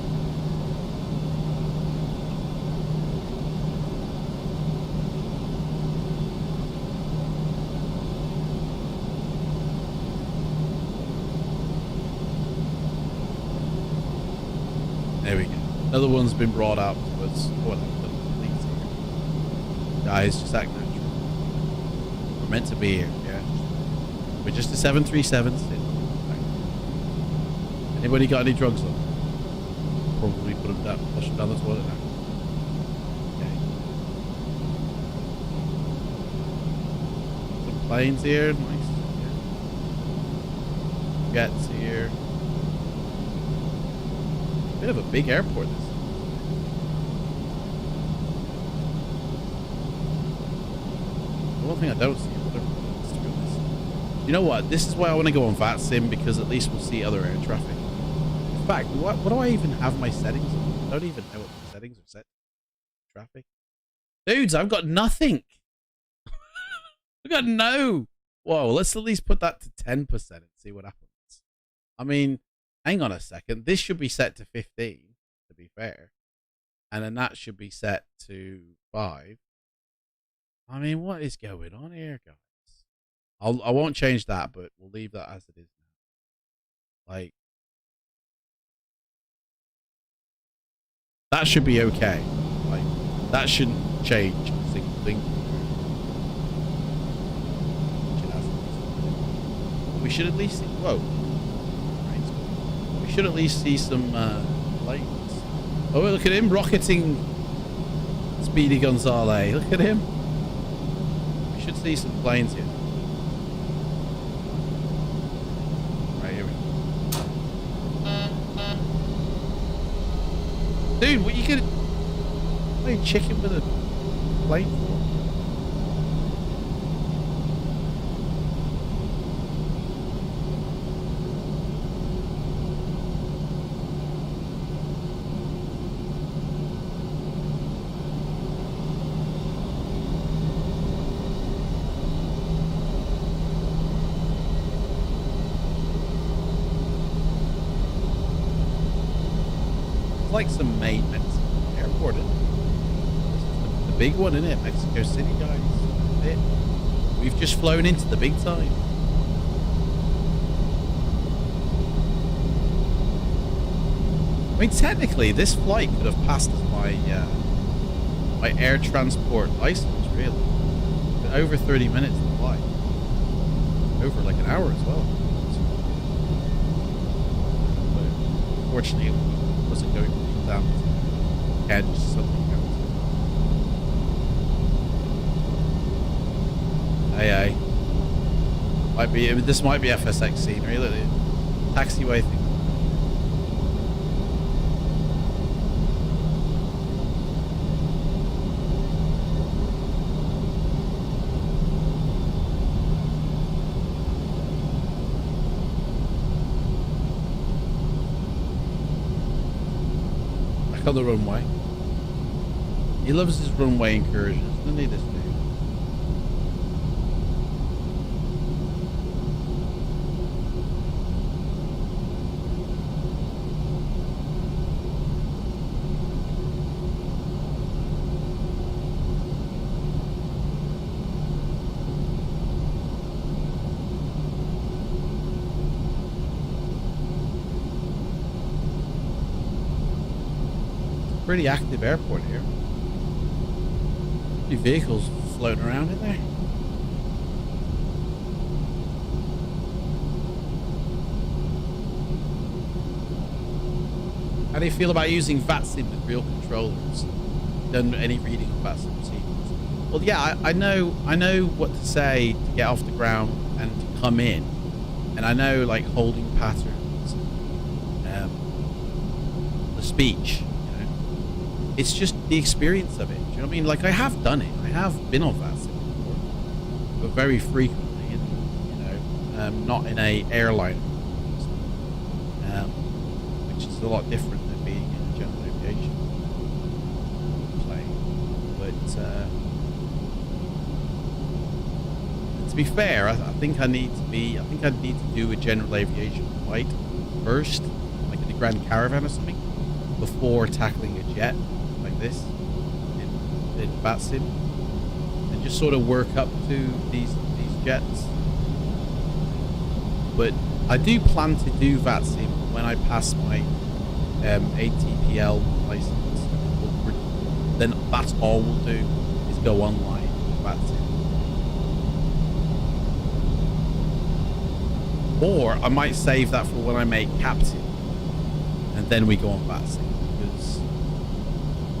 There we go. Another one's been brought up to us. Oh, whatever. Guys, just act natural. We're meant to be here, yeah. We're just a 737. Anybody got any drugs on? Probably put them down, flush them down the toilet now. Okay. Some planes here, nice. Yeah. Jets here. Bit of a big airport, this. The one thing I don't see is other planes, to be honest. You know what? This is why I want to go on VATSIM, because at least we'll see other air traffic. In fact, what do I even have my settings on? I don't even know what the settings are set. Traffic. Dudes, I've got nothing. I've got no. Whoa, let's at least put that to 10% and see what happens. I mean, hang on a second. This should be set to 15, to be fair. And then that should be set to 5. I mean, what is going on here, guys? I won't change that, but we'll leave that as it is now. Like, that should be okay. Like, that shouldn't change a single thing. We should at least see. Whoa. Right. We should at least see some planes. Oh, look at him rocketing Speedy Gonzalez. Look at him. We should see some planes here. Right, here we go. Dude, what you gonna play chicken with a plane for? Like some main Mexico airport, isn't it? This is the big one, isn't it? Mexico City, guys. That's it. We've just flown into the big time. I mean, technically, this flight could have passed as my my air transport license, really. But over 30 minutes to fly. Over like an hour as well. But unfortunately, it wasn't going down edge something else. Hey. Might be, this might be FSX scenery. Look at it. Taxiway thing. On the runway. He loves his runway incursions, doesn't he, this dude? Pretty active airport here. A few vehicles floating around in there. How do you feel about using VATSIM with real controllers? Done any reading of VATSIM procedures? Well, yeah, I know what to say to get off the ground and to come in, and I know like holding patterns, the speech. it's just the experience of it. Do you know what I mean? Like, I have done it. I have been on VATSIM before, but very frequently, and, you know, not in a airline, which is a lot different than being in general aviation plane. But to be fair, I think I need to do a general aviation flight first, like in the Grand Caravan or something, before tackling a jet like this in VATSIM, and just sort of work up to these jets. But I do plan to do VATSIM when I pass my ATPL license. Then that's all we'll do, is go online with VATSIM. Or I might save that for when I make captain, and then we go on VATSIM, because I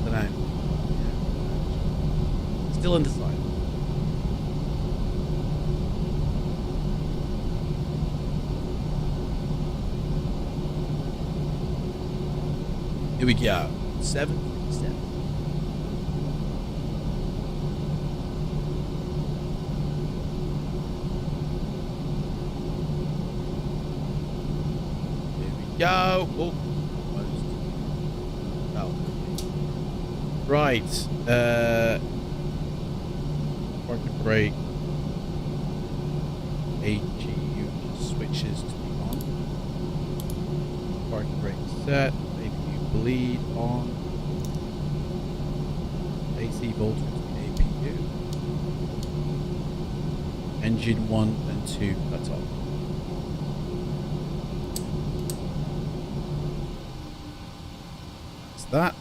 don't know. Yeah. Still undecided. Here we go. 737. Go. Oh, almost. Oh. Right. Parking brake. AGU switches to be on. Parking brake set. APU bleed on. AC voltage to APU. Engine 1 and 2 cut off. That.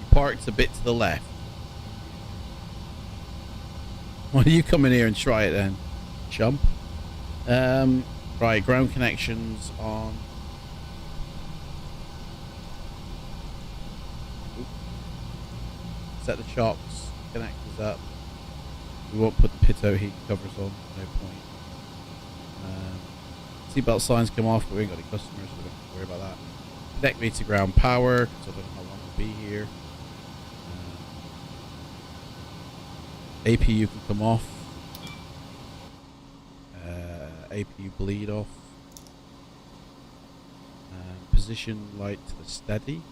You parked a bit to the left. Why don't you come in here and try it then, chump? Right, ground connections on. Oop. Set the chocks, connectors up. We won't put the pitot heat covers on, no point. Seatbelt signs come off, but we ain't got any customers, so we don't have to worry about that. Connect me to ground power, because I don't know how long we'll be here. APU can come off. APU bleed off. Position light to the steady,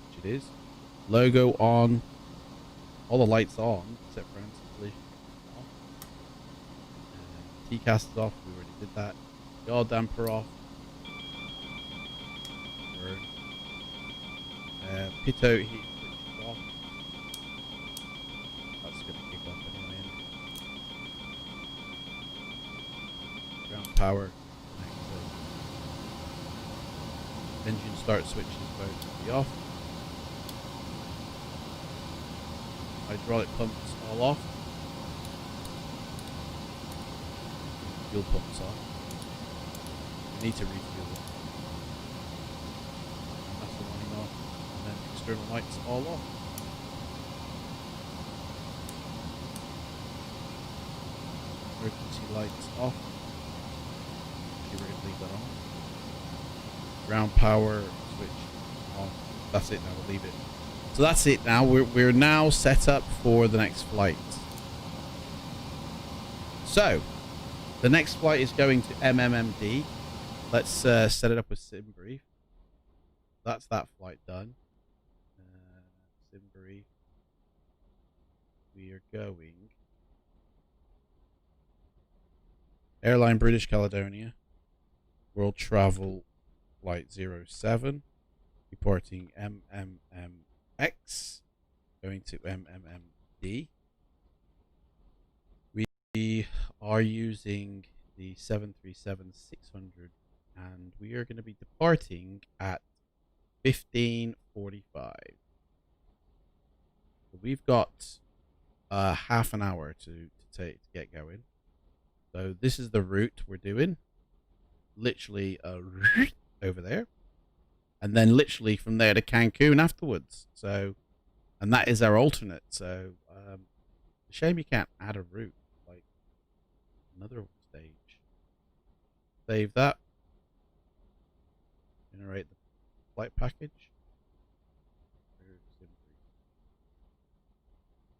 which it is. Logo on. All the lights on, except for anti-collision. TCAS is off, we already did that. Yaw damper off. Pitot heat switch is off. That's going to kick off anyway. Ground power. Engine start switch is about to be off. Hydraulic pumps all off. Fuel pumps off. We need to refuel them. That's the running off. And then external lights all off. Emergency lights off. Okay, we're going to leave that on. Ground power switch on. That's it now, we'll leave it. So that's it now. We're now set up for the next flight. So, the next flight is going to MMMD. Let's set it up with sim brief. That's that flight done. Sim brief. We are going airline British Caledonia. World travel flight 07. Reporting MMMX. Going to MMMD. We are using the 737-600, and we are going to be departing at 15:45. So we've got half an hour to get going. So this is the route we're doing. Literally over there, and then literally from there to Cancun afterwards. So, and that is our alternate. So, shame you can't add a route. Another stage. Save that. Generate the flight package.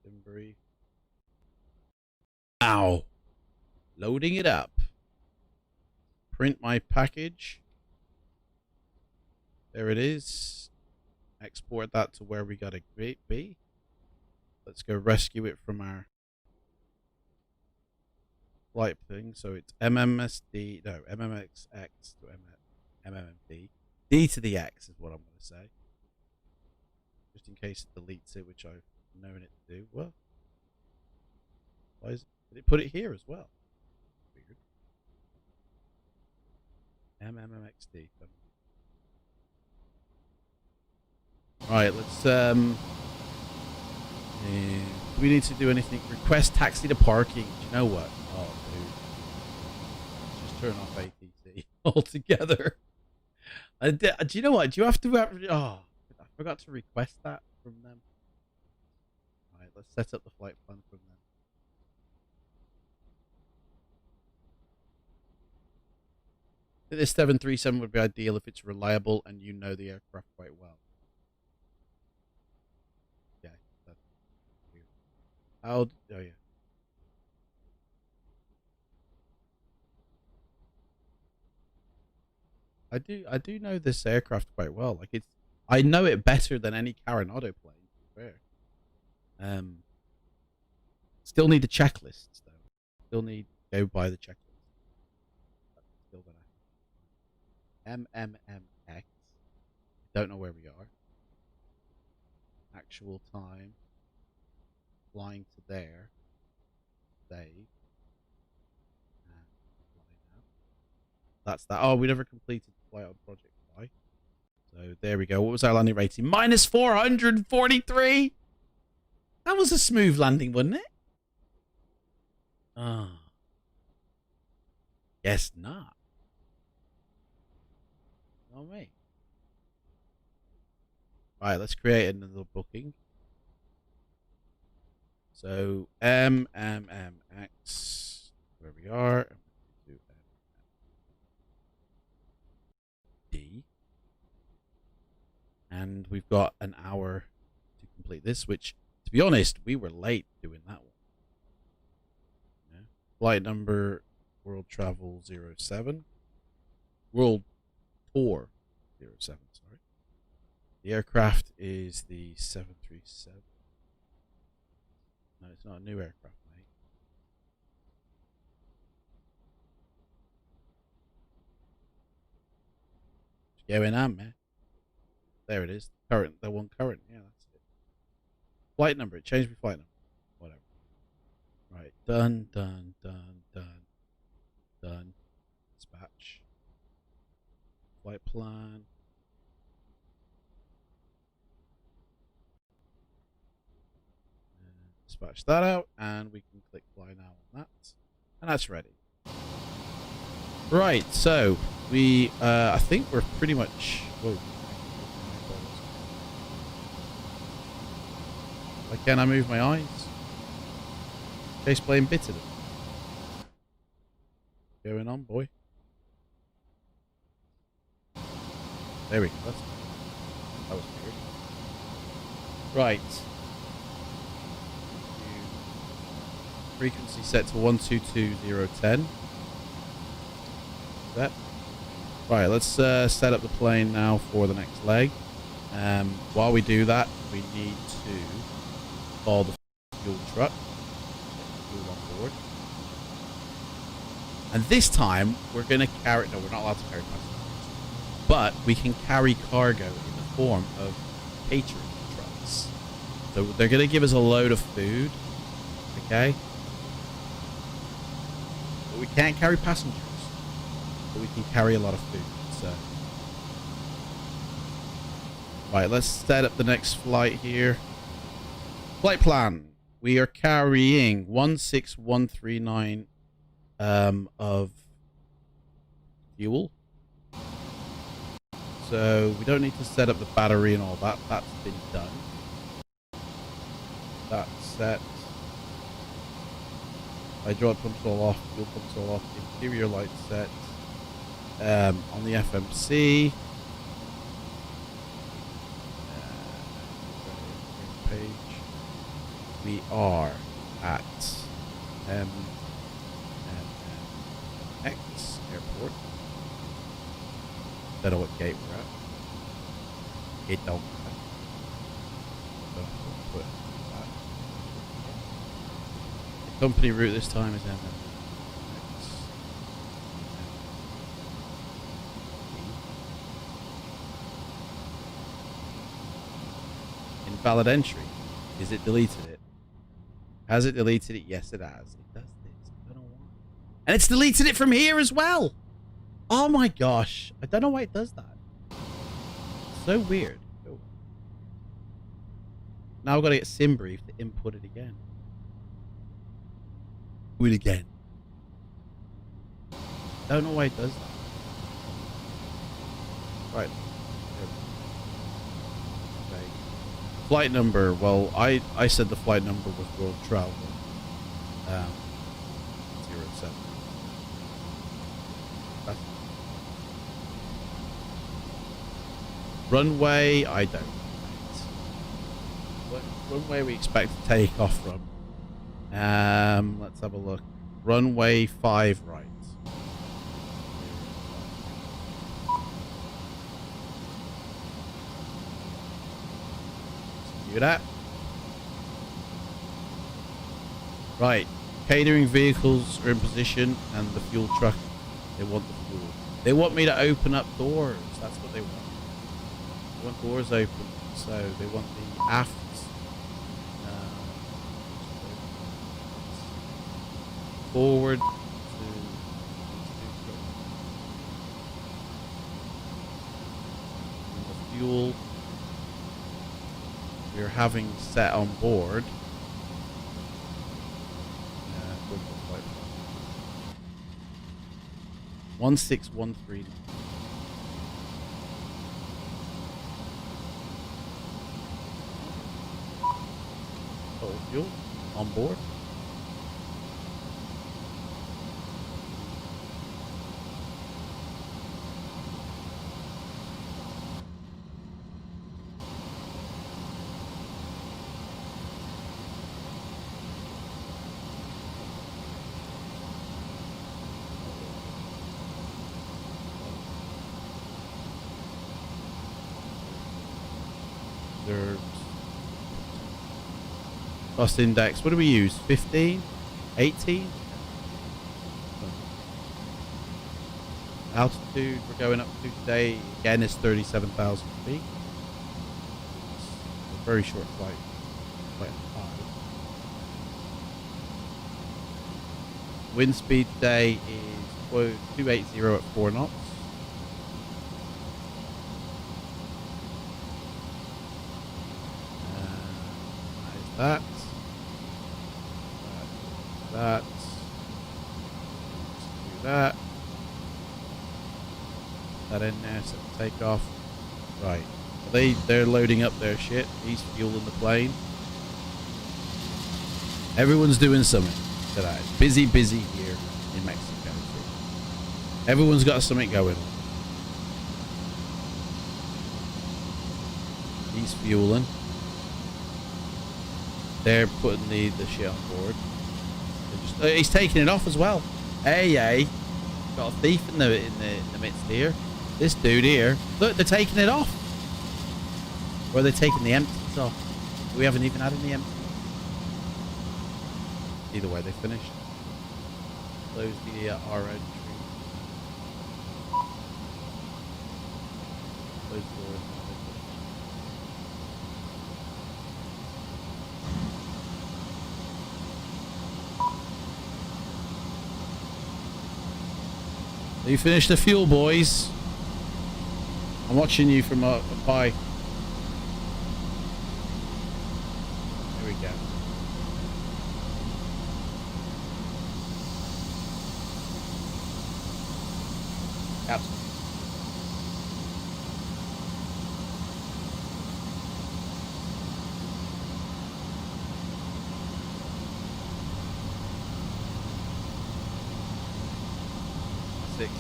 Simbury. Ow! Loading it up. Print my package. There it is. Export that to where we got a be. Let's go rescue it from our flight thing. So it's MMSD, no, MMXX to MMMD. D to the X is what I'm going to say. Just in case it deletes it, which I've known it to do. What? Why is it? Did it put it here as well? Weird. MMMXD. Right, let's do we need to do anything? Request taxi to parking. Do you know what? Oh, dude. Just turn off ATC altogether. Do you know what? Do you have to... Oh, I forgot to request that from them. Right, let's set up the flight plan from them. I think this 737 would be ideal if it's reliable and you know the aircraft quite well. Yeah, that's weird. Oh yeah. I do know this aircraft quite well. Like I know it better than any Carinado plane, to be fair. Still need the checklists though. Still need to go by the checklist. Still gonna MMMX. Don't know where we are. Actual time. Flying to there. Save. That's that. Oh, we never completed the flight on Project Fly. So there we go. What was our landing rating? Minus 443. That was a smooth landing, wasn't it? Ah. Guess not. Not me. Right, let's create another booking. So MMMX, where we are. D. And we've got an hour to complete this, which, to be honest, we were late doing that one. Yeah. Flight number, World Travel 07. World Tour 07, sorry. The aircraft is the 737. No, it's not a new aircraft, mate. What's going on, man? There it is. Current, the one current. Yeah, that's it. Flight number. It changed my flight number. Whatever. Right. Done. Dispatch. Flight plan. Dispatch that out, and we can click fly now on that, and that's ready. Right, so we I think we're pretty much... Whoa. Why can't I move my eyes? Chase plane bitted it. Going on, boy. There we go. That was weird. Right. Frequency set to 122010. Set. Right, let's set up the plane now for the next leg. While we do that, we need to call the fuel truck. Fuel on board. And this time, we're going to carry... No, we're not allowed to carry passengers. But we can carry cargo in the form of catering trucks. So they're going to give us a load of food. Okay? But we can't carry passengers. But we can carry a lot of food. So, right, let's set up the next flight here. Flight plan. We are carrying 16139 of fuel. So we don't need to set up the battery and all that. That's been done. That's set. Hydraulic pumps all off. Fuel pumps all off. Interior lights set. On the FMC. page. We are at MMX Airport. Don't know what gate we're at. It don't matter. So we'll put that. The company route this time is MMX. Invalid entry. Is it deleted it? Has it deleted it? Yes, it has. It does this. I don't know why. And it's deleted it from here as well. Oh my gosh. I don't know why it does that. So weird. Oh. Now I've got to get SimBrief to input it again. Do it again. Don't know why it does that. Right. Okay. Flight number. Well, I said the flight number was world travel. 07. Runway, I don't know. What runway we expect to take off from? Let's have a look. Runway 5 right. Do that. Right. Catering vehicles are in position and the fuel truck. They want the fuel. They want me to open up doors. That's what they want. They want doors open, so they want the aft. Forward to the fuel we're having set on board. 1613. Total fuel on board. Cost index, what do we use? 15? 18? Altitude we're going up to today again is 37,000 feet. It's a very short flight. Quite high. Wind speed today is 280 at 4 knots. That. Let's do that. That in there, so take off. Right. They're loading up their shit. He's fueling the plane. Everyone's doing something today. Busy here in Mexico. Everyone's got something going on. He's fueling. They're putting the shit on board. He's taking it off as well. Hey, got a thief in the midst here. This dude here. Look, they're taking it off. Or they're taking the empties off. We haven't even had any empties. Either way, they finished. Close the R entry. Close the door. You finished the fuel, boys. I'm watching you from up high. There we go. Captain.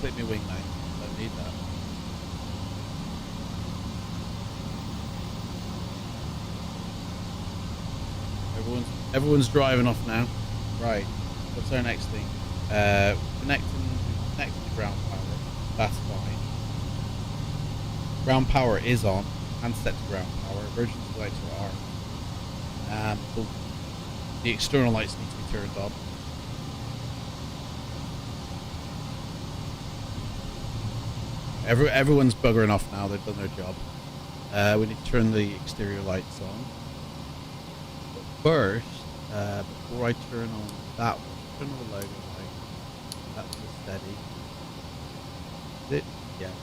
Clip me wing, mate. Don't need that. Everyone's driving off now. Right. What's our next thing? Connecting to ground power. That's fine. Ground power is on and set to ground power. Emergency lights are on. The external lights need to be turned on. Everyone's buggering off now. They've done their job. We need to turn the exterior lights on. But first, before I turn on that one, turn on the logo light. That's the steady. Is it? Yeah.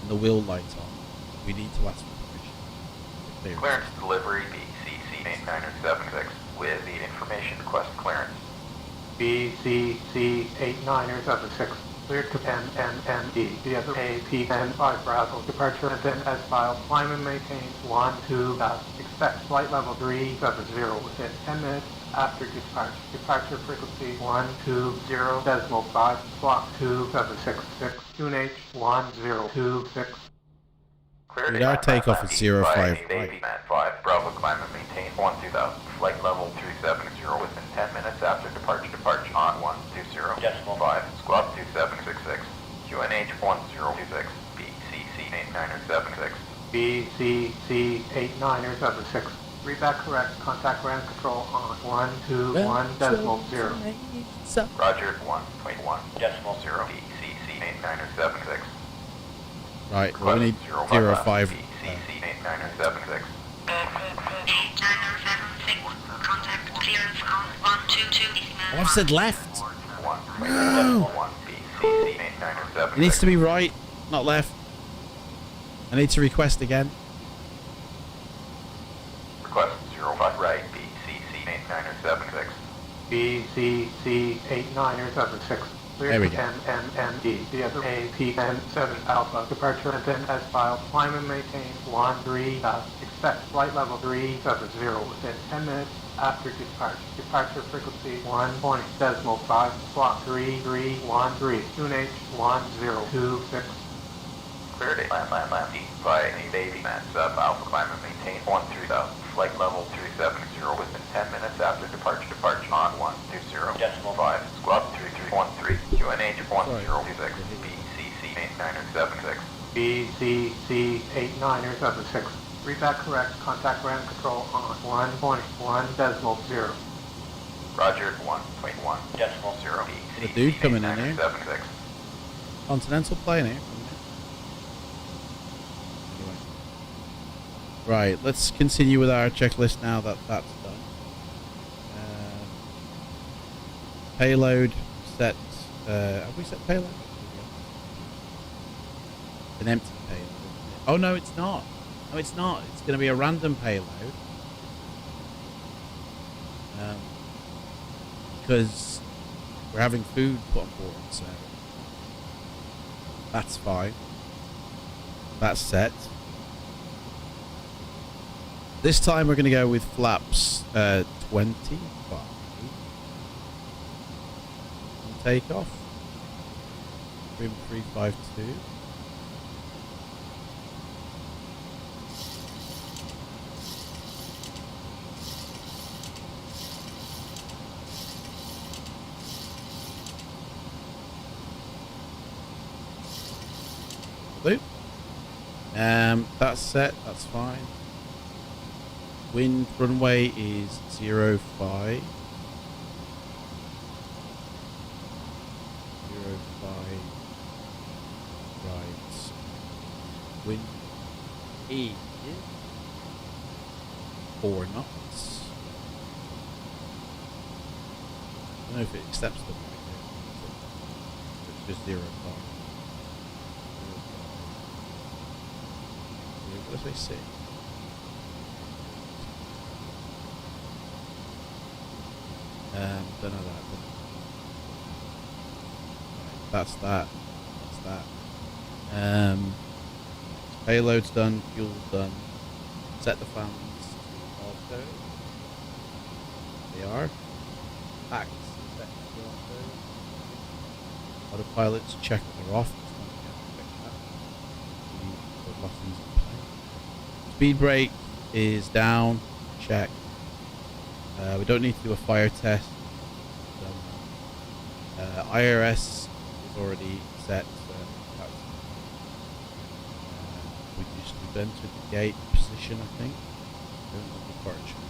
And the wheel lights on. We need to ask for permission. Clearance delivery BCC 8976 with the information request clearance. BCC 8976. Cleared to MMMD via the APN5 Bravo. Departure and then as filed. Climb and maintain 1-2 dust. Expect flight level 370 within 10 minutes after discharge. Departure frequency 120.5. Block 2766. QNH 1026. Cleared our takeoff is 05. APN5 Bravo. Climb and maintain 12000. Flight level 370 within 10 minutes after departure. Departure on 120.5. Squawk 2766. QNH 1026. BCC 8976. BCC 8976. Read that correct. Contact ground control on 121.0. Roger 1.1.0. BCC 8976. Right, well, we need 05. BCC 8976. 8976. Contact clearance on 122. Oh, I've said left. No. It needs to be right, not left. I need to request again. Request 05 right, BCC 8976. BCC 8976. There we go. MMMD via the APN7 Alpha. Departure and then as filed. Climb and maintain 13 dust. Expect flight level 370 within 10 minutes after discharge. Departure frequency 1.5. Block 3313. QNH 1026. Cleared a land by any baby man sub Alpha. Climb and maintain 13000. Flight level 370 within 10 minutes after departure. Departure on 120.5. Squawk 3313. QNH 1026. BCC 8976. BCC 8976. Read that correct. Contact ground control on 1.1.0. Roger 1.1.0. BCC The dude coming in here. 8976. Continental plane here. Right, let's continue with our checklist now that that's done. Payload set. Have we set payload? An empty payload. Oh no, it's not. No, it's not. It's going to be a random payload. Because we're having food put on board, so that's fine. That's set. This time we're going to go with flaps 25. Takeoff. Trim 352. Loop. That's set. That's fine. Wind runway is 05. 05. Right. Wind is 4 knots. I don't know if it accepts them right here. It's just 05. What does they say? Don't know that. Right, that's that. That's that. Payload's done. Fuel's done. Set the fans to auto. They are. Packs set to auto. Autopilots check they're off. Speed brake is down. Check. We don't need to do a fire test. IRS is already set. We just enter the gate position, I think. Departure.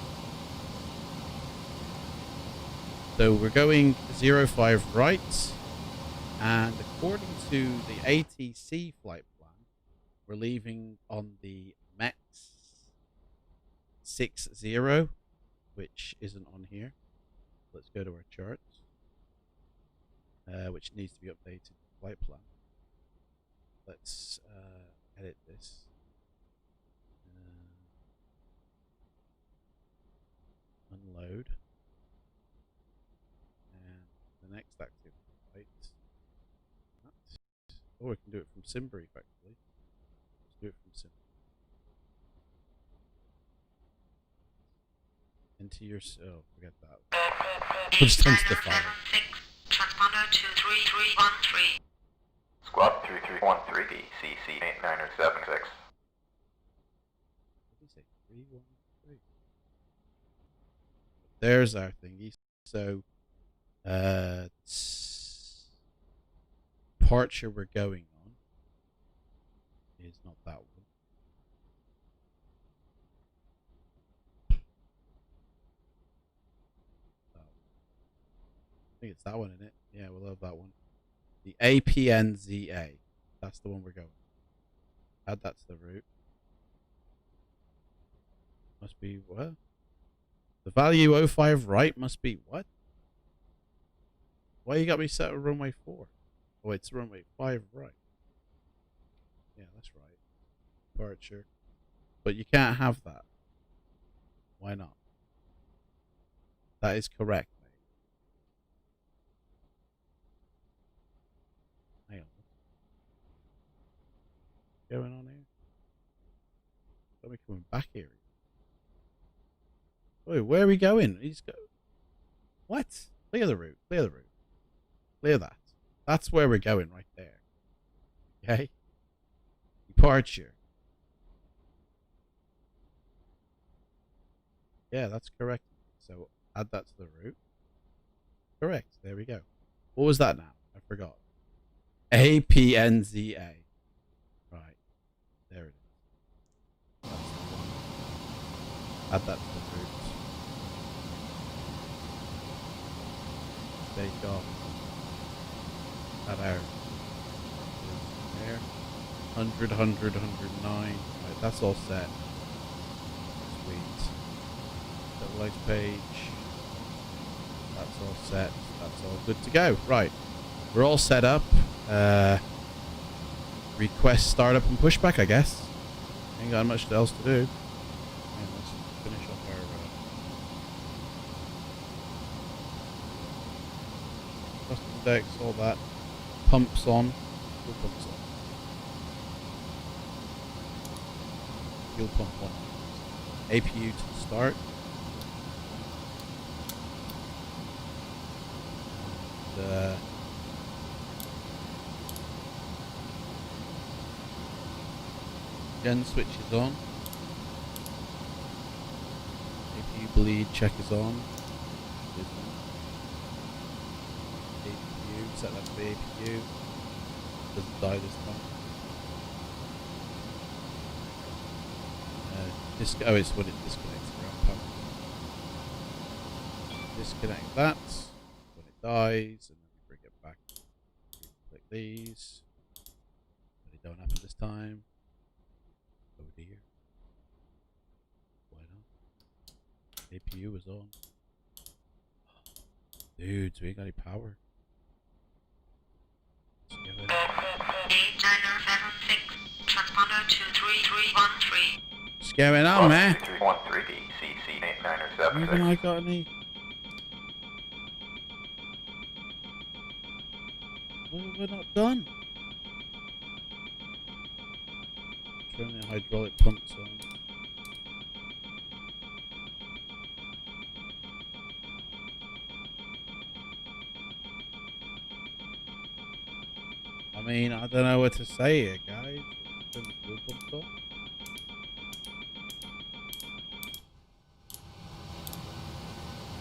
So we're going 05 right, and according to the ATC flight plan, we're leaving on the MX 60, which isn't on here. Let's go to our charts, which needs to be updated to the flight plan. Let's edit this. Unload. And the next active flight. Or we can do it from sim brief actually. Let's do it from sim. Into your forget that. Just into the file. Transponder 23313. Squad 3313 DCC 8976. What did you say? 313. There's our thingy. So departure we're going on is not that one. I think it's that one, isn't it? Yeah, we'll have that one. The APNZA. That's the one we're going. Add that to the route. Must be what? The value 05 right must be what? Why you got me set at runway 4? Oh, it's runway 5 right. Yeah, that's right. Departure. But you can't have that. Why not? That is correct, mate. Hang on. What's going on here? Got me coming back here. Wait, where are we going? He's go. What? Clear the route. Clear the route. Clear that. That's where we're going right there. Okay? Departure. Yeah, that's correct. So add that to the route. Correct. There we go. What was that now? I forgot. APNZA. Right. There it is. That's the one. Add that to the route. Take off. That out. There. 100, 100, 109. Right, that's all set. Sweet. Satellite page. That's all set. That's all good to go. Right. We're all set up. Request startup and pushback, I guess. Ain't got much else to do. And let's finish up our custom decks, all that. Pumps on. Fuel pumps on. Fuel pump on. APU to start. And, gen switch is on. APU bleed check is on. APU, set that to the APU. Doesn't die this time. Oh, it's when it disconnects the ground power. Disconnect that when it dies, and then we bring it back. Click these. But it don't happen this time. Oh dear. Why not? APU is on. Dudes, we ain't got any power. Transponder 23313. What's going on, man? 313 DCC 8976. Haven't I got any? We're not done. Turn the hydraulic pumps on. I mean, I don't know what to say here, guys. Turn the fuel pumps on.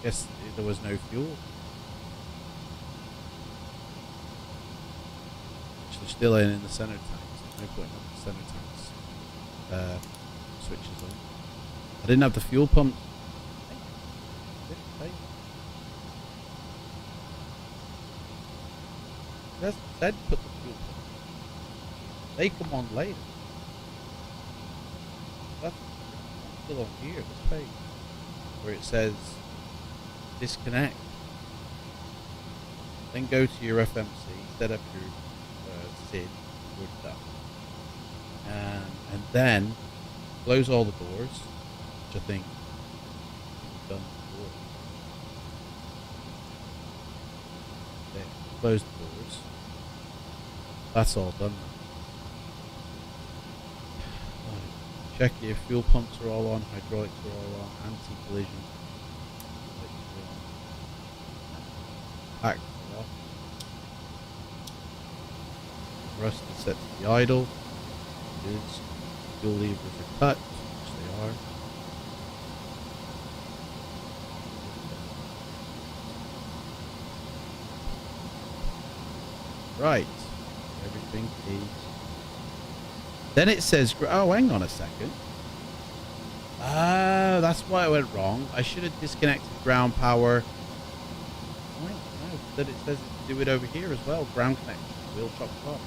Guess there was no fuel. Which they're still in the center tanks. There's no point in the center tanks. Switches on. I didn't have the fuel pump. That's said put the fuel pump. They come on later. That's still on here, this page, where it says disconnect. Then go to your FMC, set up your SID, good stuff, and then close all the doors, which I think we've done before. There, close the doors. That's all done now. Check your fuel pumps are all on, hydraulics are all on, anti-collision lights are on. Pack are off. Rust is set to the idle. It is. Fuel levers are cut, which they are. Right. Everything is. Then it says, oh, hang on a second. That's why I went wrong. I should have disconnected ground power. Oh, no, but it says do it over here as well. Ground connection. Wheel chopped off.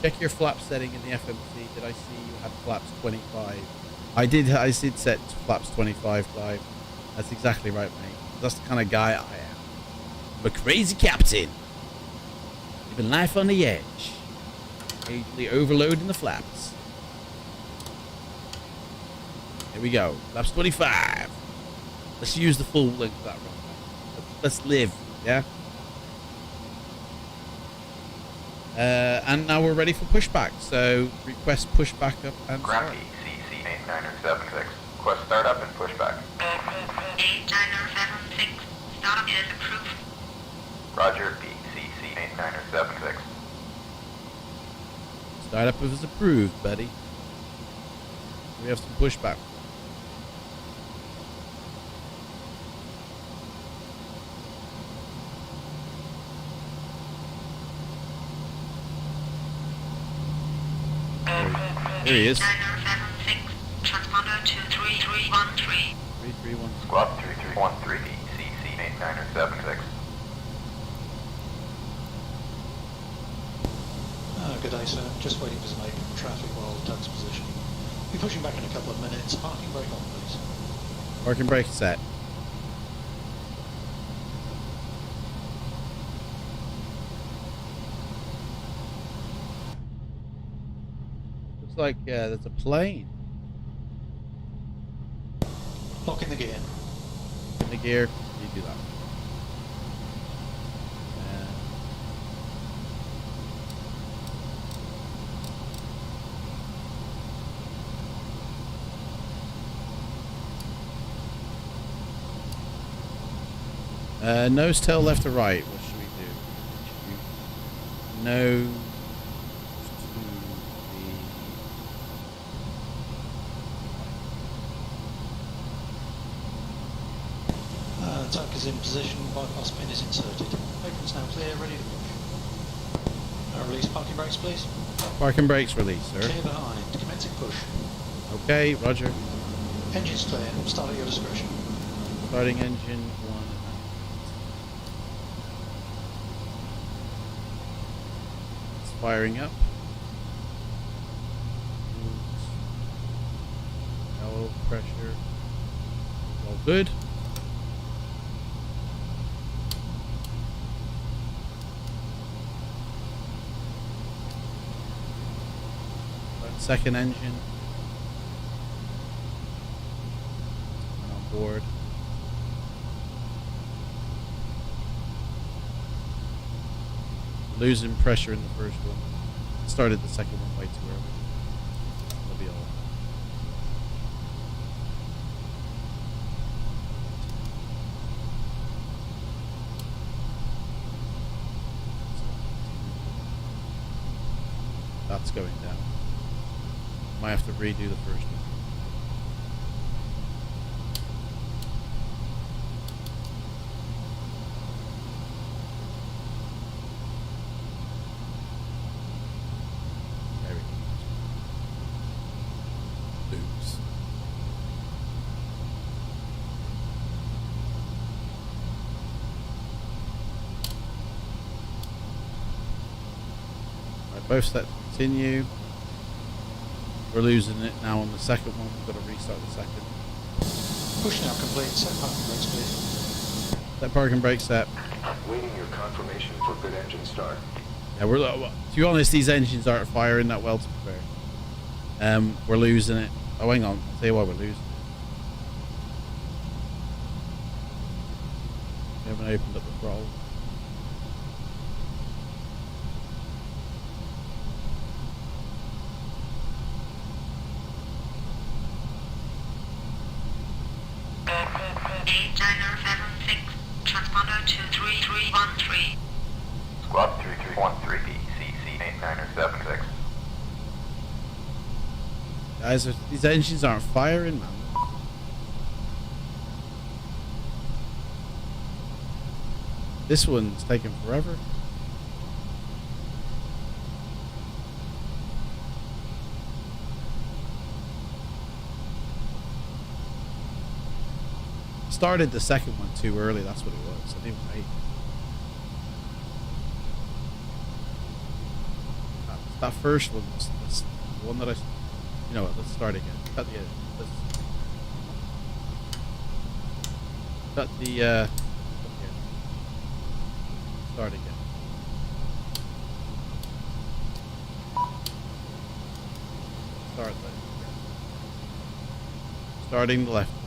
Check your flap setting in the FMC. Did I see you had flaps 25? I did set flaps 25, Clive. That's exactly right, mate. That's the kind of guy I am. I'm a crazy captain. Living life on the edge. Occasionally overloading the flaps. Here we go. Flaps 25. Let's use the full length of that runway. Let's live, yeah? And now we're ready for pushback. So request pushback up and start. CC 8976. Request startup and pushback. 8976. Startup is approved. Roger, BCC 8976. Startup is approved, buddy. We have some pushback. There he is. 8976. Transponder to 3313. 3313. Squad 3313, BCC 8976. Good day, sir. Just waiting for some open traffic while Doug's positioning. Be pushing back in a couple of minutes. Parking brake on, please. Parking brake set. Looks like there's a plane. Lock in the gear. In the gear. You do that. Nose tail left or right? What should we do? Should we nose to the Tuck is in position, bypass pin is inserted. Opens now clear, ready to push. Release parking brakes, please. parking brakes release, sir? Clear behind, commencing push. Okay, roger. Engine's clear, start at your discretion. Starting engine 1. Firing up. Oil pressure. All good. Second engine. And on board. Losing pressure in the first one. Started the second one way too early. It'll be all. That's going down. Might have to redo the first one. Oops. Right, both set to continue. We're losing it now on the second one. We've got to restart the second. Push now complete. Set parking brakes, please. Set parking brake set. Waiting your confirmation for good engine start. Yeah, we're to be honest, these engines aren't firing that well, to be fair. We're losing it. Oh, hang on. I'll tell you why we're losing it. We haven't opened up the throttle. Transponder 23313. Squad 3313 BCC 8976. Guys, these engines aren't firing, man. This one's taking forever. Started the second one too early, that's what it was. I didn't wait. That first one was the one that I... You know what, let's start again. Cut the start again. Start there. Starting the left one.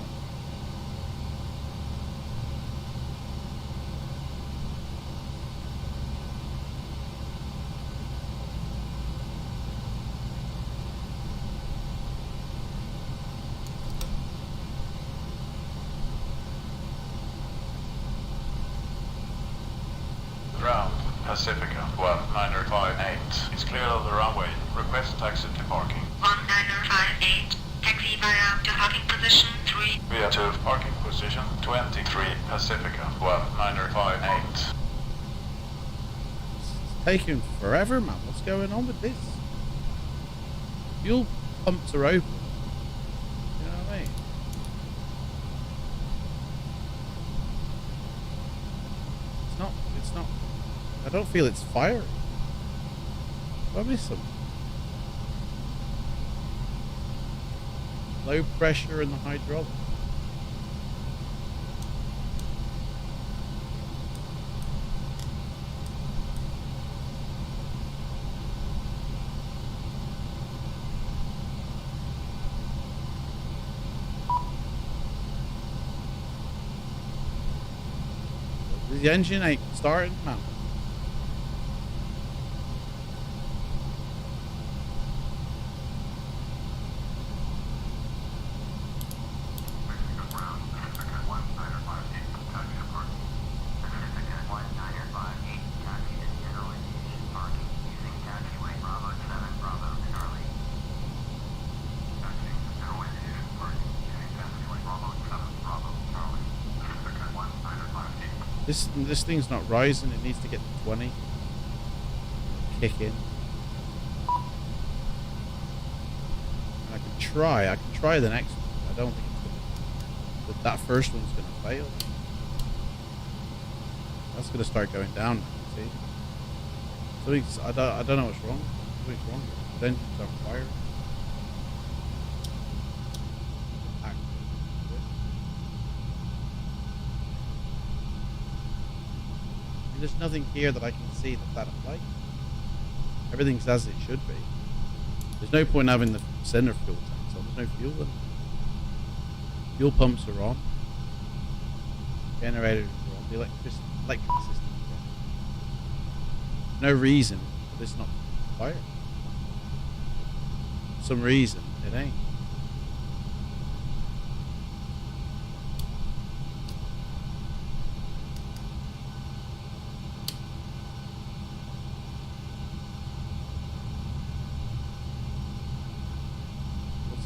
Pacifica 1958 is clear of the runway. Request taxi to parking. 1958. Taxi via to parking position 3. Via to parking position 23 Pacifica 1958. It's taking forever, man. What's going on with this? Fuel pumps are open. You know what I mean? It's not. I don't feel it's firing. Did I miss something? Low pressure in the hydraulic. The engine ain't starting, man. This thing's not rising. It needs to get to 20. Kick in. I can try the next one. I don't think it's gonna, but that first one's gonna fail. That's gonna start going down. See? So I don't know what's wrong. Something's wrong. The engine's on fire. There's nothing here that I can see that applies. Everything's as it should be. There's no point having the center fuel tanks on. There's no fuel in. Fuel pumps are on. Generators are on. The electric system is on. No reason for this not to fire. For some reason it ain't.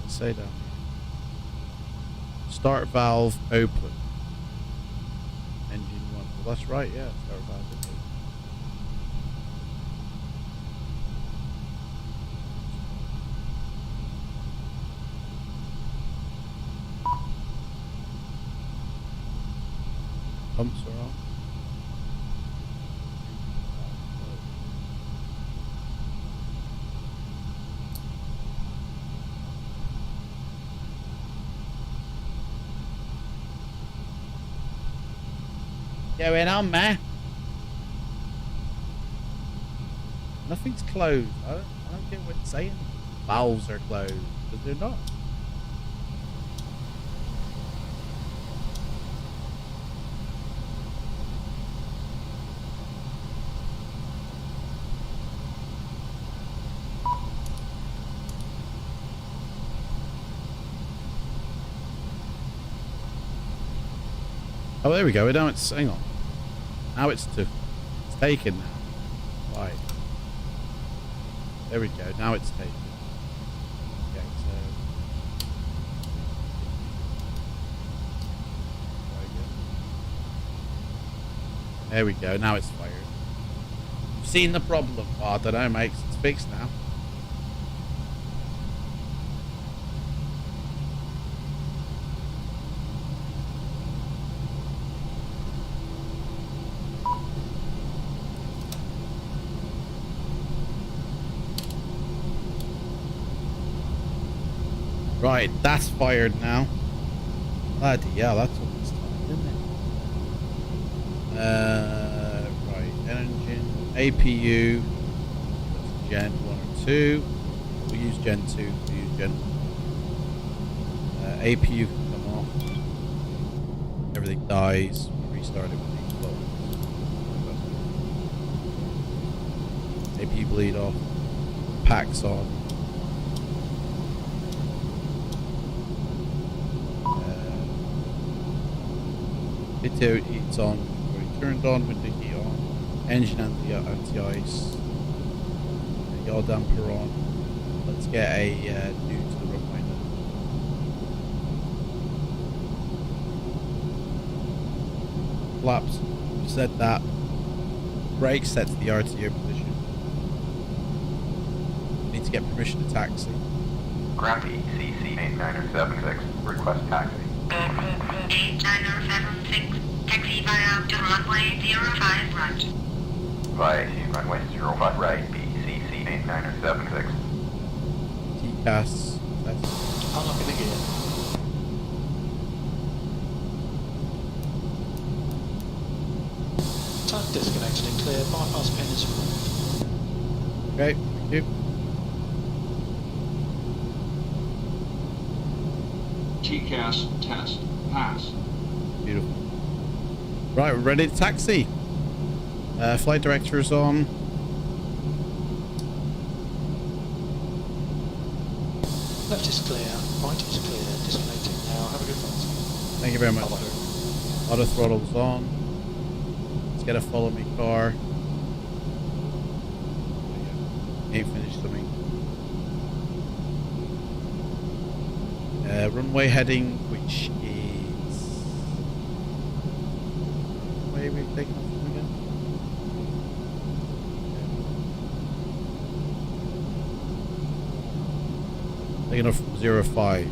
Say down here. Start valve open. Engine 1. Well, that's right, yeah. Start valve open. Pumps are on. Going on, man. Nothing's closed. I don't get what it's saying. Valves are closed, but they're not. Oh, there we go. Now it's, hang on. Now it's taken now. Right. There we go. Now it's taken. Okay, so. There we go. Now it's fired. You've seen the problem. Oh, I don't know, mate. It's fixed now. Right, that's fired now. Bloody hell, that's almost time, isn't it? Right, engine, APU, that's Gen 1 or 2. We'll use Gen 2, we'll use Gen 1. APU can come off. Everything dies, restart it with these APU bleed off, packs on. It's on, already turned on with the heat on, engine anti-ice, yaw damper on. Let's get a new to the runway now. Flaps, set that. Brake set to the RTO position. Need to get permission to taxi. Grumpy CC 8976, request taxi. 8976, taxi via to runway 05 right. Via runway 05 right, BCC 8976. TCAS. Unlocking the gear. Type disconnected and clear. Bypass pin is removed. Okay, thank you. TCAS test. Pass. Beautiful. Right, we're ready to taxi. Flight director's on. Left is clear. Right is clear. Disconnecting now. Have a good flight. Thank you very much. Auto throttle's on. Let's get a follow me car. Ain't finished something. Runway heading, which is... Where are we taking off from again? Taking off from 05.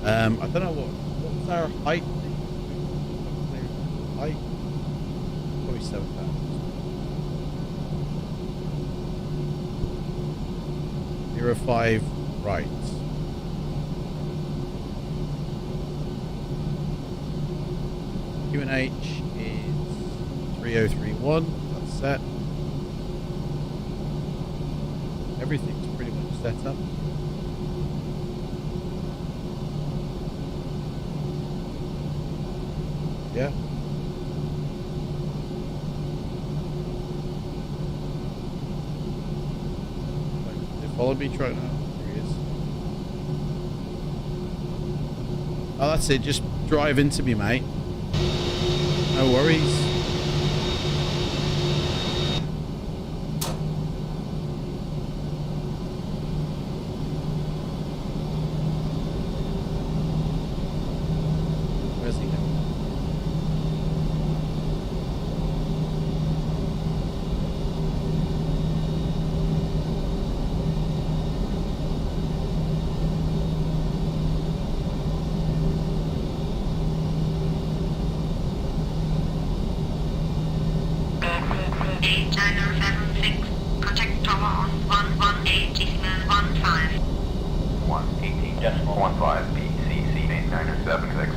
I don't know what was our height thing? Height? Probably 7,000. 05 right. QNH is 3031. That's set. Everything's pretty much set up. Yeah. Follow me, truck now. There he is. Oh, that's it. Just drive into me, mate. No worries. Where's he going? on 118.15. 118.15 BCC 8976.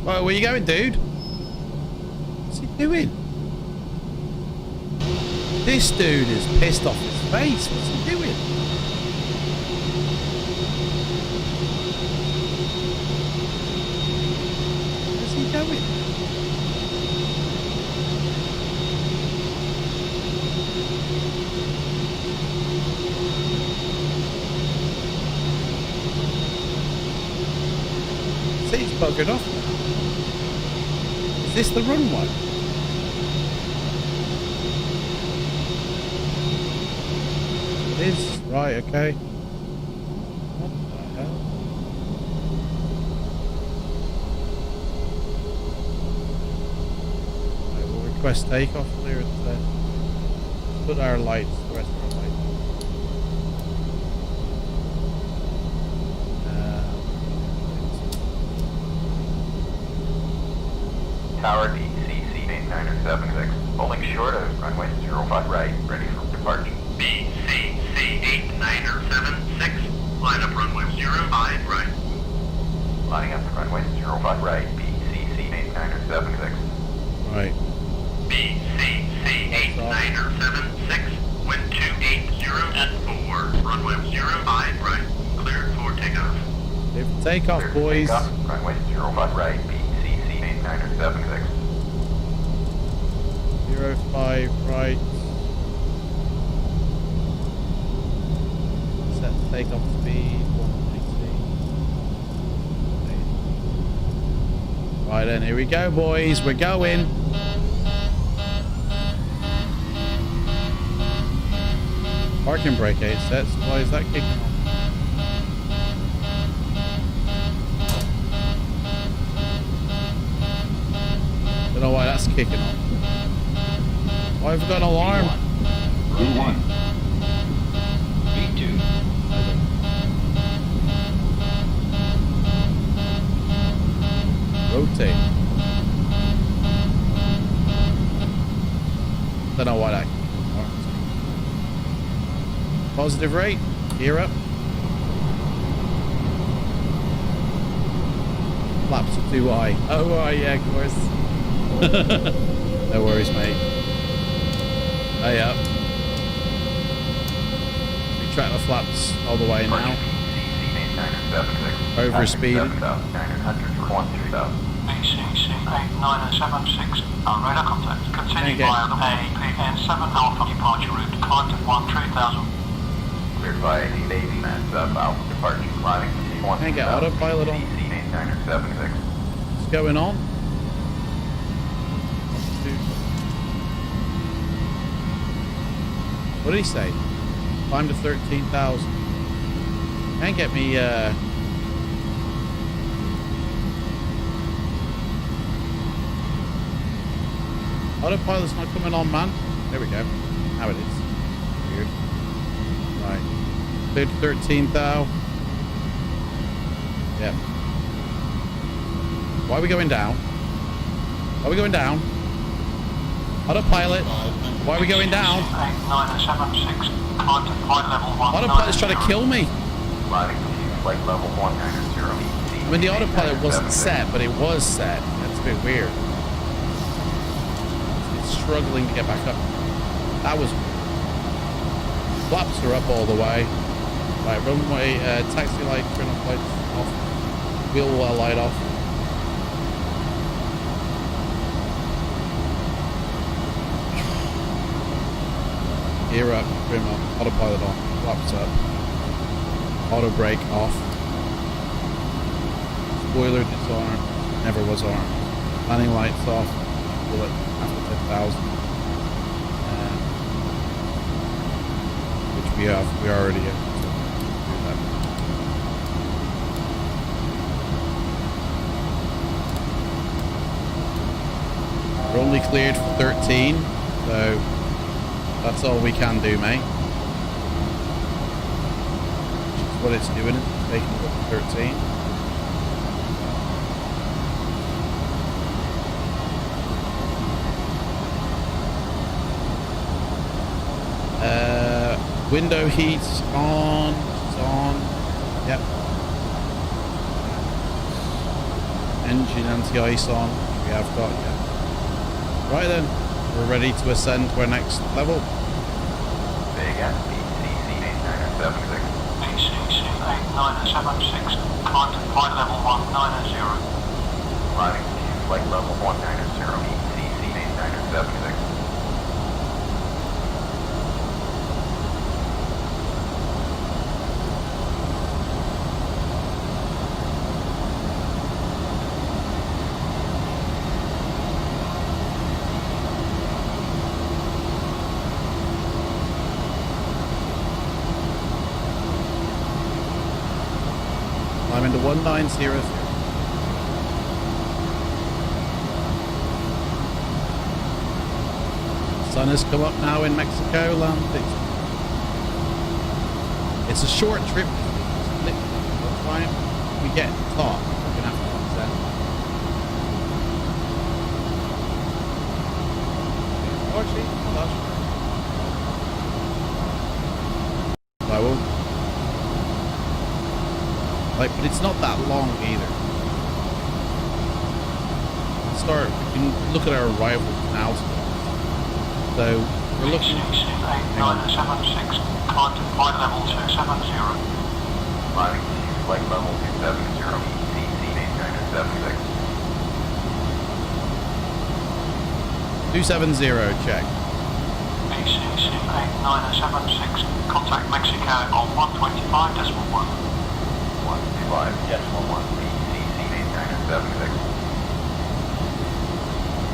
Well, where you going, dude? What's he doing? This dude is pissed off his face. What's he doing? Where's he going? See, he's buggered off now. Is this the runway? It is. Right, okay. What the hell? Right, we'll request takeoff clearance then. Put our lights, the rest of our lights. Tower DCC 8976. Holding short of runway 05 right, ready for departure. BCC 8976. Line up runway 05 right. Lining up runway 05 right, BCC 8976. Right. BCC 8976. Wind 280 at 4. Runway 05 right. Cleared for takeoff. Clear for takeoff, Clear boys. For takeoff. Runway 05 right, BCC 8976. 05 right. Set takeoff speed 190. Right then, here we go, boys. We're going. Parking brake 8 sets. Why is that kicking on? Don't know why that's kicking on. Why have we got an alarm? Route 1. V2. Rotate. Don't know why that. Positive rate. Gear up. Flaps are too high. Oh, right, yeah, of course. No worries, mate. Hey up. Retract the flaps all the way now. Over speed. BCC 8976. Radar contact. Continue via the APN 7 Alpha departure route. Climb to 13,000. Cleared by the Navy Mats Alpha departure. Climbing to Can't get autopilot on. BCC 8976. What's going on? What did he say? Climb to 13,000. Can't get me, Autopilot's not coming on, man. There we go. Now it is. Weird. Right. Cleared 13,000. Yep. Why are we going down? Why are we going down? Autopilot. Why are we going down? 8976. Climb to flight level 1. Autopilot's trying to kill me. Sliding to flight level 190. I mean, the autopilot wasn't set, but it was set. That's a bit weird. It's struggling to get back up. That was weird. Flaps are up all the way. Right, runway, taxi light, turn off lights off. Wheel well light off. Gear up, trim up, autopilot on, flaps up, auto brake off, spoiler disarmed, never was armed, landing lights off, bullet after 10,000, which we already have to do that. We're only cleared for 13, so that's all we can do, mate. Which is what it's doing, it's taking it up to 13. Window heat's on, it's on, yep. Engine anti-ice on, we have got, yeah. Right then, we're ready to ascend to our next level. Big SPCC 8976. PCC 8976, climb to flight level 190. Climbing to flight level 190, PCC 8976. I'm into 1900. Sun has come up now in Mexico land. It's a short trip. By the time we get top, we're gonna have to descend. Actually, I will. Like, but it's not that long either. We can look at our arrival now. So we're looking. 8976, climb to flight level 270. Climbing to flight level 270, PCC 8976. 270, check. PCC 8976, contact Mexico on 125.1. 125.1, PCC 8976.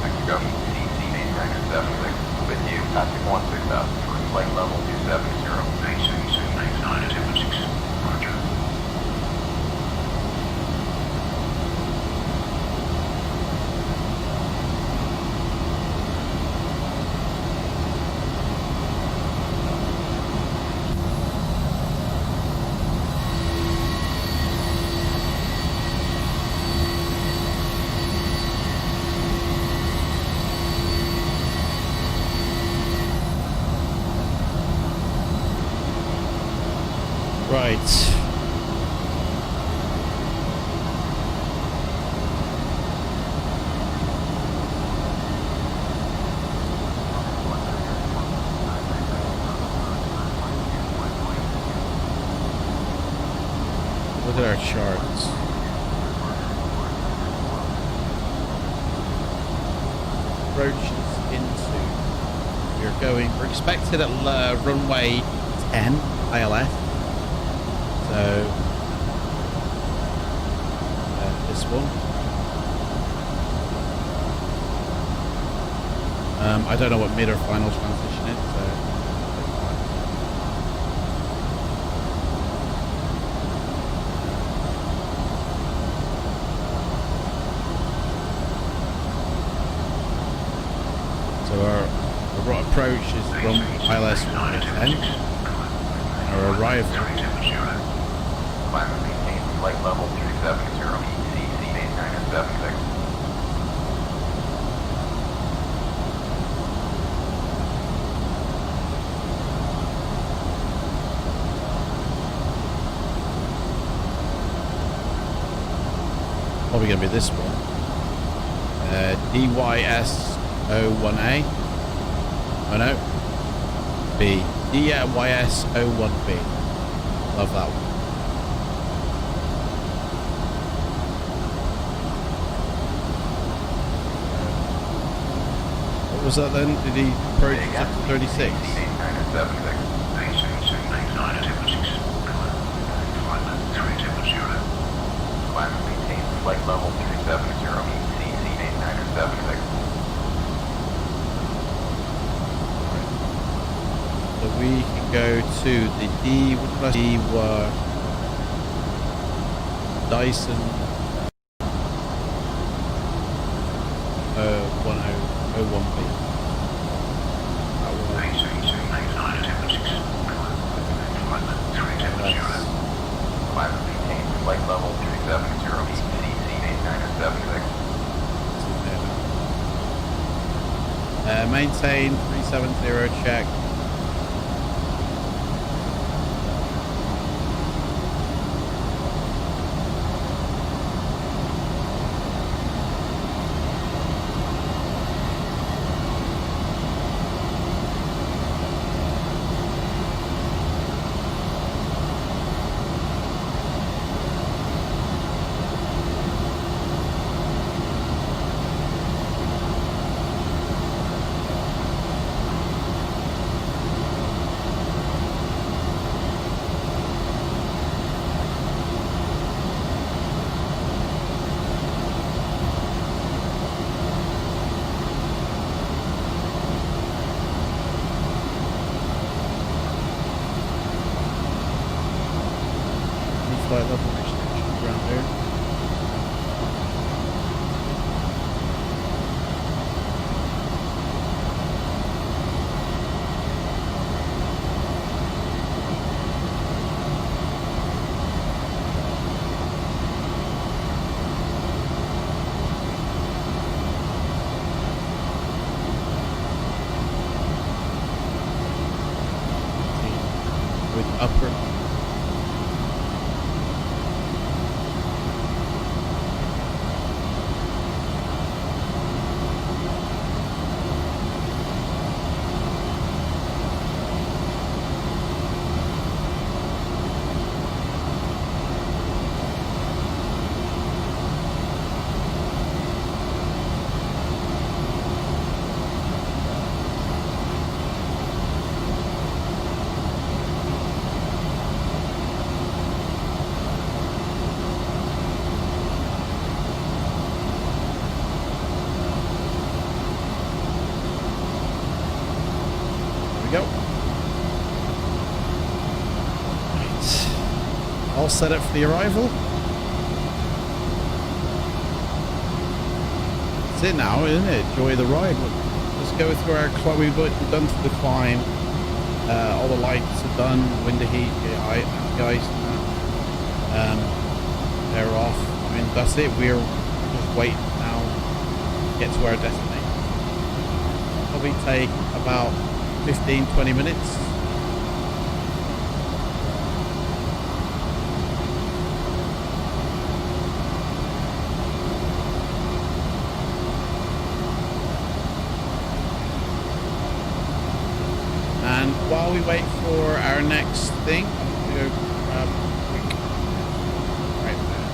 Mexico, PCC 8976. With you, passing 16,000 for flight level 270. PCC 8976, roger. Right. Look at our charts. Approaches into. We're expected at runway 10 ILS. So this one. I don't know what mid or final transition is. So our approach is from ILS 10. Our arrival. Climate maintain flight level 270, PCC 8976. Probably going to be this one. DYS01A. Oh no. B. DYS01B. Love that one. What was that then? Did he approach up to 36? 76. Climb and maintain flight level 370, ECC 8976. So we can go to the D Dyson 1001B. Climb and maintain flight level 370, ECC 8976. Maintain 370 check. Flight level restrictions around there. With upper. Go. Right. All set up for the arrival. That's it now, isn't it? Enjoy the ride. Let's go through our climb. We've done through the climb. All the lights are done. Window heat, guys. They're off. I mean, that's it. We're just waiting now to get to our destination. Probably take about 15-20 minutes. And while we wait for our next thing, I'm going to go grab a quick right there.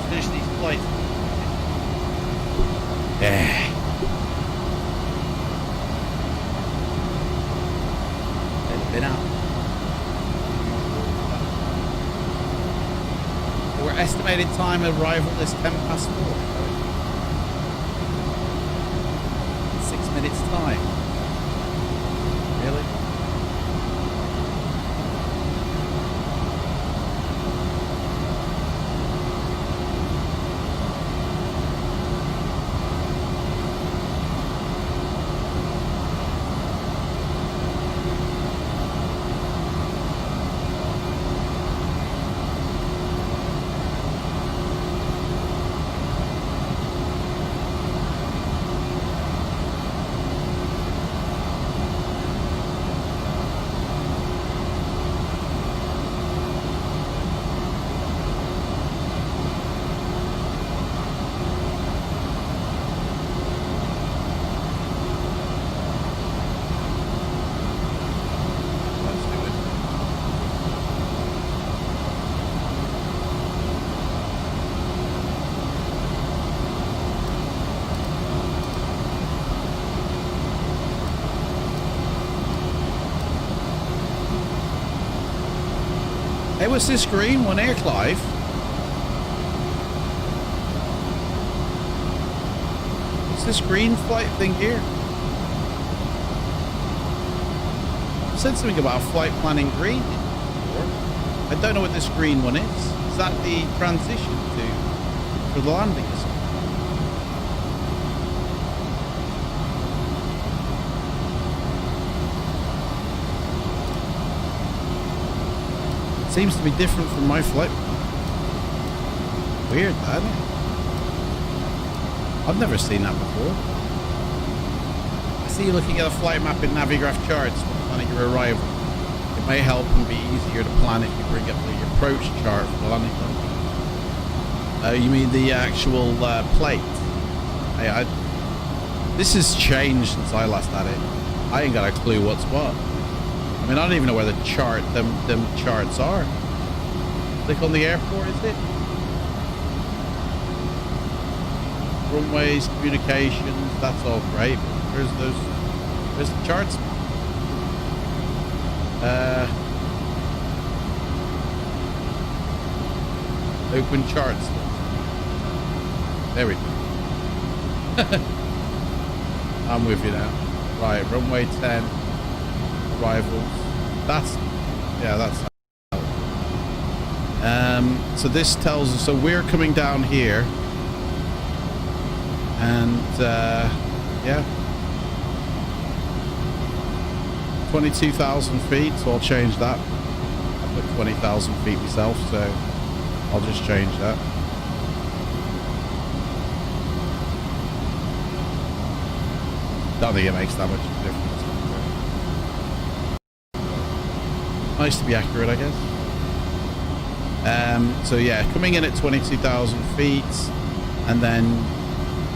Finish these flights. Yeah. They've been out. Our estimated time of arrival is 10 past 4. 6 minutes time. Really? Hey, what's this green one here, Clive? What's this green flight thing here? You said something about flight planning green. I don't know what this green one is. Is that the transition for the landing or something? Seems to be different from my flight. Weird, that, isn't it? I've never seen that before. I see you looking at a flight map in Navigraph charts when planning your arrival. It may help and be easier to plan if you bring up the approach chart for the landing zone. You mean the actual plate? This has changed since I last had it. I ain't got a clue what's what. I mean, I don't even know where the chart, them charts are. Click on the airport, is it? Runways, communications, that's all great. But where's the charts? Open charts. There we go. I'm with you now. Right, runway 10. Arrivals. That's so this tells us, so we're coming down here and yeah, 22,000 feet, so I'll change that. I put 20,000 feet myself, so I'll just change that. Don't think it makes that much difference. Nice to be accurate, I guess. So yeah, coming in at 22,000 feet, and then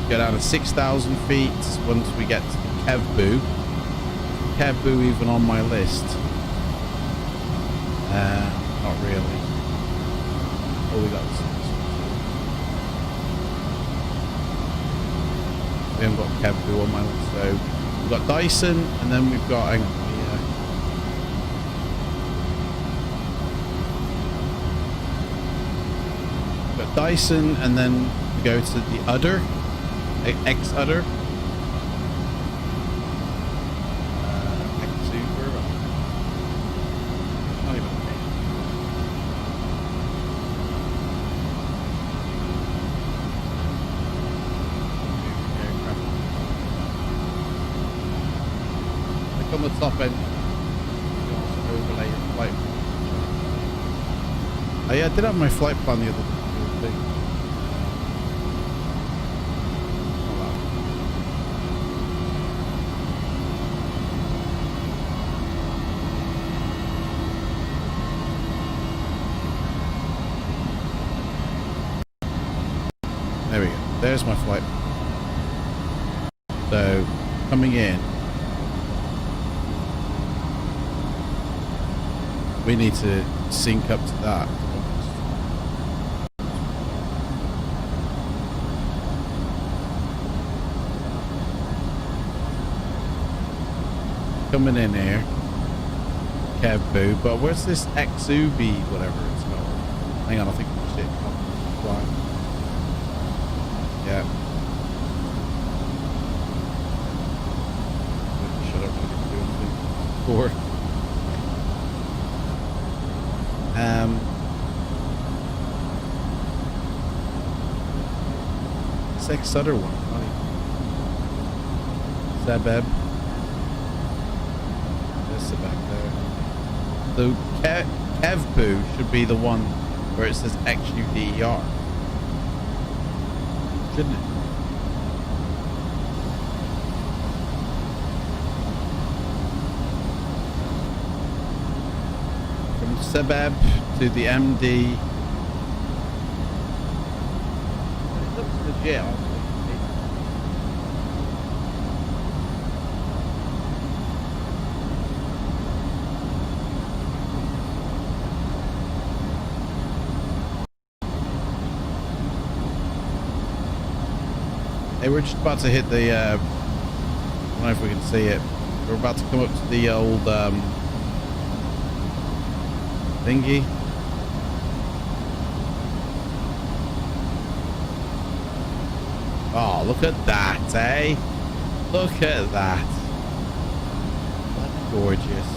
go down to 6,000 feet once we get to Kevbu. Kevbu even on my list? Not really. Oh, we got this. We haven't got Kevbu on my list, so we've got Dyson, and then we've got. Dyson, and then we go to the udder, X-udder. X-super. Not even okay. Like on the top end, you can also overlay your flight. Oh yeah, I did have my flight plan the other day. There we go. There's my flight. So, coming in, we need to sync up to that. Coming in here, Kevbu, but where's this Xubi, whatever it's called? Hang on, I think it's it. Fly. Yeah. Shut up, I didn't do anything before. This Sutter one, funny. Sebeb. Back there. So Kevbu should be the one where it says XUDER, shouldn't it? From Sebeb to the MD. It looks legit, honestly. Hey, we're just about to hit the, I don't know if we can see it. We're about to come up to the old, thingy. look at that, eh? Look at that. That's gorgeous.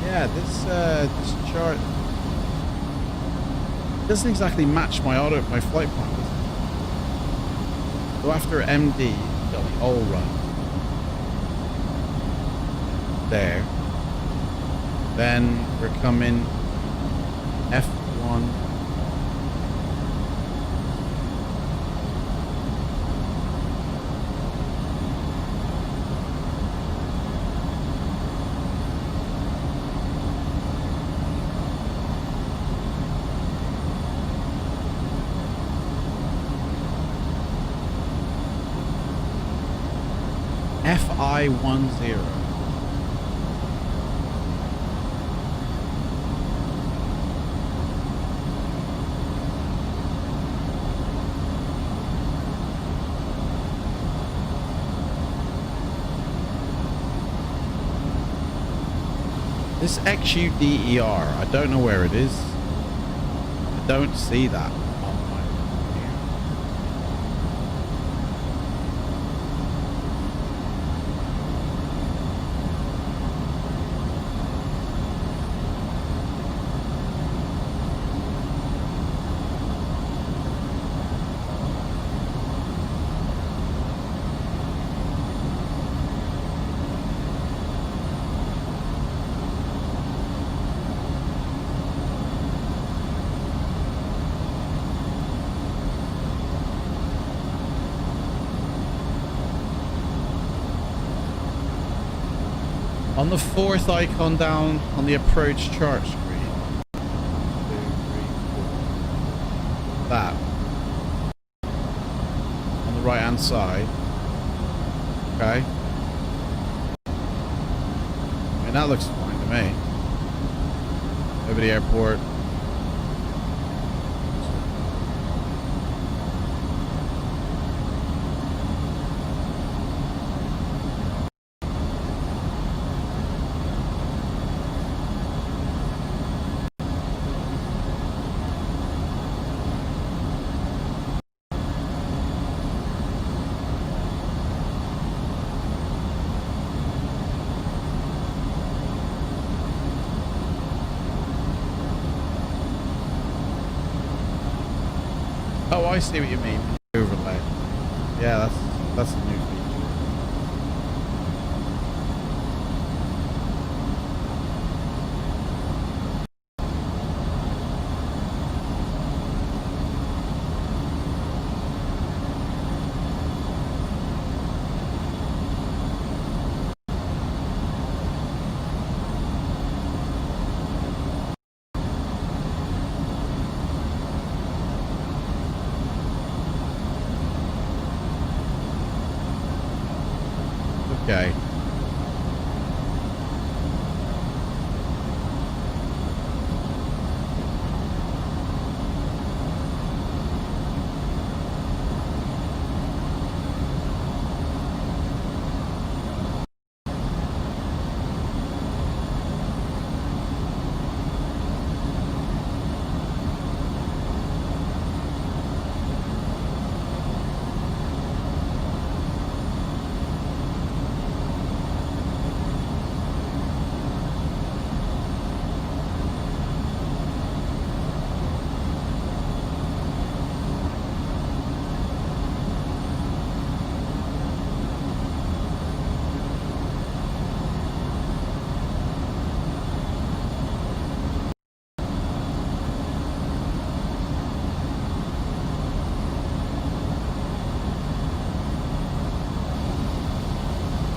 Yeah, this chart doesn't exactly match my flight plan, does it? So after MD, you've got the all run there. Then we're coming F1. FI10. This XUDER, I don't know where it is. I don't see that. On the fourth icon down on the approach chart screen. 1, 2, 3, 4. That. On the right hand side. Okay. And that looks fine to me. Over the airport. Oh, I see what you mean. Overlay. Yeah, that's a new feature. Okay.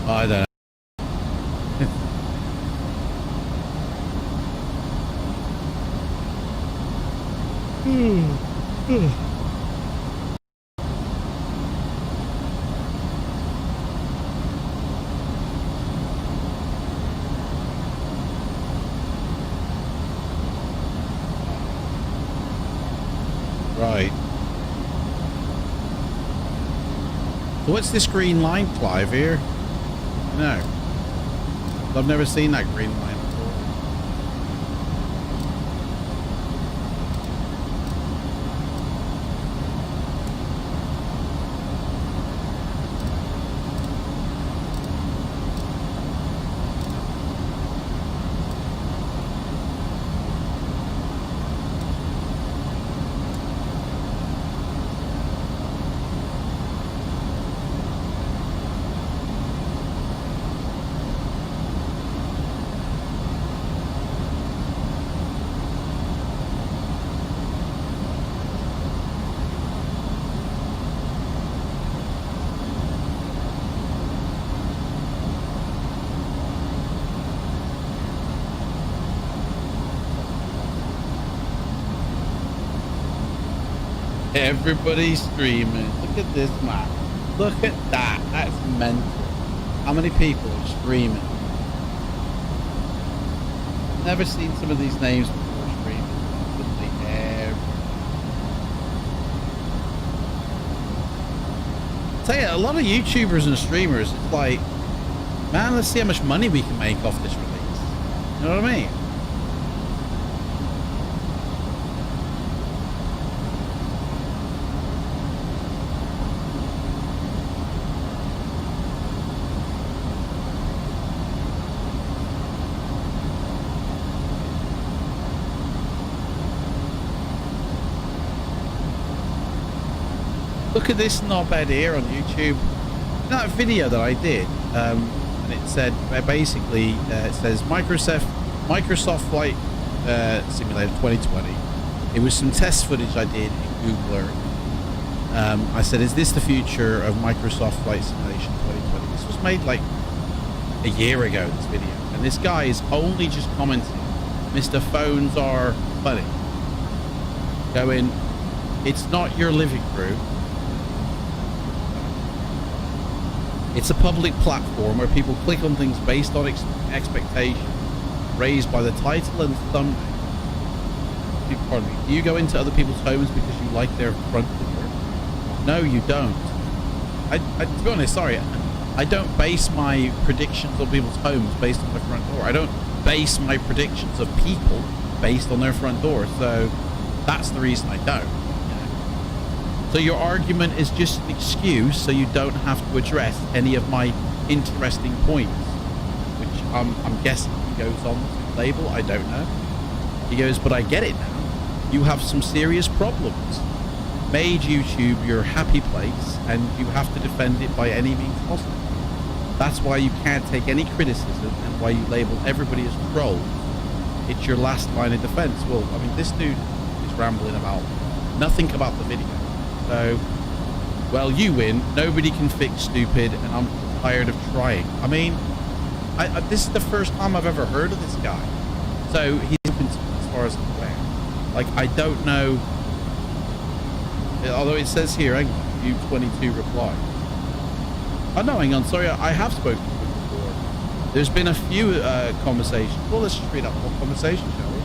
I don't know. So what's this green line, Clive, here? No. I've never seen that green line before. Everybody's streaming. Look at this map. Look at that. That's mental. How many people are streaming? Never seen some of these names before streaming. Tell you, a lot of YouTubers and streamers, it's like, man, let's see how much money we can make off this release. You know what I mean? Look at this knobhead here on YouTube. That video that I did, and it said basically it says Microsoft Flight Simulator 2020. It was some test footage I did in Google Earth. I said, is this the future of Microsoft Flight Simulation 2020? This was made like a year ago, this video, and this guy is only just commenting, Mr. Phones are funny, going, it's not your living room. It's a public platform where people click on things based on expectations raised by the title and thumbnail. Pardon me. Do you go into other people's homes because you like their front door? No, you don't. To be honest, sorry, I don't base my predictions on people's homes based on their front door. I don't base my predictions of people based on their front door. So that's the reason I don't. So your argument is just an excuse so you don't have to address any of my interesting points, which I'm guessing he goes on to label. I don't know. He goes, but I get it now. You have some serious problems. Made YouTube your happy place and you have to defend it by any means possible. That's why you can't take any criticism and why you label everybody as trolls. It's your last line of defense. Well, I mean, this dude is rambling about nothing about the video. So, well, you win. Nobody can fix stupid, and I'm tired of trying. I mean, this is the first time I've ever heard of this guy. So he's open to me as far as I'm aware. Like, I don't know. Although it says here, hang on, you 22 replied. Oh no, hang on. Sorry, I have spoken to him before. There's been a few conversations. Well, let's just read up one conversation, shall we?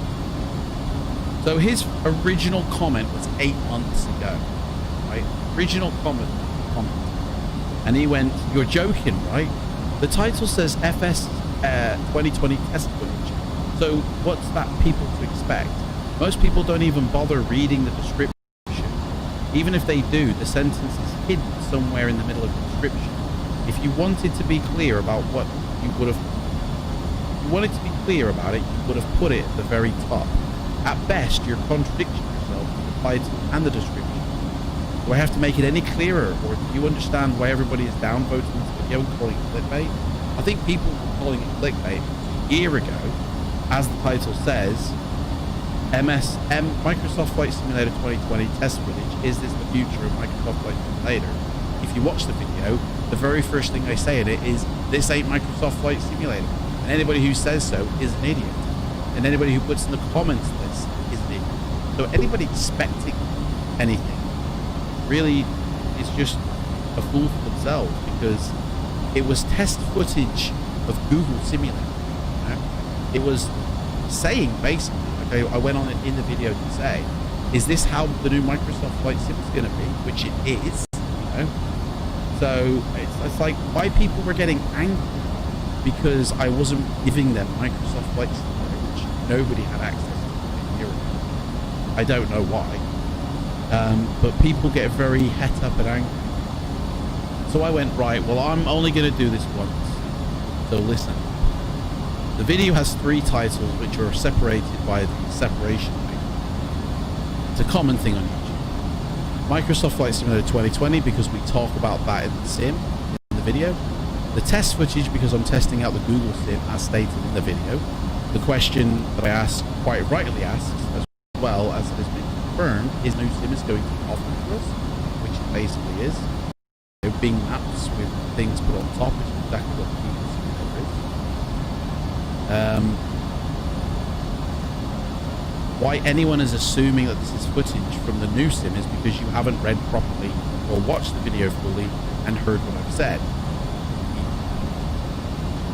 So his original comment was 8 months ago. Right? Original comment, and he went, you're joking, right? The title says FS 2020 test footage, so what's that people to expect? Most people don't even bother reading the description. Even if they do, the sentence is hidden somewhere in the middle of the description. If you wanted to be clear about what you would have, you wanted to be clear about it, you would have put it at the very top. At best, you're contradicting yourself with the title and the description. Do I have to make it any clearer, or do you understand why everybody is downvoting this video and calling it clickbait? I think people were calling it clickbait a year ago, as the title says, Microsoft Flight Simulator 2020 test footage. Is this the future of Microsoft Flight Simulator? If you watch the video, the very first thing I say in it is, this ain't Microsoft Flight Simulator. And anybody who says so is an idiot. And anybody who puts in the comments this is an idiot. So anybody expecting anything really is just a fool for themselves, because it was test footage of Google Simulator. You know? It was saying basically, like I went on it in the video to say, is this how the new Microsoft Flight Sim is going to be? Which it is, you know. So it's like why people were getting angry because I wasn't giving them Microsoft Flight Simulator, which nobody had access to a year ago. I don't know why, but people get very het up and angry. So I went, right, well, I'm only going to do this once. So listen, the video has 3 titles which are separated by the separation thing. It's a common thing on YouTube. Microsoft Flight Simulator 2020 because we talk about that in the sim, in the video. The test footage because I'm testing out the Google sim as stated in the video. The question that I asked, quite rightly asked, as well as it has been confirmed, is no sim is going to be offered for us, which it basically is. Bing maps with things put on top, which is exactly what the Google simulator is. Why anyone is assuming that this is footage from the new sim is because you haven't read properly or watched the video fully and heard what I've said.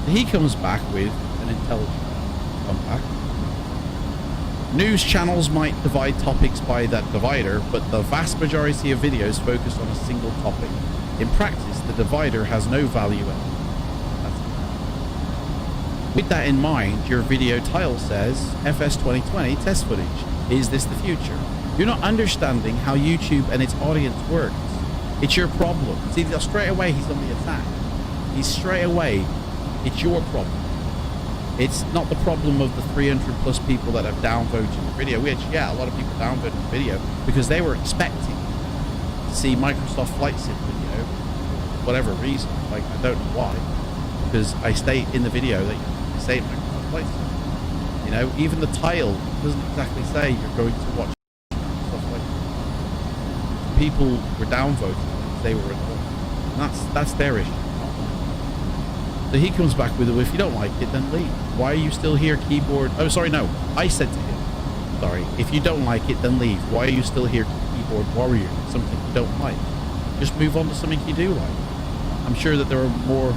He comes back with an intelligent comeback. News channels might divide topics by that divider, but the vast majority of videos focus on a single topic. In practice, the divider has no value at all. With that in mind, your video title says FS 2020 test footage. Is this the future? You're not understanding how YouTube and its audience works. It's your problem. See, straight away he's on the attack. He's straight away, it's your problem. It's not the problem of the 300 plus people that have downvoted the video, which, yeah, a lot of people downvoted the video because they were expecting to see Microsoft Flight Sim video, whatever reason. Like, I don't know why, because I state in the video that you say Microsoft Flight Sim. You know, even the title doesn't exactly say you're going to watch Microsoft Flight Sim. People were downvoted because they were annoyed. And that's their issue. So he comes back with, if you don't like it, then leave. Why are you still here, keyboard? Oh, sorry, no. I said to him, sorry, if you don't like it, then leave. Why are you still here, keyboard warrior? Something you don't like. Just move on to something you do like. I'm sure that there are more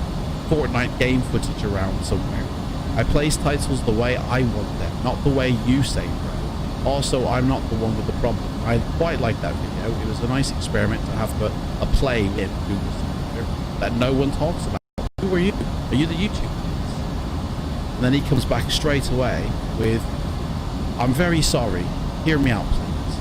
Fortnite game footage around somewhere. I place titles the way I want them, not the way you say, bro. Also, I'm not the one with the problem. I quite like that video. It was a nice experiment to have a play in Google Simulator that no one talks about. Who are you? Are you the YouTuber? And then he comes back straight away with, I'm very sorry. Hear me out, please.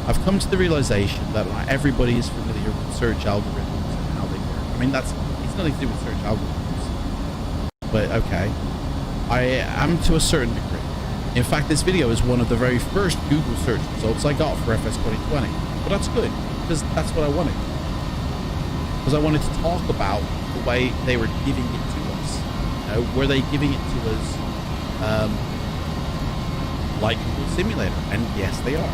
I've come to the realization that not everybody is familiar with search algorithms and how they work. I mean, it's nothing to do with search algorithms. But okay. I am to a certain degree. In fact, this video is one of the very first Google search results I got for FS 2020. But that's good, because that's what I wanted. Because I wanted to talk about the way they were giving it to us. You know, were they giving it to us like Google Simulator? And yes, they are.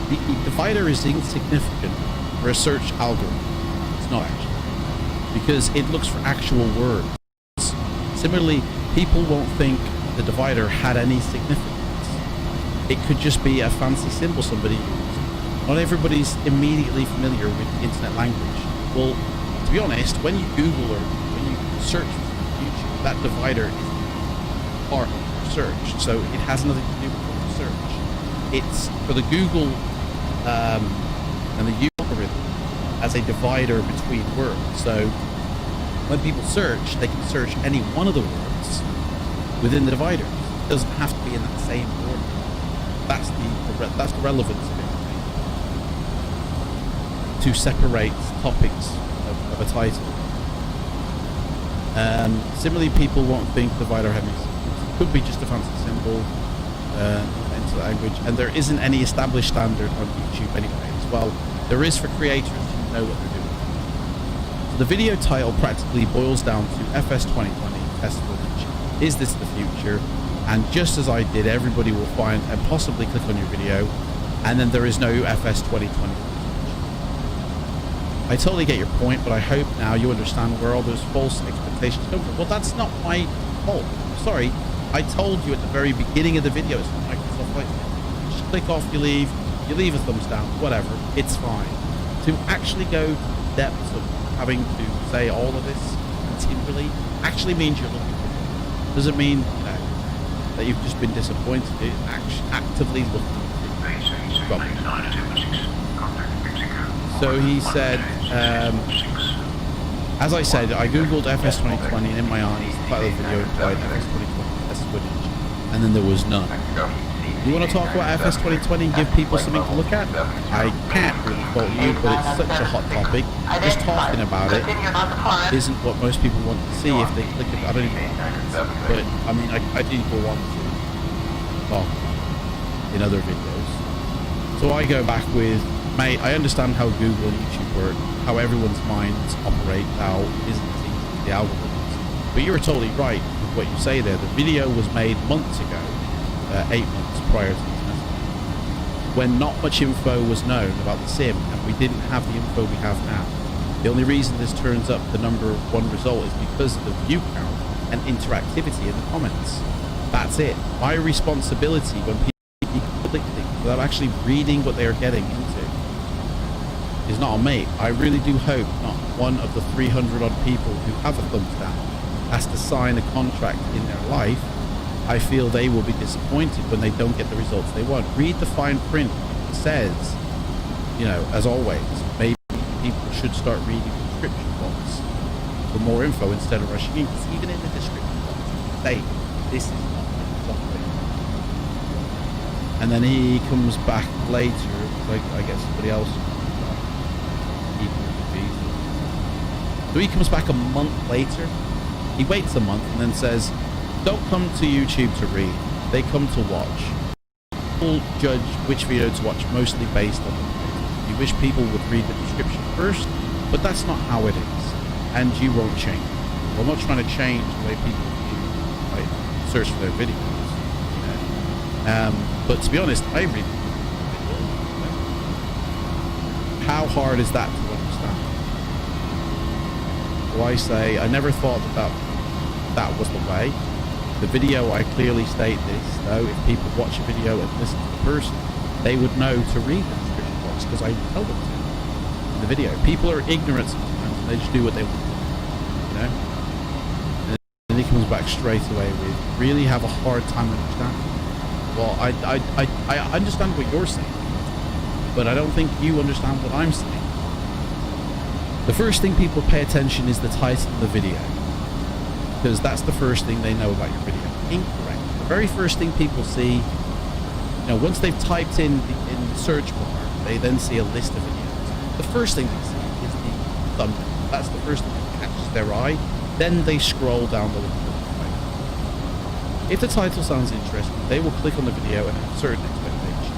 The divider is insignificant for a search algorithm. It's not actually. Because it looks for actual words. Similarly, people won't think the divider had any significance. It could just be a fancy symbol somebody used. Not everybody's immediately familiar with the internet language. Well, to be honest, when you Google or when you search YouTube, that divider is part of your search, so it has nothing to do with what you search. It's for the Google and the YouTube algorithm as a divider between words. So when people search, they can search any one of the words within the divider. It doesn't have to be in that same order. That's the relevance of it. To separate topics of a title. Similarly, people won't think divider had any significance. It could be just a fancy symbol into the language, and there isn't any established standard on YouTube anyway as well. There is for creators who know what they're doing. So the video title practically boils down to FS 2020 test footage. Is this the future? And just as I did, everybody will find and possibly click on your video, and then there is no FS 2020. I totally get your point, but I hope now you understand where all those false expectations come from. Well, that's not my fault. Sorry, I told you at the very beginning of the video, it's not Microsoft Flight Sim. Just click off, you leave a thumbs down, whatever, it's fine. To actually go to the depths of having to say all of this continually actually means you're looking for it. Doesn't mean, you know, that you've just been disappointed. It's actively looking for it. So he said, as I said, I googled FS 2020 and in my eyes, the title of the video implied FS 2020 test footage, and then there was none. You want to talk about FS 2020 and give people something to look at? I can't really fault you, but it's such a hot topic. Just talking about it isn't what most people want to see if they click it. I don't even know. But, I mean, I do go on to talk in other videos. So I go back with, mate, I understand how Google and YouTube work, how everyone's minds operate, how isn't the algorithms. But you were totally right with what you say there. The video was made months ago, 8 months prior to this message, when not much info was known about the sim, and we didn't have the info we have now. The only reason this turns up the number one result is because of the view count and interactivity in the comments. That's it. My responsibility when people click things without actually reading what they are getting into is not on me. I really do hope not one of the 300 odd people who have a thumbs down has to sign a contract in their life. I feel they will be disappointed when they don't get the results they want. Read the fine print. It says, you know, as always, maybe people should start reading the description box for more info instead of rushing in. Because even in the description box, say this is not something. And then he comes back later, like I guess somebody else. So he comes back a month later. He waits a month and then says, don't come to YouTube to read, they come to watch. People judge which video to watch mostly based on the title. You wish people would read the description first, but that's not how it is, and you won't change. Well, I'm not trying to change the way people like, search for their videos, you know? But to be honest, I read how hard is that to understand? So I say, I never thought that was the way. The video, I clearly state this, though, if people watch a video and listen to the person, they would know to read the description box, because I tell them to in the video. People are ignorant sometimes, and they just do what they want, you know? And then he comes back straight away with, really have a hard time understanding. Well, I understand what you're saying, but I don't think you understand what I'm saying. The first thing people pay attention is the title of the video, because that's the first thing they know about your video. Incorrect. The very first thing people see, you know, once they've typed in the search bar, they then see a list of videos. The first thing they see is the thumbnail. That's the first thing that catches their eye. Then they scroll down the list of the title. If the title sounds interesting, they will click on the video and have certain expectations.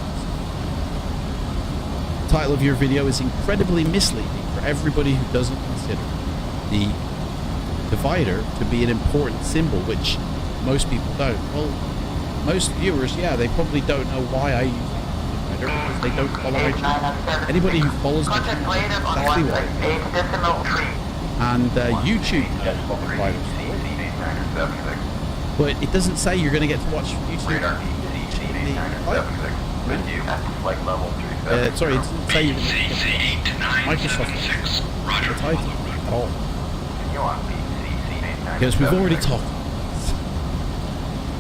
The title of your video is incredibly misleading for everybody who doesn't consider the divider to be an important symbol, which most people don't. Well, most viewers, yeah, they probably don't know why I use the divider, because they don't follow my channel. Anybody who follows my channel knows exactly why. And YouTube knows what the divider is for. But it doesn't say you're going to get to watch YouTube. Sorry, it doesn't say you're going to get to watch Microsoft the title at all. Because we've already talked about this.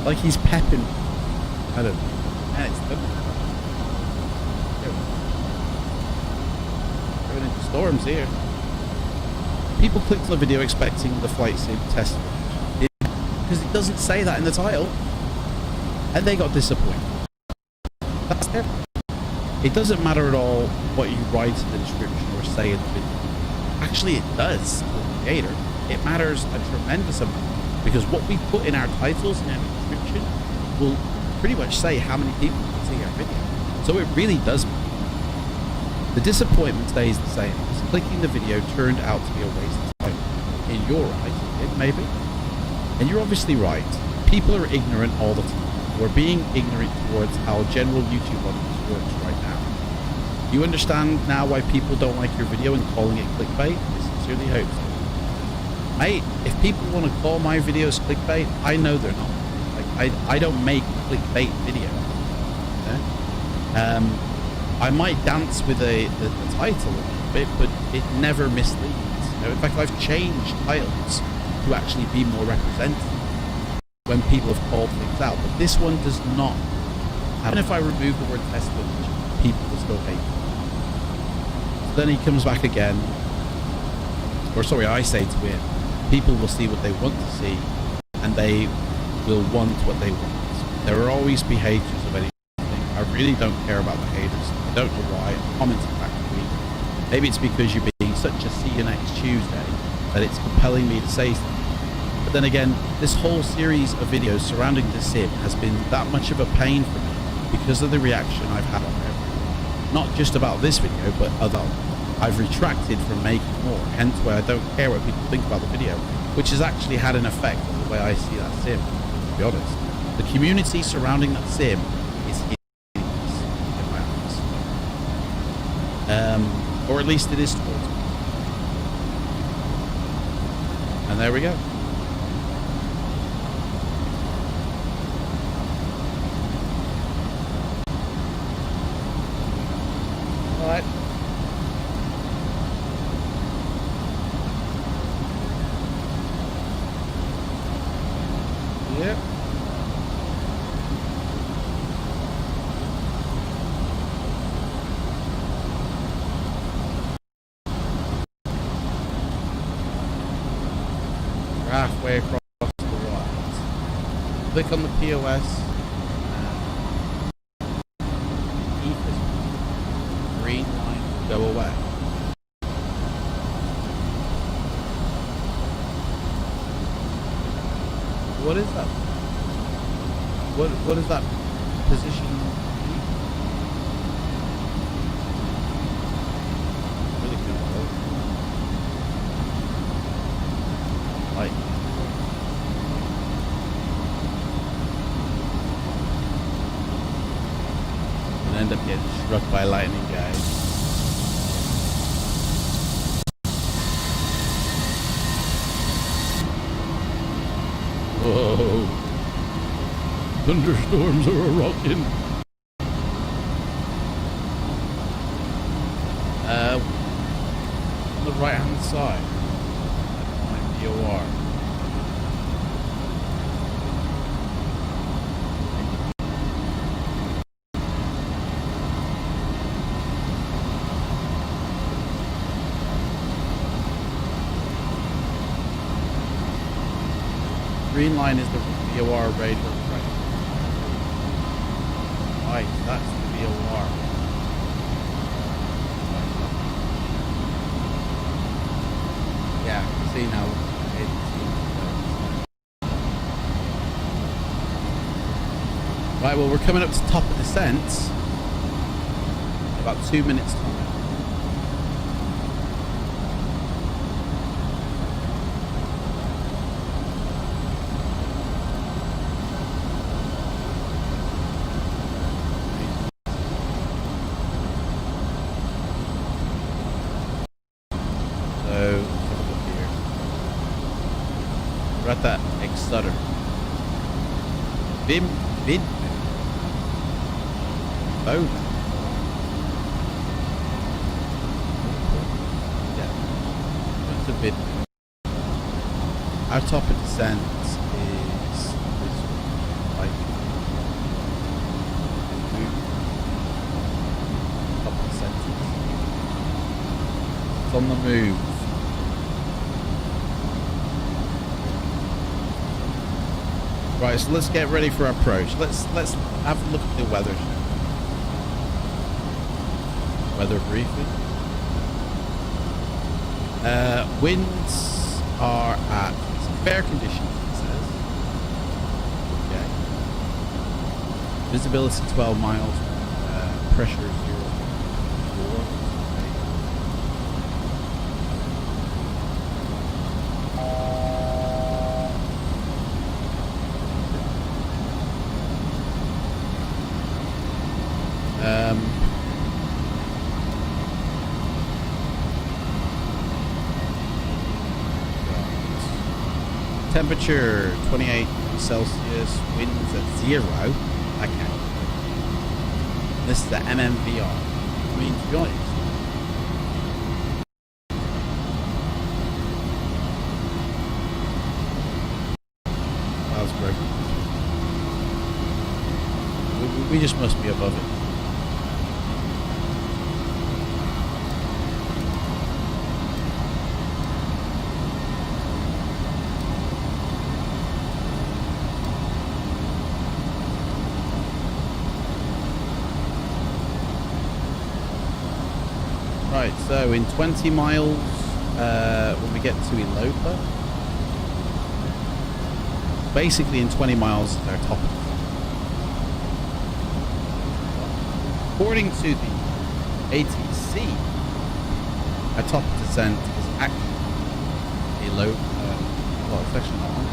Like he's pepping. I don't know. And it's going into storms here. People clicked on the video expecting the flight sim test because it doesn't say that in the title, and they got disappointed. That's it. It doesn't matter at all what you write in the description or say in the video. Actually, it does to the creator. It matters a tremendous amount, because what we put in our titles and our description will pretty much say how many people can see our video. So it really does matter. The disappointment stays the same, because clicking the video turned out to be a waste of time. In your eyes, it may be. And you're obviously right. People are ignorant all the time. We're being ignorant towards how general YouTube audience works right now. You understand now why people don't like your video and calling it clickbait? I sincerely hope so. Mate, if people want to call my videos clickbait, I know they're not. Like, I don't make clickbait videos. You know? I might dance with the title a little bit, but it never misleads. You know? In fact, I've changed titles to actually be more representative when people have called things out. But this one does not. Even if I remove the word test footage, people will still hate it. So Then he comes back again, or sorry, I say to him, people will see what they want to see, and they will want what they want. There will always be haters of anything. I really don't care about the haters. I don't know why. I'm commenting back to me. Maybe it's because you're being such a see you next Tuesday that it's compelling me to say something. But then again, this whole series of videos surrounding the sim has been that much of a pain for me because of the reaction I've had on it. Not just about this video, but other. I've retracted from making more, hence why I don't care what people think about the video, which has actually had an effect on the way I see that sim, to be honest. The community surrounding that sim is hideous in my eyes. Or at least it is towards me. And there we go. Alright. Yep. We're halfway across the lines. Click on the POS. Green line will go away. What is that? What is that position? Really good. Like. And end up getting struck by lightning, guys. Whoa. Thunderstorms are a-rocking. On the right hand side. My POR. Green line is the VOR radar. Right, that's the VOR. Yeah, see now. Right, well, we're coming up to top of descent. About 2 minutes time. At that Exeter. Vid. Bowman. Yeah. What's the vid? Our top of descent is like top of descent. It's on the move. Right, so let's get ready for approach. Let's have a look at the weather. Weather briefing. Winds are at fair conditions, it says. Okay. Visibility 12 miles. Pressure 0.4. Temperature 28 Celsius, winds at 0. Okay. This is the MMVR. I mean, to be honest, that was great. We just must be above it. So in 20 miles, when we get to Elopa, basically in 20 miles is our top. According to the ATC, our top descent is actually Elopa. Well, it's actually not on.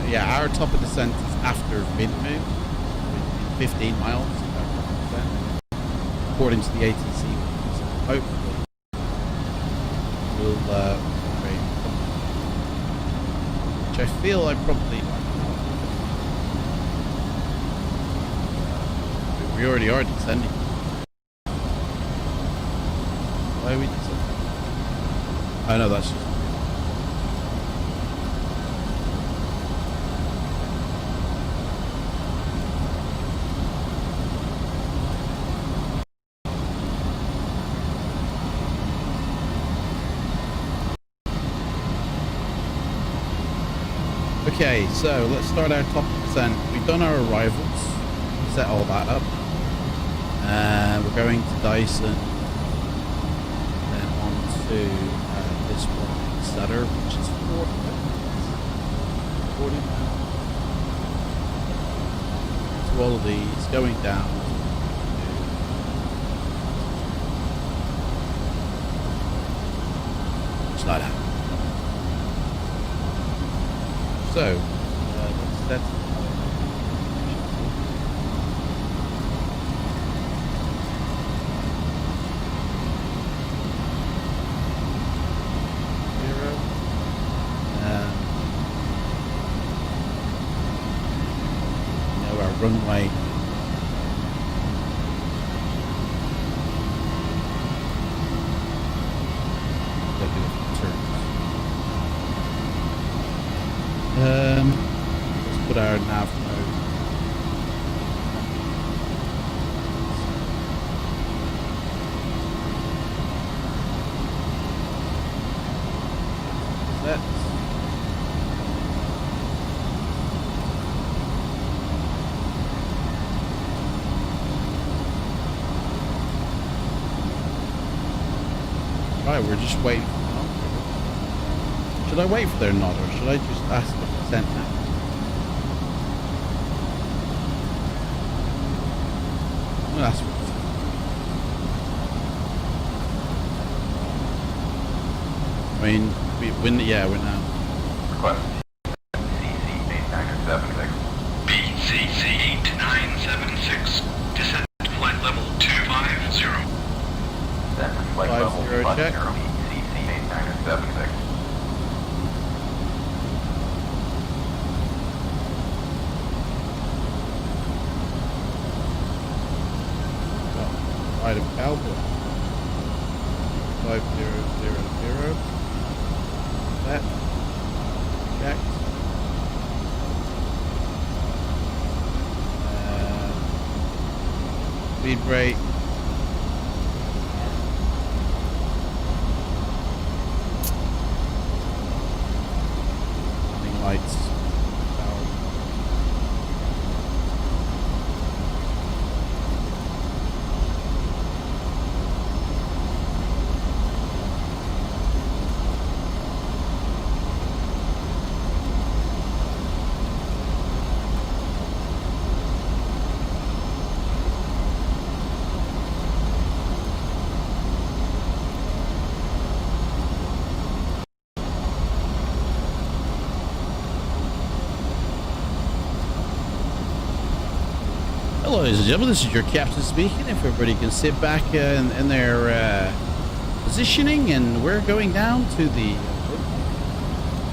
Yeah, our top of descent is after mid-move, 15 miles, according to the ATC. So hopefully, we'll which I feel I probably we already are descending. Why are we descending? Oh no, that's just. Okay, so let's start our top descent. We've done our arrivals, set all that up. We're going to Dyson, then on to this one, Sutter, which is 40 miles. To all of these, going down. Slide out. So, let's set 0. Our runway. Let's put our nav mode. Set. Right, we're just waiting for the nod. Should I wait for their nod or should I just ask them to send now? Well, that's what I mean, we're now. Request CC8976. BCC8976. Descent to flight level 250. Descent to flight level 50 check. CC8976. Right of Cowboy. 5000. That. Check. Speed brake. Running lights. Hello, ladies and gentlemen, this is your captain speaking. If everybody can sit back in their positioning, and we're going down to the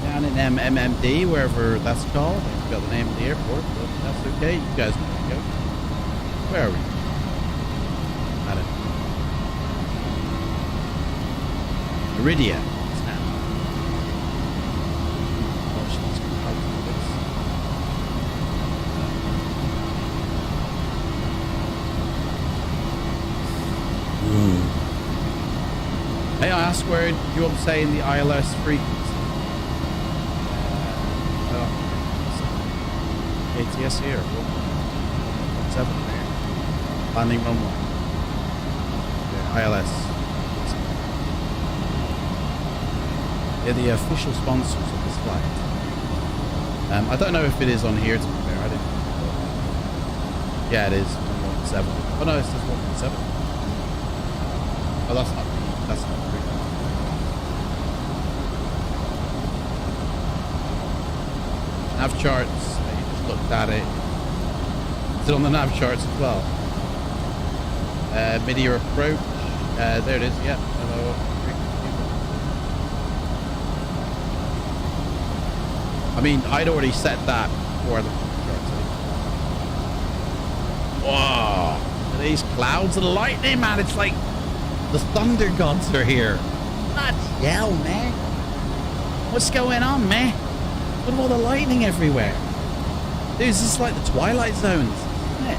down in MMMD, wherever that's called. I forgot the name of the airport, but that's okay. You guys know where to go. Where are we? Iridia. May I ask where you obtain the ILS frequency? ATS here. 7 there. Landing runway. Yeah, ILS. They're the official sponsors of this flight. I don't know if it is on here to be fair. I didn't. Yeah, it is 117. Oh no, it says 117. Oh, that's not. That's not true. Nav charts. You just looked at it. Is it on the nav charts as well? Mid-ear approach. There it is. Yeah. Hello. I mean, I'd already set that for the charts. Wow. These clouds of lightning, man. It's like the thunder gods are here. Bloody hell, man. What's going on, man? Look at all the lightning everywhere. Dude, this is like the Twilight Zones, isn't it?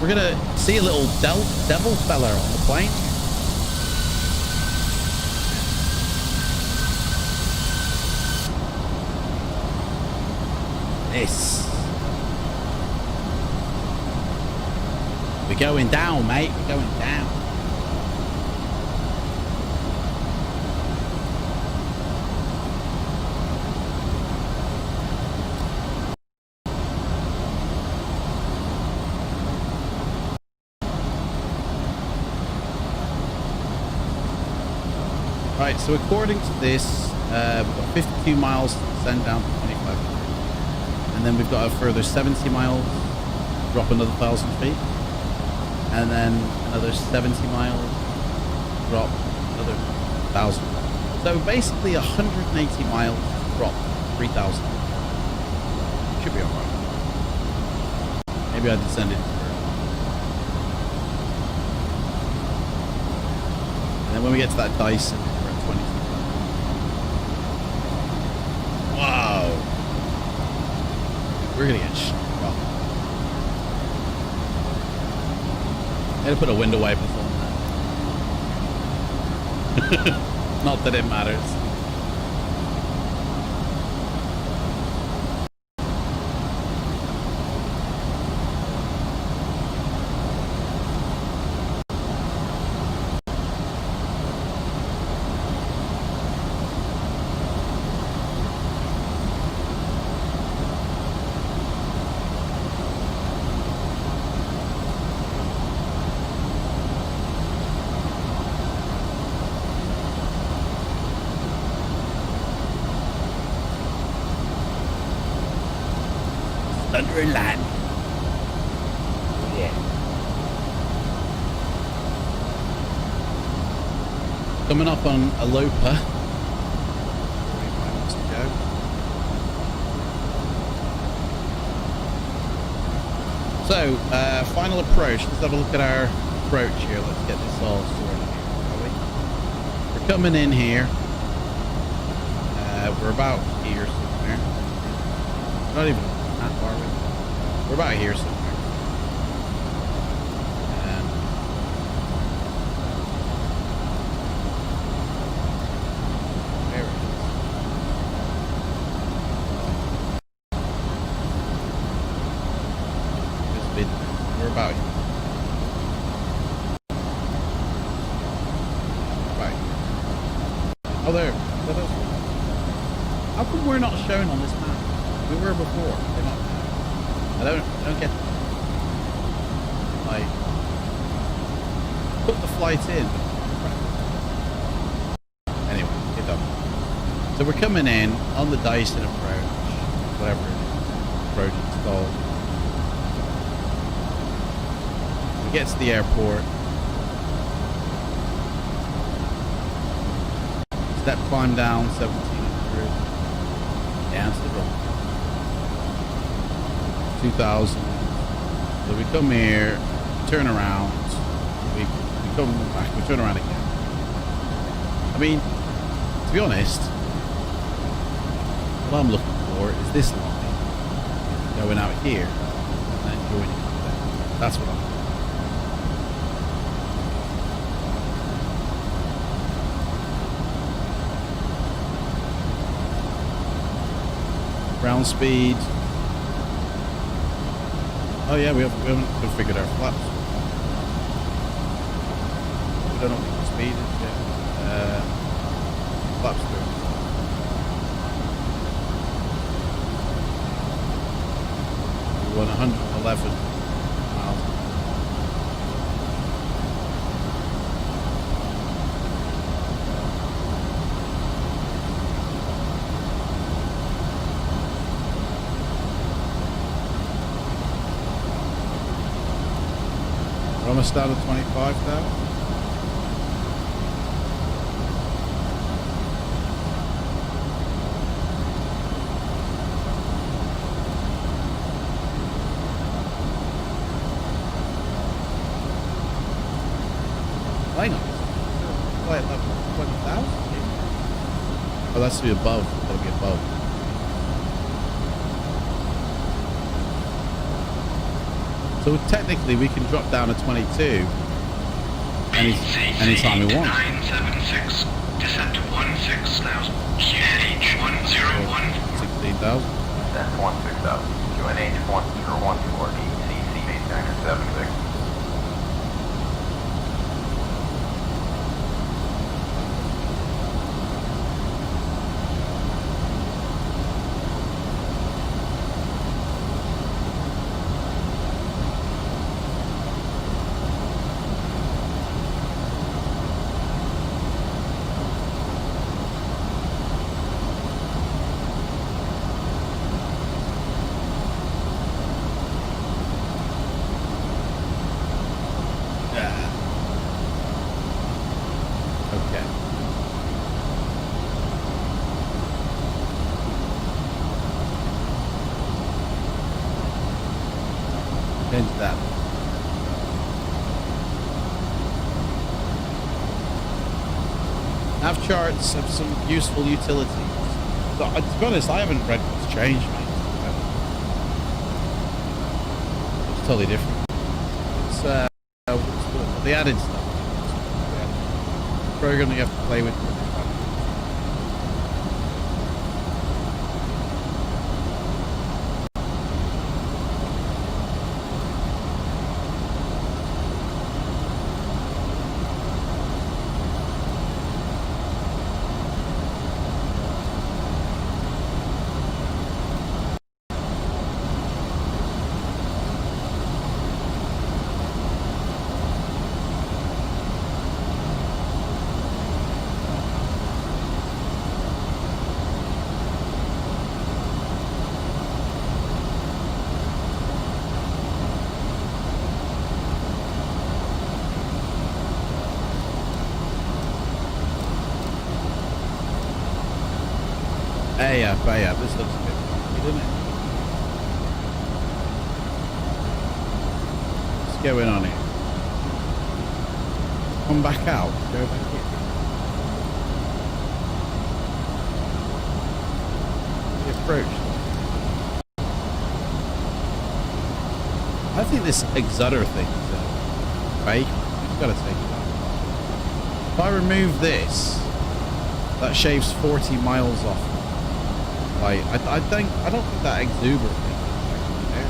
We're gonna see a little devil fella on the plane. This. We're going down, mate. We're going down. Right, so according to this, we've got 52 miles to descend down to 25. And then we've got a further 70 miles, drop another 1,000 feet. And then another 70 miles, drop another 1,000. So basically 180 miles, drop 3,000. Should be alright. Maybe I descended. And then when we get to that Dyson, we're at 20. Wow. We're gonna get shit. I'm gonna put a window wipers on that. Not that it matters. Thunderland. Yeah. Coming up on Alopa. So, final approach. Let's have a look at our approach here. Let's get this all sorted here, shall we? We're coming in here. We're about here somewhere. Not even that far away. We're about here somewhere. There it is. This bit, we're about here. Right. Oh, there. How come we're not shown on this map? We were before. They're not. I don't get that. Like, put the flight in. Anyway, get done. So we're coming in on the Dyson approach, whatever approach it's called. We get to the airport. Step climb down 1700 down to the road. 2,000. So we come here, turn around, we come back, we turn around again. I mean, to be honest, what I'm looking for is this line going out here and then joining up there. That's what I'm looking for. Ground speed. Oh yeah, we haven't configured our flaps. We don't know what the speed is yet. Flaps through. We want 111 miles. We're almost down to 25 now. Why not? Why level 20,000? Oh, that's to be above. That'll be above. So technically, we can drop down to 22 anytime we want. 976, descent to 16,000, QNH 101. 16,000. Descent 16,000, QNH 1014, ECC 8976. Into that. Nav charts have some useful utilities. So, to be honest, I haven't read what's changed, mate. It's totally different. It's the added stuff. Program you have to play with. Hey up, this looks a bit funky, doesn't it? What's going on here? Come back out, go back in. The approach. I think this exutter thing is fake. You've got to take it out. If I remove this, that shaves 40 miles off. Like, I don't think that exuber thing is actually there.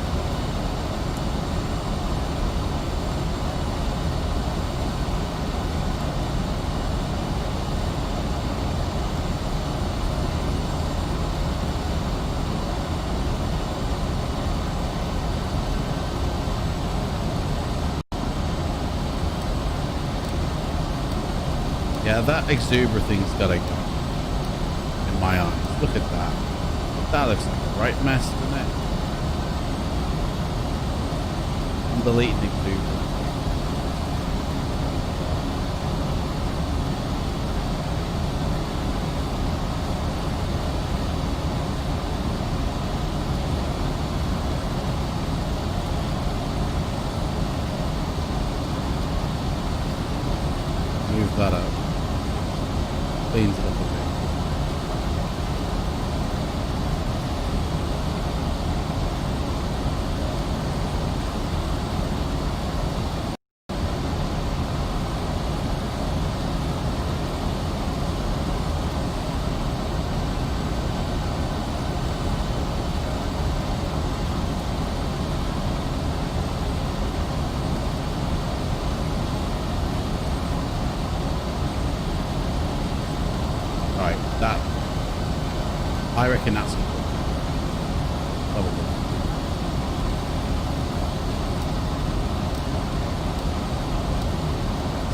Yeah, that exuber thing's gotta go. In my eyes. Look at that. That looks like a right mess, doesn't it? I'm deleting exuber. Move that up. Cleans it up a bit.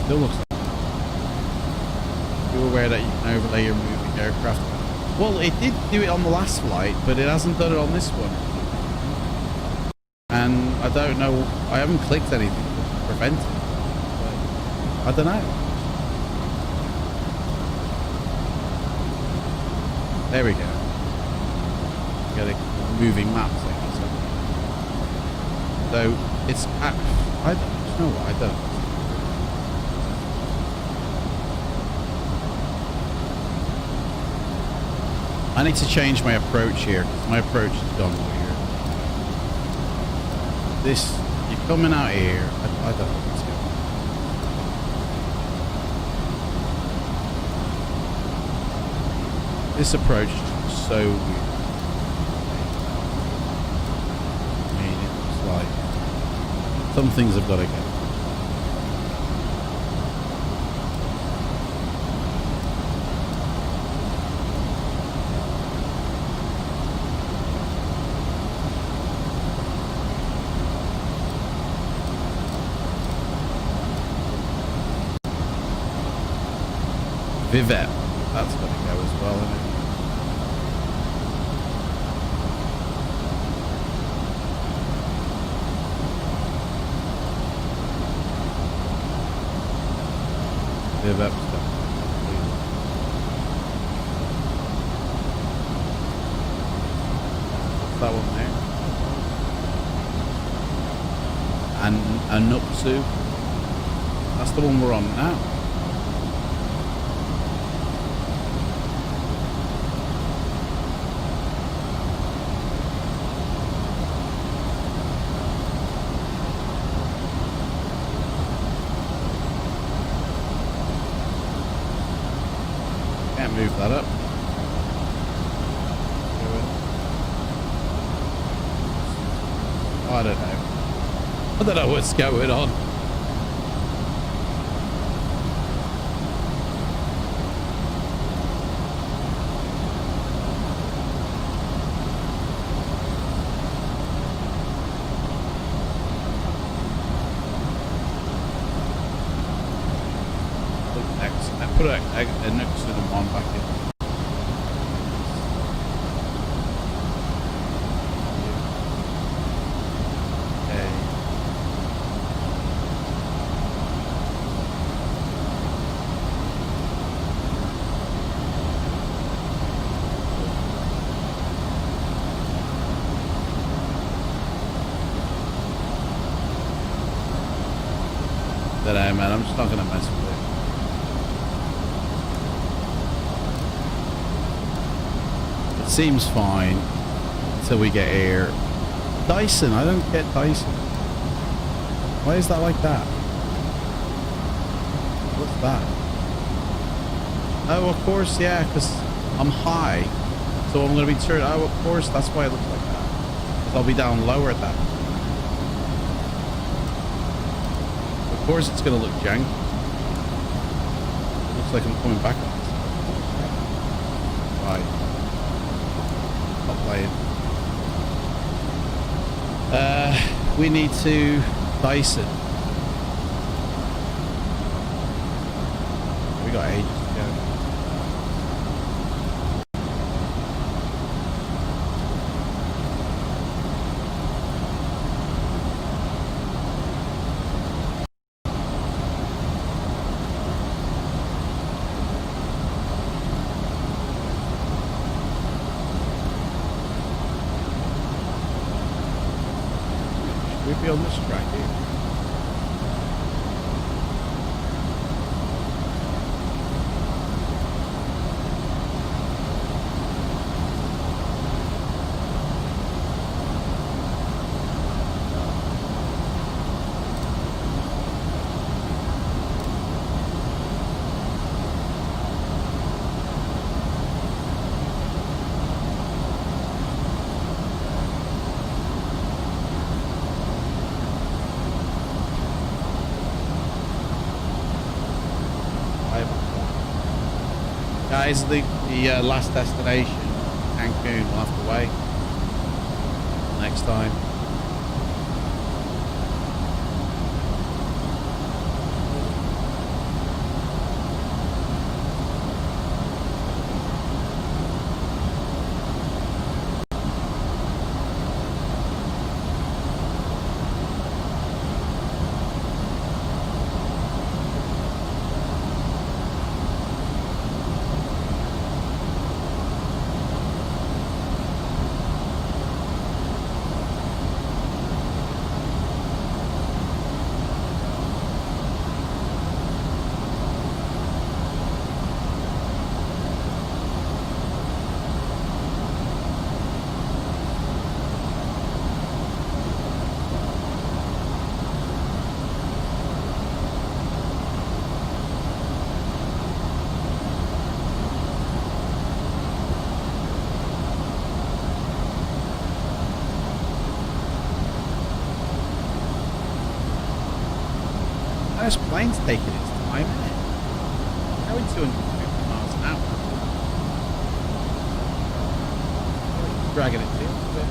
Still looks like that. You're aware that you can overlay your moving aircraft. Well, it did do it on the last flight, but it hasn't done it on this one. And I don't know, I haven't clicked anything to prevent it. But I don't know. There we go. Get a moving map thing. So it's I don't know what I don't. I need to change my approach here because my approach has gone weird. This you're coming out here. I don't know what's going on. This approach is so weird. I mean, it's like some things have got to go. Vivet, that's got to go as well, isn't it? Vivet's got to go. What's that one there? And Anupsu. That's the one we're on now. Move that up. I don't know. I don't know what's going on. Put a next to them on back in. Okay. That man, I'm just not gonna mess with it. Seems fine until we get air. Dyson, I don't get Dyson. Why is that like that? What's that? Oh, of course, yeah, because I'm high. So I'm going to be turned. Oh, of course, that's why it looks like that. Because I'll be down lower at that. Of course, it's going to look janky. It looks like I'm coming back on this. Right. Playing. We need to Dyson. We got ages to go. We'd be on this track here. Guys, the last destination, Cancun, we'll have to wait next time. This plane's taking its time, isn't it? Going 250 miles an hour. Dragging it too a bit.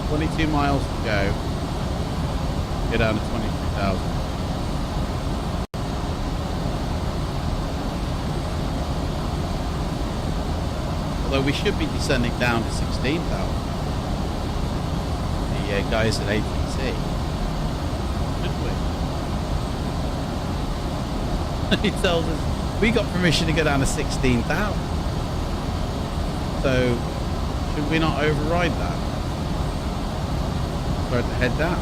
$22 miles to go. Get down to 23,000. Although we should be descending down to 16,000. The guys at ATC. Shouldn't we? He tells us we got permission to go down to 16,000. So should we not override that? Start to head down.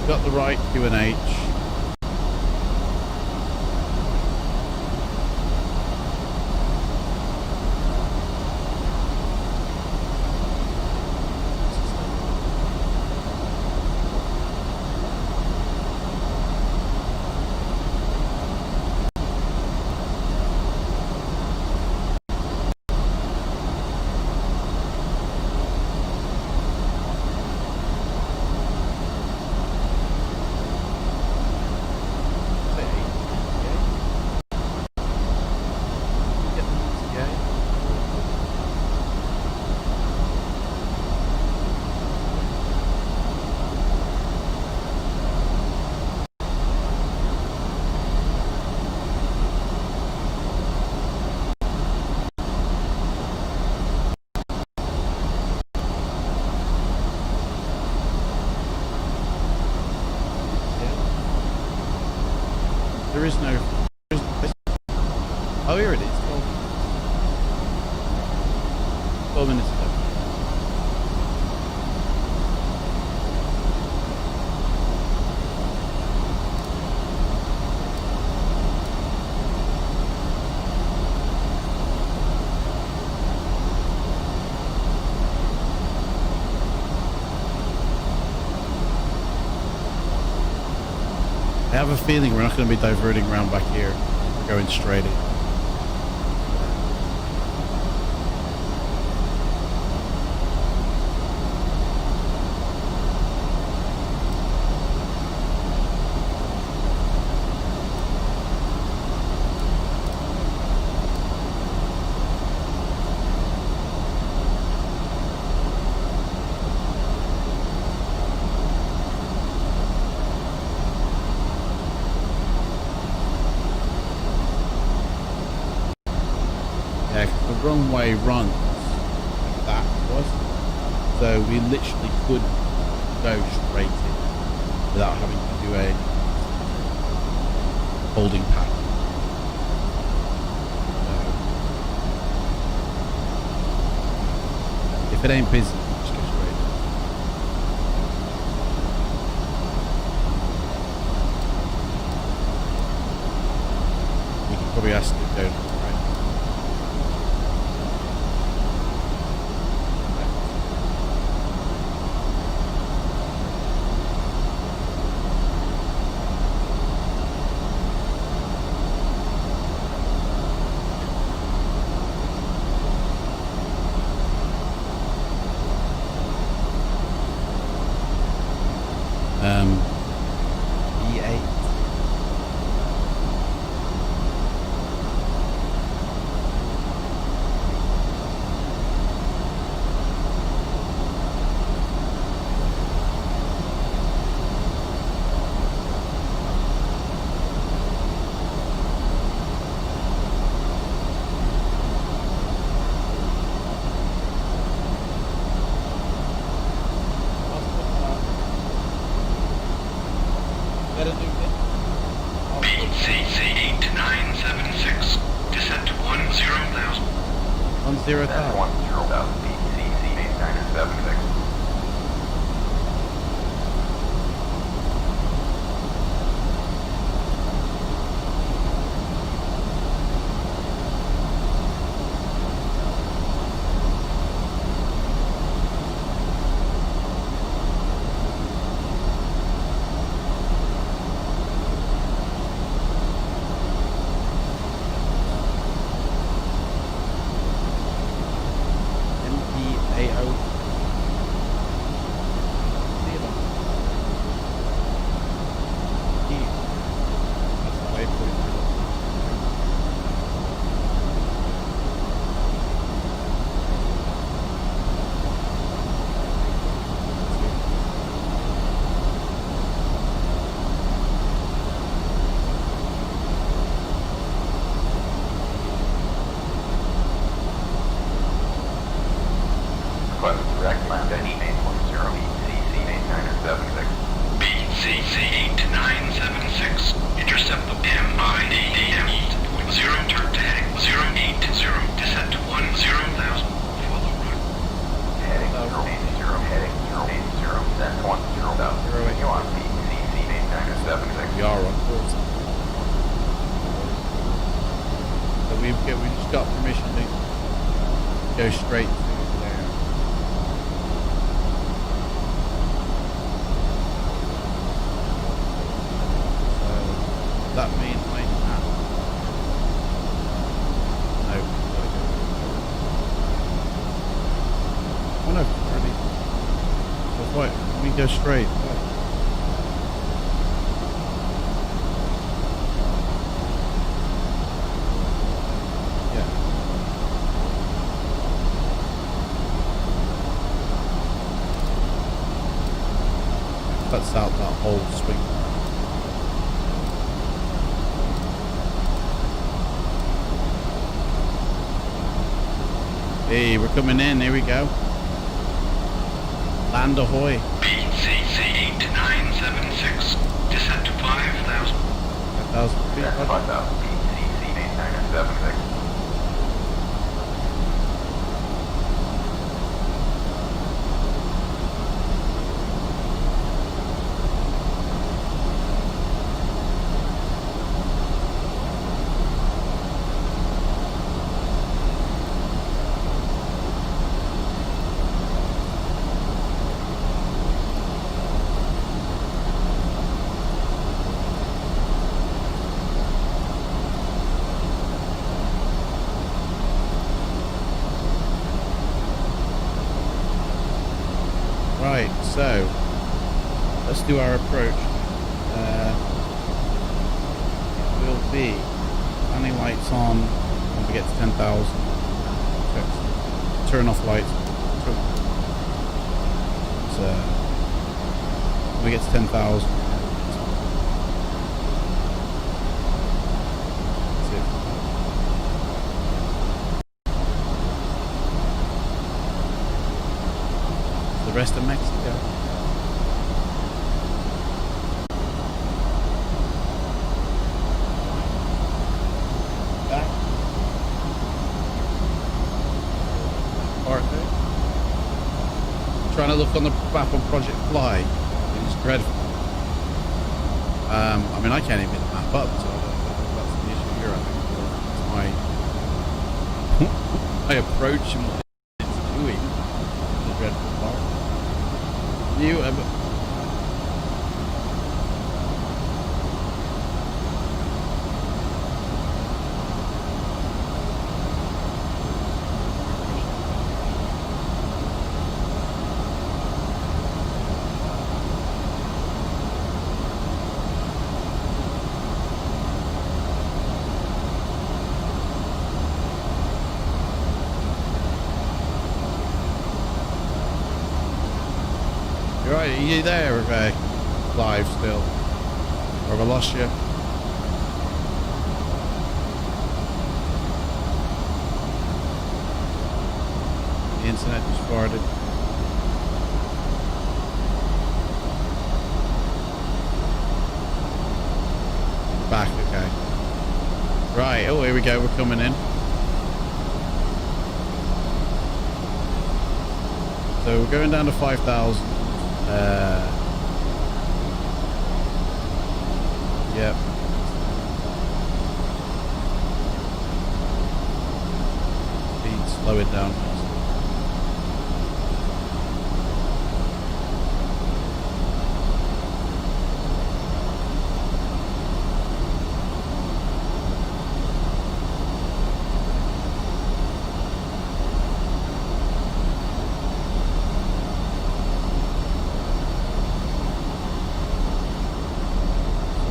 Got the right QNH. There is no... Oh, here it is. 12 minutes ago. I have a feeling we're not going to be diverting around back here. We're going straight in. Runway runs like that was, so we literally could go straight in without having to do a holding pattern. So, if it ain't busy, just go straight in. We can probably ask to go. E8. BCC8976. Descent to 10,000. 10,000. 10,000. BCC8976. BCC8976. Intercept the MIDDM. 0, turn to heading 080. Descent to 10,000. Follow route. Heading 080. Heading 080. Descent 10,000. You on BCC8976. We are on course. So we just got permission to go straight to there. So that means I have no. Oh no, really? That's right. We go straight. Cuts out that whole swing. Hey, we're coming in. Here we go. Land ahoy. BCC8976. Descent to 5,000. 5,000 feet. 5,000. BCC8976. Right, so let's do our approach. It will be landing lights on when we get to 10,000. Turn off lights. So when we get to 10,000. The rest of Mexico. Back. Partner. Trying to look on the map on Project Fly. It is dreadful. I mean, I can't even get the map up, so that's the issue here. I think it's my approach and what it's doing. The dreadful part. You right, are you there, live still? Or have I lost you? The internet just farted. Back, okay. Right, oh, here we go, we're coming in. So we're going down to 5,000. Yep. Speed slowing down.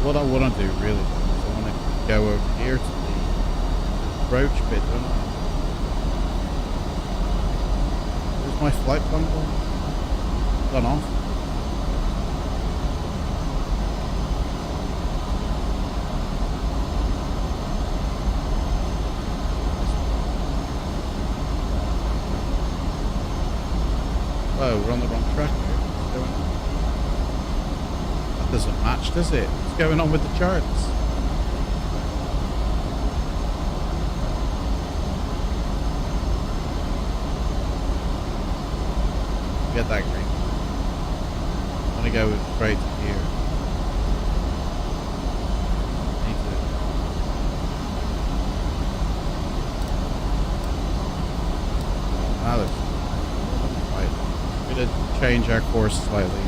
What I want to do really is I want to go over here to the approach bit, don't I? Where's my flight plan gone? Gone off. Whoa, we're on the wrong track here. What's going on? That doesn't match, does it? What's going on with the charts? Get that green. I want to go straight to here. Need to. Ah, looks right. We're going to change our course slightly here.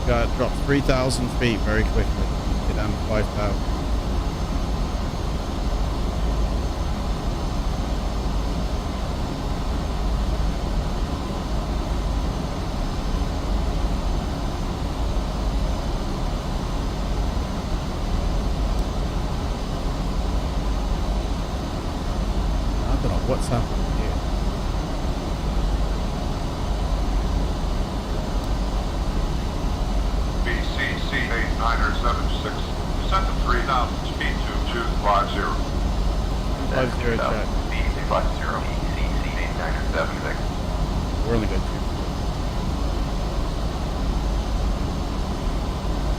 Got to drop 3,000 feet very quickly. Get down to 5,000. I don't know what's happening here. BCC8976, descend to 3,000, speed to 250. 250 check. B250, BCC8976. We're only good.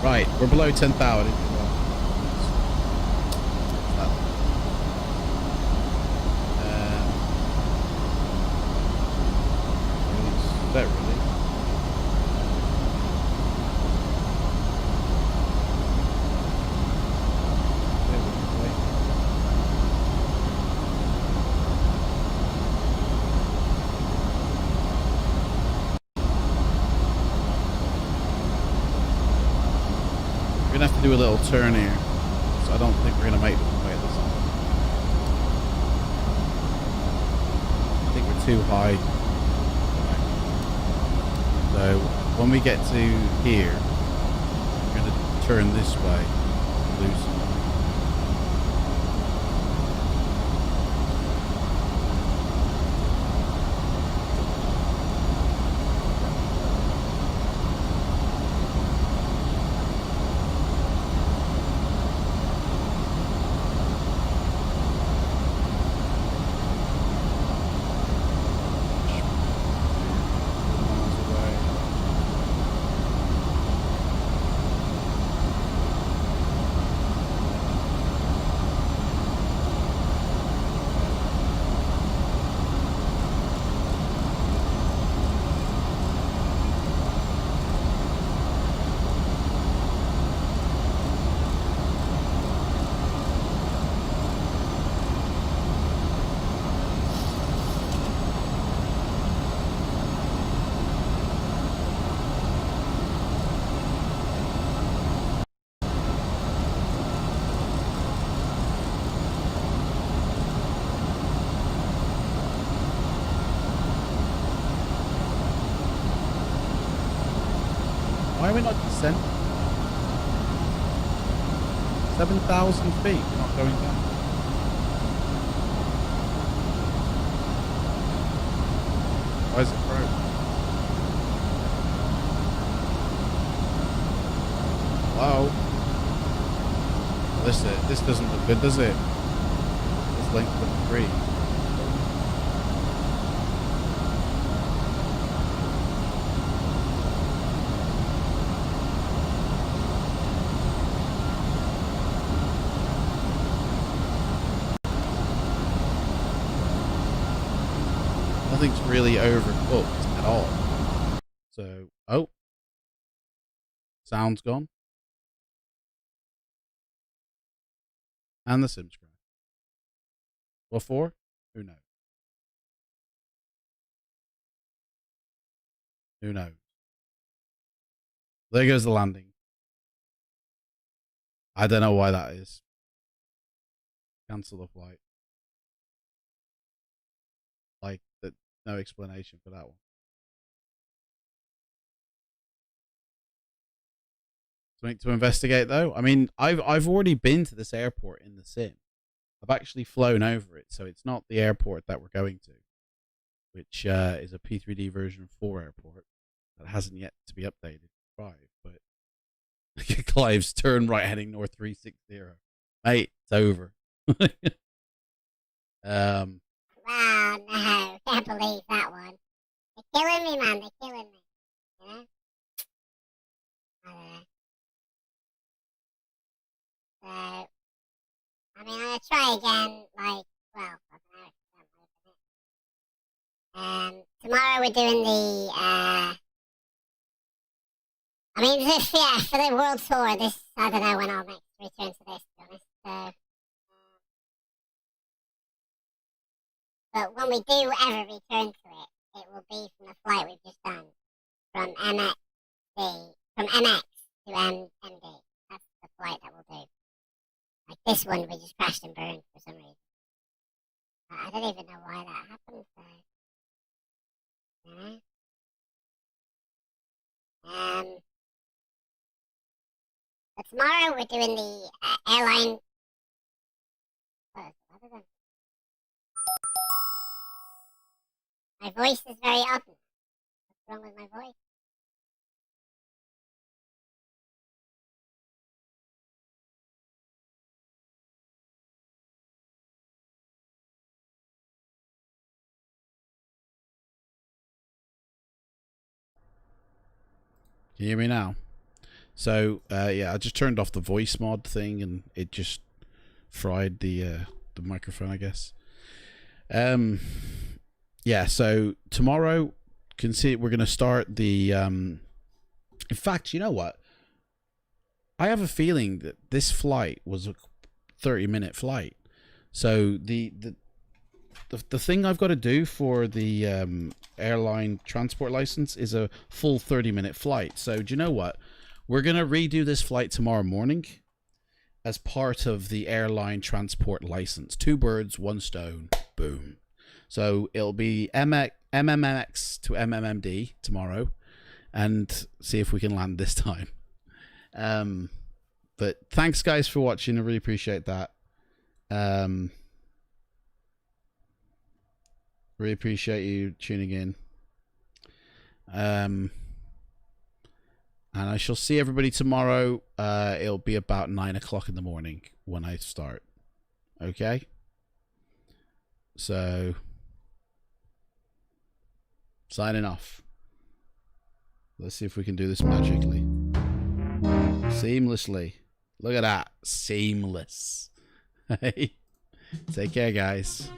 Right, we're below 10,000. That really. We're gonna have to do a little turn here, so I don't think we're gonna make it way this time. I think we're too high. So when we get to here, we're going to turn this way, loosen. Why are we not descending? 7,000 feet, we're not going down. Why is it broke? Hello? This doesn't look good, does it? This link looks free. Nothing's really overcooked at all. So, oh. Sound's gone. And the Sims crash. What for? Who knows? Who knows? There goes the landing. I don't know why that is. Cancel the flight. Like, no explanation for that one. Something to investigate, though. I mean, I've already been to this airport in the sim. I've actually flown over it, so it's not the airport that we're going to, which is a P3D version 4 airport that hasn't yet to be updated to 5. But Clive's turn right heading north 360. Mate, it's over. Wow, no, can't believe that one. They're killing me, man. They're killing me. You know? I don't know. So, I mean, I'm gonna try again, like, well, I don't know. Tomorrow we're doing the, I mean, this, yeah, for the world tour, this, I don't know when I'll next return to this, to be honest. So, but when we do ever return to it, it will be from the flight we've just done, from MMSD, from MX to MMD. That's the flight that we'll do. Like this one, we just crashed and burned for some reason. I don't even know why that happened, so, you know? But tomorrow we're doing the airline. My voice is very up. What's wrong with my voice? Can you hear me now? So, yeah, I just turned off the voice mod thing and it just fried the microphone, I guess. Yeah, so tomorrow, we're going to start the... in fact, you know what? I have a feeling that this flight was a 30-minute flight. So the thing I've got to do for the airline transport license is a full 30-minute flight. So do you know what? We're going to redo this flight tomorrow morning as part of the airline transport license. 2 birds, 1 stone. Boom. So it'll be MMMX to MMMD tomorrow and see if we can land this time. But thanks, guys, for watching. I really appreciate that. Really appreciate you tuning in. And I shall see everybody tomorrow. It'll be about 9 o'clock in the morning when I start. Okay? So, signing off. Let's see if we can do this magically. Seamlessly. Look at that. Seamless. Hey. Take care, guys.